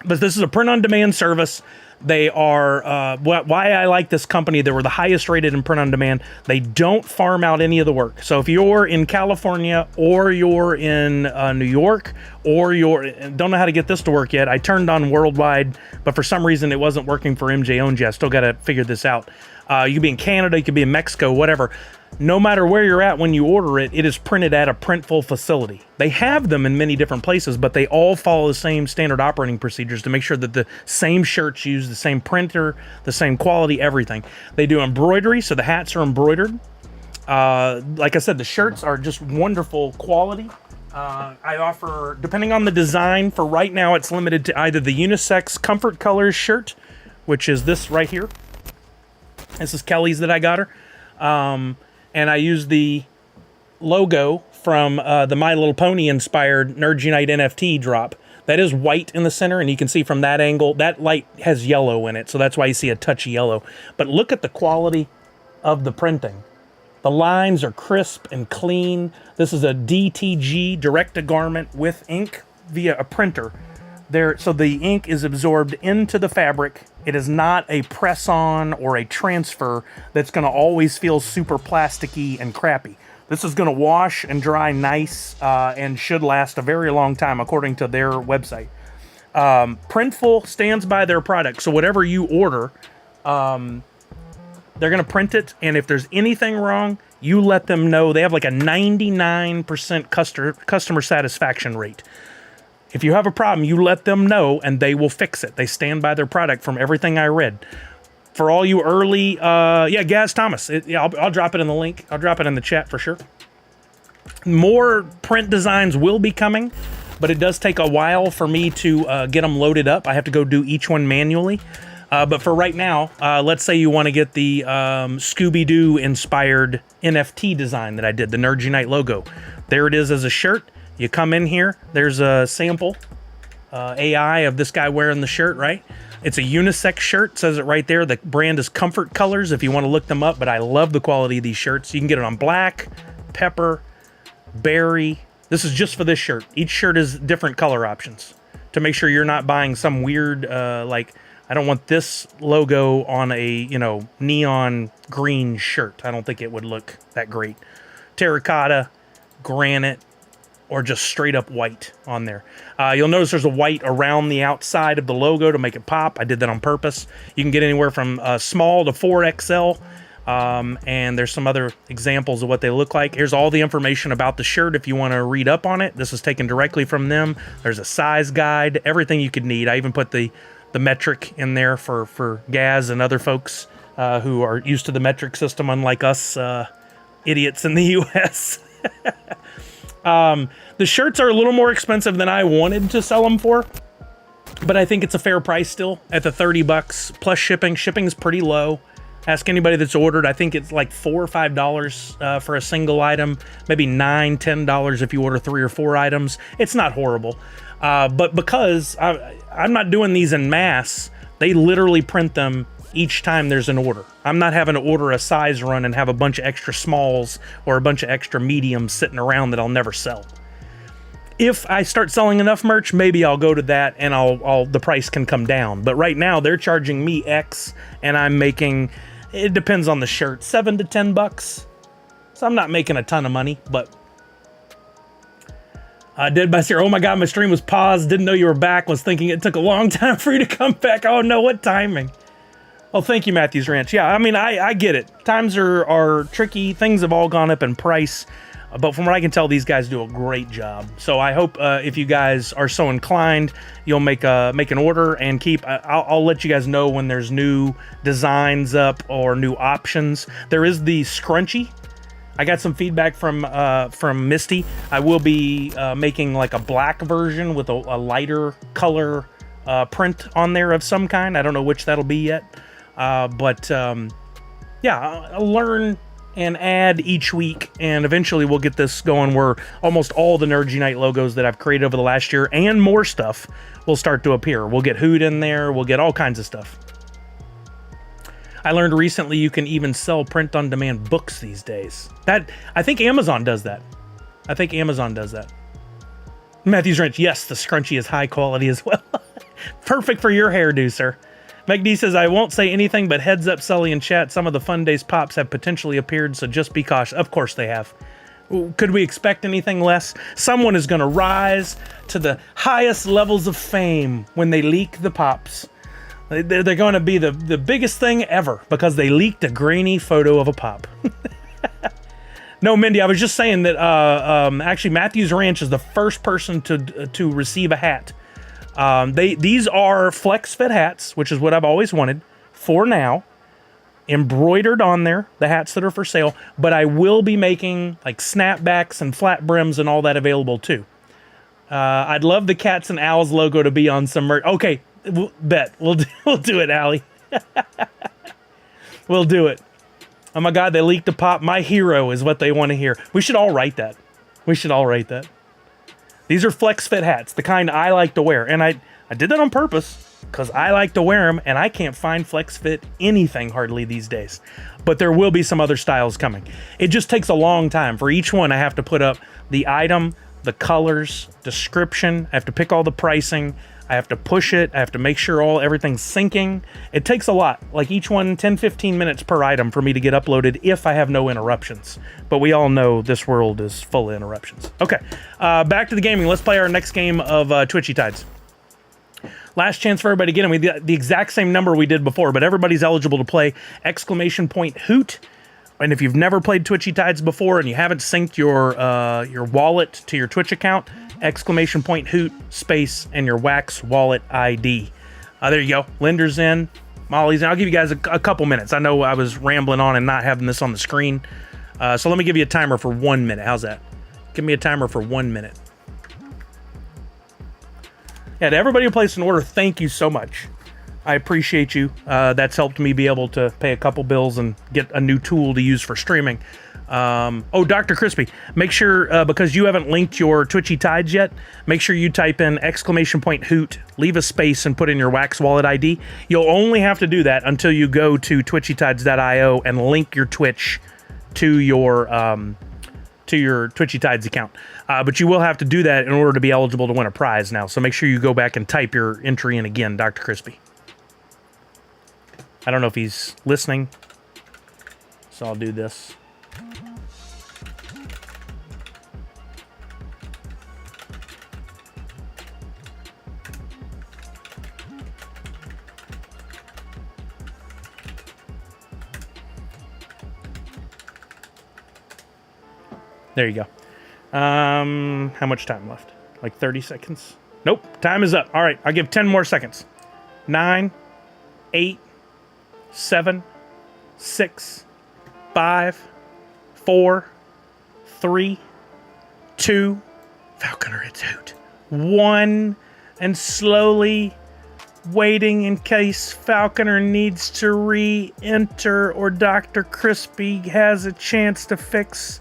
But this is a print-on-demand service. They are, why I like this company, they were the highest rated in print-on-demand. They don't farm out any of the work. So if you're in California, or you're in New York, or don't know how to get this to work yet. I turned on worldwide, but for some reason it wasn't working for MJ Onji. I still got to figure this out. You could be in Canada, you could be in Mexico, whatever. No matter where you're at when you order it, it is printed at a Printful facility. They have them in many different places, but they all follow the same standard operating procedures to make sure that the same shirts use the same printer, the same quality, everything. They do embroidery, so the hats are embroidered. Like I said, the shirts are just wonderful quality. I offer, depending on the design, for right now it's limited to either the unisex Comfort Colors shirt, which is this right here. This is Kelly's that I got her. And I use the logo from the My Little Pony inspired Nerds Unite NFT drop. That is white in the center, and you can see from that angle, that light has yellow in it, so that's why you see a touch of yellow. But look at the quality of the printing. The lines are crisp and clean. This is a DTG, direct-to-garment with ink via a printer. So the ink is absorbed into the fabric. It is not a press-on or a transfer that's going to always feel super plasticky and crappy. This is going to wash and dry nice and should last a very long time, according to their website. Printful stands by their product, so whatever you order, they're going to print it, and if there's anything wrong, you let them know. They have like a 99% customer satisfaction rate. If you have a problem, you let them know, and they will fix it. They stand by their product from everything I read. For all you early, Gaz Thomas. I'll drop it in the link. I'll drop it in the chat for sure. More print designs will be coming, but it does take a while for me to get them loaded up. I have to go do each one manually. But for right now, let's say you want to get the Scooby-Doo inspired NFT design that I did, the Nerds Unite logo. There it is as a shirt. You come in here, there's a sample AI of this guy wearing the shirt, right? It's a unisex shirt, says it right there. The brand is Comfort Colors if you want to look them up, but I love the quality of these shirts. You can get it on black, pepper, berry. This is just for this shirt. Each shirt is different color options to make sure you're not buying some weird, like, I don't want this logo on a, neon green shirt. I don't think it would look that great. Terracotta, granite, or just straight up white on there. You'll notice there's a white around the outside of the logo to make it pop. I did that on purpose. You can get anywhere from small to 4XL. And there's some other examples of what they look like. Here's all the information about the shirt if you want to read up on it. This is taken directly from them. There's a size guide, everything you could need. I even put the metric in there for Gaz and other folks who are used to the metric system, unlike us idiots in the US. The shirts are a little more expensive than I wanted to sell them for, but I think it's a fair price still at the $30 plus shipping. Shipping is pretty low. Ask anybody that's ordered. I think it's like $4 or $5 for a single item, maybe $9, $10 if you order 3 or 4 items. It's not horrible, but because I'm not doing these in mass, they literally print them each time there's an order. I'm not having to order a size run and have a bunch of extra smalls or a bunch of extra mediums sitting around that I'll never sell. If I start selling enough merch, maybe I'll go to that and the price can come down. But right now they're charging me X and I'm making, it depends on the shirt, $7 to $10. So I'm not making a ton of money, but Dead by Sierra. Oh my God, my stream was paused. Didn't know you were back. Was thinking it took a long time for you to come back. Oh no, what timing? Oh, thank you, Matthews Ranch. Yeah, I mean, I get it. Times are tricky. Things have all gone up in price. But from what I can tell, these guys do a great job. So I hope if you guys are so inclined, you'll make an order and keep. I'll let you guys know when there's new designs up or new options. There is the scrunchie. I got some feedback from Misty. I will be making like a black version with a lighter color print on there of some kind. I don't know which that'll be yet. Yeah, I'll learn and add each week, and eventually we'll get this going where almost all the Nerd Unite logos that I've created over the last year and more stuff will start to appear. We'll get Hoot in there. We'll get all kinds of stuff. I learned recently you can even sell print-on-demand books these days. I think Amazon does that. Matthews Ranch, yes, the scrunchie is high quality as well. Perfect for your hairdo, sir. Meg D says, I won't say anything, but heads up, Sully in chat. Some of the Fun Days pops have potentially appeared, so just be cautious. Of course they have. Could we expect anything less? Someone is going to rise to the highest levels of fame when they leak the pops. They're going to be the biggest thing ever because they leaked a grainy photo of a pop. No, Mindy, I was just saying that actually Matthews Ranch is the first person to receive a hat. These are flex fit hats, which is what I've always wanted for now. Embroidered on there, the hats that are for sale, but I will be making like snapbacks and flat brims and all that available too. I'd love the Cats and Owls logo to be on some merch. Okay, bet. We'll do it, Allie. We'll do it. Oh my God, they leaked a pop. My hero is what they want to hear. We should all write that. These are flex fit hats, the kind I like to wear. And I did that on purpose because I like to wear them and I can't find flex fit anything hardly these days. But there will be some other styles coming. It just takes a long time. For each one, I have to put up the item, the colors, description. I have to pick all the pricing. I have to push it. I have to make sure everything's syncing. It takes a lot. Like each one, 10, 15 minutes per item for me to get uploaded if I have no interruptions. But we all know this world is full of interruptions. Okay, back to the gaming. Let's play our next game of Twitchy Tides. Last chance for everybody to get in. We got the exact same number we did before, but everybody's eligible to play ! Hoot. And if you've never played Twitchy Tides before and you haven't synced your wallet to your Twitch account, ! Hoot space and your Wax wallet ID. There you go. Linder's in. Molly's in. I'll give you guys a couple minutes. I know I was rambling on and not having this on the screen. So let me give you a timer for 1 minute. How's that? Give me a timer for 1 minute. Yeah, to everybody who placed an order, thank you so much. I appreciate you. That's helped me be able to pay a couple bills and get a new tool to use for streaming. Oh, Dr. Crispy, make sure, because you haven't linked your Twitchy Tides yet, make sure you type in ! Hoot, leave a space and put in your Wax wallet ID. You'll only have to do that until you go to twitchytides.io and link your Twitch to your Twitchy Tides account. But you will have to do that in order to be eligible to win a prize now. So make sure you go back and type your entry in again, Dr. Crispy. I don't know if he's listening, so I'll do this. There you go. How much time left? Like 30 seconds? Nope, time is up. All right, I'll give 10 more seconds. 9, 8, 7, 6, 5, 4, 3, 2, Falconer, it's Hoot. 1, and slowly waiting in case Falconer needs to re-enter or Dr. Crispy has a chance to fix.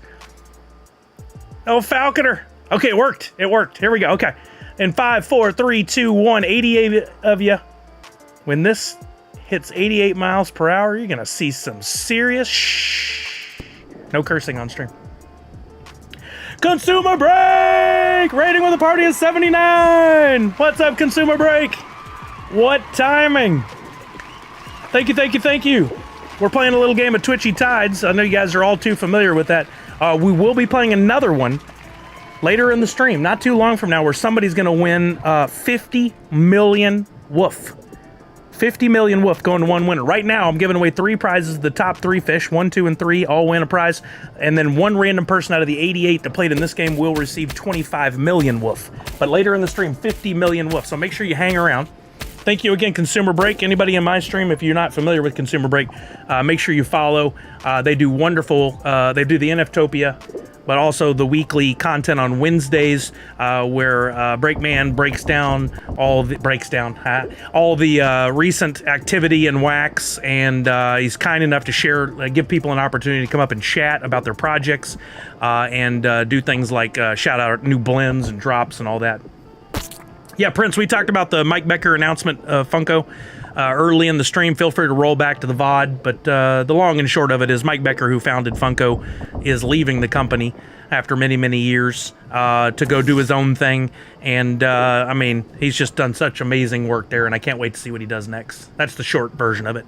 Oh, Falconer. Okay, it worked. Here we go. Okay. In 5, 4, 3, 2, 1, 88 of you. When this hits 88 miles per hour, you're going to see some serious no cursing on stream. Consumer Break! Rating with a party is 79! What's up, Consumer Break? What timing? Thank you. We're playing a little game of Twitchy Tides. I know you guys are all too familiar with that. We will be playing another one later in the stream, not too long from now, where somebody's going to win 50 million woof. 50 million woof going to one winner. Right now, I'm giving away 3 prizes. The top 3 fish, 1, 2, and 3, all win a prize. And then one random person out of the 88 that played in this game will receive 25 million woof. But later in the stream, 50 million woof. So make sure you hang around. Thank you again, Consumer Break. Anybody in my stream, if you're not familiar with Consumer Break, make sure you follow. They do wonderful, they do the NFTopia, but also the weekly content on Wednesdays, where Breakman breaks down all the recent activity in Wax, and he's kind enough to share, give people an opportunity to come up and chat about their projects, and do things like shout out new blends and drops and all that. Yeah, Prince, we talked about the Mike Becker announcement of Funko early in the stream. Feel free to roll back to the VOD, but the long and short of it is Mike Becker, who founded Funko, is leaving the company after many, many years to go do his own thing. And, I mean, he's just done such amazing work there, and I can't wait to see what he does next. That's the short version of it.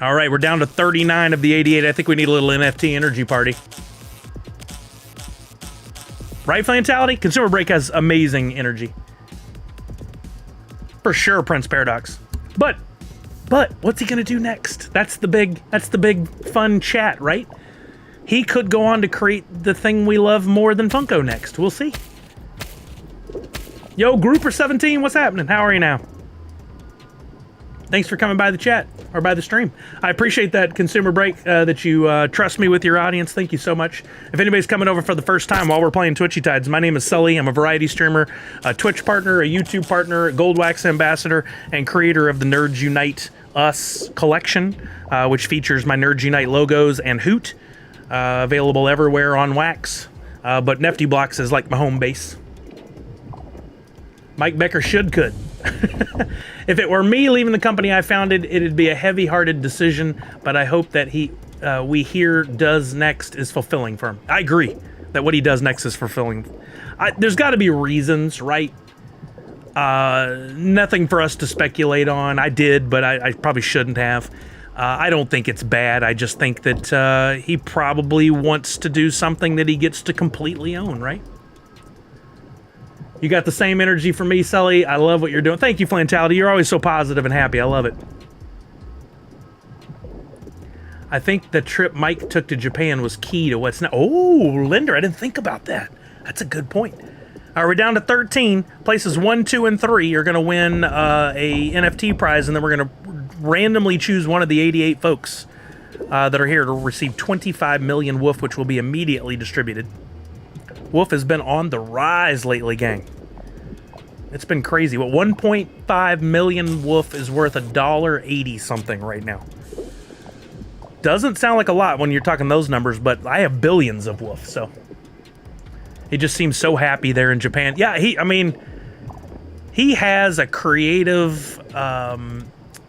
All right, we're down to 39 of the 88. I think we need a little NFT energy party. Right, Flantality? Consumer Break has amazing energy. For sure, Prince Paradox. But what's he gonna do next? That's the big fun chat, right? He could go on to create the thing we love more than Funko next. We'll see. Yo, Grouper17, what's happening? How are you now? Thanks for coming by the chat, or by the stream. I appreciate that, Consumer Break, that you trust me with your audience. Thank you so much. If anybody's coming over for the first time while we're playing Twitchy Tides, my name is Sully. I'm a variety streamer, a Twitch partner, a YouTube partner, a Gold Wax ambassador, and creator of the Nerds Unite Us collection, which features my Nerds Unite logos and Hoot, available everywhere on Wax. But Nefty Blocks is like my home base. Mike Becker could. If it were me leaving the company I founded, it'd be a heavy-hearted decision, but I hope that we hear does next is fulfilling for him. I agree that what he does next is fulfilling. There's got to be reasons, right? Nothing for us to speculate on. I did, but I probably shouldn't have. I don't think it's bad. I just think that he probably wants to do something that he gets to completely own, right? You got the same energy from me, Sully. I love what you're doing. Thank you, Flantality. You're always so positive and happy. I love it. I think the trip Mike took to Japan was key to what's now. Oh, Linder, I didn't think about that. That's a good point. All right, we're down to 13. Places 1, 2, and 3 are going to win a NFT prize, and then we're going to randomly choose one of the 88 folks that are here to receive 25 million woof, which will be immediately distributed. Woof has been on the rise lately, gang. It's been crazy. What, 1.5 million woof is worth $1.80 something right now. Doesn't sound like a lot when you're talking those numbers, but I have billions of woof, so he just seems so happy there in Japan. Yeah, he has a creative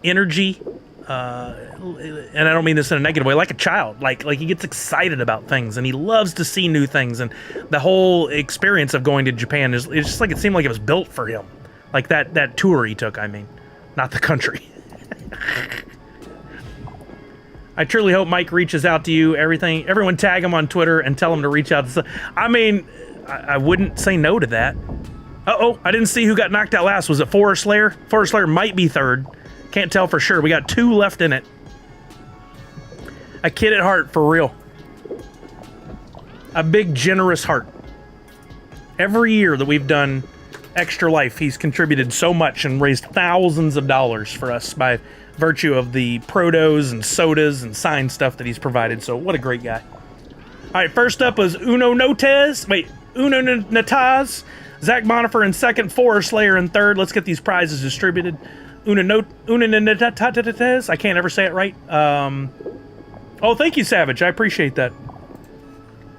energy, and I don't mean this in a negative way, like a child. Like he gets excited about things, and he loves to see new things, and the whole experience of going to Japan it's just like it seemed like it was built for him. Like that tour he took, I mean, not the country. I truly hope Mike reaches out to you. Everyone tag him on Twitter and tell him to reach out. I mean, I wouldn't say no to that. Uh-oh, I didn't see who got knocked out last. Was it Forest Slayer? Forest Slayer might be third. Can't tell for sure. We got 2 left in it. A kid at heart, for real. A big, generous heart. Every year that we've done Extra Life, he's contributed so much and raised thousands of dollars for us by virtue of the protos and sodas and signed stuff that he's provided. So what a great guy. All right, first up was Uno Nataz. Zach Bonifer in second, Forest Slayer in third. Let's get these prizes distributed. Nataz. I can't ever say it right. Oh, thank you, Savage. I appreciate that.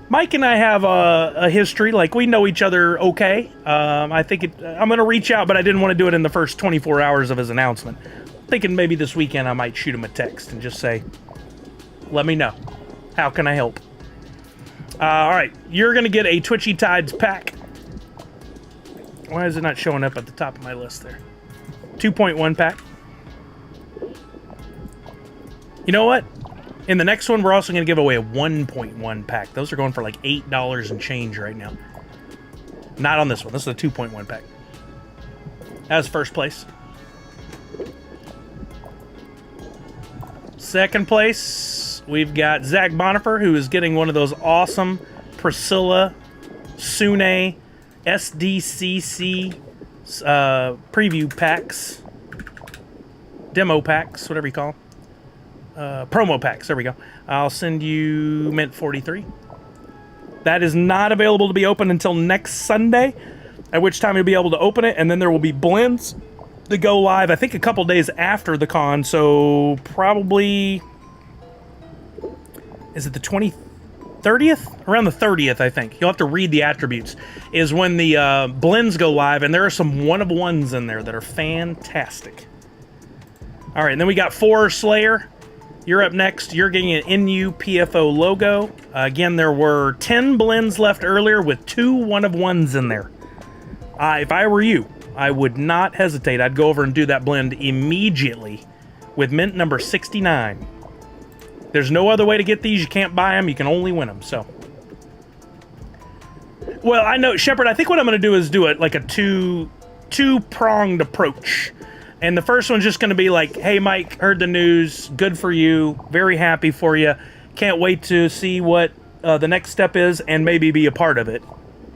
Mike and I have a history. Like, we know each other okay. I think I'm going to reach out, but I didn't want to do it in the first 24 hours of his announcement. Thinking maybe this weekend I might shoot him a text and just say, let me know. How can I help? All right, you're going to get a Twitchy Tides pack. Why is it not showing up at the top of my list there? 2.1 pack. You know what? In the next one, we're also going to give away a 1.1 pack. Those are going for like $8 and change right now. Not on this one. This is a 2.1 pack. That's first place. Second place, we've got Zach Bonifer, who is getting one of those awesome Priscilla Sune SDCC preview packs. Demo packs, whatever you call them. Promo packs, there we go. I'll send you Mint 43. That is not available to be opened until next Sunday, at which time you'll be able to open it, and then there will be blends to go live, I think, a couple days after the con, so probably... Is it the 30th? Around the 30th, I think. You'll have to read the attributes. Is when the blends go live, and there are some one-of-ones in there that are fantastic. All right, and then we got 4 Slayer. You're up next. You're getting an NUPFO logo. Again, there were 10 blends left earlier with 2 one-of-ones in there. If I were you, I would not hesitate. I'd go over and do that blend immediately with mint number 69. There's no other way to get these. You can't buy them. You can only win them, so. Well, I know, Shepard, I think what I'm going to do is do it like a two-pronged approach. And the first one's just going to be like, hey, Mike, heard the news. Good for you. Very happy for you. Can't wait to see what the next step is and maybe be a part of it.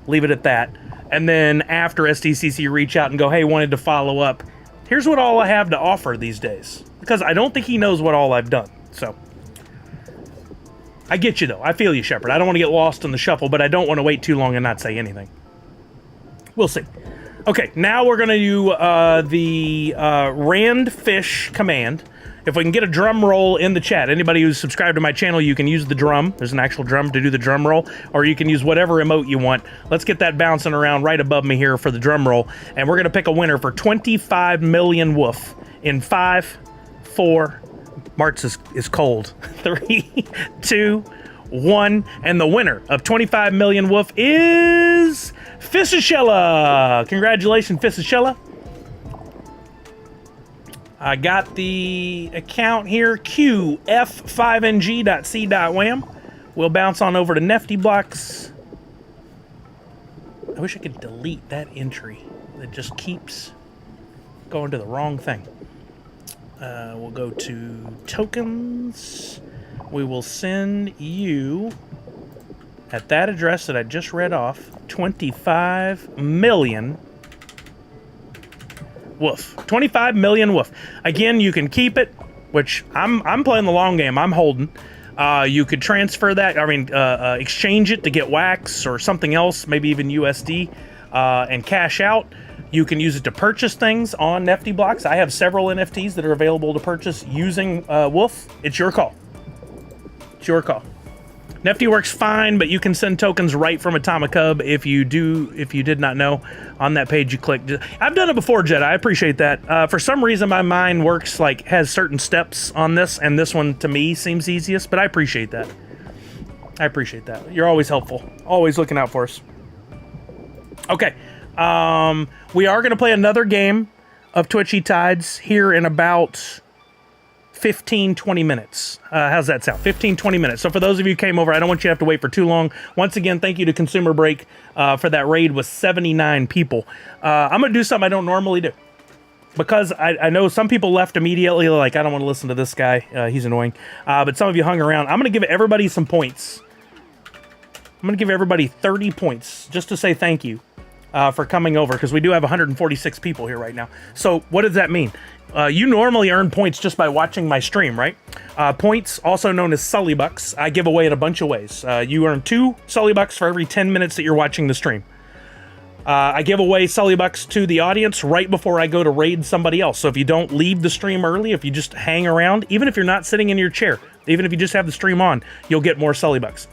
Leave it at that. And then after SDCC reach out and go, hey, wanted to follow up. Here's what all I have to offer these days. Because I don't think he knows what all I've done. So, I get you, though. I feel you, Shepard. I don't want to get lost in the shuffle, but I don't want to wait too long and not say anything. We'll see. Okay, now we're going to do the Randfish command. If we can get a drum roll in the chat. Anybody who's subscribed to my channel, you can use the drum. There's an actual drum to do the drum roll. Or you can use whatever emote you want. Let's get that bouncing around right above me here for the drum roll. And we're going to pick a winner for 25 million woof in 5, 4... March is cold. 3, 2, 1. And the winner of 25 million woof is Fissachella. Congratulations, Fissachella. I got the account here, qf5ng.c.wham. We'll bounce on over to Nifty Blocks. I wish I could delete that entry. That just keeps going to the wrong thing. We'll go to tokens. We will send you, at that address that I just read off, 25 million woof. 25 million woof. Again, you can keep it, which I'm playing the long game. I'm holding. You could transfer that, exchange it to get wax or something else, maybe even USD, and cash out. You can use it to purchase things on Nifty Blocks. I have several NFTs that are available to purchase using Wolf. It's your call. It's your call. Nifty works fine, but you can send tokens right from Atomic Hub if you did not know. On that page you click. I've done it before, Jedi. I appreciate that. For some reason my mind works has certain steps on this, and this one to me seems easiest, but I appreciate that. I appreciate that. You're always helpful. Always looking out for us. Okay. We are going to play another game of Twitchy Tides here in about 15-20 minutes. How's that sound? 15-20 minutes. So for those of you who came over, I don't want you to have to wait for too long. Once again, thank you to Consumer Break for that raid with 79 people. I'm going to do something I don't normally do. Because I know some people left immediately, like, I don't want to listen to this guy. He's annoying. But some of you hung around. I'm going to give everybody some points. I'm going to give everybody 30 points just to say thank you. For coming over, because we do have 146 people here right now. So what does that mean? You normally earn points just by watching my stream, right? Points, also known as Sully Bucks, I give away in a bunch of ways. You earn 2 Sully Bucks for every 10 minutes that you're watching the stream. I give away Sully Bucks to the audience right before I go to raid somebody else. So if you don't leave the stream early, if you just hang around, even if you're not sitting in your chair, even if you just have the stream on, you'll get more Sully Bucks.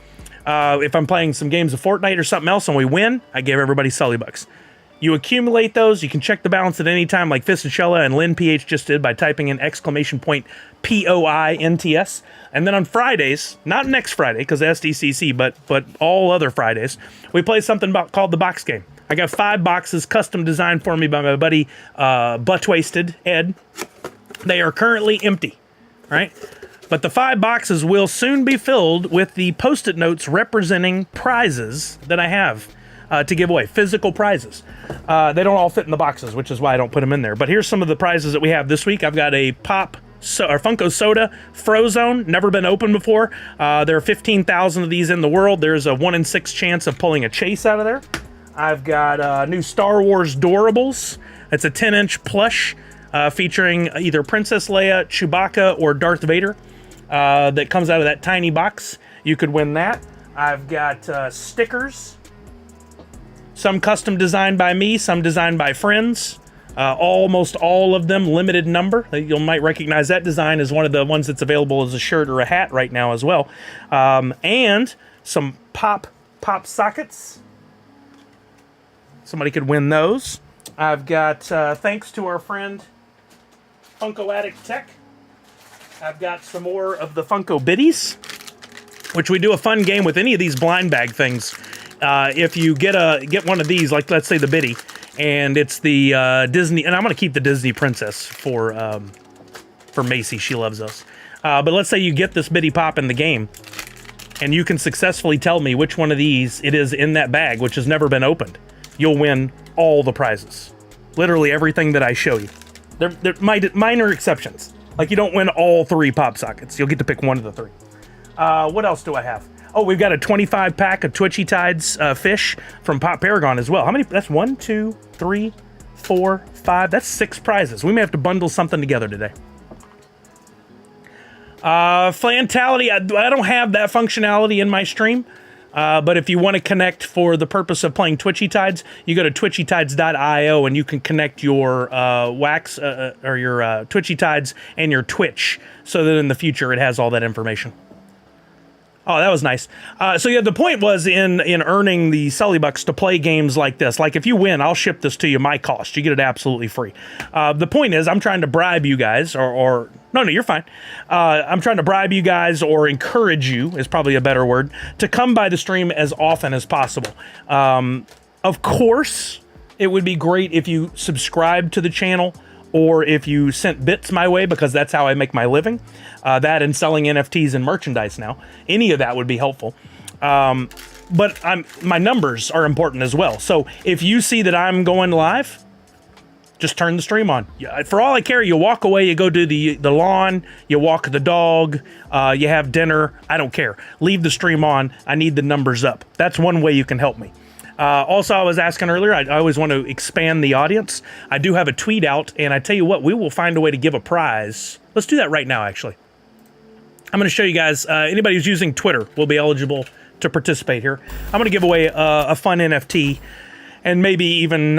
If I'm playing some games of Fortnite or something else and we win, I give everybody Sully Bucks. You accumulate those. You can check the balance at any time, like Fistachella and Lynn PH just did by typing in !POINTS. And then on Fridays, not next Friday because SDCC, but all other Fridays, we play something called the box game. I got 5 boxes custom designed for me by my buddy Butt-Wasted Ed. They are currently empty, right? But the 5 boxes will soon be filled with the Post-it notes representing prizes that I have to give away, physical prizes. They don't all fit in the boxes, which is why I don't put them in there. But here's some of the prizes that we have this week. I've got a Funko Soda Frozone, never been opened before. There are 15,000 of these in the world. There's a 1 in 6 chance of pulling a chase out of there. I've got new Star Wars Doorables. It's a 10-inch plush featuring either Princess Leia, Chewbacca, or Darth Vader that comes out of that tiny box. You could win that. I've got stickers. Some custom designed by me, some designed by friends. Almost all of them limited number. You might recognize that design as one of the ones that's available as a shirt or a hat right now as well. And some pop sockets. Somebody could win those. I've got, thanks to our friend Funko Addict Tech, I've got some more of the Funko Biddies, which we do a fun game with any of these blind bag things. If you get one of these, like let's say the Biddy, and it's the Disney, and I'm going to keep the Disney Princess for Macy. She loves those. But let's say you get this Biddy Pop in the game, and you can successfully tell me which one of these it is in that bag, which has never been opened. You'll win all the prizes. Literally everything that I show you. They're minor exceptions. Like you don't win all 3 pop sockets. You'll get to pick one of the 3. What else do I have? Oh, we've got a 25 pack of Twitchy Tides fish from Pop Paragon as well. How many? That's 1, 2, 3, 4, 5. That's 6 prizes. We may have to bundle something together today. Flantality, I don't have that functionality in my stream. But if you want to connect for the purpose of playing Twitchy Tides, you go to twitchytides.io and you can connect your Wax or your Twitchy Tides and your Twitch so that in the future it has all that information. Oh, that was nice. So yeah, the point was in earning the Sully Bucks to play games like this. Like if you win, I'll ship this to you my cost. You get it absolutely free. The point is I'm trying to bribe you guys or no, you're fine. I'm trying to bribe you guys or encourage you is probably a better word to come by the stream as often as possible. Of course, it would be great if you subscribe to the channel or if you sent bits my way, because that's how I make my living. That and selling NFTs and merchandise now. Any of that would be helpful. But my numbers are important as well. So if you see that I'm going live, just turn the stream on. For all I care, you walk away, you go do the lawn, you walk the dog, you have dinner. I don't care. Leave the stream on. I need the numbers up. That's one way you can help me. Also, I was asking earlier, I always want to expand the audience. I do have a tweet out, and I tell you what, we will find a way to give a prize. Let's do that right now, actually. I'm going to show you guys, anybody who's using Twitter will be eligible to participate here. I'm going to give away a fun NFT and maybe even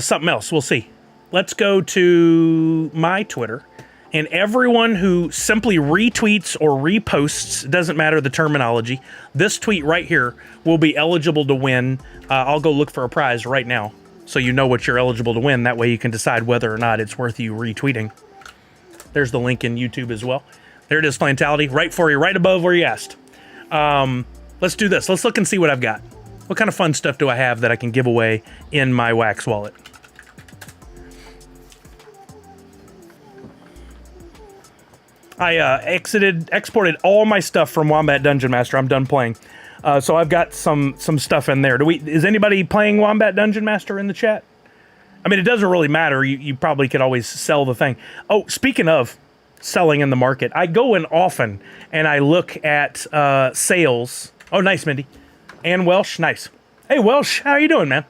something else. We'll see. Let's go to my Twitter. And everyone who simply retweets or reposts, doesn't matter the terminology, this tweet right here will be eligible to win. I'll go look for a prize right now so you know what you're eligible to win. That way you can decide whether or not it's worth you retweeting. There's the link in YouTube as well. There it is, Flantality, right for you, right above where you asked. Let's do this. Let's look and see what I've got. What kind of fun stuff do I have that I can give away in my Wax wallet? I exported all my stuff from Wombat Dungeon Master. I'm done playing. So I've got some stuff in there. Is anybody playing Wombat Dungeon Master in the chat? I mean, it doesn't really matter. You probably could always sell the thing. Oh, speaking of selling in the market, I go in often and I look at sales. Oh, nice, Mindy. Ann Welsh, nice. Hey, Welsh, how are you doing, man?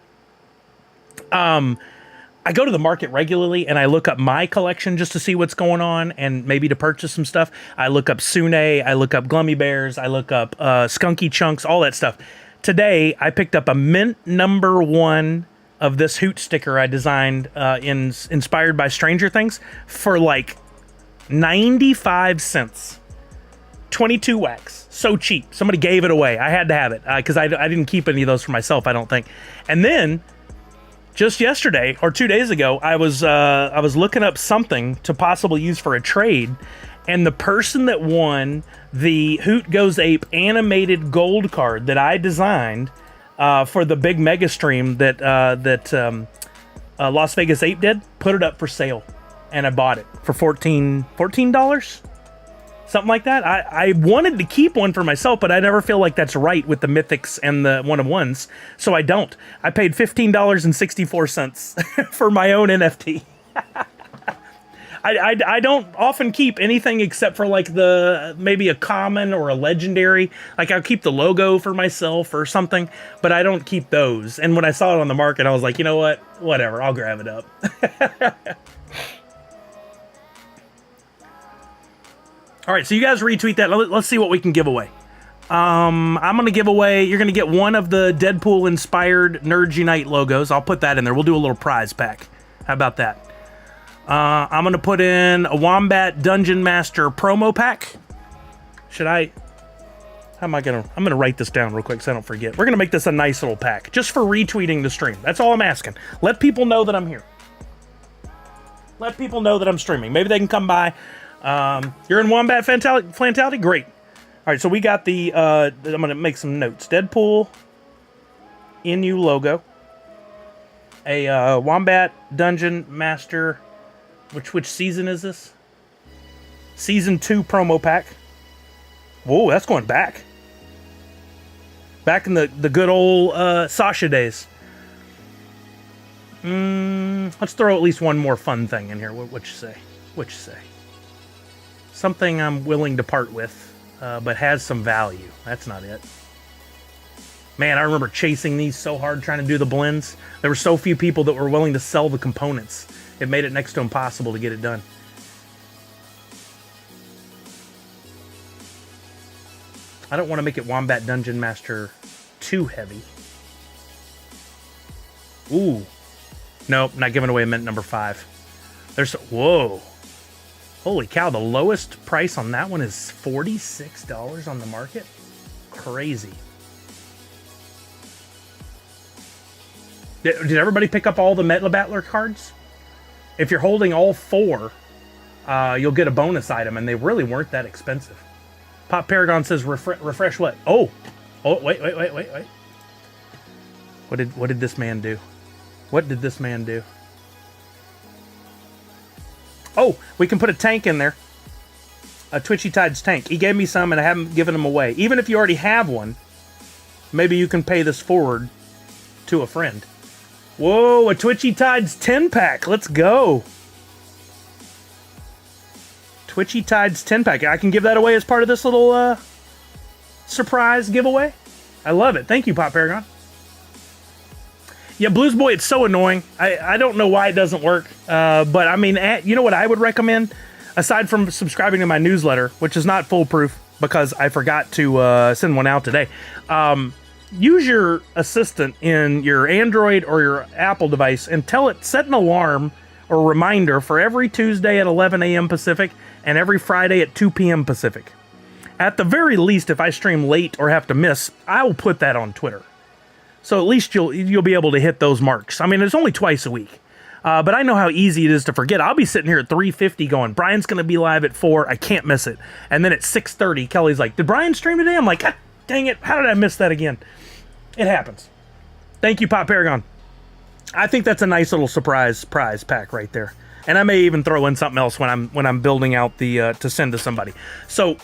I go to the market regularly and I look up my collection just to see what's going on and maybe to purchase some stuff. I look up Sune, I look up Glummy Bears, I look up Skunky Chunks, all that stuff. Today, I picked up a mint number 1 of this Hoot sticker I designed inspired by Stranger Things for like 95 cents. 22 wax. So cheap. Somebody gave it away. I had to have it because I didn't keep any of those for myself, I don't think. And then just yesterday or 2 days ago, I was looking up something to possibly use for a trade, and the person that won the Hoot Goes Ape animated gold card that I designed for the big mega stream that Las Vegas Ape did, put it up for sale, and I bought it for $14. Something like that. I wanted to keep one for myself, but I never feel like that's right with the mythics and the one-of-ones, so I don't. I paid $15.64 for my own NFT. I don't often keep anything except for like maybe a common or a legendary. Like I'll keep the logo for myself or something, but I don't keep those. And when I saw it on the market, I was like, you know what? Whatever, I'll grab it up. All right, so you guys retweet that. Let's see what we can give away. I'm going to give away, you're going to get one of the Deadpool-inspired Nerds Unite logos. I'll put that in there. We'll do a little prize pack. How about that? I'm going to put in a Wombat Dungeon Master promo pack. I'm going to write this down real quick so I don't forget. We're going to make this a nice little pack just for retweeting the stream. That's all I'm asking. Let people know that I'm here. Let people know that I'm streaming. Maybe they can come by. You're in Wombat Flantality? Great. All right, so we got the, I'm going to make some notes. Deadpool NU logo. A Wombat Dungeon Master, which season is this? Season 2 promo pack. Whoa, that's going back. Back in the good old Sasha days. Let's throw at least one more fun thing in here. What you say? What you say? Something I'm willing to part with, but has some value. That's not it. Man, I remember chasing these so hard trying to do the blends. There were so few people that were willing to sell the components. It made it next to impossible to get it done. I don't want to make it Wombat Dungeon Master too heavy. Ooh. Nope, not giving away mint number 5. Whoa. Holy cow, the lowest price on that one is $46 on the market? Crazy. Did everybody pick up all the Metla Battler cards? If you're holding all 4, you'll get a bonus item, and they really weren't that expensive. Pop Paragon says, refresh what? Oh, wait. What did this man do? What did this man do? Oh, we can put a tank in there. A Twitchy Tides tank. He gave me some, and I haven't given them away. Even if you already have one, maybe you can pay this forward to a friend. Whoa, a Twitchy Tides 10-pack. Let's go. Twitchy Tides 10-pack. I can give that away as part of this little surprise giveaway. I love it. Thank you, Pop Paragon. Yeah, Blues Boy, it's so annoying. I don't know why it doesn't work. But, I mean, you know what I would recommend? Aside from subscribing to my newsletter, which is not foolproof because I forgot to send one out today. Use your assistant in your Android or your Apple device and tell it, set an alarm or reminder for every Tuesday at 11 a.m. Pacific and every Friday at 2 p.m. Pacific. At the very least, if I stream late or have to miss, I will put that on Twitter. So at least you'll be able to hit those marks. I mean, it's only twice a week. But I know how easy it is to forget. I'll be sitting here at 3:50 going, Brian's going to be live at 4. I can't miss it. And then at 6:30, Kelly's like, did Brian stream today? I'm like, God, dang it. How did I miss that again? It happens. Thank you, Pop Paragon. I think that's a nice little surprise prize pack right there. And I may even throw in something else when I'm building out the to send to somebody. So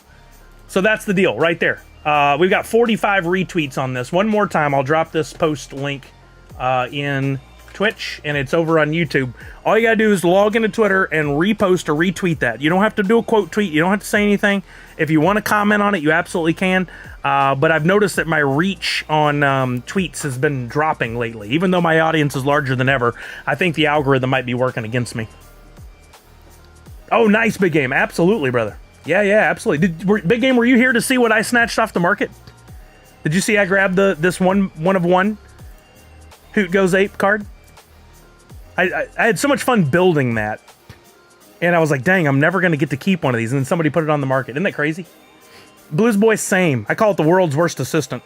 that's the deal right there. We've got 45 retweets on this. One more time, I'll drop this post link in Twitch, and it's over on YouTube. All you gotta do is log into Twitter and repost or retweet that. You don't have to do a quote tweet. You don't have to say anything. If you want to comment on it, you absolutely can. But I've noticed that my reach on tweets has been dropping lately. Even though my audience is larger than ever, I think the algorithm might be working against me. Oh, nice, Big Game. Absolutely, brother. Yeah, absolutely. Big Game, were you here to see what I snatched off the market? Did you see I grabbed this one of one Hoot Goes Ape card? I had so much fun building that. And I was like, dang, I'm never going to get to keep one of these. And then somebody put it on the market. Isn't that crazy? Blues Boy, same. I call it the world's worst assistant.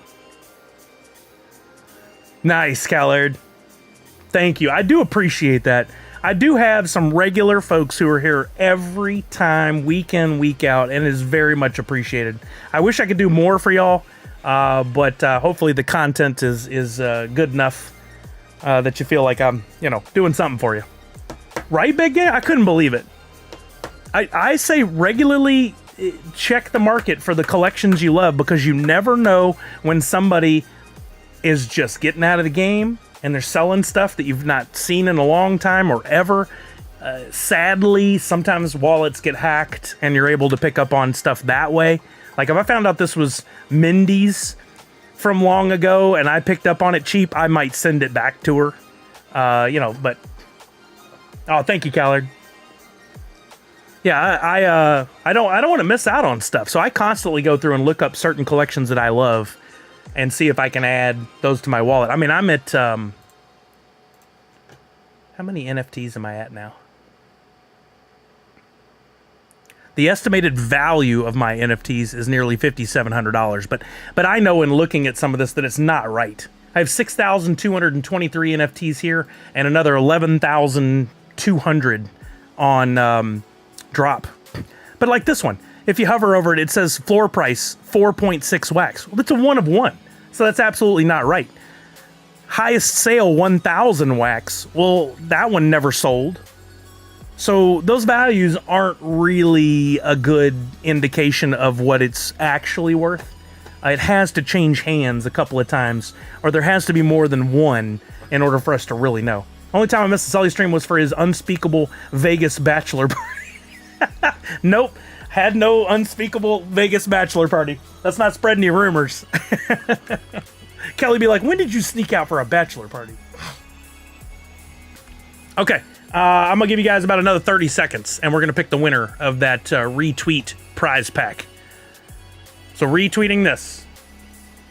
Nice, Callard. Thank you. I do appreciate that. I do have some regular folks who are here every time, week in, week out, and it is very much appreciated. I wish I could do more for y'all, but hopefully the content is good enough that you feel like I'm, doing something for you. Right, Big Game? I couldn't believe it. I say regularly check the market for the collections you love, because you never know when somebody is just getting out of the game and they're selling stuff that you've not seen in a long time or ever. Sadly, sometimes wallets get hacked and you're able to pick up on stuff that way. Like if I found out this was Mindy's from long ago and I picked up on it cheap, I might send it back to her. But oh, thank you, Callard. Yeah, I don't want to miss out on stuff, so I constantly go through and look up certain collections that I love and see if I can add those to my wallet. I mean, I'm at how many NFTs am I at now? The estimated value of my NFTs is nearly $5,700, but I know in looking at some of this that it's not right. I have 6,223 NFTs here and another 11,200 on drop. But like this one, if you hover over it, it says floor price 4.6 wax. Well, it's a 1 of 1, so that's absolutely not right. Highest sale 1,000 wax. Well, that one never sold. So those values aren't really a good indication of what it's actually worth. It has to change hands a couple of times, or there has to be more than one in order for us to really know. Only time I missed the Sully stream was for his unspeakable Vegas bachelor party. Nope, had no unspeakable Vegas bachelor party. Let's not spread any rumors. Kelly be like, when did you sneak out for a bachelor party? Okay, I'm gonna give you guys about another 30 seconds, and we're gonna pick the winner of that retweet prize pack. So retweeting this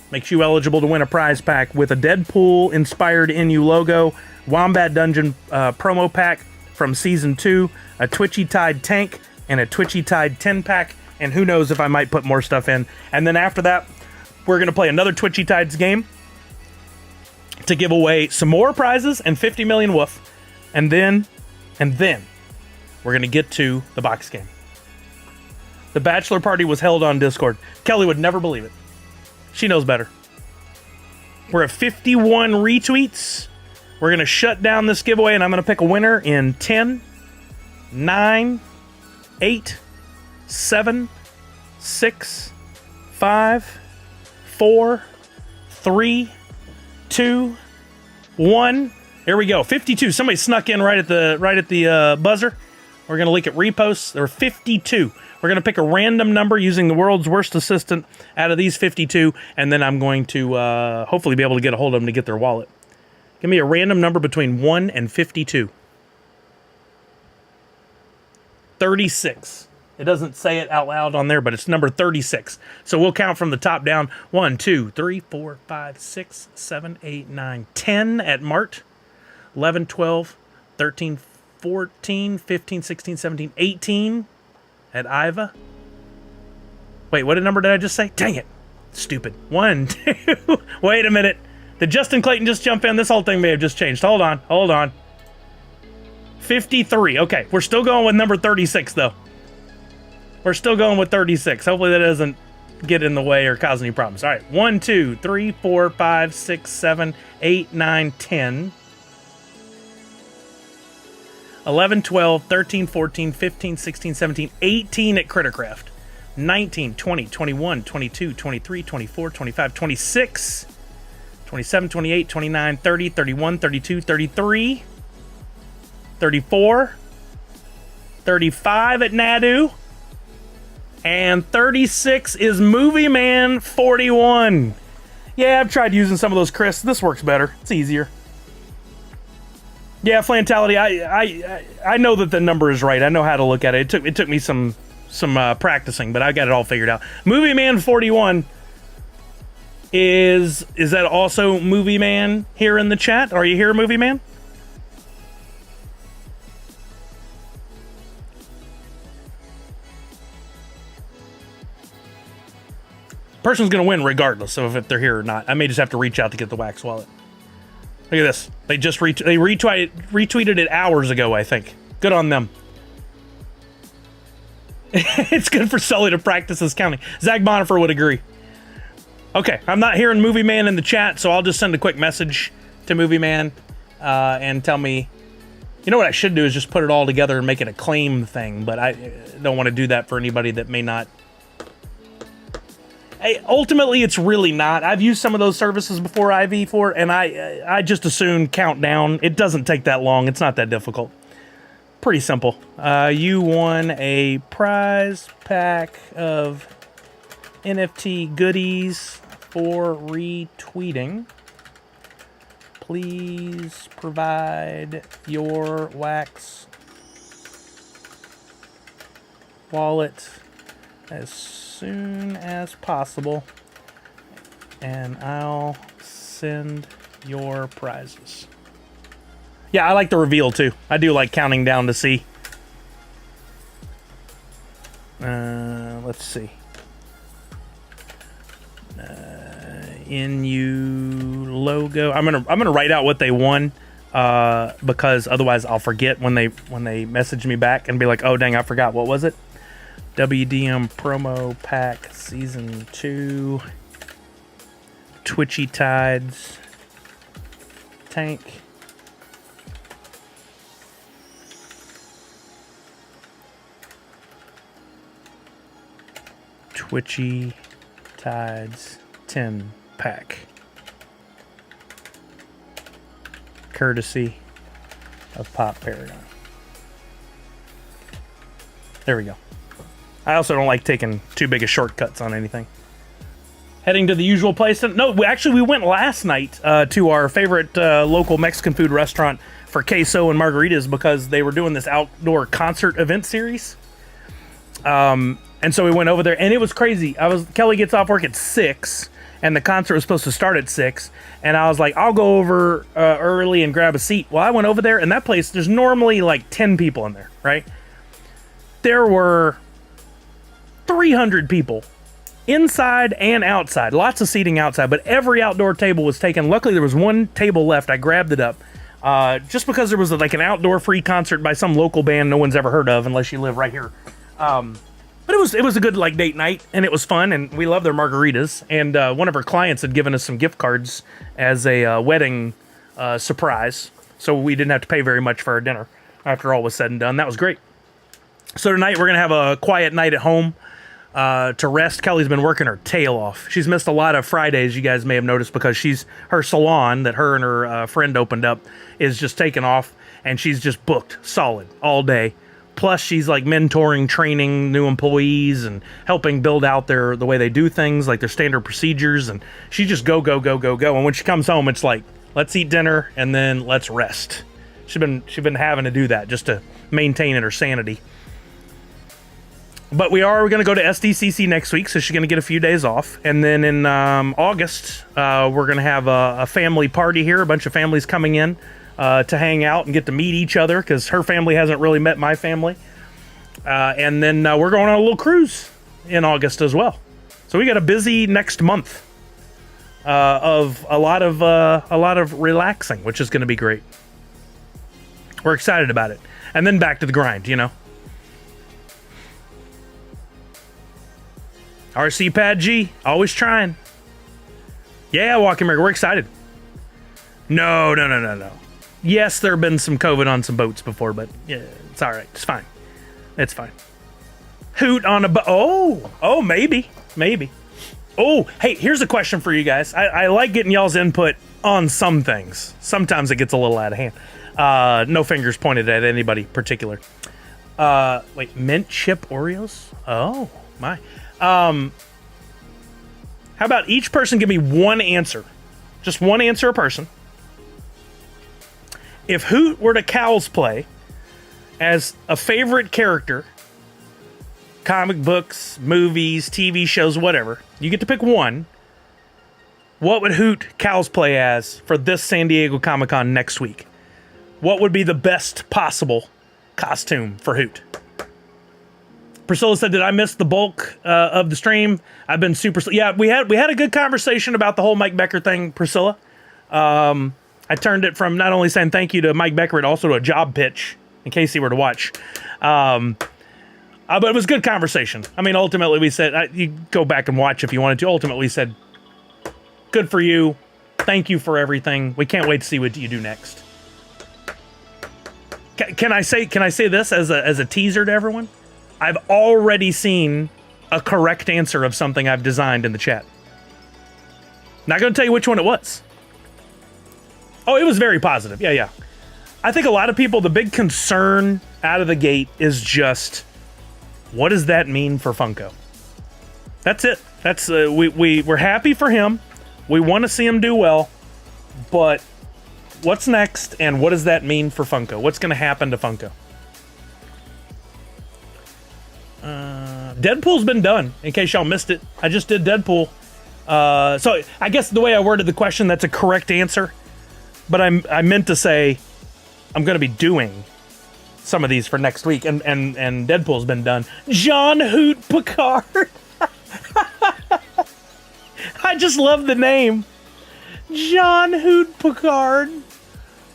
makes you eligible to win a prize pack with a Deadpool-inspired NU logo, Wombat Dungeon promo pack from Season 2, a Twitchy Tide tank, and a Twitchy Tide 10-pack, and who knows if I might put more stuff in. And then after that, we're going to play another Twitchy Tides game to give away some more prizes and 50 million woof. And then we're going to get to the box game. The bachelor party was held on Discord. Kelly would never believe it. She knows better. We're at 51 retweets. We're going to shut down this giveaway, and I'm going to pick a winner in 10, 9, 8, 7, 6, 5, 4, 3, 2, 1. Here we go. 52. Somebody snuck in right at the buzzer. We're going to look at reposts. There are 52. We're going to pick a random number using the world's worst assistant out of these 52, and then I'm going to hopefully be able to get a hold of them to get their wallet. Give me a random number between 1 and 52. 36. It doesn't say it out loud on there, but it's number 36. So we'll count from the top down. 1, 2, 3, 4, 5, 6, 7, 8, 9, 10 at Mart. 11, 12, 13, 14, 15, 16, 17, 18 at Iva. Wait, what number did I just say? Dang it. Stupid. 1, 2. Wait a minute. Did Justin Clayton just jump in? This whole thing may have just changed. Hold on. 53. Okay, we're still going with number 36, though. We're still going with 36. Hopefully that doesn't get in the way or cause any problems. All right, 1, 2, 3, 4, 5, 6, 7, 8, 9, 10. 11, 12, 13, 14, 15, 16, 17, 18 at Crittercraft. 19, 20, 21, 22, 23, 24, 25, 26, 27, 28, 29, 30, 31, 32, 33, 34, 35 at Nadu, and 36 is Movie Man 41. Yeah, I've tried using some of those, Chris. This works better. It's easier. Yeah, Flantality, I know that the number is right. I know how to look at it. It took me some practicing, but I got it all figured out. Movie Man 41 is that also Movie Man here in the chat? Are you here, Movie Man? Person's gonna win regardless of if they're here or not. I may just have to reach out to get the wax wallet. Look at this. They just retweeted it hours ago, I think. Good on them. It's good for Sully to practice his counting. Zach Bonifer would agree. Okay, I'm not hearing Movie Man in the chat, so I'll just send a quick message to Movie Man and tell me. You know what I should do is just put it all together and make it a claim thing, but I don't want to do that for anybody that may not. Hey, ultimately, it's really not. I've used some of those services before IV for it, and I just assume count down. It doesn't take that long. It's not that difficult. Pretty simple. You won a prize pack of NFT goodies for retweeting. Please provide your Wax wallet as soon as possible, and I'll send your prizes. Yeah, I like the reveal too. I do like counting down to see. Let's see. NU logo. I'm gonna write out what they won because otherwise I'll forget when they message me back and be like, oh dang, I forgot. What was it? WDM promo pack season 2. Twitchy Tides tank. Twitchy Tides 10 pack. Courtesy of Pop Paragon. There we go. I also don't like taking too big of shortcuts on anything. Heading to the usual place. No, we went last night to our favorite local Mexican food restaurant for queso and margaritas because they were doing this outdoor concert event series. And so we went over there, and it was crazy. Kelly gets off work at 6, and the concert was supposed to start at 6. And I was like, I'll go over early and grab a seat. Well, I went over there, and that place, there's normally like 10 people in there, right? There were 300 people inside and outside. Lots of seating outside, but every outdoor table was taken. Luckily, there was one table left. I grabbed it up just because there was like an outdoor free concert by some local band no one's ever heard of unless you live right here. But it was a good like date night, and it was fun, and we love their margaritas. And one of our clients had given us some gift cards as a wedding surprise, so we didn't have to pay very much for our dinner after all was said and done. That was great. So tonight we're gonna have a quiet night at home to rest. Kelly's been working her tail off. She's missed a lot of Fridays, you guys may have noticed, because her salon that her and her friend opened up is just taking off, and she's just booked solid all day. Plus, she's like mentoring, training new employees and helping build out the way they do things, like their standard procedures. And she just go. And when she comes home, it's like, let's eat dinner and then let's rest. She's been having to do that just to maintain her sanity. But we're going to go to SDCC next week, so she's going to get a few days off. And then in August, we're going to have a family party here, a bunch of families coming in. To hang out and get to meet each other because her family hasn't really met my family. And then we're going on a little cruise in August as well. So we got a busy next month of a lot of relaxing, which is going to be great. We're excited about it. And then back to the grind, you know. RC Pad G, always trying. Yeah, Walking America, we're excited. No. Yes, there have been some COVID on some boats before, but yeah, it's all right. It's fine. It's fine. Hoot on a boat. Oh, maybe. Oh, hey, here's a question for you guys. I like getting y'all's input on some things. Sometimes it gets a little out of hand. No fingers pointed at anybody particular. Wait, mint chip Oreos? Oh, my. How about each person give me one answer? Just one answer a person. If Hoot were to cosplay as a favorite character, comic books, movies, TV shows, whatever, you get to pick one. What would Hoot cosplay as for this San Diego Comic-Con next week? What would be the best possible costume for Hoot? Priscilla said, did I miss the bulk of the stream? I've been super... Yeah, we had a good conversation about the whole Mike Becker thing, Priscilla. I turned it from not only saying thank you to Mike Becker, but also to a job pitch in case he were to watch. But it was a good conversation. I mean, ultimately we said, you go back and watch if you wanted to. Ultimately we said, good for you. Thank you for everything. We can't wait to see what you do next. Can I say this as a teaser to everyone? I've already seen a correct answer of something I've designed in the chat. Not going to tell you which one it was. Oh, it was very positive. Yeah. I think a lot of people, the big concern out of the gate is just, what does that mean for Funko? That's it. That's we're happy for him. We want to see him do well, but what's next, and what does that mean for Funko? What's going to happen to Funko? Deadpool's been done, in case y'all missed it. I just did Deadpool. So I guess the way I worded the question, that's a correct answer. But I meant to say I'm going to be doing some of these for next week, and Deadpool's been done. John Hoot Picard. I just love the name. John Hoot Picard.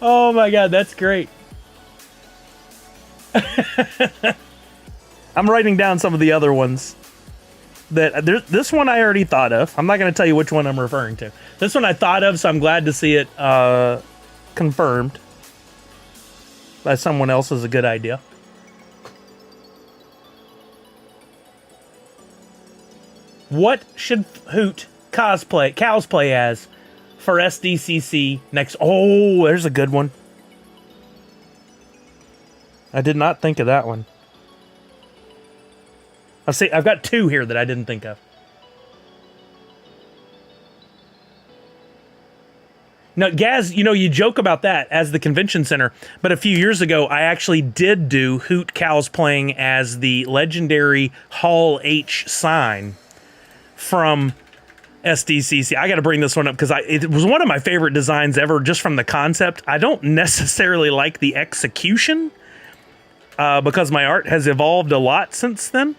Oh my God, that's great. I'm writing down some of the other ones. This one I already thought of. I'm not going to tell you which one I'm referring to. This one I thought of, so I'm glad to see it confirmed by someone else as a good idea. What should Hoot cosplay as for SDCC next? Oh, there's a good one. I did not think of that one. I've got two here that I didn't think of. Now, Gaz, you joke about that as the convention center, but a few years ago, I actually did do Hoot cosplaying as the legendary Hall H sign from SDCC. I got to bring this one up because it was one of my favorite designs ever, just from the concept. I don't necessarily like the execution because my art has evolved a lot since then.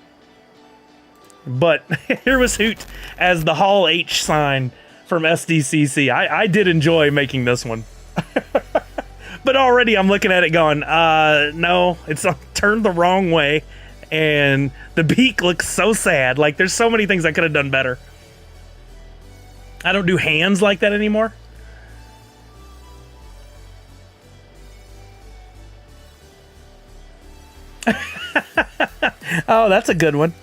But here was Hoot as the Hall H sign from SDCC. I did enjoy making this one. But already I'm looking at it going, no, it's turned the wrong way. And the beak looks so sad. Like, there's so many things I could have done better. I don't do hands like that anymore. Oh, that's a good one.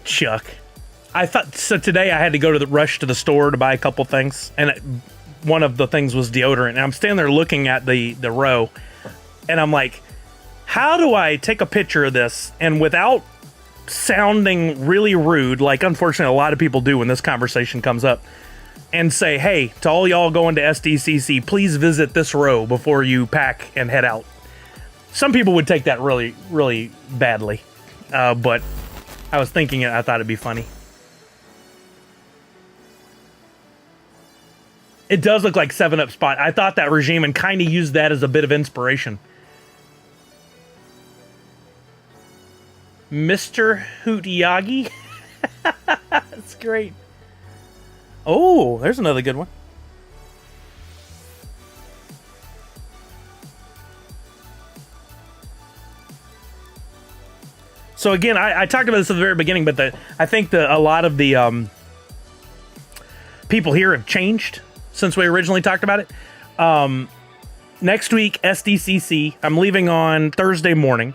Chuck. I thought so. Today I had to go to the rush to the store to buy a couple things, and one of the things was deodorant. And I'm standing there looking at the row, and I'm like, how do I take a picture of this and without sounding really rude, like unfortunately a lot of people do when this conversation comes up, and say, hey, to all y'all going to SDCC, please visit this row before you pack and head out. Some people would take that really, really badly, but I was thinking it. I thought it'd be funny. It does look like 7-Up Spot. I thought that regime and kind of used that as a bit of inspiration. Mr. Hoot Yagi. That's great. Oh, there's another good one. So again, I talked about this at the very beginning, but I think a lot of the people here have changed since we originally talked about it. Next week, SDCC, I'm leaving on Thursday morning.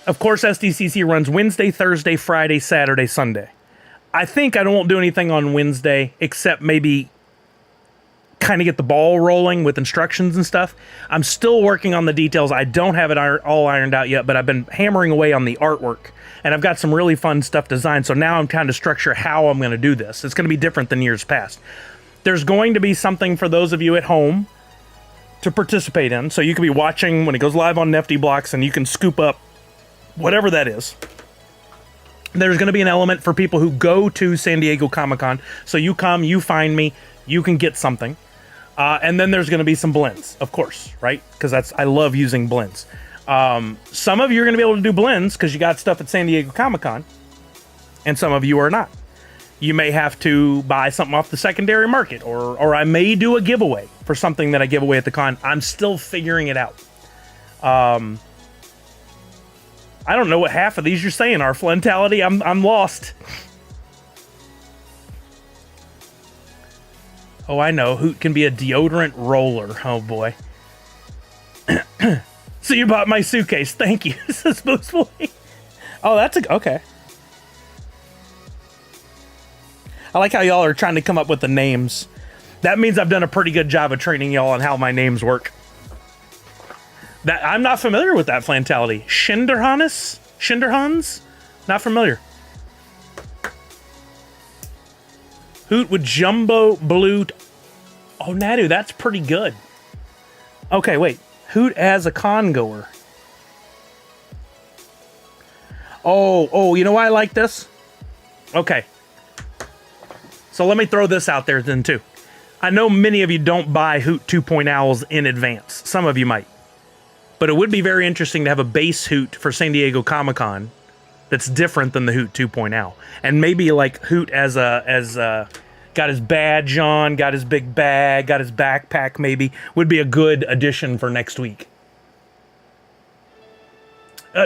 Of course, SDCC runs Wednesday, Thursday, Friday, Saturday, Sunday. I think I won't do anything on Wednesday except maybe kind of get the ball rolling with instructions and stuff. I'm still working on the details. I don't have it all ironed out yet, but I've been hammering away on the artwork, and I've got some really fun stuff designed. So now I'm trying to structure how I'm going to do this. It's going to be different than years past. There's going to be something for those of you at home to participate in. So you can be watching when it goes live on NFT Blocks, and you can scoop up whatever that is. There's going to be an element for people who go to San Diego Comic-Con. So you come, you find me, you can get something. And then there's going to be some blends, of course, right? Because I love using blends. Some of you are going to be able to do blends because you got stuff at San Diego Comic-Con, and some of you are not. You may have to buy something off the secondary market, or I may do a giveaway for something that I give away at the con. I'm still figuring it out. I don't know what half of these you're saying are, Flentality. I'm lost. Oh, I know. Hoot can be a deodorant roller. Oh, boy. So you bought my suitcase. Thank you. Says Boost Boy. Oh, that's okay. I like how y'all are trying to come up with the names. That means I've done a pretty good job of training y'all on how my names work. That I'm not familiar with that Flantality. Schinderhans? Not familiar. Hoot with Jumbo Blue. Oh, Nadu, that's pretty good. Okay, wait. Hoot as a con goer. Oh, you know why I like this? Okay. So let me throw this out there then too. I know many of you don't buy Hoot 2.0s in advance. Some of you might. But it would be very interesting to have a base Hoot for San Diego Comic-Con that's different than the Hoot 2.0. And maybe like Hoot as got his badge on, got his big bag, got his backpack maybe, would be a good addition for next week.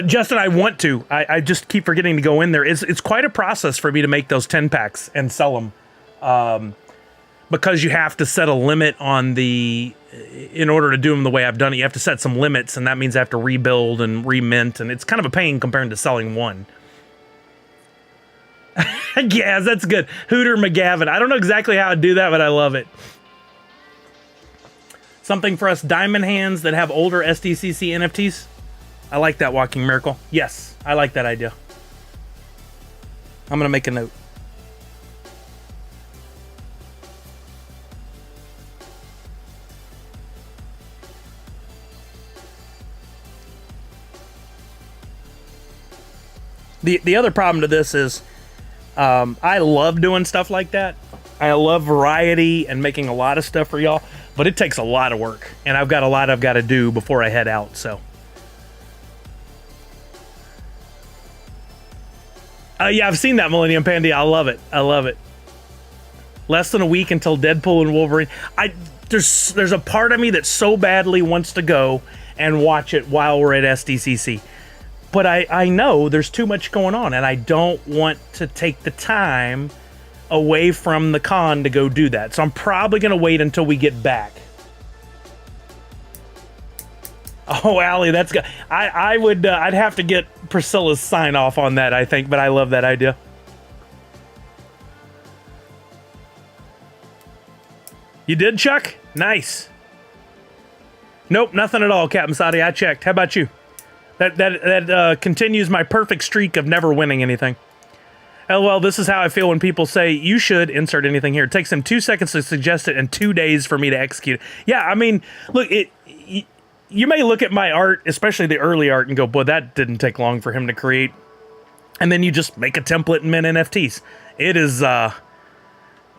Justin, I want to. I just keep forgetting to go in there. It's quite a process for me to make those 10 packs and sell them. Because you have to set a limit on in order to do them the way I've done it, you have to set some limits, and that means I have to rebuild and remint, and it's kind of a pain compared to selling one. Yeah, that's good. Hooter McGavin. I don't know exactly how to do that, but I love it. Something for us diamond hands that have older SDCC NFTs. I like that, Walking Miracle. Yes, I like that idea. I'm going to make a note. The other problem to this is I love doing stuff like that. I love variety and making a lot of stuff for y'all, but it takes a lot of work, and I've got a lot I've got to do before I head out, so. Yeah, I've seen that, Millennium Pandy. I love it. I love it. Less than a week until Deadpool and Wolverine. There's a part of me that so badly wants to go and watch it while we're at SDCC. But I know there's too much going on, and I don't want to take the time away from the con to go do that. So I'm probably going to wait until we get back. Oh, Allie, that's good. I'd have to get Priscilla's sign off on that, I think, but I love that idea. You did, Chuck? Nice. Nope, nothing at all, Captain Sadi. I checked. How about you? That continues my perfect streak of never winning anything. LOL, this is how I feel when people say, you should insert anything here. It takes them 2 seconds to suggest it and 2 days for me to execute it. Yeah, I mean, look, you may look at my art, especially the early art, and go, boy, that didn't take long for him to create. And then you just make a template and mint NFTs.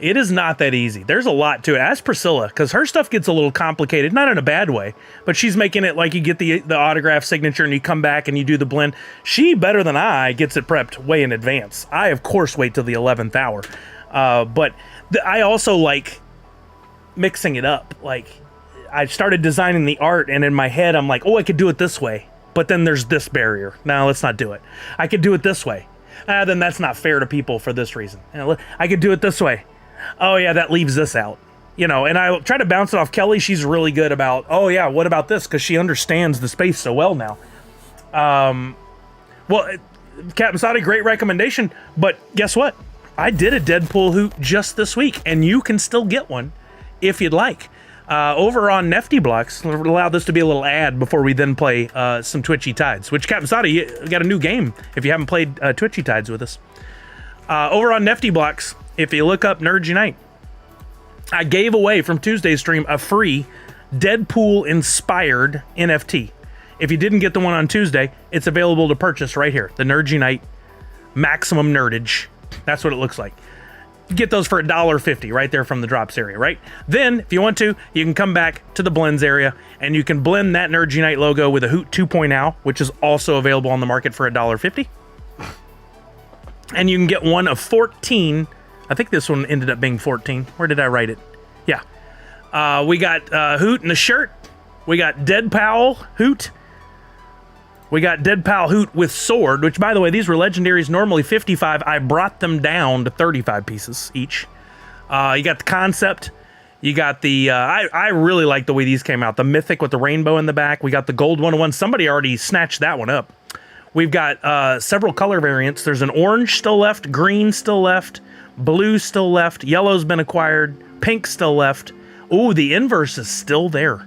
It is not that easy. There's a lot to it. Ask Priscilla, because her stuff gets a little complicated, not in a bad way, but she's making it like you get the autograph signature and you come back and you do the blend. She, better than I, gets it prepped way in advance. I, of course, wait till the 11th hour. But I also like mixing it up. Like, I started designing the art, and in my head, I'm like, oh, I could do it this way. But then there's this barrier. No, let's not do it. I could do it this way. Then that's not fair to people for this reason. I could do it this way. Oh, yeah, that leaves this out. And I try to bounce it off Kelly. She's really good about, oh, yeah, what about this? Because she understands the space so well now. Well, Captain Sadi, great recommendation. But guess what? I did a Deadpool hoot just this week, and you can still get one if you'd like. Over on Nefty Blocks, we'll allow this to be a little ad before we then play some Twitchy Tides, which, Captain Sadi, you got a new game if you haven't played Twitchy Tides with us. Over on Nefty Blocks, if you look up Nerds Unite, I gave away from Tuesday's stream a free Deadpool-inspired NFT. If you didn't get the one on Tuesday, it's available to purchase right here. The Nerds Unite Maximum Nerdage. That's what it looks like. get those for $1.50 right there from the drops area, right? Then, if you want to, you can come back to the blends area and you can blend that Nerd Unite logo with a Hoot 2.0, which is also available on the market for $1.50. And you can get one of 14. I think this one ended up being 14. Where did I write it? Yeah. We got Hoot in the shirt. We got Dead Pal Hoot. We got Dead Pal Hoot with sword, which, by the way, these were legendaries, normally 55. I brought them down to 35 pieces each. You got the concept. You got the, I really like the way these came out. The mythic with the rainbow in the back. We got the gold 101. Somebody already snatched that one up. We've got several color variants. There's an orange still left, green still left, blue still left, yellow's been acquired, pink still left. Ooh, the inverse is still there.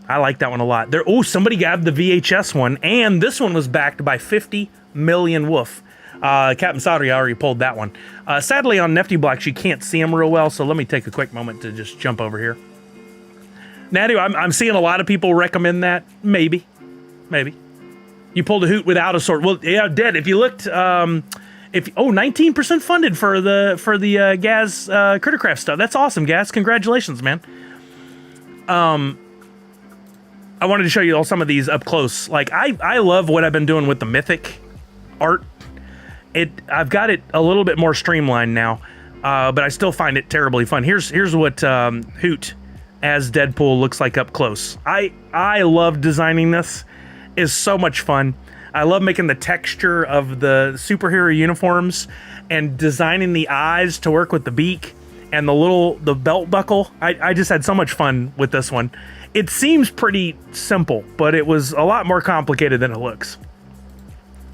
I like that one a lot. There. Oh, somebody grabbed the VHS one, and this one was backed by 50 million woof. Captain Saudi already pulled that one. Sadly, on Nifty Blacks, you can't see them real well, so let me take a quick moment to just jump over here. Nadu, I'm seeing a lot of people recommend that. Maybe. You pulled a Hoot without a sword. Well, yeah, dead. If you looked, 19% funded for the Gaz Crittercraft stuff. That's awesome, Gaz. Congratulations, man. I wanted to show you all some of these up close. Like, I love what I've been doing with the mythic art. I've got it a little bit more streamlined now, but I still find it terribly fun. Here's what Hoot as Deadpool looks like up close. I love designing this. It's so much fun. I love making the texture of the superhero uniforms and designing the eyes to work with the beak and the belt buckle. I just had so much fun with this one. It seems pretty simple, but it was a lot more complicated than it looks.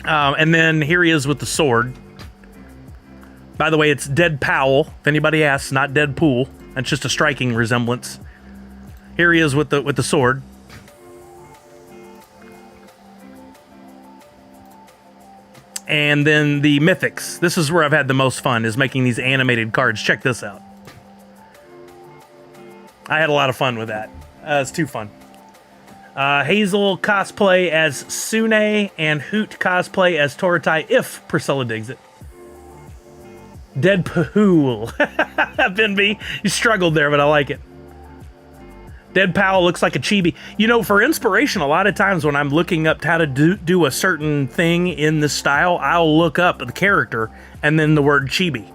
And then here he is with the sword. By the way, it's Dead Powell. If anybody asks, not Deadpool. That's just a striking resemblance. Here he is with the sword. And then the mythics. This is where I've had the most fun, is making these animated cards. Check this out. I had a lot of fun with that. It's too fun. Hazel cosplay as Sune and Hoot cosplay as Toratai if Priscilla digs it. Deadpool. Ben B, you struggled there, but I like it. Dead Pal looks like a chibi. You know, for inspiration, a lot of times when I'm looking up how to do a certain thing in this style, I'll look up the character and then the word chibi.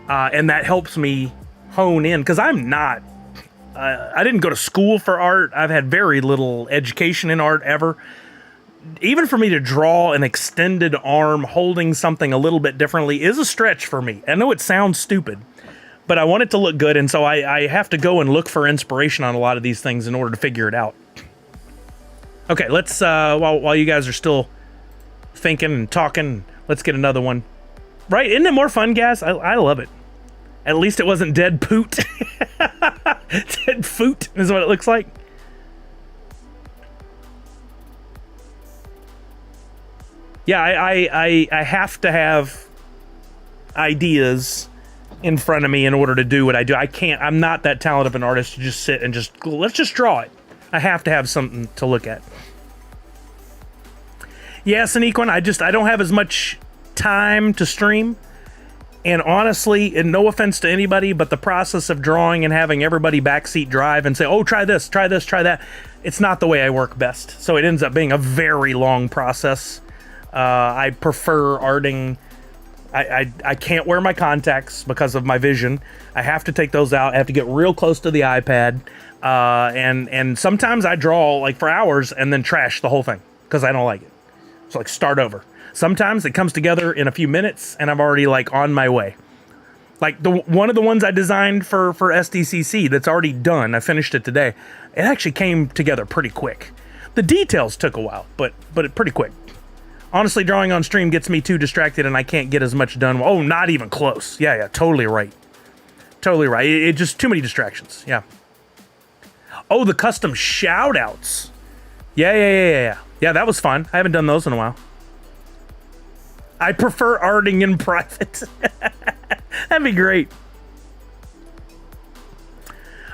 And that helps me hone in, because I'm not... I didn't go to school for art. I've had very little education in art ever. Even for me to draw an extended arm holding something a little bit differently is a stretch for me. I know it sounds stupid, but I want it to look good, and so I have to go and look for inspiration on a lot of these things in order to figure it out. Okay, let's, while you guys are still thinking and talking, let's get another one. Right, isn't it more fun, guys? I love it. At least it wasn't Dead Poot. Dead Foot is what it looks like. Yeah, I have to have ideas in front of me in order to do what I do. I'm not that talented of an artist to just sit and let's just draw it. I have to have something to look at. Yes, and Equin, I don't have as much time to stream. And honestly, and no offense to anybody, but the process of drawing and having everybody backseat drive and say, oh, try this, try that, it's not the way I work best. So it ends up being a very long process. I prefer arting. I can't wear my contacts because of my vision. I have to take those out. I have to get real close to the iPad. And sometimes I draw like for hours and then trash the whole thing because I don't like it. So like start over. Sometimes it comes together in a few minutes and I'm already like on my way. Like one of the ones I designed for SDCC that's already done, I finished it today. It actually came together pretty quick. The details took a while, but pretty quick. Honestly, drawing on stream gets me too distracted and I can't get as much done. Oh, not even close. Yeah, totally right. Totally right. It just too many distractions. Yeah. Oh, the custom shout outs. Yeah. Yeah, that was fun. I haven't done those in a while. I prefer arting in private. That'd be great.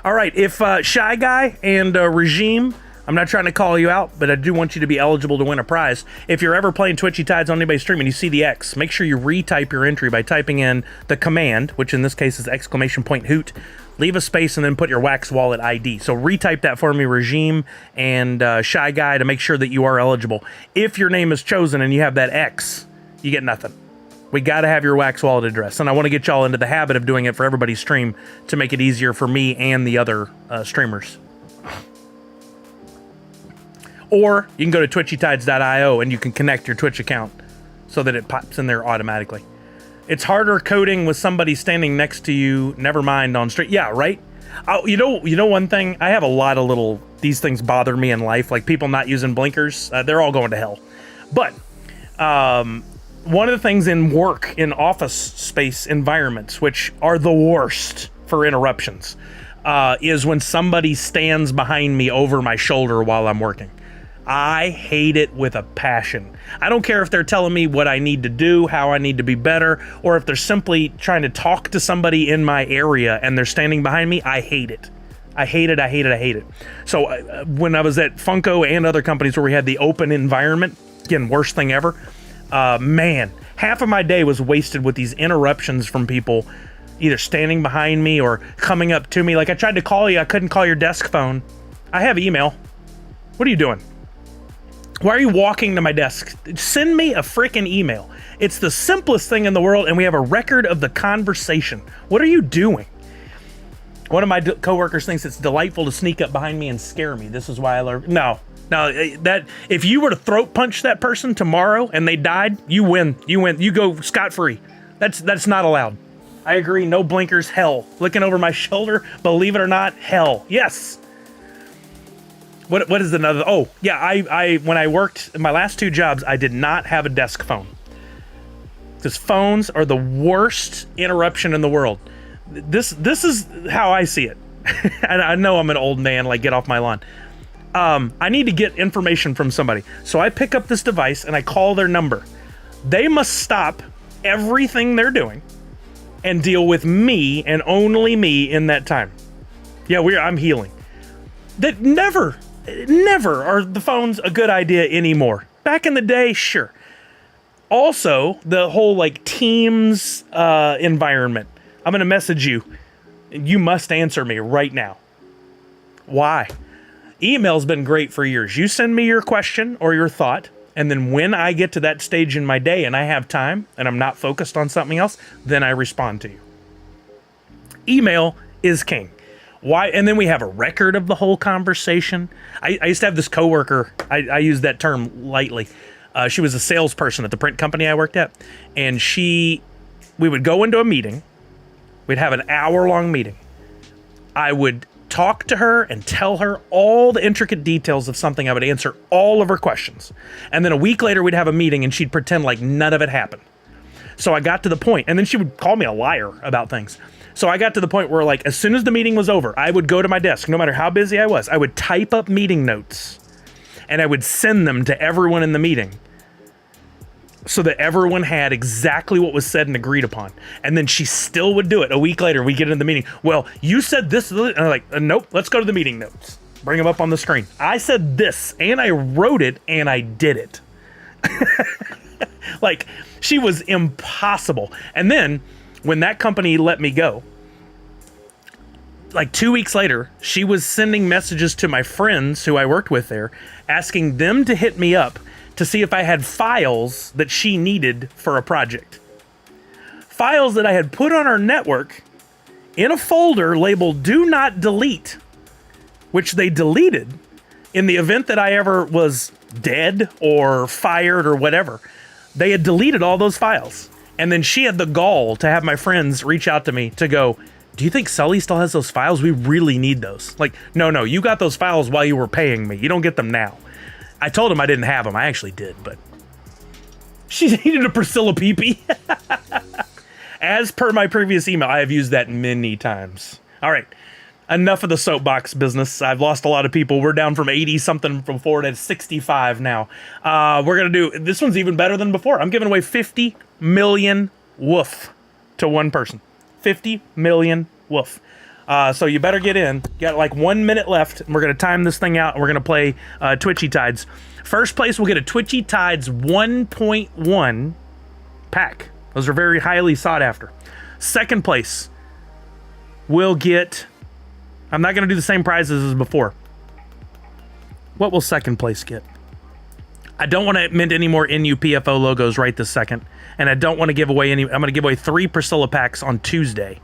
All right, if Shy Guy and Regime I'm not trying to call you out, but I do want you to be eligible to win a prize. If you're ever playing Twitchy Tides on anybody's stream and you see the X, make sure you retype your entry by typing in the command, which in this case is !hoot, leave a space, and then put your Wax Wallet ID. So retype that for me, Regime and Shy Guy, to make sure that you are eligible. If your name is chosen and you have that X, you get nothing. We got to have your Wax Wallet address, and I want to get y'all into the habit of doing it for everybody's stream to make it easier for me and the other streamers. Or you can go to twitchytides.io and you can connect your Twitch account so that it pops in there automatically. It's harder coding with somebody standing next to you, never mind on stream. Yeah, right? Oh, you know one thing? I have a lot of these things bother me in life, like people not using blinkers. They're all going to hell. But one of the things in work, in office space environments, which are the worst for interruptions, is when somebody stands behind me over my shoulder while I'm working. I hate it with a passion. I don't care if they're telling me what I need to do, how I need to be better, or if they're simply trying to talk to somebody in my area and they're standing behind me. I hate it. I hate it, I hate it, I hate it. So when I was at Funko and other companies where we had the open environment, again, worst thing ever, man, half of my day was wasted with these interruptions from people either standing behind me or coming up to me. Like, I tried to call you, I couldn't call your desk phone. I have email. What are you doing? Why are you walking to my desk? Send me a freaking email. It's the simplest thing in the world, and we have a record of the conversation. What are you doing? One of my coworkers thinks it's delightful to sneak up behind me and scare me. This is why I learned. No, that if you were to throat punch that person tomorrow and they died, you win. You win. You go scot-free. That's not allowed. I agree. No blinkers. Hell. Looking over my shoulder. Believe it or not, hell. Yes. What is another? Oh, yeah, I when I worked in my last two jobs, I did not have a desk phone. Because phones are the worst interruption in the world. This is how I see it. And I know I'm an old man, like, get off my lawn. I need to get information from somebody. So I pick up this device and I call their number. They must stop everything they're doing and deal with me and only me in that time. Yeah, I'm healing. That never are the phones a good idea anymore. Back in the day, sure. Also, the whole like Teams environment. I'm going to message you. You must answer me right now. Why? Email's been great for years. You send me your question or your thought, and then when I get to that stage in my day and I have time and I'm not focused on something else, then I respond to you. Email is king. Why? And then we have a record of the whole conversation. I used to have this coworker. I use that term lightly. She was a salesperson at the print company I worked at, and we would go into a meeting. We'd have an hour-long meeting. I would talk to her and tell her all the intricate details of something. I would answer all of her questions. And then a week later, we'd have a meeting, and she'd pretend like none of it happened. So I got to the point, and then she would call me a liar about things. So I got to the point where, like, as soon as the meeting was over, I would go to my desk, no matter how busy I was. I would type up meeting notes, and I would send them to everyone in the meeting so that everyone had exactly what was said and agreed upon. And then she still would do it. A week later, we get into the meeting. Well, you said this. And I'm like, nope, let's go to the meeting notes. Bring them up on the screen. I said this, and I wrote it, and I did it. Like, she was impossible. And then when that company let me go, like 2 weeks later, she was sending messages to my friends who I worked with there, asking them to hit me up to see if I had files that she needed for a project. Files that I had put on our network in a folder labeled "Do Not Delete," which they deleted in the event that I ever was dead or fired or whatever. They had deleted all those files. And then she had the gall to have my friends reach out to me to go, "Do you think Sully still has those files? We really need those." Like, no, you got those files while you were paying me. You don't get them now. I told him I didn't have them. I actually did, but she needed a Priscilla peepee. As per my previous email, I have used that many times. All right. Enough of the soapbox business. I've lost a lot of people. We're down from 80 something before to 65 now. We're going to do, this one's even better than before. I'm giving away 50 million woof to one person. 50 million woof. So you better get in. You got like 1 minute left, and we're going to time this thing out, and we're going to play Twitchy Tides. First place will get a Twitchy Tides 1.1 pack. Those are very highly sought after. Second place will get... I'm not going to do the same prizes as before. What will second place get? I don't want to mint any more NUPFO logos right this second. And I don't want to give away any... I'm going to give away 3 Priscilla packs on Tuesday.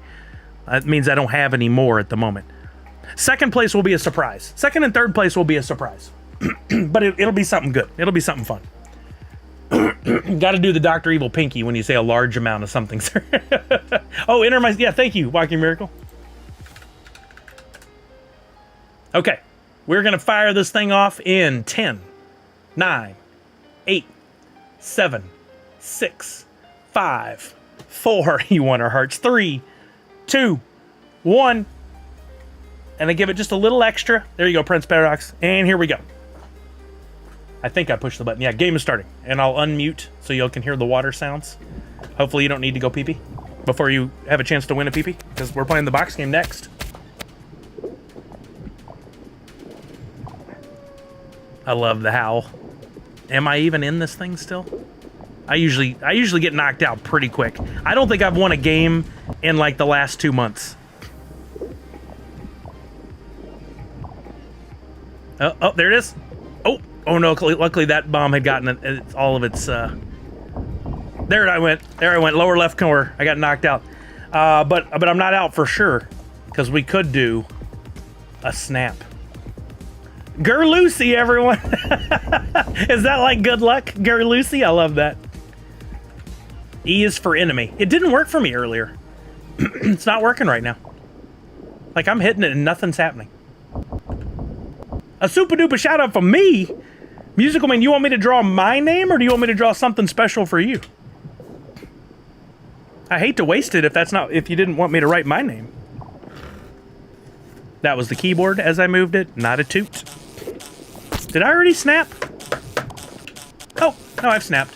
That means I don't have any more at the moment. Second place will be a surprise. Second and third place will be a surprise. But it'll be something good. It'll be something fun. Got to do the Dr. Evil Pinky when you say a large amount of something, sir. Oh, enter my... Yeah, thank you, Walking Miracle. Okay. We're going to fire this thing off in 10, 9, 8, 7, 6, 5, 4. You want our hearts. 3, 2, 1. And I give it just a little extra. There you go, Prince Paradox. And here we go. I think I pushed the button. Yeah, game is starting. And I'll unmute so y'all can hear the water sounds. Hopefully you don't need to go pee-pee before you have a chance to win a pee-pee, because we're playing the box game next. I love the howl. Am I even in this thing still? I usually get knocked out pretty quick. I don't think I've won a game in like the last 2 months. Oh, there it is. Oh no, luckily that bomb had gotten all of its... There I went, lower left corner. I got knocked out. But I'm not out for sure, because we could do a snap. Lucy, everyone. Is that like good luck? Lucy? I love that. E is for enemy. It didn't work for me earlier. It's not working right now. Like, I'm hitting it and nothing's happening. A super duper shout out from me. Musical Man, you want me to draw my name, or do you want me to draw something special for you? I hate to waste it if you didn't want me to write my name. That was the keyboard as I moved it, not a toot. Did I already snap? Oh, no, I've snapped.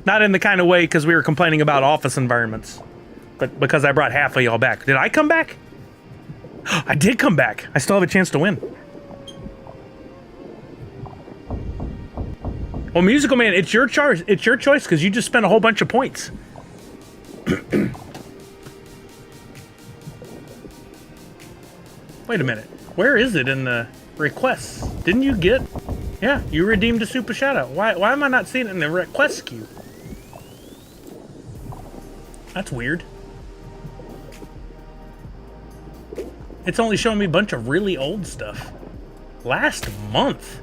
Not in the kind of way because we were complaining about office environments, but because I brought half of y'all back. Did I come back? I did come back. I still have a chance to win. Well, Musical Man, it's your choice. It's your choice because you just spent a whole bunch of points. Wait a minute. Where is it in the requests? Didn't you get... Yeah, you redeemed a super shout-out. Why am I not seeing it in the request queue? That's weird. It's only showing me a bunch of really old stuff. Last month?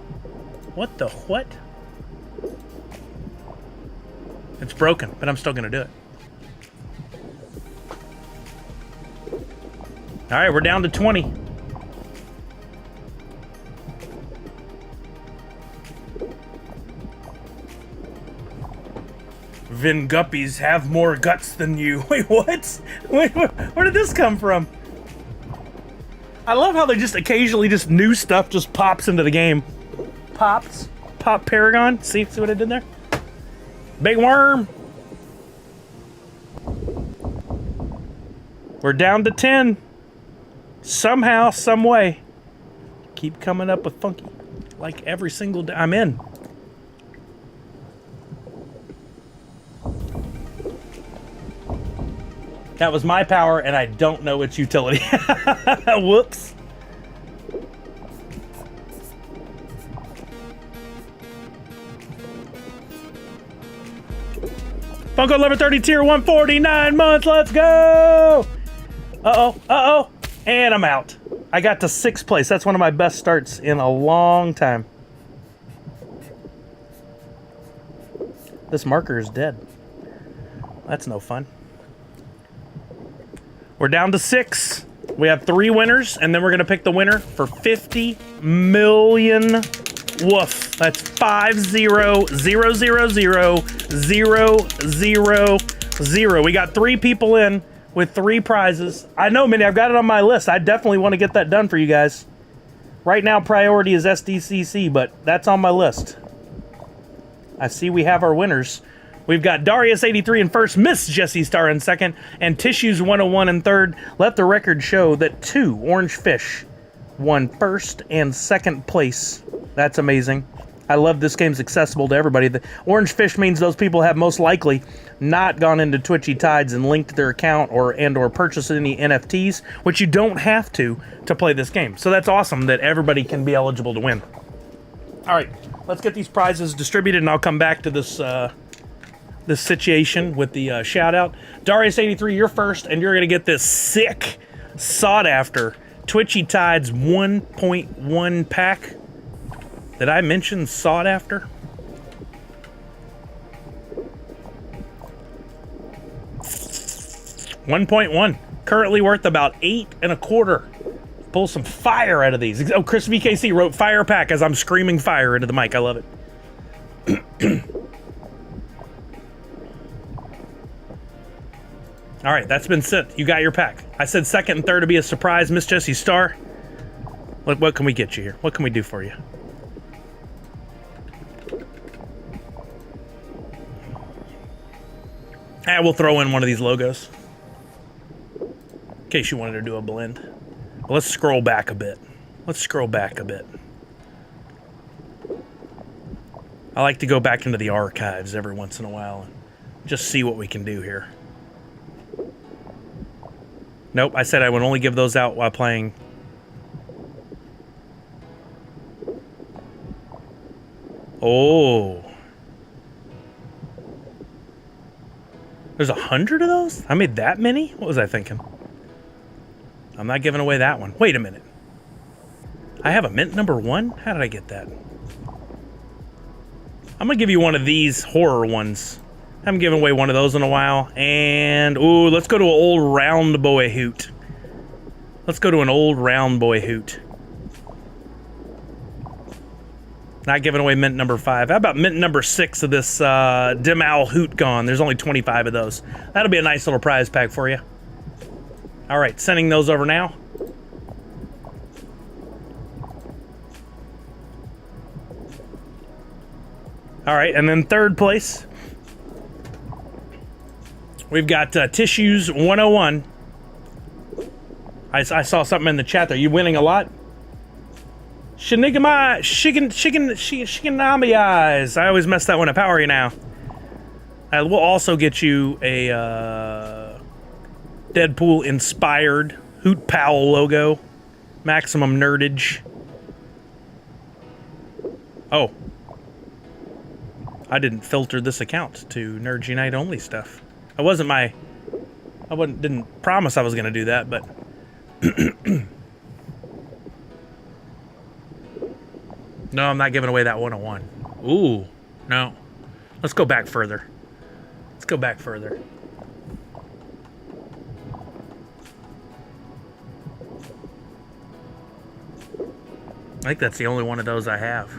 What the what? It's broken, but I'm still gonna do it. Alright, we're down to 20. Vin Guppies have more guts than you. Wait, what? Wait, where did this come from? I love how they just occasionally just new stuff just pops into the game. Pops. Pop Paragon. See what I did there? Big worm. We're down to 10. Somehow, some way. Keep coming up with funky. Like every single day. I'm in. That was my power, and I don't know its utility. Whoops. Funko Lover 30 tier 149 months. Let's go. Uh-oh. And I'm out. I got to 6th place. That's one of my best starts in a long time. This marker is dead. That's no fun. We're down to 6. We have 3 winners, and then we're going to pick the winner for 50 million. Woof. That's 5000000. We got 3 people in with 3 prizes. I know, Minnie, I've got it on my list. I definitely want to get that done for you guys. Right now, priority is SDCC, but that's on my list. I see we have our winners. We've got Darius83 in first, Miss Jessie Star in second, and Tissues 101 in third. Let the record show that 2 orange fish won first and second place. That's amazing. I love this game's accessible to everybody. The orange fish means those people have most likely not gone into Twitchy Tides and linked their account or purchased any NFTs, which you don't have to play this game. So that's awesome that everybody can be eligible to win. All right, let's get these prizes distributed, and I'll come back to this this situation with the shout out. Darius83, you're first, and you're gonna get this sick, sought after Twitchy Tides 1.1 pack. Did I mention sought after? $1.1, currently worth about $8.25. Pull some fire out of these. Oh, Chris VKC wrote fire pack as I'm screaming fire into the mic. I love it. All right, that's been sent. You got your pack. I said second and third to be a surprise. Miss Jessie Star, what can we get you here? What can we do for you? We'll throw in one of these logos in case you wanted to do a blend. But let's scroll back a bit. I like to go back into the archives every once in a while and just see what we can do here. Nope, I said I would only give those out while playing. Oh. There's 100 of those? I made that many? What was I thinking? I'm not giving away that one. Wait a minute. I have a mint number 1? How did I get that? I'm gonna give you one of these horror ones. I haven't given away one of those in a while. And, ooh, let's go to an old round boy hoot. Let's go to an old round boy hoot. Not giving away mint number 5. How about mint number 6 of this Dim Owl Hoot gone? There's only 25 of those. That'll be a nice little prize pack for you. All right, sending those over now. All right, and then third place, we've got Tissues 101. I saw something in the chat there. You winning a lot? Shiganami eyes. I always mess that one up. How are you now? We'll also get you a Deadpool inspired Hoot Powell logo. Maximum nerdage. Oh. I didn't filter this account to Nerds Unite only stuff. Didn't promise I was gonna do that, but no, I'm not giving away that 101. Ooh, no. Let's go back further. I think that's the only one of those I have.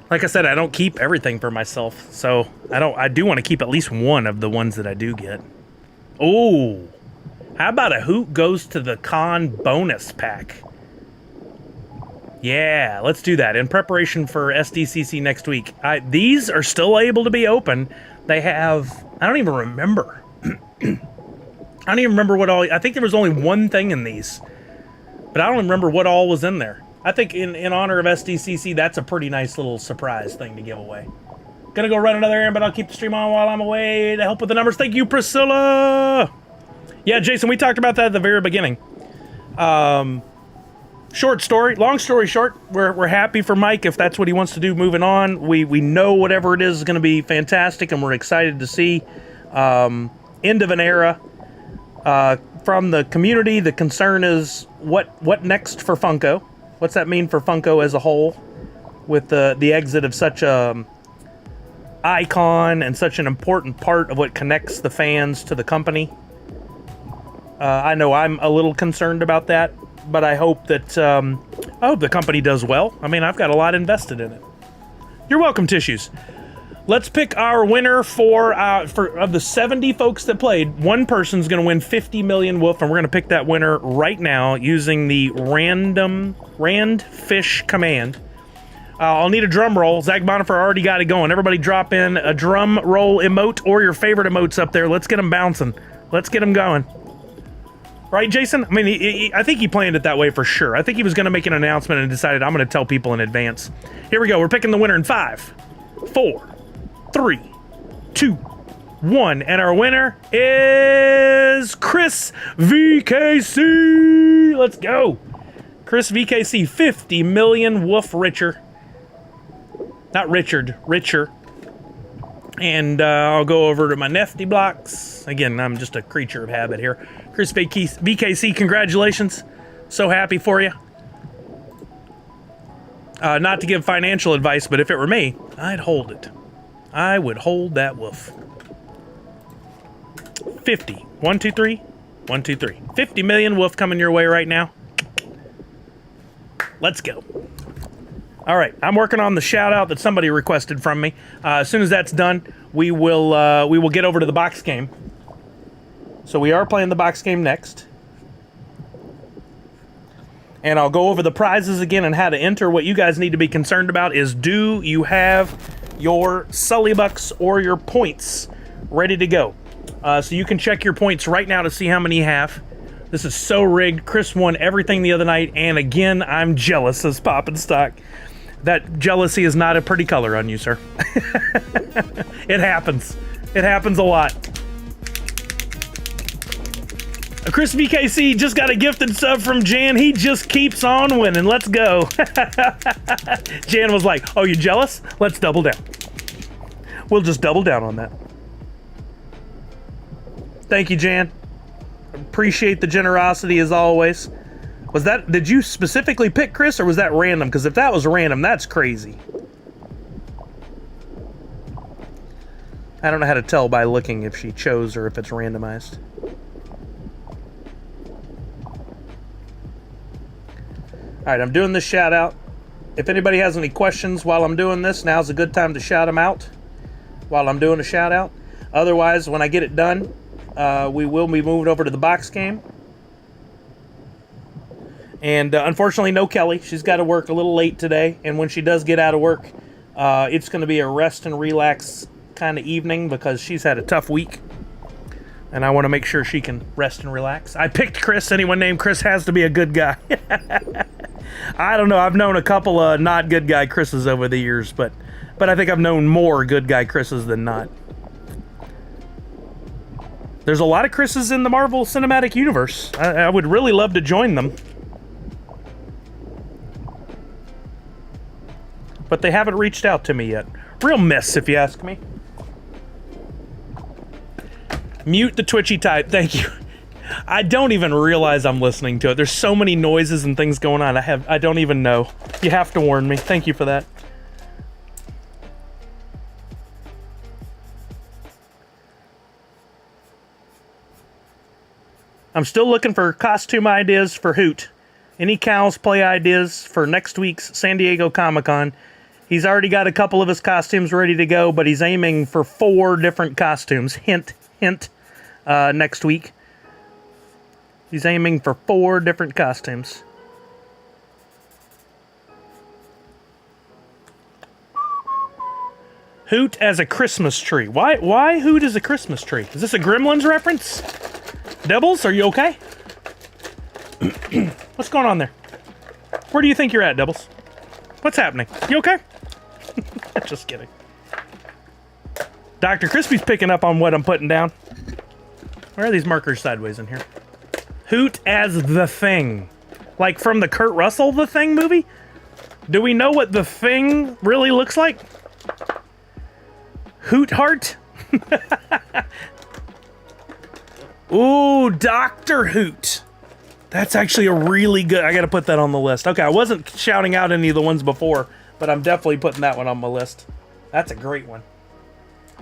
Like I said, I don't keep everything for myself, so I do want to keep at least one of the ones that I do get. Oh, how about a Hoot goes to the con bonus pack? Yeah, let's do that in preparation for SDCC next week. These are still able to be open. They have, I don't even remember. I don't even remember what all, I think there was only one thing in these, but I don't remember what all was in there. I think in honor of SDCC, that's a pretty nice little surprise thing to give away. Gonna go run another errand, but I'll keep the stream on while I'm away to help with the numbers. Thank you, Priscilla! Yeah, Jason, we talked about that at the very beginning. Short story, long story short, we're happy for Mike if that's what he wants to do moving on. We know whatever it is going to be fantastic, and we're excited to see end of an era. From the community, the concern is what next for Funko? What's that mean for Funko as a whole with the exit of such a icon and such an important part of what connects the fans to the company? I know I'm a little concerned about that, but I hope that the company does well. I mean, I've got a lot invested in it. You're welcome, Tissues. Let's pick our winner for of the 70 folks that played. One person's going to win 50 million wolf, and we're going to pick that winner right now using the rand fish command. I'll need a drum roll. Zach Bonifer already got it going. Everybody drop in a drum roll emote or your favorite emotes up there. Let's get them bouncing. Let's get them going. Right, Jason? I mean, I think he planned it that way for sure. I think he was going to make an announcement and decided I'm going to tell people in advance. Here we go. We're picking the winner in 5, 4, 3, 2, 1. And our winner is Chris VKC. Let's go. Chris VKC, 50 million woof richer. Not Richard, richer. And I'll go over to my Nifty blocks. Again, I'm just a creature of habit here. Chris VKC, congratulations. So happy for you. Not to give financial advice, but if it were me, I'd hold it. I would hold that woof. 50. 1, 2, 3. 1, 2, 3. 50 million woof coming your way right now. Let's go. All right, I'm working on the shout out that somebody requested from me. As soon as that's done, we will get over to the box game. So we are playing the box game next. And I'll go over the prizes again and how to enter. What you guys need to be concerned about is, do you have your Sully Bucks or your points ready to go? So you can check your points right now to see how many you have. This is so rigged. Chris won everything the other night, and again, I'm jealous, says Pop and Stock. That jealousy is not a pretty color on you, sir. It happens. It happens a lot. Chris VKC just got a gifted sub from Jan. He just keeps on winning. Let's go. Jan was like, oh, you jealous? Let's double down. We'll just double down on that. Thank you, Jan. Appreciate the generosity as always. Was that, did you specifically pick Chris, or was that random? Because if that was random, that's crazy. I don't know how to tell by looking if she chose or if it's randomized. Alright, I'm doing this shout out. If anybody has any questions while I'm doing this, now's a good time to shout them out while I'm doing a shout out. Otherwise, when I get it done, we will be moving over to the box game. And unfortunately, no Kelly. She's got to work a little late today. And when she does get out of work, it's going to be a rest and relax kind of evening because she's had a tough week. And I want to make sure she can rest and relax. I picked Chris. Anyone named Chris has to be a good guy. I don't know. I've known a couple of not good guy Chris's over the years, but I think I've known more good guy Chris's than not. There's a lot of Chris's in the Marvel Cinematic Universe. I would really love to join them. But they haven't reached out to me yet. Real mess, if you ask me. Mute the twitchy type. Thank you. I don't even realize I'm listening to it. There's so many noises and things going on. I don't even know. You have to warn me. Thank you for that. I'm still looking for costume ideas for Hoot. Any cosplay ideas for next week's San Diego Comic-Con? He's already got a couple of his costumes ready to go, but he's aiming for 4 different costumes. Hint, hint, next week. He's aiming for 4 different costumes. Hoot as a Christmas tree. Why Hoot as a Christmas tree? Is this a Gremlins reference? Devils, are you okay? What's going on there? Where do you think you're at, Devils? What's happening? You okay? Just kidding. Dr. Crispy's picking up on what I'm putting down. Where are these markers sideways in here? Hoot as the Thing. Like from the Kurt Russell The Thing movie? Do we know what The Thing really looks like? Hoot Heart? Ooh, Dr. Hoot. That's actually a really good... I gotta put that on the list. Okay, I wasn't shouting out any of the ones before, but I'm definitely putting that one on my list. That's a great one.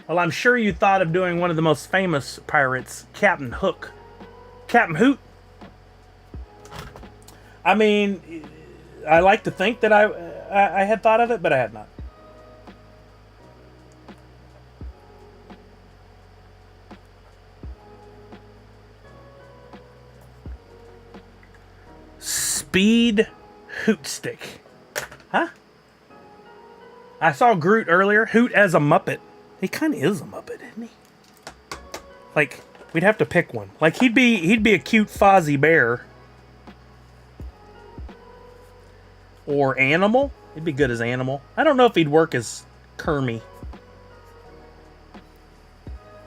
Well, I'm sure you thought of doing one of the most famous pirates, Captain Hook. Captain Hoot? I mean, I like to think that I had thought of it, but I had not. Speed Hoot Stick. Huh? I saw Groot earlier. Hoot as a Muppet. He kind of is a Muppet, isn't he? Like, we'd have to pick one. Like, he'd be a cute Fozzie Bear. Or Animal. He'd be good as Animal. I don't know if he'd work as Kermie.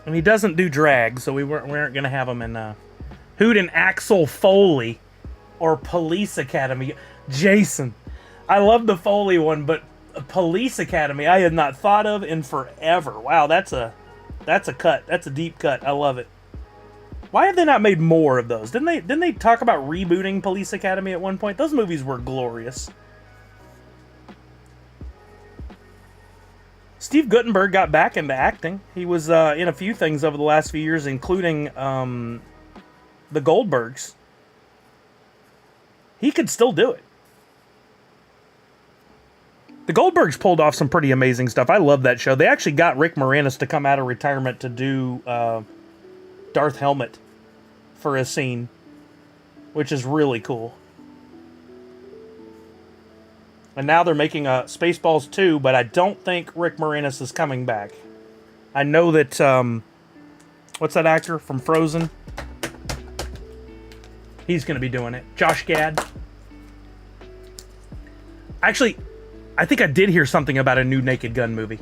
And he doesn't do drag, so we aren't going to have him in Hoot and Axel Foley or Police Academy. Jason. I love the Foley one, but Police Academy I had not thought of in forever. Wow, that's a cut. That's a deep cut. I love it. Why have they not made more of those? Didn't they talk about rebooting Police Academy at one point? Those movies were glorious. Steve Guttenberg got back into acting. He was in a few things over the last few years, including the Goldbergs. He could still do it. The Goldbergs pulled off some pretty amazing stuff. I love that show. They actually got Rick Moranis to come out of retirement to do Darth Helmet for a scene, which is really cool. And now they're making a Spaceballs 2, but I don't think Rick Moranis is coming back. I know that, what's that actor from Frozen? He's going to be doing it. Josh Gad. Actually, I think I did hear something about a new Naked Gun movie.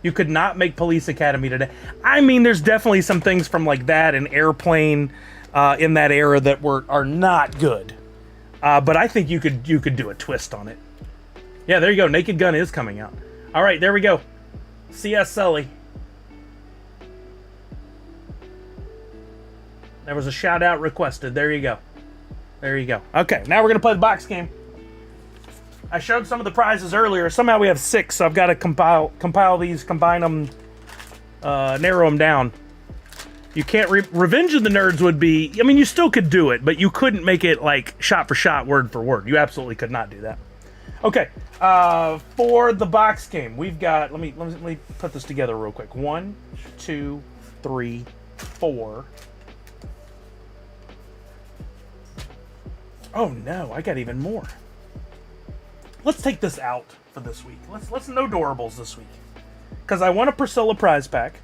You could not make Police Academy today. I mean, there's definitely some things from like that and Airplane in that era that are not good. But I think you could do a twist on it. Yeah, there you go. Naked Gun is coming out. All right, there we go. C.S. Sully. There was a shout out requested. There you go. There you go. Okay, now we're going to play the box game. I showed some of the prizes earlier. Somehow we have 6, so I've got to compile these, combine them, narrow them down. You can't... Revenge of the Nerds would be... I mean, you still could do it, but you couldn't make it, like, shot for shot, word for word. You absolutely could not do that. Okay, for the box game, we've got... Let me put this together real quick. 1, 2, 3, 4... Oh no, I got even more. Let's take this out for this week. Let's no Doorables this week. Because I want a Priscilla prize pack.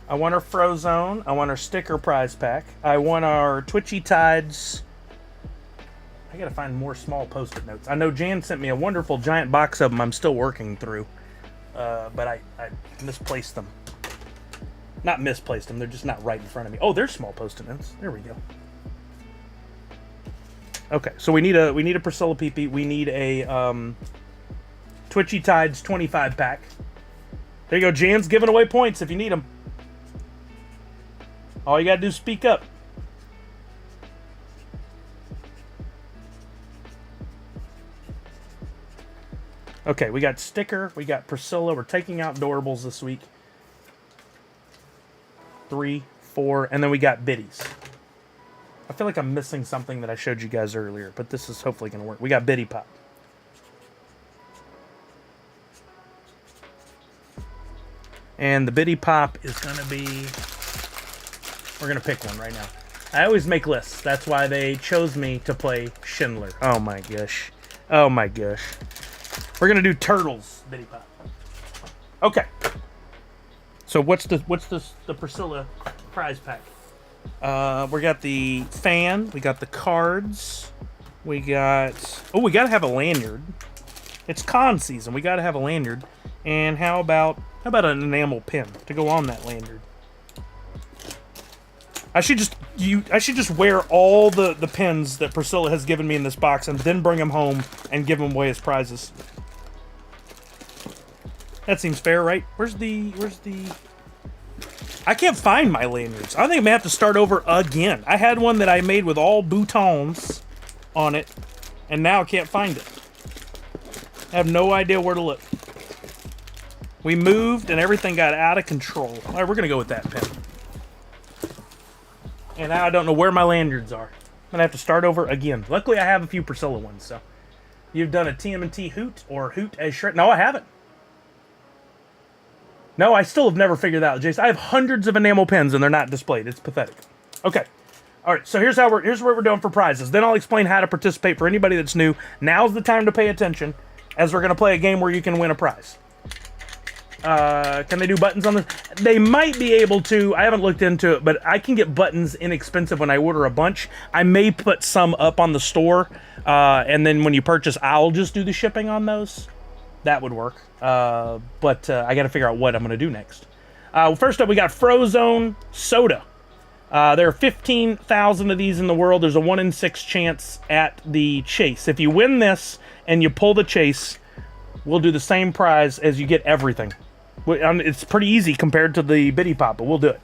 I want our Frozone. I want our sticker prize pack. I want our Twitchy Tides. I gotta find more small post-it notes. I know Jan sent me a wonderful giant box of them I'm still working through. But I misplaced them. Not misplaced them, they're just not right in front of me. Oh, there's small post-it notes. There we go. Okay, so we need a Priscilla PP. We need a Twitchy Tides 25 pack. There you go. Jan's giving away points if you need them. All you gotta do is speak up. Okay, we got sticker. We got Priscilla. We're taking out Doorables this week. 3, 4, and then we got biddies. I feel like I'm missing something that I showed you guys earlier, but this is hopefully going to work. We got Biddy Pop. And the Biddy Pop is going to be... We're going to pick one right now. I always make lists. That's why they chose me to play Schindler. Oh my gosh. Oh my gosh. We're going to do Turtles Biddy Pop. Okay. So what's the Priscilla prize pack? We got the fan, we got the cards, we got... Oh, we gotta have a lanyard. It's con season, we gotta have a lanyard. And how about an enamel pin to go on that lanyard? I should just wear all the pins that Priscilla has given me in this box and then bring them home and give them away as prizes. That seems fair, right? Where's the... I can't find my lanyards. I think I may have to start over again. I had one that I made with all boutons on it, and now I can't find it. I have no idea where to look. We moved, and everything got out of control. All right, we're going to go with that pin. And now I don't know where my lanyards are. I'm going to have to start over again. Luckily, I have a few Priscilla ones, so. You've done a TMNT Hoot or Hoot as Shred. No, I haven't. No, I still have never figured that out, Jason. I have hundreds of enamel pens and they're not displayed. It's pathetic. Okay. All right, so here's what we're doing for prizes. Then I'll explain how to participate for anybody that's new. Now's the time to pay attention. as we're going to play a game where you can win a prize. Can they do buttons on this? They might be able to. I haven't looked into it, but I can get buttons inexpensive when I order a bunch. I may put some up on the store, and then when you purchase, I'll just do the shipping on those. That would work. But I got to figure out what I'm going to do next. First up, we got Frozone Soda. There are 15,000 of these in the world. There's a 1 in 6 chance at the chase. If you win this and you pull the chase, we'll do the same prize as you get everything. It's pretty easy compared to the Bitty Pop, but we'll do it.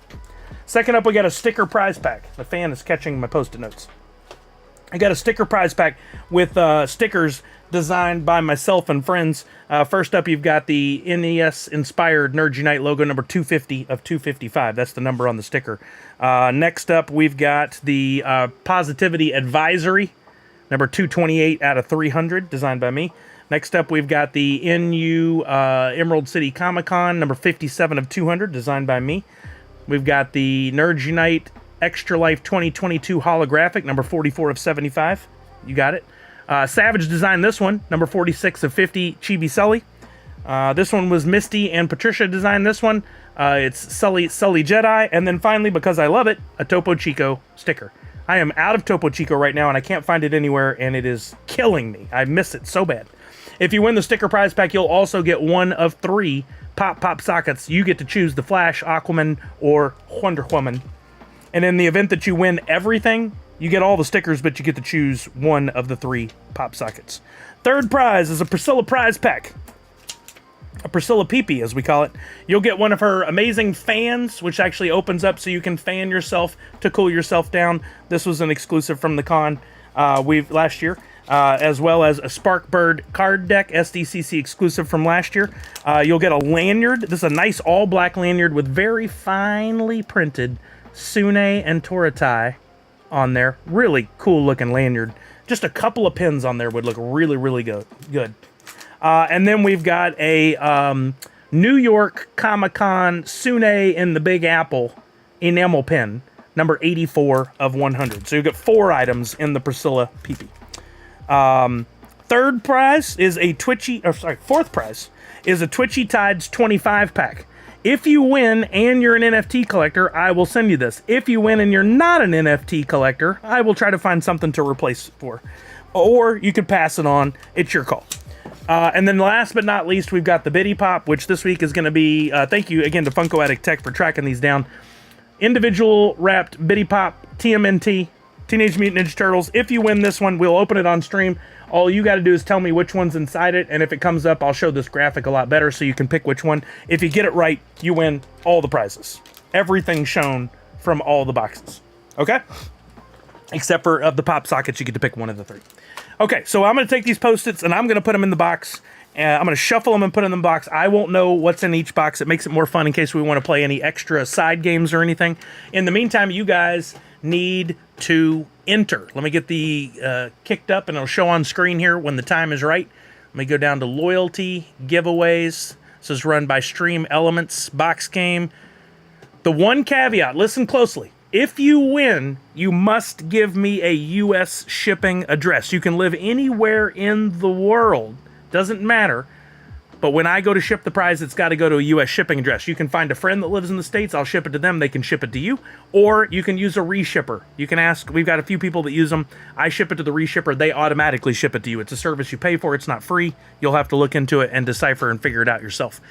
Second up, we got a sticker prize pack. The fan is catching my Post-it notes. I got a sticker prize pack with stickers designed by myself and friends. First up, you've got the NES-inspired Nerds Unite logo, number 250 of 255. That's the number on the sticker. Next up, we've got the Positivity Advisory, number 228 out of 300, designed by me. Next up, we've got the NU Emerald City Comic Con, number 57 of 200, designed by me. We've got the Nerds Unite Extra Life 2022 holographic, number 44 of 75. You got it. Savage designed this one, number 46 of 50, Chibi Sully. This one was Misty and Patricia designed this one. It's Sully Jedi. And then finally, because I love it, a Topo Chico sticker. I am out of Topo Chico right now, and I can't find it anywhere, and it is killing me. I miss it so bad. If you win the sticker prize pack, you'll also get one of 3 Pop sockets. You get to choose the Flash, Aquaman, or Wonder Woman. And in the event that you win everything, you get all the stickers, but you get to choose one of the 3 pop sockets. Third prize is a Priscilla prize pack. A Priscilla Peepee, as we call it. You'll get one of her amazing fans, which actually opens up so you can fan yourself to cool yourself down. This was an exclusive from the con last year. As well as a Sparkbird card deck, SDCC exclusive from last year. You'll get a lanyard. This is a nice all-black lanyard with very finely printed Sune and Toratai on there. Really cool-looking lanyard. Just a couple of pins on there would look really, really good. And then we've got a New York Comic-Con Sune in the Big Apple enamel pin, number 84 of 100. So you get 4 items in the Priscilla Peepee. Fourth prize is a Twitchy Tides 25 pack. If you win and you're an NFT collector, I will send you this. If you win and you're not an NFT collector, I will try to find something to replace it for. Or you could pass it on. It's your call. And then last but not least, we've got the Bitty Pop, which this week is going to be, thank you again to Funko Addict Tech for tracking these down. Individual wrapped Bitty Pop TMNT. Teenage Mutant Ninja Turtles. If you win this one, we'll open it on stream. All you got to do is tell me which one's inside it, and if it comes up, I'll show this graphic a lot better so you can pick which one. If you get it right, you win all the prizes. Everything shown from all the boxes. Okay? Except for of the pop sockets, you get to pick one of the 3. Okay, so I'm going to take these Post-its, and I'm going to put them in the box. I'm going to shuffle them and put them in the box. I won't know what's in each box. It makes it more fun in case we want to play any extra side games or anything. In the meantime, you guys need to enter. Let me get the kicked up, and it'll show on screen here when the time is right. Let me go down to Loyalty, Giveaways. This is run by Stream Elements, Box Game. The one caveat, listen closely. If you win, you must give me a U.S. shipping address. You can live anywhere in the world. Doesn't matter. But when I go to ship the prize, it's got to go to a U.S. shipping address. You can find a friend that lives in the States. I'll ship it to them. They can ship it to you. Or you can use a reshipper. You can ask. We've got a few people that use them. I ship it to the reshipper. They automatically ship it to you. It's a service you pay for. It's not free. You'll have to look into it and decipher and figure it out yourself.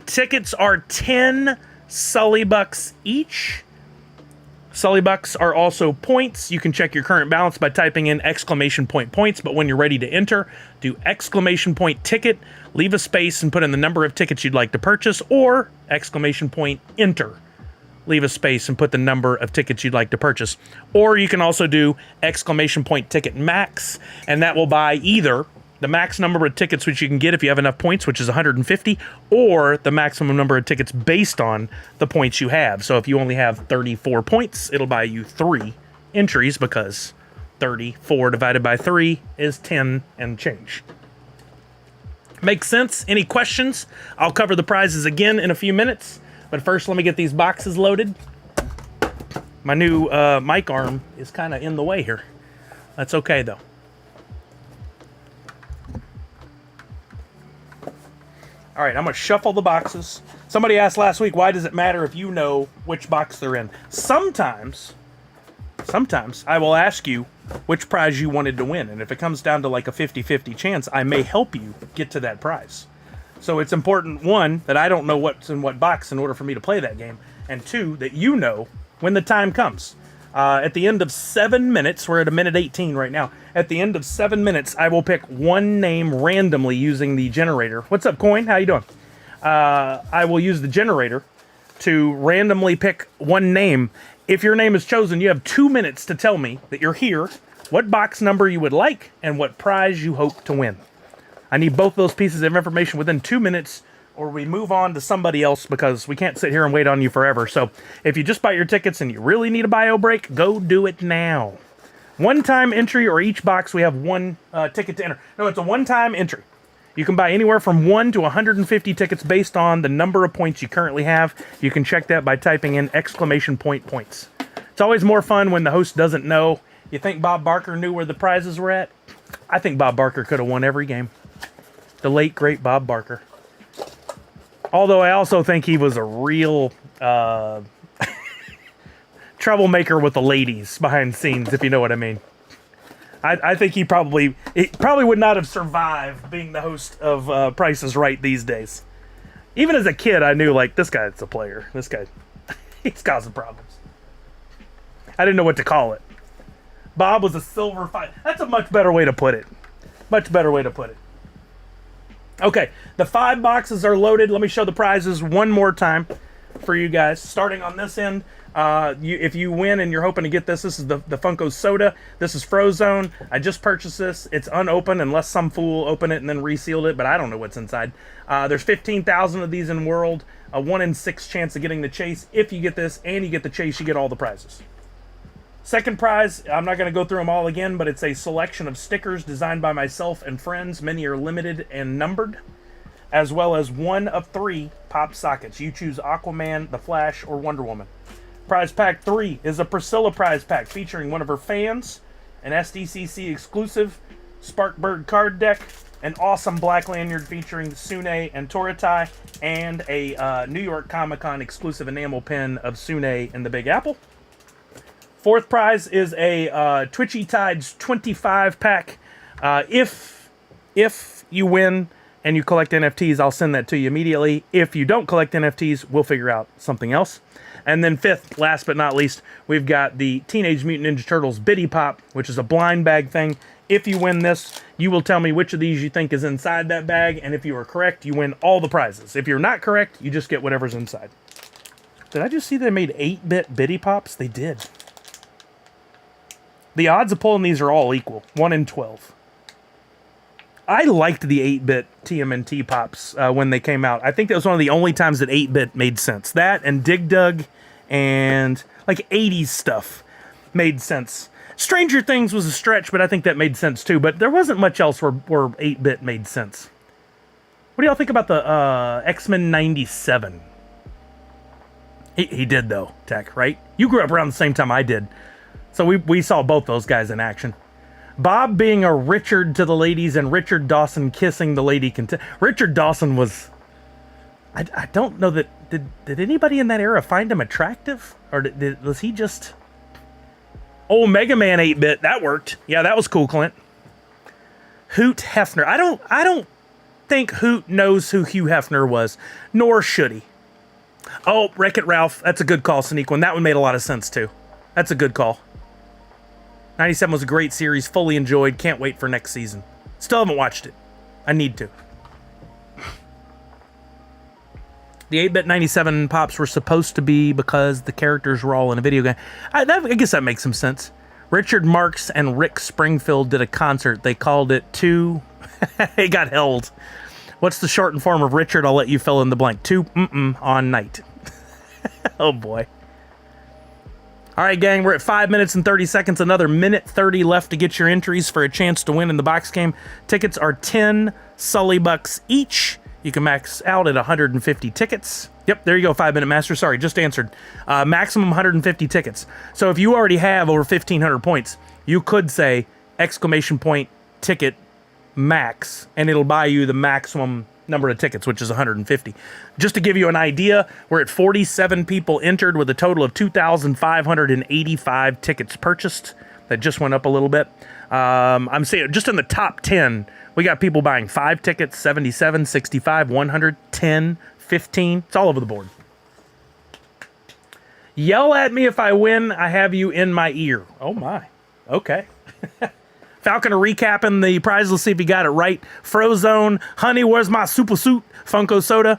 Tickets are 10 Sully bucks each. Sully bucks are also points. You can check your current balance by typing in exclamation point points, but when you're ready to enter, do exclamation point ticket, leave a space and put in the number of tickets you'd like to purchase, or exclamation point enter, leave a space and put the number of tickets you'd like to purchase. Or you can also do exclamation point ticket max, and that will buy either the max number of tickets which you can get if you have enough points, which is 150, or the maximum number of tickets based on the points you have. So if you only have 34 points, it'll buy you 3 entries because 34 divided by 3 is 10 and change. Makes sense? Any questions? I'll cover the prizes again in a few minutes, but first let me get these boxes loaded. My new mic arm is kind of in the way here. That's okay though. All right, I'm going to shuffle the boxes. Somebody asked last week, why does it matter if you know which box they're in? Sometimes I will ask you which prize you wanted to win. And if it comes down to like a 50-50 chance, I may help you get to that prize. So it's important, one, that I don't know what's in what box in order for me to play that game. And two, that you know when the time comes. At the end of 7 minutes, we're at a minute 18 right now. At the end of 7 minutes, I will pick one name randomly using the generator. What's up, Coin? How you doing? I will use the generator to randomly pick one name. If your name is chosen, you have 2 minutes to tell me that you're here, what box number you would like, and what prize you hope to win. I need both those pieces of information within 2 minutes, or we move on to somebody else because we can't sit here and wait on you forever. So if you just bought your tickets and you really need a bio break, go do it now. One-time entry, or each box we have one ticket to enter. No, it's a one-time entry. You can buy anywhere from 1 to 150 tickets based on the number of points you currently have. You can check that by typing in !points. It's always more fun when the host doesn't know. You think Bob Barker knew where the prizes were at? I think Bob Barker could have won every game. The late, great Bob Barker. Although I also think he was a real troublemaker with the ladies behind the scenes, if you know what I mean. I think he probably would not have survived being the host of Price is Right these days. Even as a kid, I knew, like, this guy's a player. This guy, he's causing problems. I didn't know what to call it. Bob was a silver fight. That's a much better way to put it. Much better way to put it. Okay, the 5 boxes are loaded. Let me show the prizes one more time for you guys. Starting on this end, if you win and you're hoping to get this is the Funko Soda. This is Frozone. I just purchased this. It's unopened unless some fool opened it and then resealed it, but I don't know what's inside. There's 15,000 of these in the world. A 1 in 6 chance of getting the chase. If you get this and you get the chase, you get all the prizes. Second prize, I'm not going to go through them all again, but it's a selection of stickers designed by myself and friends. Many are limited and numbered, as well as 1 of 3 pop sockets. You choose Aquaman, The Flash, or Wonder Woman. Prize pack 3 is a Priscilla prize pack featuring one of her fans, an SDCC exclusive Sparkbird card deck, an awesome black lanyard featuring Sune and Toratai, and a New York Comic Con exclusive enamel pin of Sune and the Big Apple. Fourth prize is a Twitchy Tides 25 pack. If you win and you collect NFTs, I'll send that to you immediately. If you don't collect NFTs, we'll figure out something else. And then fifth, last but not least, we've got the Teenage Mutant Ninja Turtles Biddy Pop, which is a blind bag thing. If you win this, you will tell me which of these you think is inside that bag, and if you are correct, you win all the prizes. If you're not correct, you just get whatever's inside. Did I just see they made 8-bit Biddy Pops? They did. The odds of pulling these are all equal, 1 in 12. I liked the 8-bit TMNT Pops when they came out. I think that was one of the only times that 8-bit made sense. That and Dig Dug and like 80s stuff made sense. Stranger Things was a stretch, but I think that made sense too. But there wasn't much else where 8-bit made sense. What do y'all think about the X-Men 97? He did though, Tech, right? You grew up around the same time I did. So we saw both those guys in action. Bob being a Richard to the ladies and Richard Dawson kissing the lady. Richard Dawson was... I don't know that... Did anybody in that era find him attractive? Or was he just... Oh, Mega Man 8-bit. That worked. Yeah, that was cool, Clint. Hoot Hefner. I don't think Hoot knows who Hugh Hefner was. Nor should he. Oh, Wreck-It Ralph. That's a good call, Sneak One. That one made a lot of sense, too. That's a good call. 97 was a great series, fully enjoyed, can't wait for next season. Still haven't watched it. I need to. The 8-bit 97 Pops were supposed to be because the characters were all in a video game. I guess that makes some sense. Richard Marx and Rick Springfield did a concert. They called it Two... It got held. What's the shortened form of Richard? I'll let you fill in the blank. Two on night. Oh boy. All right, gang, we're at 5 minutes and 30 seconds. Another minute 30 left to get your entries for a chance to win in the box game. Tickets are 10 Sully bucks each. You can max out at 150 tickets. Yep, there you go, 5 Minute Master. Sorry, just answered. Maximum 150 tickets. So if you already have over 1,500 points, you could say ! Ticket max, and it'll buy you the maximum number of tickets, which is 150. Just to give you an idea, we're at 47 people entered with a total of 2,585 tickets purchased. That just went up a little bit. I'm saying just in the top 10, we got people buying 5 tickets, 77, 65, 100, 10, 15. It's all over the board. Yell at me if I win. I have you in my ear. Oh, my. Okay. Falconer recapping the prizes. Let's see if he got it right. Frozone, Honey, Where's My Super Suit, Funko Soda,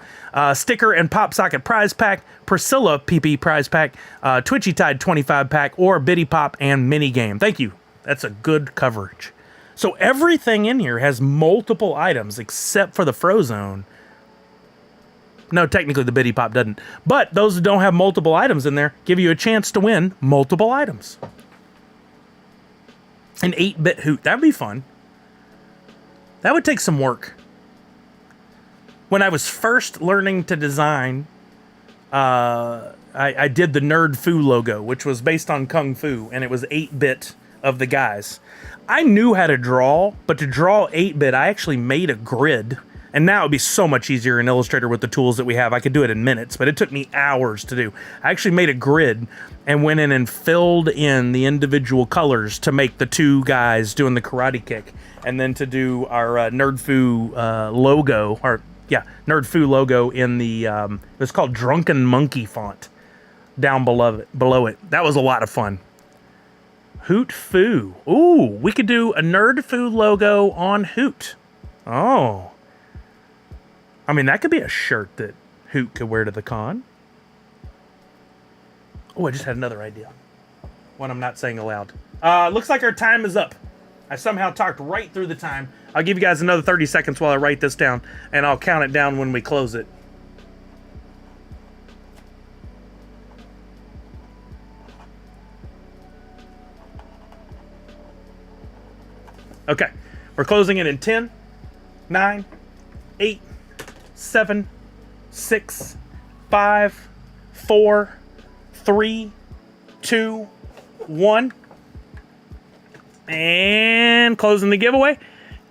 Sticker and Pop Socket prize pack, Priscilla PP prize pack, Twitchy Tide 25 pack, or Biddy Pop and mini game. Thank you. That's a good coverage. So everything in here has multiple items except for the Frozone. No, technically the Biddy Pop doesn't. But those that don't have multiple items in there give you a chance to win multiple items. An 8-bit hoot. That'd be fun. That would take some work. When I was first learning to design, I did the Nerd Foo logo, which was based on Kung Fu, and it was 8-bit of the guys. I knew how to draw, but to draw 8-bit, I actually made a grid. And now it'd be so much easier in Illustrator with the tools that we have. I could do it in minutes, but it took me hours to do. I actually made a grid and went in and filled in the individual colors to make the 2 guys doing the karate kick. And then to do our Nerd Foo logo, Nerd Foo logo in the, it's called Drunken Monkey font down below it. That was a lot of fun. Hoot Foo. Ooh, we could do a Nerd Foo logo on Hoot. Oh. I mean, that could be a shirt that Hoot could wear to the con. Oh, I just had another idea. One I'm not saying aloud. Looks like our time is up. I somehow talked right through the time. I'll give you guys another 30 seconds while I write this down, and I'll count it down when we close it. Okay. We're closing it in 10, 9, 8, 7, 6, 5, 4, 3, 2, 1. And closing the giveaway.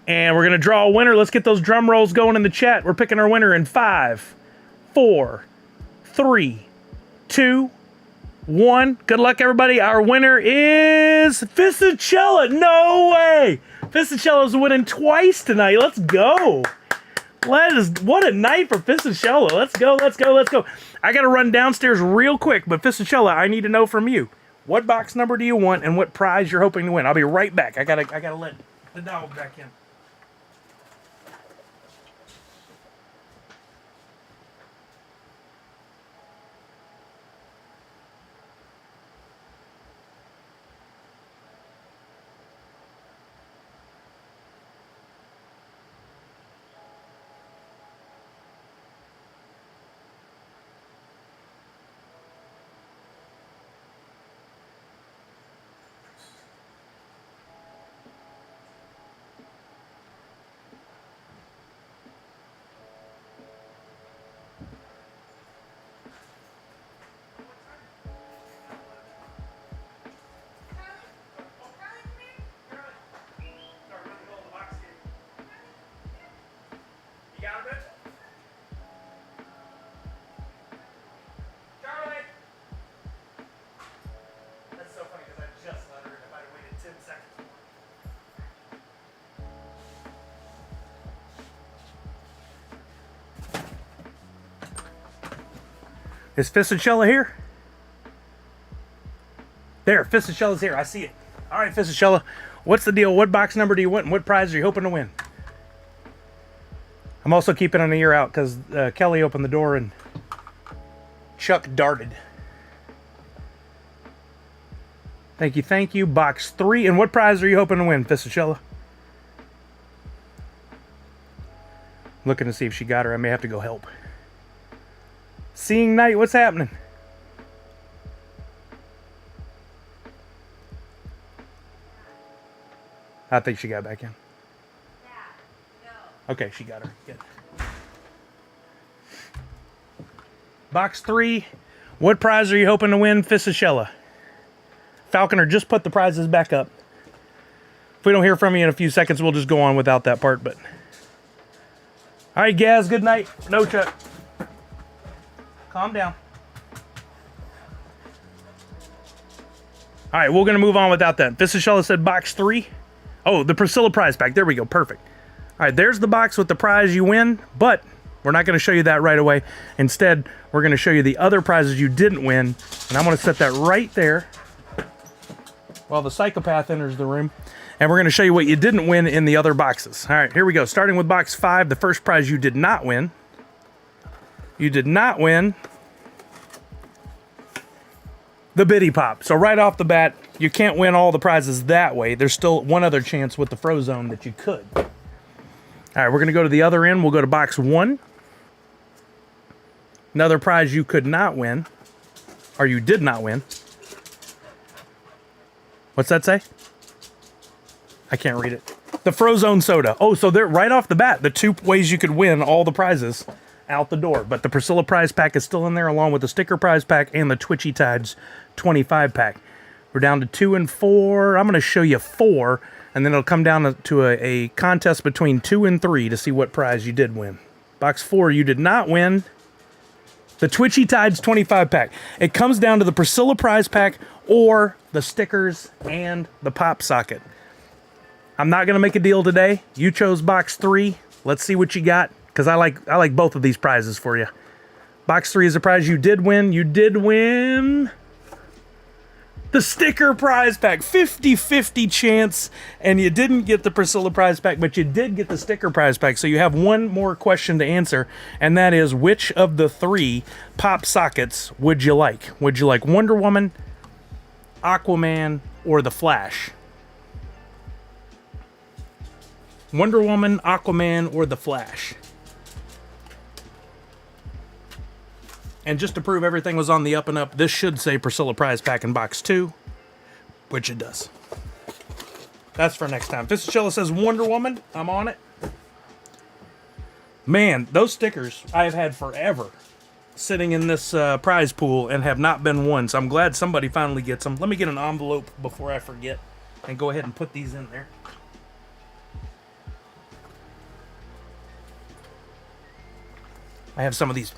And we're going to draw a winner. Let's get those drum rolls going in the chat. We're picking our winner in 5, 4, 3, 2, 1. Good luck, everybody. Our winner is Fistachella. No way. Fistachella's winning twice tonight. Let's go. What a night for Fistachella. Let's go. I got to run downstairs real quick, but Fistachella, I need to know from you. What box number do you want and what prize you're hoping to win? I'll be right back. I gotta let the dog back in. Is Fistachella here? There, Fistachella's here. I see it. All right, Fistachella, what's the deal? What box number do you want and what prize are you hoping to win? I'm also keeping an ear out because Kelly opened the door and Chuck darted. Thank you. Box 3. And what prize are you hoping to win, Fistachella? Looking to see if she got her. I may have to go help. Seeing Night, what's happening? I think she got back in. Okay, she got her. Good. Box 3. What prize are you hoping to win, Fistachella? Falconer, just put the prizes back up. If we don't hear from you in a few seconds, we'll just go on without that part, but All right, Gaz, good night. No, Chuck. Calm down. All right, we're going to move on without that. This is Shella said box 3. Oh, the Priscilla prize pack. There we go. Perfect. All right, there's the box with the prize you win, but we're not going to show you that right away. Instead, we're going to show you the other prizes you didn't win, and I'm going to set that right there while the psychopath enters the room, and we're going to show you what you didn't win in the other boxes. All right, here we go. Starting with box 5, the first prize you did not win. You did not win the Biddy Pop. So right off the bat, you can't win all the prizes that way. There's still one other chance with the Frozone that you could. All right, we're going to go to the other end. We'll go to box 1. Another prize you could not win, or you did not win. What's that say? I can't read it. The Frozone soda. Oh, so they're right off the bat, the 2 ways you could win all the prizes out the door. But the Priscilla prize pack is still in there, along with the sticker prize pack and the Twitchy Tides 25 pack. We're down to 2 and 4. I'm going to show you 4. And then it'll come down to a contest between 2 and 3 to see what prize you did win. Box 4, you did not win the Twitchy Tides 25 pack. It comes down to the Priscilla prize pack or the stickers and the pop socket. I'm not going to make a deal today. You chose box 3. Let's see what you got, because I like both of these prizes for you. Box 3 is a prize you did win. You did win the sticker prize pack, 50-50 chance, and you didn't get the Priscilla prize pack, but you did get the sticker prize pack. So you have one more question to answer, and that is, which of the 3 pop sockets would you like? Would you like Wonder Woman, Aquaman, or the Flash? Wonder Woman, Aquaman, or the Flash? And just to prove everything was on the up and up, this should say Priscilla prize pack in box 2, which it does. That's for next time. Fischella says Wonder Woman. I'm on it. Man, those stickers I've had forever sitting in this prize pool and have not been won. So I'm glad somebody finally gets them. Let me get an envelope before I forget and go ahead and put these in there. I have some of these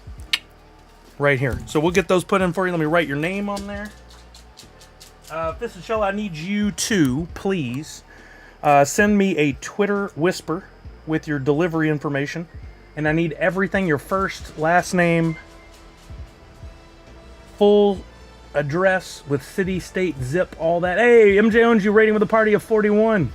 right here. So we'll get those put in for you. Let me write your name on there. Fischella, I need you to please send me a Twitter whisper with your delivery information. And I need everything, your first, last name, full address with city, state, zip, all that. Hey, MJ owns you, rating with a party of 41.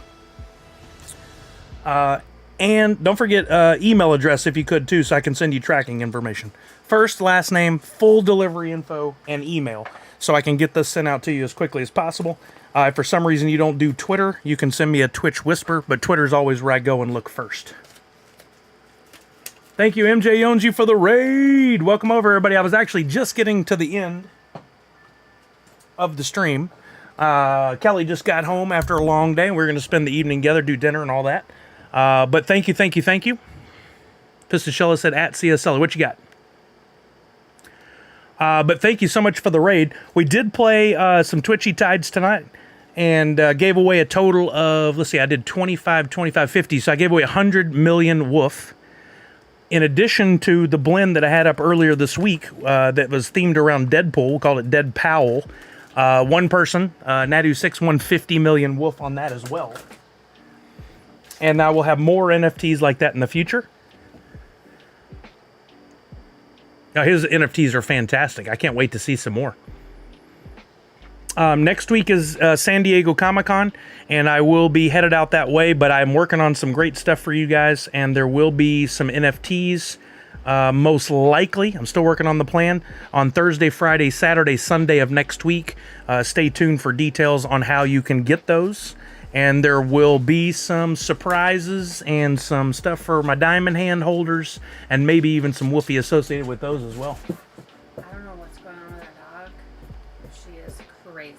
And don't forget email address if you could too, so I can send you tracking information. First, last name, full delivery info, and email, so I can get this sent out to you as quickly as possible. If for some reason you don't do Twitter, you can send me a Twitch whisper, but Twitter's always where I go and look first. Thank you, MJ owns you, for the raid. Welcome over, everybody. I was actually just getting to the end of the stream. Kelly just got home after a long day, and we're going to spend the evening together, do dinner and all that. But thank you. Fischella said at CSL. What you got? But thank you so much for the raid. We did play some Twitchy Tides tonight and gave away a total of, let's see, I did 25, 50. So I gave away 100 million woof. In addition to the blend that I had up earlier this week that was themed around Deadpool, we called it Dead Powell. One person, Nadu6, won 50 million woof on that as well. And now we'll have more NFTs like that in the future. Now, his NFTs are fantastic. I can't wait to see some more. Next week is San Diego Comic-Con, and I will be headed out that way, but I'm working on some great stuff for you guys, and there will be some NFTs, most likely. I'm still working on the plan. On Thursday, Friday, Saturday, Sunday of next week. Stay tuned for details on how you can get those. And there will be some surprises and some stuff for my diamond hand holders, and maybe even some woofy associated with those as well. I don't know what's going on with our dog. She is crazy.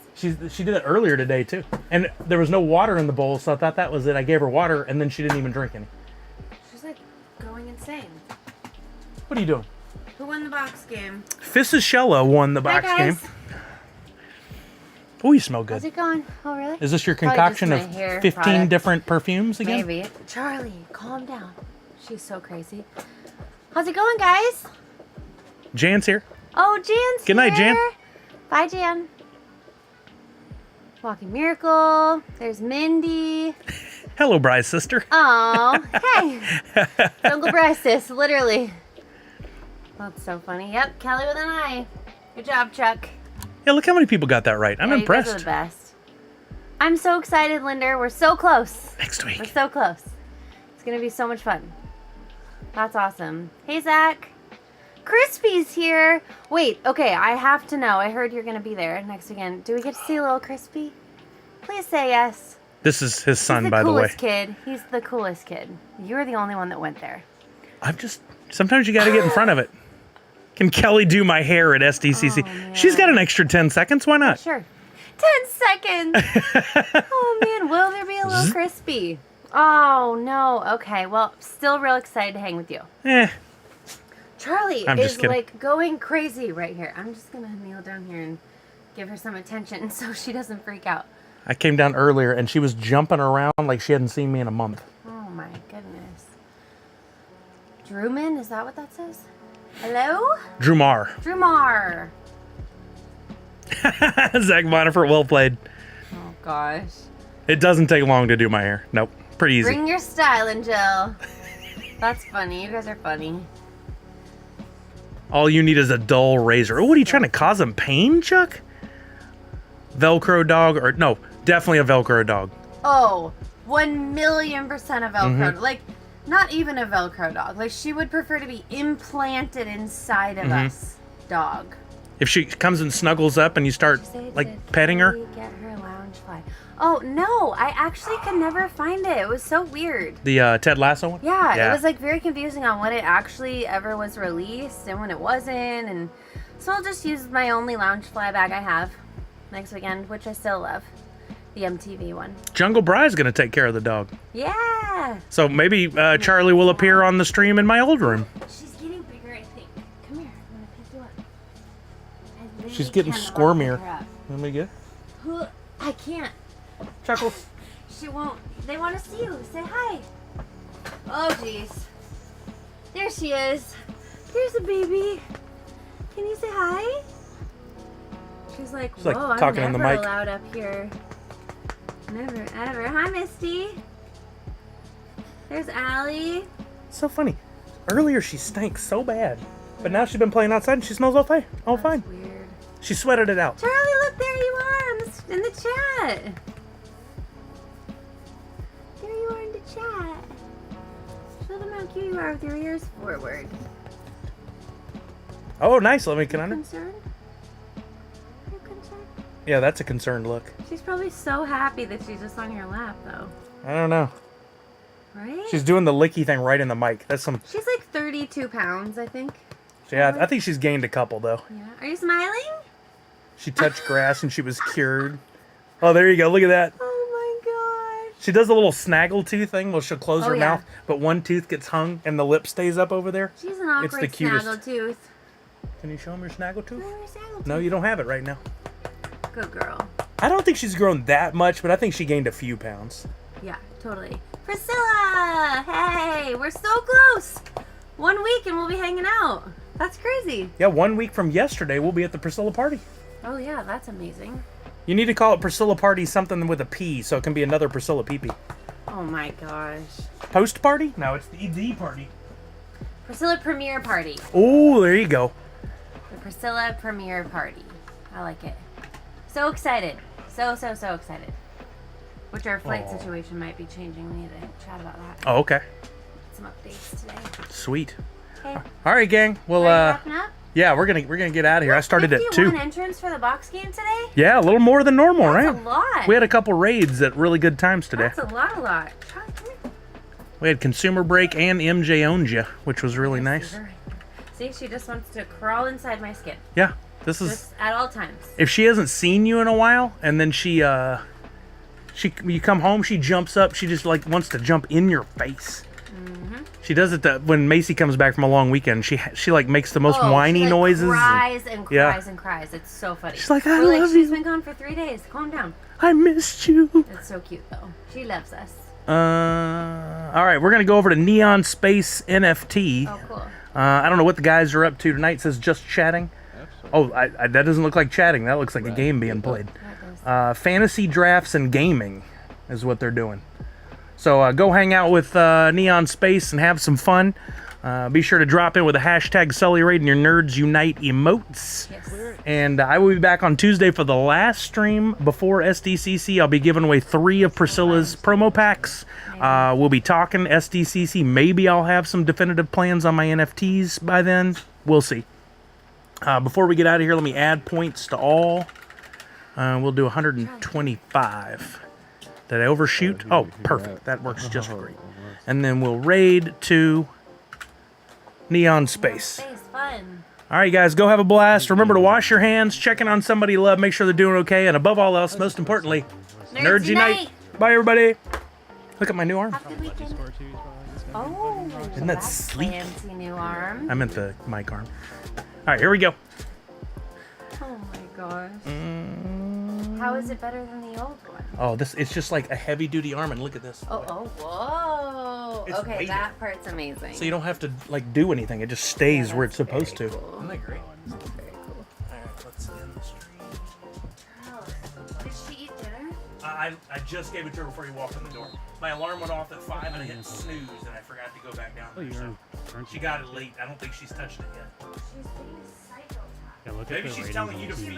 She did it earlier today too, and there was no water in the bowl, so I thought that was it. I gave her water, and then she didn't even drink any. She's like going insane. What are you doing? Who won the box game? Fischella won the box game. Oh, you smell good. How's it going? Oh, really? Is this your concoction of 15 different perfumes again? Maybe. Charlie, calm down. She's so crazy. How's it going, guys? Jan's here. Oh, Jan's Good night, Jan. here. Bye, Jan. Walking Miracle. There's Mindy. Hello, Bry's sister. Oh, hey. Uncle Bryce, sis, literally. That's so funny. Yep, Kelly with an eye. Good job, Chuck. Yeah, look how many people got that right. I'm impressed. You guys are the best. I'm so excited, Linda. We're so close. Next week. We're so close. It's going to be so much fun. That's awesome. Hey, Zach. Crispy's here. Wait, okay, I have to know. I heard you're going to be there next weekend. Do we get to see little Crispy? Please say yes. This is his son, He's by the way. coolest kid. He's the coolest kid. You're the only one that went there. Sometimes you got to get in front of it. Can Kelly do my hair at SDCC? Oh, She's got an extra 10 seconds. Why not? Sure. 10 seconds. Oh, man. Will there be a little Crispy? Oh, no. Okay. Well, still real excited to hang with you. Charlie I'm is just kidding. like going crazy right here. I'm just going to kneel down here and give her some attention so she doesn't freak out. I came down earlier and she was jumping around like she hadn't seen me in a month. Oh, my goodness. Drewman? Is that what that says? Hello? Drumar. Drumar. Zach Bonifert, well played. Oh, gosh. It doesn't take long to do my hair. Nope. Pretty easy. Bring your styling gel. That's funny. You guys are funny. All you need is a dull razor. Oh, what are you trying to cause him pain, Chuck? Velcro dog or no, definitely a Velcro dog. Oh, 1,000,000% a Velcro. Like, not even a Velcro dog. Like, she would prefer to be implanted inside of us dog. If she comes and snuggles up and you start like petting her. Get her lounge fly. Oh, no, I actually could never find it. It was so weird. The Ted Lasso one? Yeah, it was like very confusing on when it actually ever was released and when it wasn't. And so I'll just use my only lounge fly bag I have next weekend, which I still love. The MTV one. Jungle Bry's going to take care of the dog. Yeah. So maybe Charlie will appear on the stream in my old room. She's getting bigger, I think. Come here. I'm going to pick you up. I She's getting cannot squirmier. pick her up. Let me get. I can't. Chuckles. She won't. They want to see you. Say hi. Oh, jeez. There she is. There's a baby. Can you say hi? She's like, She's like whoa, talking I'm in the never mic. allowed up here. Never, ever. Hi, Misty. There's Allie. So funny. Earlier she stank so bad, but now she's been playing outside and she smells all fine. All fine. Weird. She sweated it out. Charlie, look, there you are in the chat. There you are in the chat. Show them how cute you are with your ears forward. Oh, nice. Let me get under. Concerned? Are you concerned? Yeah, that's a concerned look. She's probably so happy that she's just on your lap, though. I don't know. Right? She's doing the licky thing right in the mic. That's some. She's like 32 pounds, I think. Yeah, I think she's gained a couple though. Yeah. Are you smiling? She touched grass and she was cured. Oh, there you go. Look at that. Oh my gosh. She does a little snaggle tooth thing where she'll close her yeah. mouth, but one tooth gets hung and the lip stays up over there. She's an awkward the cutest. snaggletooth. Can you show him your snaggle tooth? Where's your snaggletooth? No, you don't have it right now. Good girl. I don't think she's grown that much, but I think she gained a few pounds. Yeah, totally. Priscilla! Hey, we're so close. 1 week and we'll be hanging out. That's crazy. Yeah, 1 week from yesterday, we'll be at the Priscilla party. Oh yeah, that's amazing. You need to call it Priscilla party something with a P, so it can be another Priscilla pee-pee. Oh my gosh. Post party? No, it's the party. Priscilla premiere party. Oh, there you go. The Priscilla premiere party. I like it. So excited. So excited. Which our flight situation might be changing. We need to chat about that. Oh, okay. Some updates today. Sweet. Okay. All right, gang. Well, Wrapping up? yeah, we're gonna get out of here. I started at 2. 51 entrants for the box game today? Yeah, a little more than normal, That's right? a lot. We had a couple raids at really good times today. That's a lot. Charlie, come here. We had Consumer Break and MJ Owned Ya, which was really nice. See, she just wants to crawl inside my skin. Yeah, this is. Just at all times. If she hasn't seen you in a while, and then you come home, she jumps up. She just like wants to jump in your face. She does it when Macy comes back from a long weekend. She like makes the most whiny she, like, noises. Cries and cries Yeah. and cries. It's so funny. She's like, I We're love like, you. she's been gone for 3 days. Calm down. I missed you. It's so cute though. She loves us. All right, we're gonna go over to Neon Space NFT. Oh, cool. I don't know what the guys are up to tonight. It says just chatting. Oh, that doesn't look like chatting. That looks like a game being played. Fantasy drafts and gaming is what they're doing. So go hang out with Neon Space and have some fun. Be sure to drop in with a hashtag Celebrate and your Nerds Unite emotes. Yes. And I will be back on Tuesday for the last stream before SDCC. I'll be giving away 3 of Priscilla's promo packs. We'll be talking SDCC. Maybe I'll have some definitive plans on my NFTs by then. We'll see. Before we get out of here, let me add points to all. We'll do 125. Did I overshoot? Oh, perfect. That works just great. And then we'll raid to Neon Space. Space, fun. All right, guys, go have a blast. Remember to wash your hands, check in on somebody you love, make sure they're doing okay, and above all else, most importantly, Nerds Unite. Bye, everybody. Look at my new arm. Have a good weekend. Oh, Isn't that that's sleek? fancy new arm. I meant the mic arm. All right, here we go. Oh my gosh. How is it better than the old one? Oh, it's just like a heavy-duty arm, and look at this. Whoa. It's Okay, weighted. that part's amazing. So you don't have to like do anything. It just stays where it's that's supposed to. very cool. Isn't that great? Very cool. All right, let's end the stream. Oh, did she eat dinner? I just gave it to her before you walked in the door. My alarm went off at 5 and I hit snooze and I forgot to go back down there. So she got it late. I don't think she's touched it yet. She's being a psychopath. Yeah, look at Maybe the she's ratings telling on you to this. feed